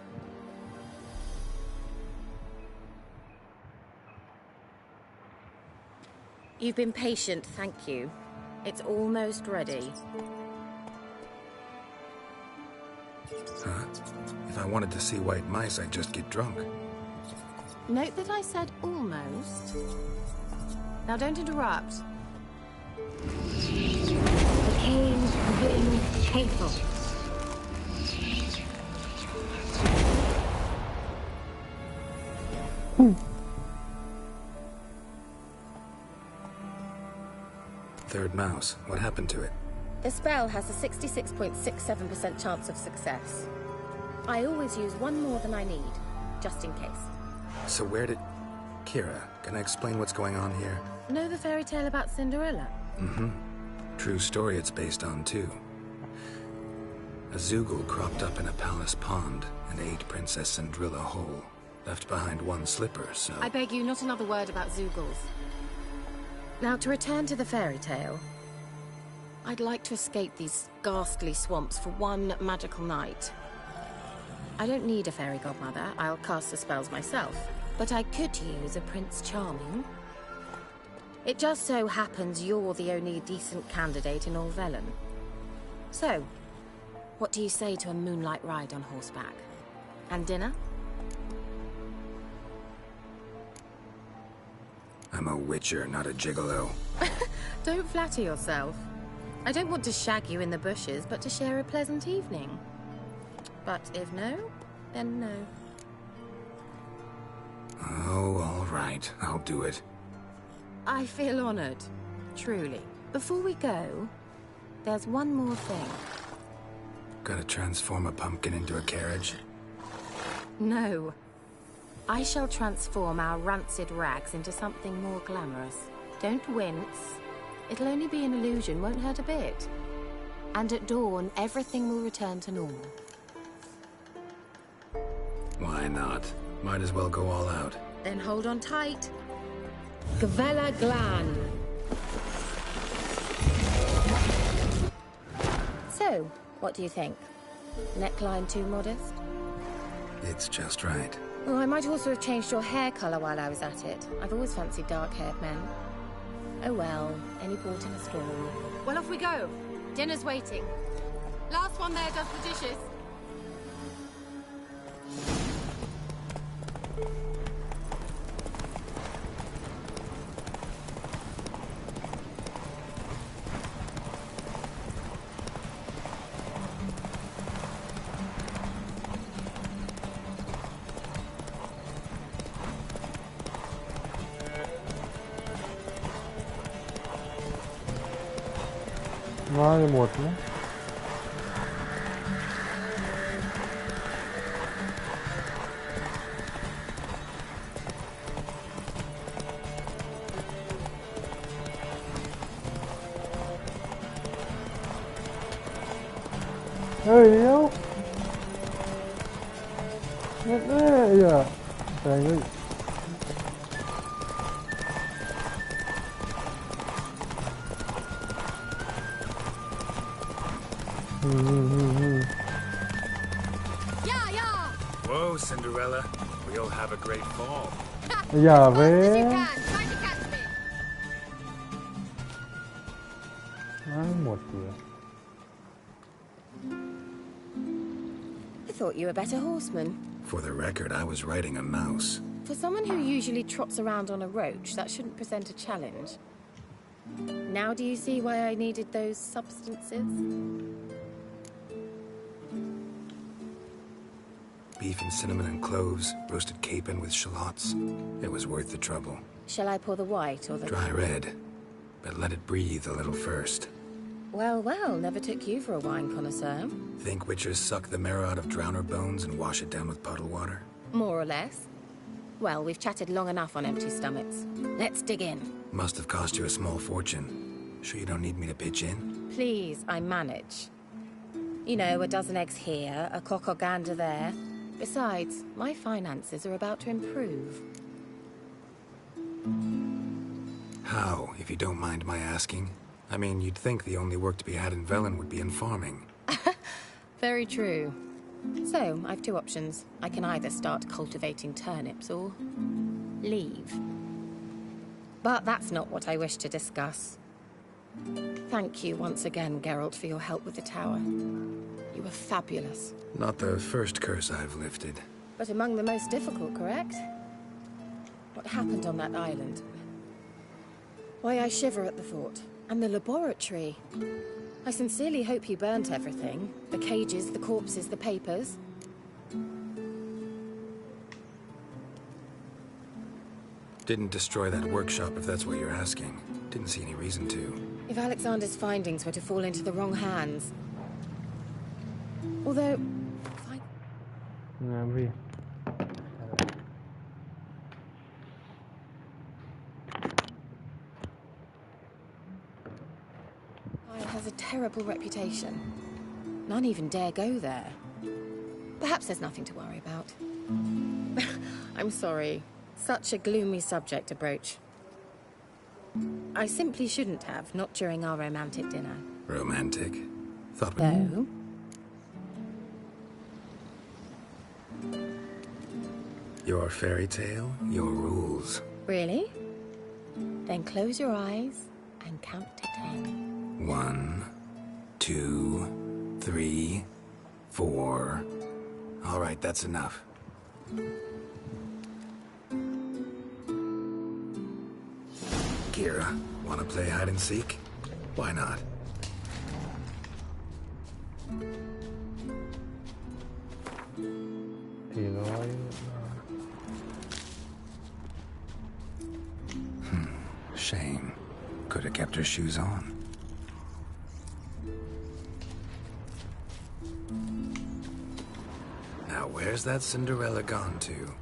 You've been patient, thank you. It's almost ready.
Huh? If I wanted to see white mice, I'd just get drunk.
Note that I said almost. Now don't interrupt. The cave's been faithful.
Third mouse. What happened to it?
The spell has a 66.67% chance of success. I always use one more than I need, just in case.
So where did... Kira, can I explain what's going on here?
Know the fairy tale about Cinderella?
Mm-hmm. True story it's based on, too. A Zoogle cropped up in a palace pond and ate Princess Cinderella whole. Left behind one slipper, so...
I beg you, not another word about Zoogles. Now, to return to the fairy tale... I'd like to escape these ghastly swamps for one magical night. I don't need a fairy godmother. I'll cast the spells myself. But I could use a Prince Charming. It just so happens you're the only decent candidate in all Velen. So, what do you say to a moonlight ride on horseback? And dinner?
I'm a witcher, not a gigolo.
Don't flatter yourself. I don't want to shag you in the bushes, but to share a pleasant evening. But if no, then no.
Oh, all right. I'll do it.
I feel honored. Truly. Before we go, there's one more thing.
Gotta transform a pumpkin into a carriage?
No. I shall transform our rancid rags into something more glamorous. Don't wince. It'll only be an illusion, won't hurt a bit. And at dawn, everything will return to normal.
Why not? Might as well go all out.
Then hold on tight. Gvella Glan. So, what do you think? Neckline too modest?
It's just right.
Oh, I might also have changed your hair colour while I was at it. I've always fancied dark-haired men. Oh well, any port in a storm. Well, off we go. Dinner's waiting. Last one there does the dishes.
ว่าจะหมดนะเฮ้ยเดี๋ยวแน่ๆอย่าแต่งเลย
Whoa, Cinderella. We'll have a great fall.
อย่าเว้ยหมดเลย
I thought you were a better horseman.
For the record, I was riding a mouse.
For someone who usually trots around on a roach, that shouldn't present a challenge. Now do you see why I needed those substances?
Beef and cinnamon and cloves, roasted capon with shallots. It was worth the trouble.
Shall I pour the white or the...
Dry red, but let it breathe a little first.
Well, well, never took you for a wine connoisseur.
Think witches suck the marrow out of drowner bones and wash it down with puddle water?
More or less. Well, we've chatted long enough on empty stomachs. Let's dig in.
Must have cost you a small fortune. Sure you don't need me to pitch in?
Please, I manage. You know, a dozen eggs here, a cock or gander there. Besides, my finances are about to improve.
How, if you don't mind my asking? I mean, you'd think the only work to be had in Velen would be in farming.
Very true. So, I've two options. I can either start cultivating turnips or leave. But that's not what I wish to discuss. Thank you once again, Geralt, for your help with the tower. You were fabulous.
Not the first curse I've lifted.
But among the most difficult, correct? What happened on that island? Why, I shiver at the thought. And the laboratory. I sincerely hope you burnt everything. The cages, the corpses, the papers.
Didn't destroy that workshop, if that's what you're asking. Didn't see any reason to.
If Alexander's findings were to fall into the wrong hands... Although... has a terrible reputation. None even dare go there. Perhaps there's nothing to worry about. I'm sorry. Such a gloomy subject to broach. I simply shouldn't have, not during our romantic dinner.
Romantic? Thought we...
No.
Your fairy tale, your rules.
Really? Then close your eyes and count to 10.
1, 2, 3, 4. All right, that's enough. Kira, wanna play hide and seek? Why not? Shame. Could have kept her shoes on. Now, where's that Cinderella gone to?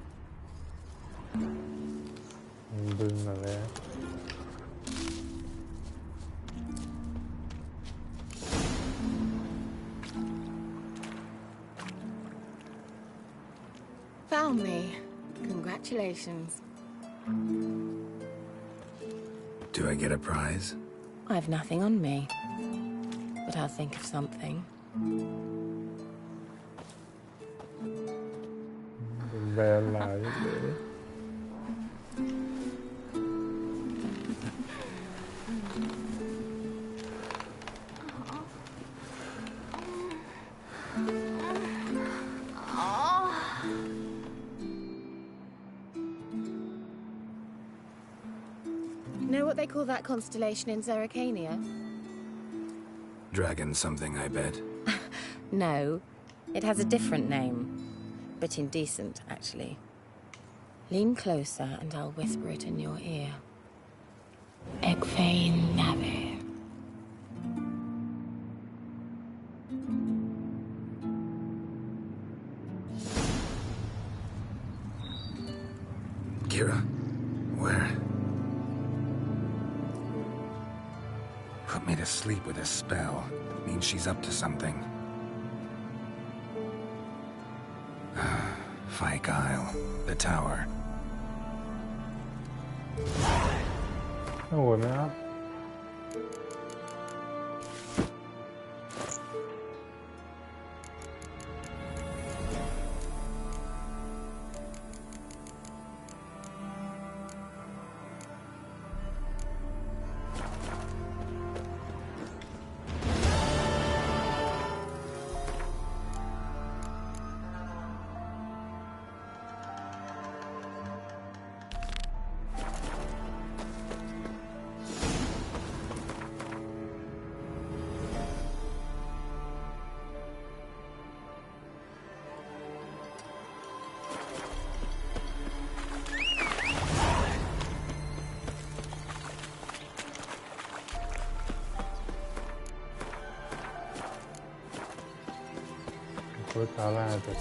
Found me. Congratulations.
Do I get a prize?
I've nothing on me, but I'll think of something. Know what they call that constellation in Zerrikania?
Dragon something, I bet.
No, it has a different name, but indecent, actually. Lean closer and I'll whisper it in your ear. Egfain Navi.
Put me to sleep with a spell. Means she's up to something. Fyke Isle. The tower.
โอ้โหไหมครับ Kurtarlardı.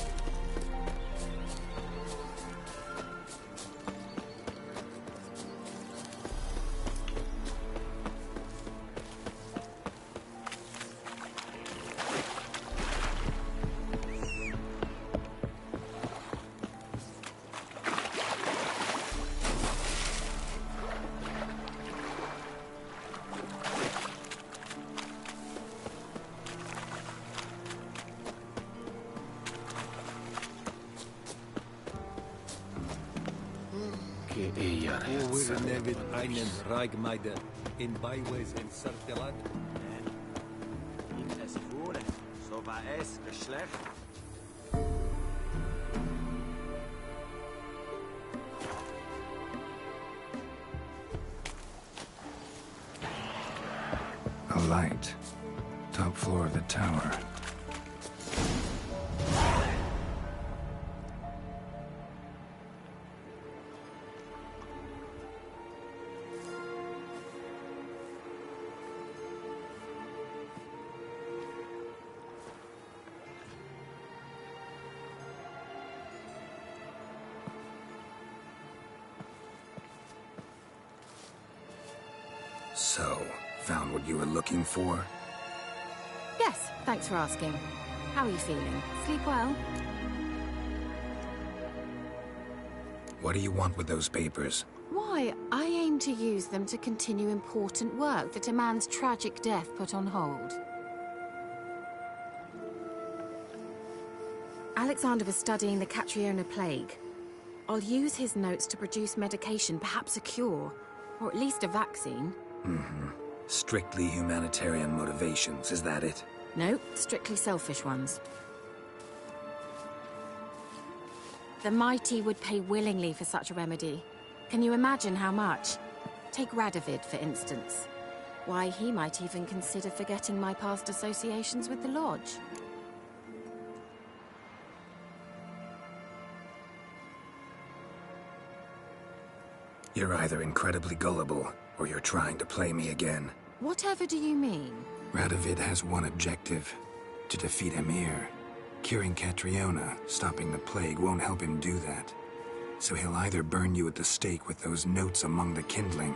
Wir nehmen einen Reigmeider in Beiwes in Sartelat.
Es wurde, so war es Geschlecht.
A light. Top floor of the tower. So, found what you were looking for?
Yes, thanks for asking. How are you feeling? Sleep well?
What do you want with those papers?
Why, I aim to use them to continue important work that a man's tragic death put on hold. Alexander was studying the Catriona plague. I'll use his notes to produce medication, perhaps a cure, or at least a vaccine.
Mm-hmm. Strictly humanitarian motivations, is that it?
No, strictly selfish ones. The mighty would pay willingly for such a remedy. Can you imagine how much? Take Radovid, for instance. Why, he might even consider forgetting my past associations with the Lodge.
You're either incredibly gullible, or you're trying to play me again.
Whatever do you mean?
Radovid has one objective: to defeat Emir. Curing Catriona, stopping the plague, won't help him do that. So he'll either burn you at the stake with those notes among the kindling,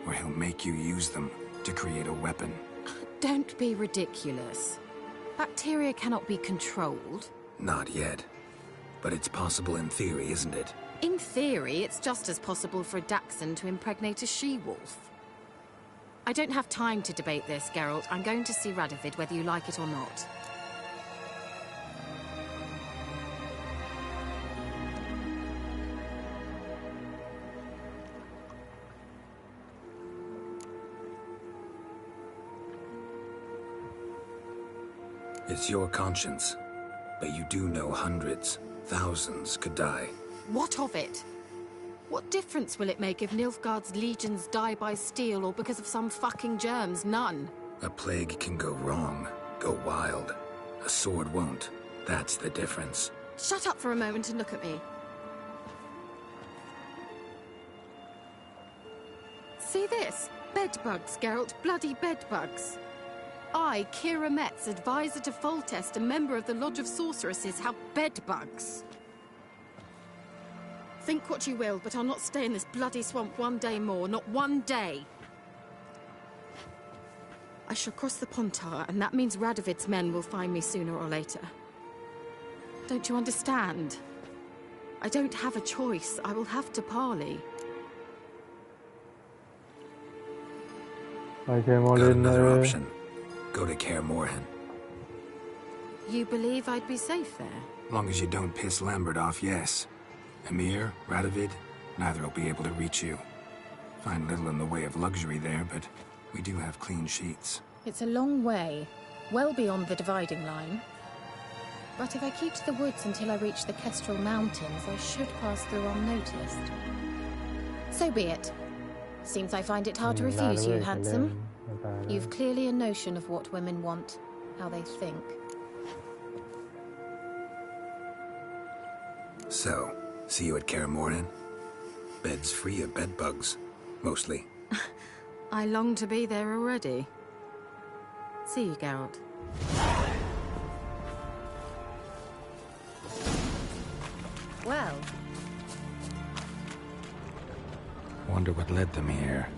or he'll make you use them to create a weapon.
Don't be ridiculous. Bacteria cannot be controlled.
Not yet. But it's possible in theory, isn't it?
In theory, it's just as possible for a Dachshund to impregnate a she-wolf. I don't have time to debate this, Geralt. I'm going to see Radovid whether you like it or not.
It's your conscience. But you do know hundreds, thousands could die.
What of it? What difference will it make if Nilfgaard's legions die by steel or because of some fucking germs? None.
A plague can go wrong, go wild. A sword won't. That's the difference.
Shut up for a moment and look at me. See this? Bedbugs, Geralt. Bloody bedbugs. I, Kira Metz, advisor to Foltest, a member of the Lodge of Sorceresses, have bedbugs. Think what you will, but I'll not stay in this bloody swamp one day more. Not one day. I shall cross the Pontar, and that means Radovid's men will find me sooner or later. Don't you understand? I don't have a choice. I will have to parley.
Got another option. Go to Kaer Morhen.
You believe I'd be safe there?
Long as you don't piss Lambert off, yes. Emir, Radovid, neither will be able to reach you. Find little in the way of luxury there, but we do have clean sheets.
It's a long way, well beyond the dividing line. But if I keep to the woods until I reach the Kestrel Mountains, I should pass through unnoticed. So be it. Seems I find it hard to refuse you, handsome. You've clearly a notion of what women want, how they think.
So, see you at Kaer Morhen? Beds free of bedbugs, mostly.
I long to be there already. See you, Geralt. Well.
Wonder what led them here.